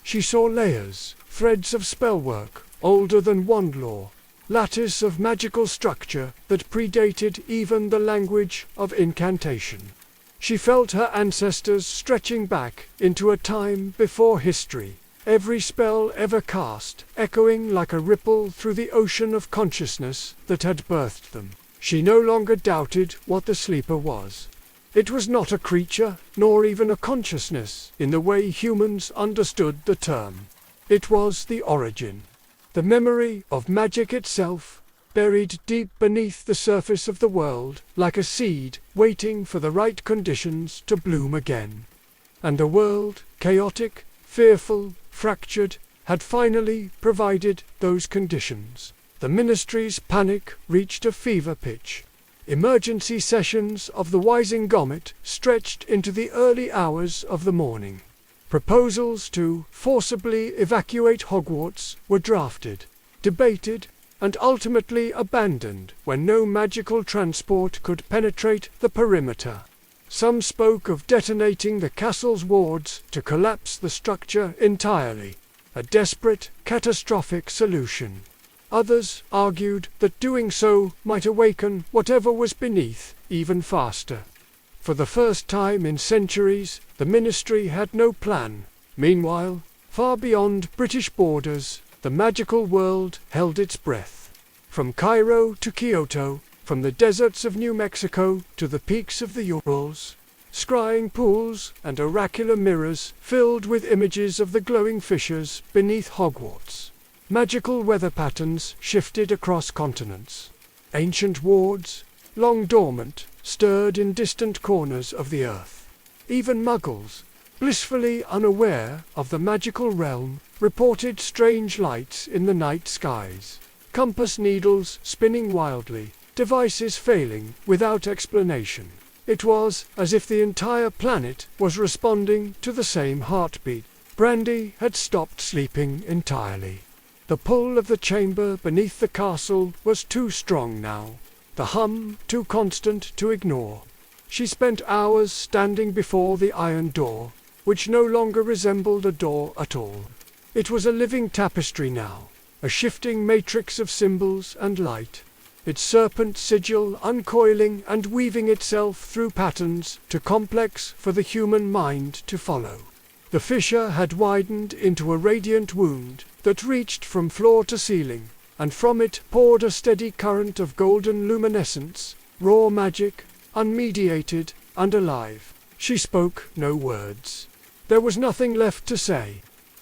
She saw layers, threads of spellwork, older than wand lore, lattice of magical structure that predated even the language of incantation. She felt her ancestors stretching back into a time before history, every spell ever cast echoing like a ripple through the ocean of consciousness that had birthed them. She no longer doubted what the sleeper was. It was not a creature, nor even a consciousness, in the way humans understood the term. It was the origin, the memory of magic itself, buried deep beneath the surface of the world, like a seed waiting for the right conditions to bloom again. And the world, chaotic, fearful, fractured, had finally provided those conditions. The Ministry's panic reached a fever pitch. Emergency sessions of the Wizengamot stretched into the early hours of the morning. Proposals to forcibly evacuate Hogwarts were drafted, debated, and ultimately abandoned when no magical transport could penetrate the perimeter. Some spoke of detonating the castle's wards to collapse the structure entirely, a desperate, catastrophic solution. Others argued that doing so might awaken whatever was beneath even faster. For the first time in centuries, the Ministry had no plan. Meanwhile, far beyond British borders, the magical world held its breath. From Cairo to Kyoto, from the deserts of New Mexico to the peaks of the Urals, scrying pools and oracular mirrors filled with images of the glowing fissures beneath Hogwarts. Magical weather patterns shifted across continents. Ancient wards, long dormant, stirred in distant corners of the earth. Even Muggles, blissfully unaware of the magical realm, reported strange lights in the night skies. Compass needles spinning wildly, devices failing without explanation. It was as if the entire planet was responding to the same heartbeat. Brandi had stopped sleeping entirely. The pull of the chamber beneath the castle was too strong now, the hum too constant to ignore. She spent hours standing before the iron door, which no longer resembled a door at all. It was a living tapestry now, a shifting matrix of symbols and light, its serpent sigil uncoiling and weaving itself through patterns too complex for the human mind to follow. The fissure had widened into a radiant wound that reached from floor to ceiling, and from it poured a steady current of golden luminescence, raw magic, unmediated and alive. She spoke no words. There was nothing left to say.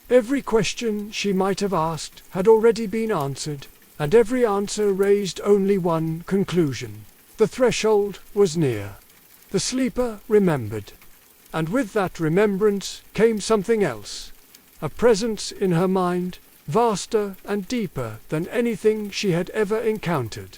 Every question she might have asked had already been answered, and every answer raised only one conclusion. The threshold was near. The sleeper remembered. And with that remembrance came something else. A presence in her mind, vaster and deeper than anything she had ever encountered.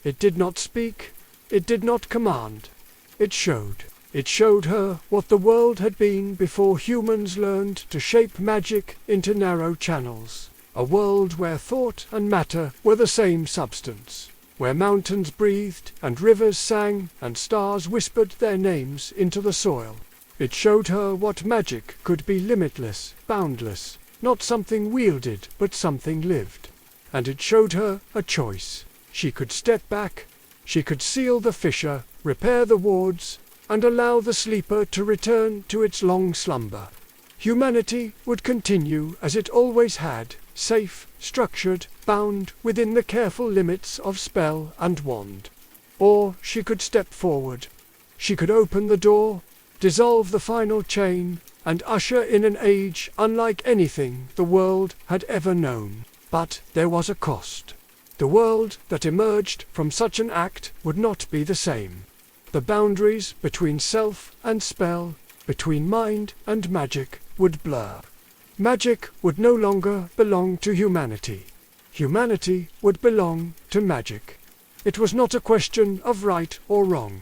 It did not speak, it did not command. It showed. It showed her what the world had been before humans learned to shape magic into narrow channels. A world where thought and matter were the same substance. Where mountains breathed, and rivers sang, and stars whispered their names into the soil. It showed her what magic could be limitless, boundless, not something wielded, but something lived. And it showed her a choice. She could step back, she could seal the fissure, repair the wards, and allow the sleeper to return to its long slumber. Humanity would continue as it always had, safe, structured, bound within the careful limits of spell and wand. Or she could step forward. She could open the door, dissolve the final chain, and usher in an age unlike anything the world had ever known. But there was a cost. The world that emerged from such an act would not be the same. The boundaries between self and spell, between mind and magic, would blur. Magic would no longer belong to humanity. Humanity would belong to magic. It was not a question of right or wrong.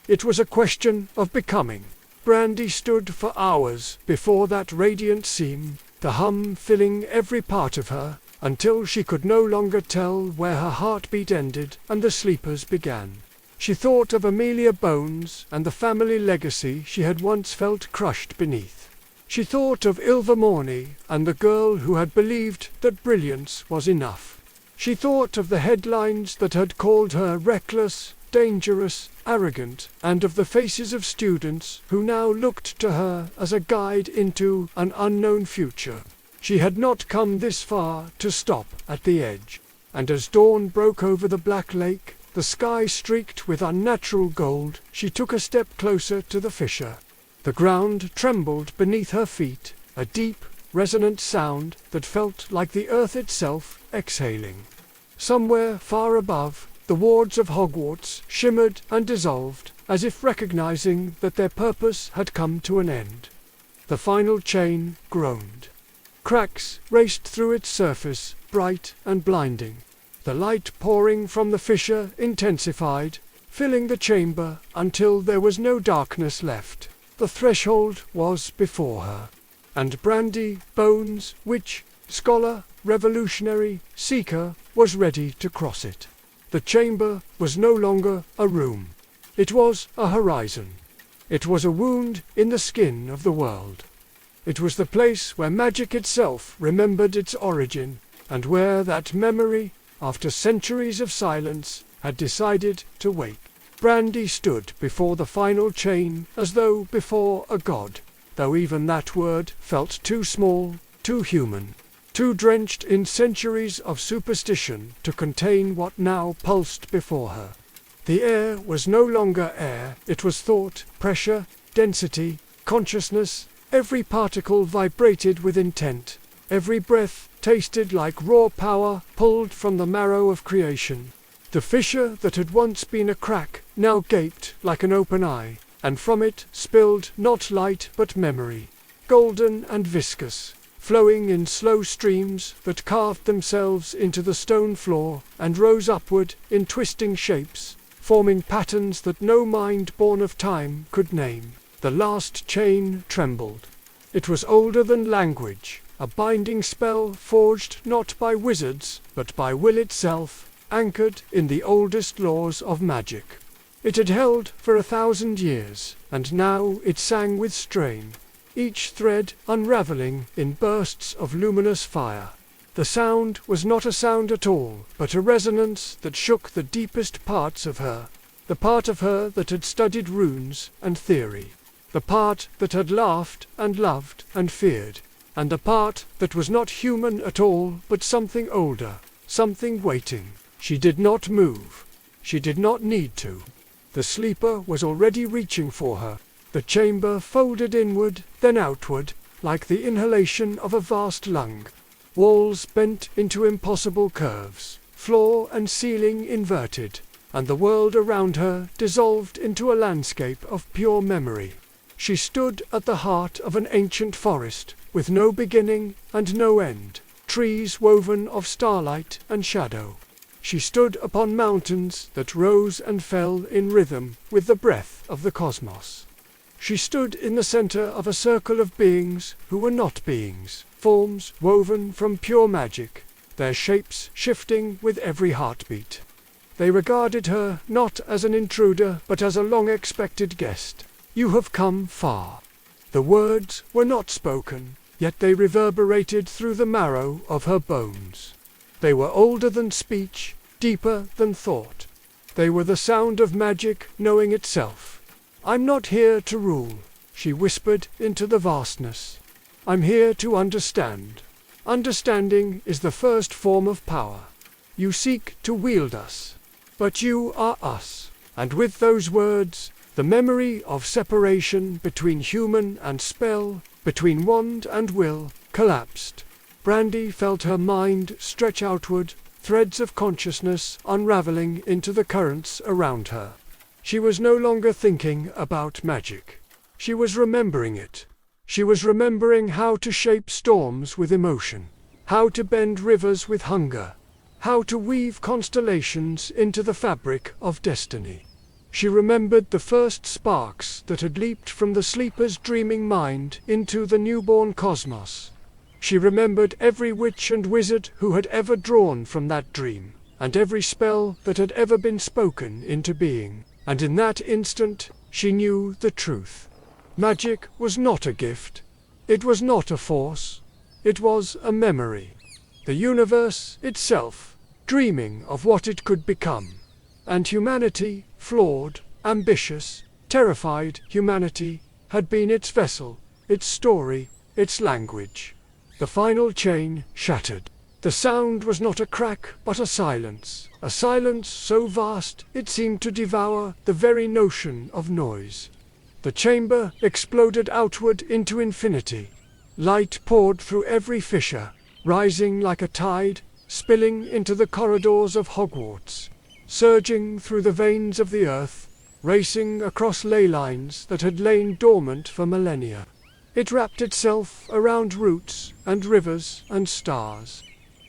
It was a question of becoming. Brandi stood for hours before that radiant seam, the hum filling every part of her, until she could no longer tell where her heartbeat ended and the sleeper's began. She thought of Amelia Bones and the family legacy she had once felt crushed beneath. She thought of Ilvermorny and the girl who had believed that brilliance was enough. She thought of the headlines that had called her reckless, dangerous, arrogant, and of the faces of students who now looked to her as a guide into an unknown future. She had not come this far to stop at the edge. And as dawn broke over the black lake, the sky streaked with unnatural gold, she took a step closer to the fissure. The ground trembled beneath her feet, a deep, resonant sound that felt like the earth itself exhaling. Somewhere far above, the wards of Hogwarts shimmered and dissolved, as if recognizing that their purpose had come to an end. The final chain groaned. Cracks raced through its surface, bright and blinding. The light pouring from the fissure intensified, filling the chamber until there was no darkness left. The threshold was before her, and Brandi Bones, witch, scholar, revolutionary, seeker, was ready to cross it. The chamber was no longer a room. It was a horizon. It was a wound in the skin of the world. It was the place where magic itself remembered its origin, and where that memory, after centuries of silence, had decided to wake. Brandi stood before the final chain as though before a god, though even that word felt too small, too human, too drenched in centuries of superstition to contain what now pulsed before her. The air was no longer air, it was thought, pressure, density, consciousness. Every particle vibrated with intent. Every breath tasted like raw power pulled from the marrow of creation. The fissure that had once been a crack now gaped like an open eye, and from it spilled not light but memory, golden and viscous, flowing in slow streams that carved themselves into the stone floor and rose upward in twisting shapes, forming patterns that no mind born of time could name. The last chain trembled. It was older than language, a binding spell forged not by wizards, but by will itself, anchored in the oldest laws of magic. It had held for 1,000 years, and now it sang with strain, each thread unraveling in bursts of luminous fire. The sound was not a sound at all, but a resonance that shook the deepest parts of her, the part of her that had studied runes and theory, the part that had laughed and loved and feared, and the part that was not human at all but something older, something waiting. She did not move. She did not need to. The sleeper was already reaching for her. The chamber folded inward, then outward, like the inhalation of a vast lung. Walls bent into impossible curves, floor and ceiling inverted. and the world around her dissolved into a landscape of pure memory. She stood at the heart of an ancient forest, with no beginning and no end, trees woven of starlight and shadow. She stood upon mountains that rose and fell in rhythm with the breath of the cosmos. She stood in the center of a circle of beings who were not beings, forms woven from pure magic, their shapes shifting with every heartbeat. They regarded her not as an intruder but as a long-expected guest. "You have come far." The words were not spoken, yet they reverberated through the marrow of her bones. They were older than speech, deeper than thought. They were the sound of magic knowing itself. "I'm not here to rule," she whispered into the vastness. "I'm here to understand. Understanding is the first form of power. You seek to wield us, but you are us." And with those words, the memory of separation between human and spell, between wand and will, collapsed. Brandi felt her mind stretch outward, threads of consciousness unraveling into the currents around her. She was no longer thinking about magic. She was remembering it. She was remembering how to shape storms with emotion, how to bend rivers with hunger, how to weave constellations into the fabric of destiny. She remembered the first sparks that had leaped from the sleeper's dreaming mind into the newborn cosmos. She remembered every witch and wizard who had ever drawn from that dream, and every spell that had ever been spoken into being. And in that instant, she knew the truth. Magic was not a gift. It was not a force. It was a memory. The universe itself, dreaming of what it could become. And humanity, flawed, ambitious, terrified humanity, had been its vessel, its story, its language. The final chain shattered. The sound was not a crack, but a silence so vast it seemed to devour the very notion of noise. The chamber exploded outward into infinity. Light poured through every fissure, rising like a tide, spilling into the corridors of Hogwarts, surging through the veins of the earth, racing across ley lines that had lain dormant for millennia. It wrapped itself around roots and rivers and stars.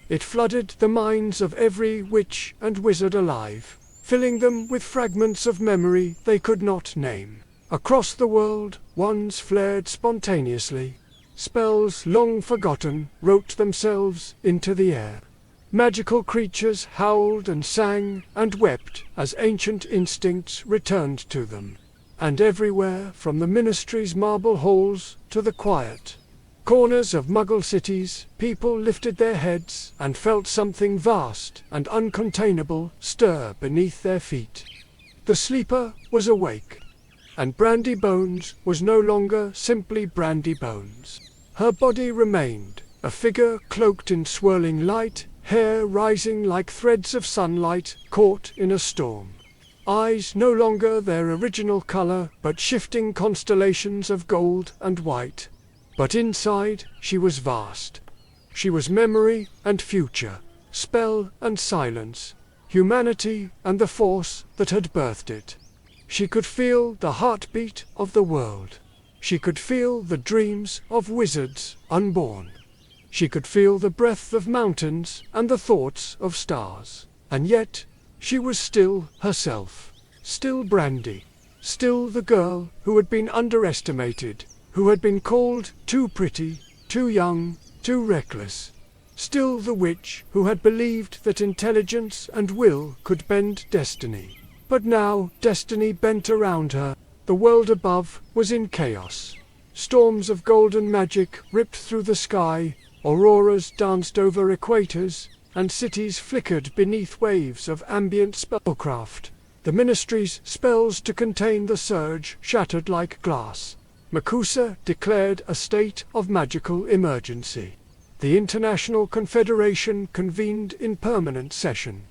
It flooded the minds of every witch and wizard alive, filling them with fragments of memory they could not name. Across the world, wands flared spontaneously. Spells long forgotten wrote themselves into the air. Magical creatures howled and sang and wept as ancient instincts returned to them. And everywhere, from the ministry's marble halls to the quiet corners of Muggle cities, people lifted their heads and felt something vast and uncontainable stir beneath their feet. The sleeper was awake, and Brandi Bones was no longer simply Brandi Bones. Her body remained, a figure cloaked in swirling light, hair rising like threads of sunlight caught in a storm. Eyes no longer their original color, but shifting constellations of gold and white. But inside, she was vast. She was memory and future, spell and silence, humanity and the force that had birthed it. She could feel the heartbeat of the world. She could feel the dreams of wizards unborn. She could feel the breath of mountains and the thoughts of stars. And yet, she was still herself, still Brandi, still the girl who had been underestimated, who had been called too pretty, too young, too reckless, still the witch who had believed that intelligence and will could bend destiny. But now destiny bent around her. The world above was in chaos. Storms of golden magic ripped through the sky, auroras danced over equators, and cities flickered beneath waves of ambient spellcraft. The ministry's spells to contain the surge shattered like glass. Makusa declared a state of magical emergency. The International Confederation convened in permanent session.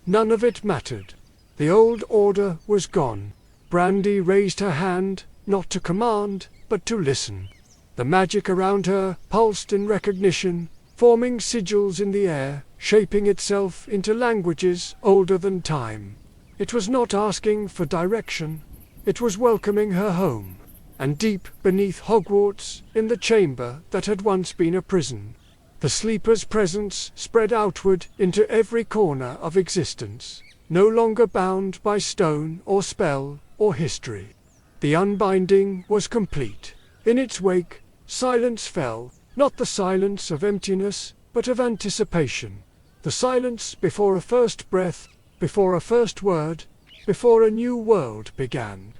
None of it mattered. The old order was gone. Brandi raised her hand, not to command, but to listen. The magic around her pulsed in recognition, forming sigils in the air, shaping itself into languages older than time. It was not asking for direction. It was welcoming her home. And deep beneath Hogwarts, in the chamber that had once been a prison, the sleeper's presence spread outward into every corner of existence, no longer bound by stone or spell or history. The unbinding was complete. In its wake, silence fell, not the silence of emptiness, but of anticipation. The silence before a first breath, before a first word, before a new world began.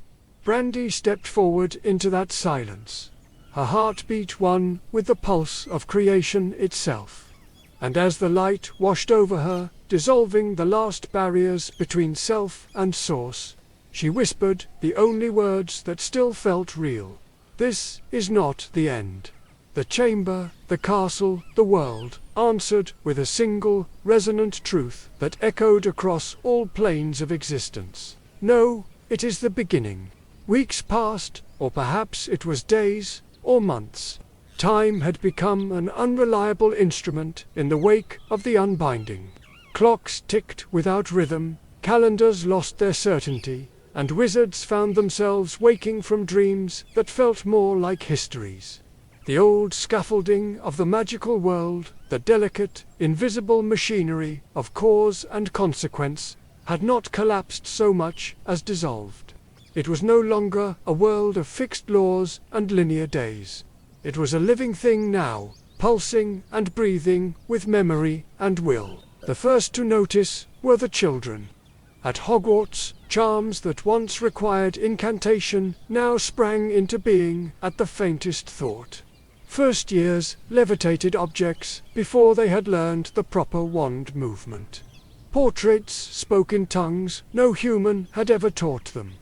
Brandi stepped forward into that silence. Her heart beat one with the pulse of creation itself. And as the light washed over her, dissolving the last barriers between self and source, she whispered the only words that still felt real. This is not the end. The chamber, the castle, the world, answered with a single, resonant truth that echoed across all planes of existence. No, it is the beginning. Weeks passed, or perhaps it was days, or months. Time had become an unreliable instrument in the wake of the unbinding. Clocks ticked without rhythm, calendars lost their certainty, and wizards found themselves waking from dreams that felt more like histories. The old scaffolding of the magical world, the delicate, invisible machinery of cause and consequence, had not collapsed so much as dissolved. It was no longer a world of fixed laws and linear days. It was a living thing now, pulsing and breathing with memory and will. The first to notice were the children. At Hogwarts, charms that once required incantation now sprang into being at the faintest thought. First years levitated objects before they had learned the proper wand movement. Portraits spoke in tongues no human had ever taught them.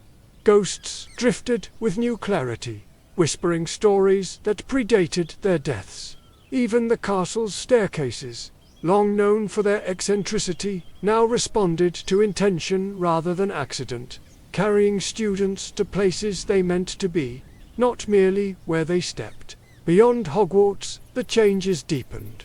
Ghosts drifted with new clarity, whispering stories that predated their deaths. Even the castle's staircases, long known for their eccentricity, now responded to intention rather than accident, carrying students to places they meant to be, not merely where they stepped. Beyond Hogwarts, the changes deepened.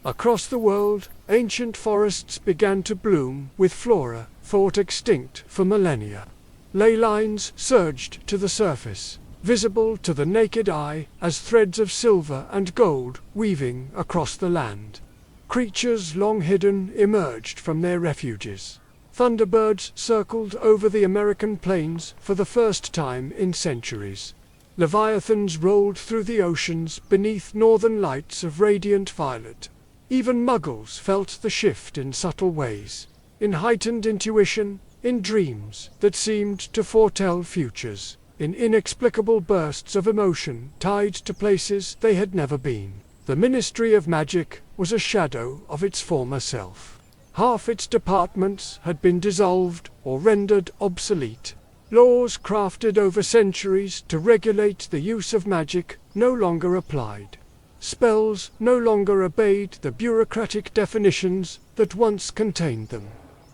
Across the world, ancient forests began to bloom with flora thought extinct for millennia. Ley lines surged to the surface, visible to the naked eye as threads of silver and gold weaving across the land. Creatures long hidden emerged from their refuges. Thunderbirds circled over the American plains for the first time in centuries. Leviathans rolled through the oceans beneath northern lights of radiant violet. Even muggles felt the shift in subtle ways, in heightened intuition, in dreams that seemed to foretell futures, in inexplicable bursts of emotion tied to places they had never been. The Ministry of Magic was a shadow of its former self. Half its departments had been dissolved or rendered obsolete. Laws crafted over centuries to regulate the use of magic no longer applied. Spells no longer obeyed the bureaucratic definitions that once contained them.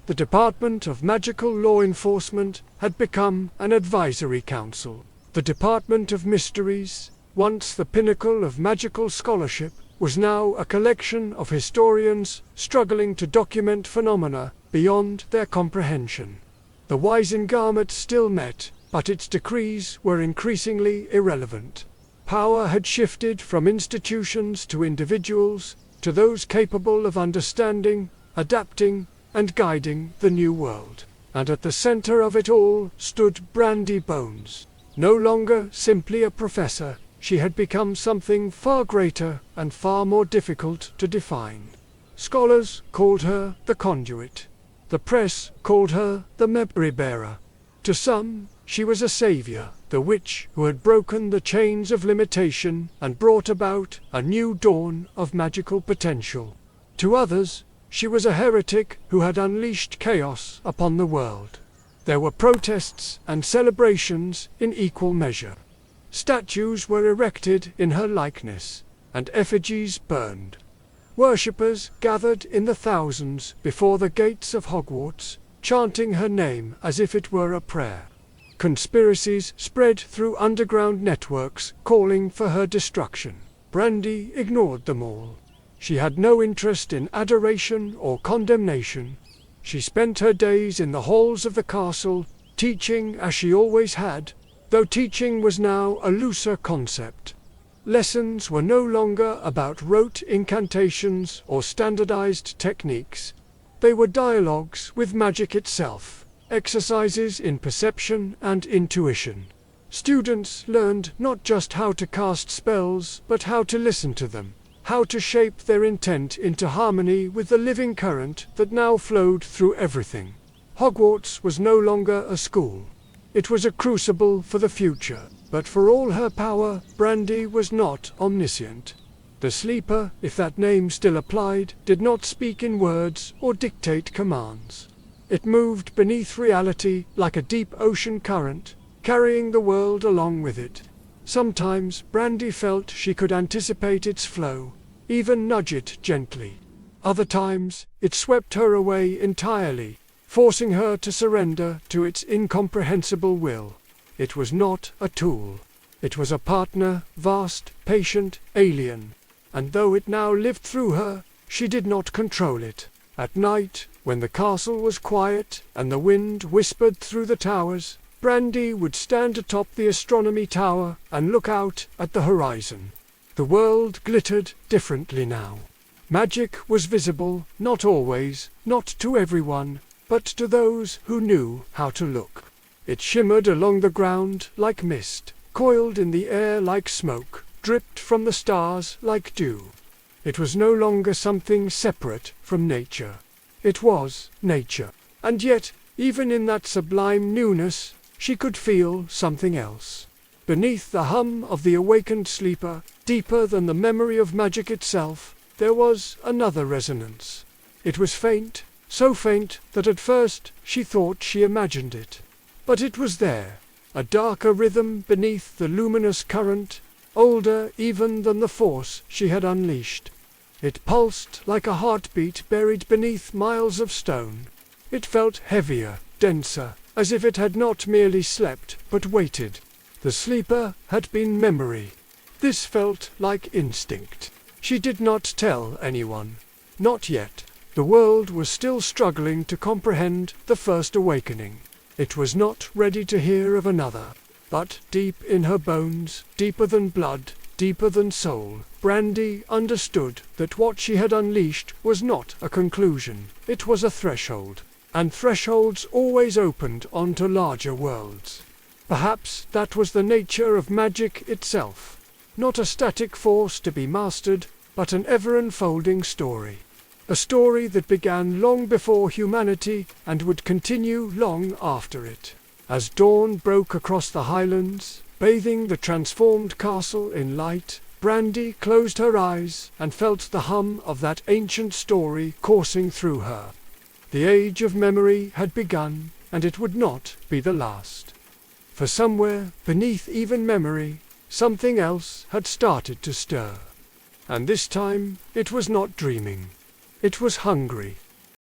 The Department of Magical Law Enforcement had become an advisory council. The Department of Mysteries, once the pinnacle of magical scholarship, was now a collection of historians struggling to document phenomena beyond their comprehension. The Wisengarmet still met, but its decrees were increasingly irrelevant. Power had shifted from institutions to individuals, to those capable of understanding, adapting, and guiding the new world. And at the center of it all stood Brandi Bones. No longer simply a professor, she had become something far greater and far more difficult to define. Scholars called her the conduit. The press called her the memory bearer. To some, she was a savior, the witch who had broken the chains of limitation and brought about a new dawn of magical potential. To others, she was a heretic who had unleashed chaos upon the world. There were protests and celebrations in equal measure. Statues were erected in her likeness, and effigies burned. Worshippers gathered in the thousands before the gates of Hogwarts, chanting her name as if it were a prayer. Conspiracies spread through underground networks calling for her destruction. Brandi ignored them all. She had no interest in adoration or condemnation. She spent her days in the halls of the castle, teaching as she always had, though teaching was now a looser concept. Lessons were no longer about rote incantations or standardized techniques. They were dialogues with magic itself, exercises in perception and intuition. Students learned not just how to cast spells, but how to listen to them, how to shape their intent into harmony with the living current that now flowed through everything. Hogwarts was no longer a school. It was a crucible for the future, but for all her power, Brandi was not omniscient. The sleeper, if that name still applied, did not speak in words or dictate commands. It moved beneath reality like a deep ocean current, carrying the world along with it. Sometimes Brandi felt she could anticipate its flow, even nudge it gently. Other times it swept her away entirely, forcing her to surrender to its incomprehensible will. It was not a tool. It was a partner, vast, patient, alien. And though it now lived through her, she did not control it. At night, when the castle was quiet and the wind whispered through the towers, Brandi would stand atop the astronomy tower and look out at the horizon. The world glittered differently now. Magic was visible, not always, not to everyone, but to those who knew how to look. It shimmered along the ground like mist, coiled in the air like smoke, dripped from the stars like dew. It was no longer something separate from nature. It was nature. And yet, even in that sublime newness, she could feel something else. Beneath the hum of the awakened sleeper, deeper than the memory of magic itself, there was another resonance. It was faint, so faint that at first she thought she imagined it. But it was there, a darker rhythm beneath the luminous current, older even than the force she had unleashed. It pulsed like a heartbeat buried beneath miles of stone. It felt heavier, denser, as if it had not merely slept, but waited. The sleeper had been memory. This felt like instinct. She did not tell anyone. Not yet. The world was still struggling to comprehend the first awakening. It was not ready to hear of another. But deep in her bones, deeper than blood, deeper than soul, Brandi understood that what she had unleashed was not a conclusion. It was a threshold. And thresholds always opened onto larger worlds. Perhaps that was the nature of magic itself. Not a static force to be mastered, but an ever-unfolding story. A story that began long before humanity and would continue long after it. As dawn broke across the highlands, bathing the transformed castle in light, Brandi closed her eyes and felt the hum of that ancient story coursing through her. The age of memory had begun, and it would not be the last. For somewhere, beneath even memory, something else had started to stir. And this time, it was not dreaming. It was hungry.